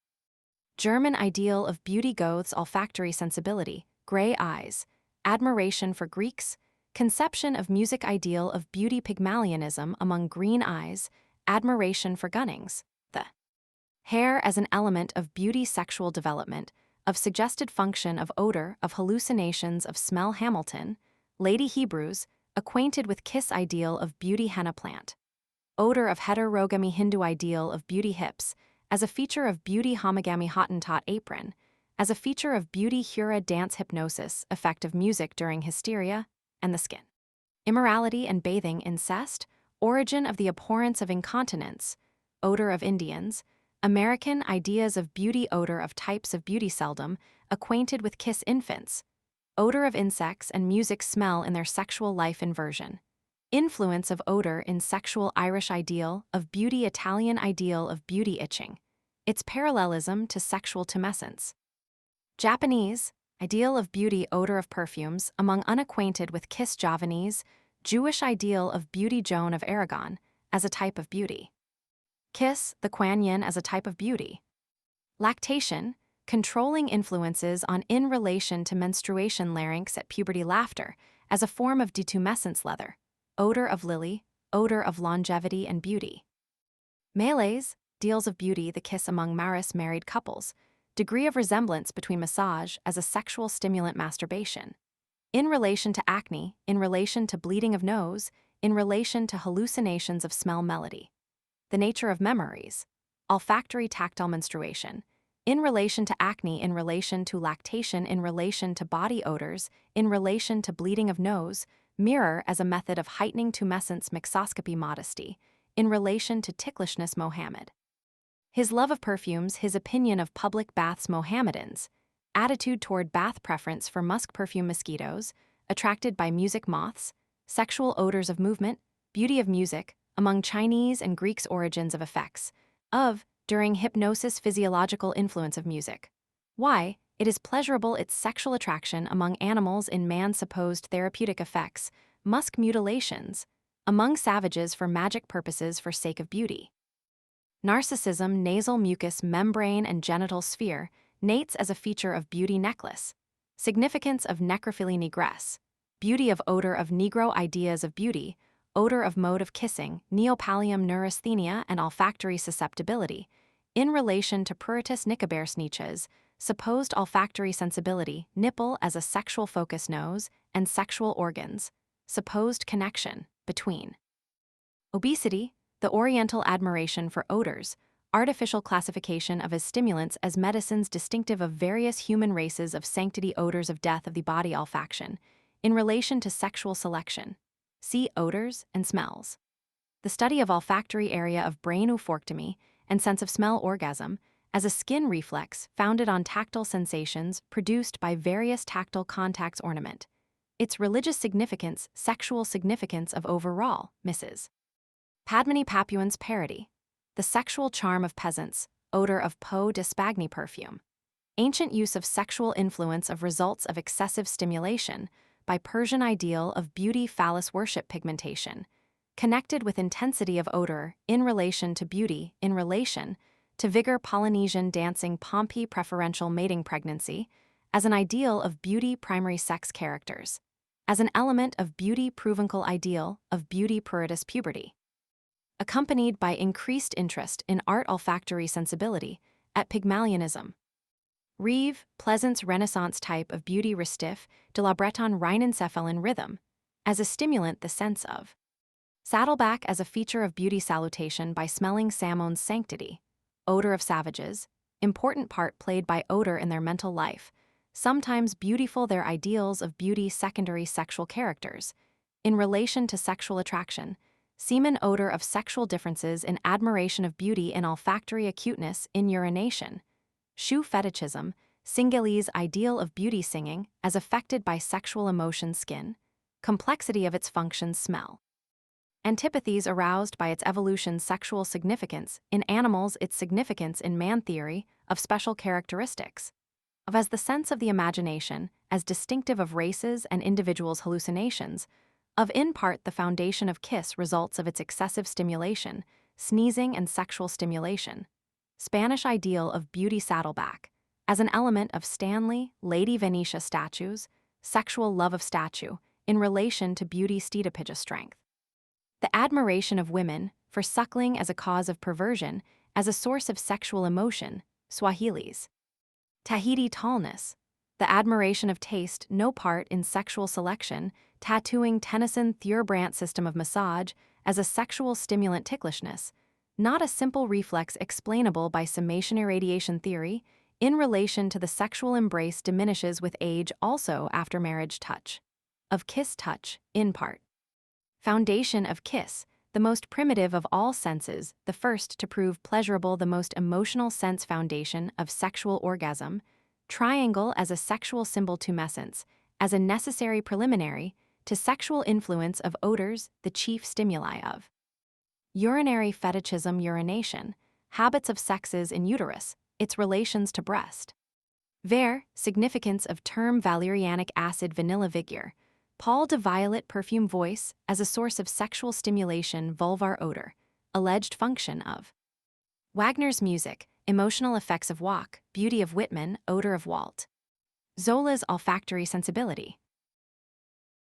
German ideal of beauty Goths olfactory sensibility, gray eyes, admiration for Greeks, conception of music ideal of beauty Pygmalionism among green eyes, admiration for Gunnings, the hair as an element of beauty sexual development, of suggested function of odor of hallucinations of smell Hamilton, Lady Hebrews, acquainted with kiss ideal of beauty henna plant. Odor of heterogamy Hindu ideal of beauty hips, as a feature of beauty homogamy Hottentot apron, as a feature of beauty Hura dance hypnosis, effect of music during hysteria, and the skin. Immorality and bathing incest, origin of the abhorrence of incontinence, odor of Indians, American ideas of beauty odor of types of beauty seldom, acquainted with kiss infants, odor of insects and music smell in their sexual life inversion. Influence of odor in sexual Irish ideal of beauty Italian ideal of beauty itching. Its parallelism to sexual tumescence. Japanese ideal of beauty odor of perfumes among unacquainted with kiss Javanese, Jewish ideal of beauty Joan of Aragon as a type of beauty. Kiss the Kuan Yin as a type of beauty. Lactation, controlling influences on in relation to menstruation larynx at puberty laughter as a form of detumescence leather. Odor of lily, odor of longevity and beauty. Malaise, deals of beauty the kiss among Maris married couples, degree of resemblance between massage as a sexual stimulant masturbation. In relation to acne, in relation to bleeding of nose, in relation to hallucinations of smell melody. The nature of memories, olfactory tactile menstruation, in relation to acne, in relation to lactation, in relation to body odors, in relation to bleeding of nose, mirror as a method of heightening tumescence mixoscopy modesty, in relation to ticklishness Mohammed. His love of perfumes, his opinion of public baths Mohammedans, attitude toward bath preference for musk perfume mosquitoes, attracted by music moths, sexual odors of movement, beauty of music, among Chinese and Greeks origins of effects, of, during hypnosis physiological influence of music. Why? It is pleasurable its sexual attraction among animals in man's supposed therapeutic effects, musk mutilations, among savages for magic purposes for sake of beauty. Narcissism nasal mucus membrane and genital sphere, nates as a feature of beauty necklace. Significance of necrophilie negresse, beauty of odor of Negro ideas of beauty, odor of mode of kissing, neopallium neurasthenia and olfactory susceptibility, in relation to pruritus nicobaris niches, supposed olfactory sensibility, nipple as a sexual focus nose, and sexual organs, supposed connection between. Obesity, the Oriental admiration for odors, artificial classification of as stimulants as medicines distinctive of various human races of sanctity odors of death of the body olfaction, in relation to sexual selection. See odors and smells. The study of olfactory area of brain oophorectomy and sense of smell orgasm, as a skin reflex founded on tactile sensations produced by various tactile contacts ornament. Its religious significance, sexual significance of overall, Mrs. Padmini Papuan's parody. The sexual charm of peasants, odor of Peau de Spagny perfume. Ancient use of sexual influence of results of excessive stimulation by Persian ideal of beauty phallus worship pigmentation, connected with intensity of odor in relation to beauty, in relation to vigor Polynesian dancing Pompey preferential mating pregnancy, as an ideal of beauty primary sex characters, as an element of beauty provincial ideal of beauty pruritus puberty. Accompanied by increased interest in art olfactory sensibility, at Pygmalionism. Rive, Pleasant's Renaissance type of beauty restif de la Bretonne rhinencephalin rhythm, as a stimulant the sense of. Saddleback as a feature of beauty salutation by smelling Samone's sanctity. Odor of savages, important part played by odor in their mental life, sometimes beautiful their ideals of beauty secondary sexual characters. In relation to sexual attraction, semen odor of sexual differences in admiration of beauty in olfactory acuteness in urination. Shoe fetishism, Singalese ideal of beauty singing as affected by sexual emotion skin, complexity of its functions smell. Antipathies aroused by its evolution's sexual significance, in animals its significance in man theory of special characteristics, of as the sense of the imagination, as distinctive of races and individuals' hallucinations, of in part the foundation of kiss results of its excessive stimulation, sneezing and sexual stimulation. Spanish ideal of beauty saddleback, as an element of Stanley, Lady Venetia statues, sexual love of statue, in relation to beauty steatopygia strength. The admiration of women, for suckling as a cause of perversion, as a source of sexual emotion, Swahilis. Tahiti tallness, the admiration of taste no part in sexual selection, tattooing Tennyson Thurbrand system of massage as a sexual stimulant ticklishness, not a simple reflex explainable by summation irradiation theory, in relation to the sexual embrace diminishes with age also after marriage touch. Of kiss touch, in part. Foundation of kiss, the most primitive of all senses, the first to prove pleasurable, the most emotional sense foundation of sexual orgasm, triangle as a sexual symbol tumescence, as a necessary preliminary to sexual influence of odors, the chief stimuli of. Urinary fetichism urination, habits of sexes in uterus, its relations to breast. Ver, significance of term valerianic acid vanilla vigor, Paul de Violet perfume voice as a source of sexual stimulation vulvar odor, alleged function of. Wagner's music, emotional effects of Wach, beauty of Whitman, odor of Walt. Zola's olfactory sensibility.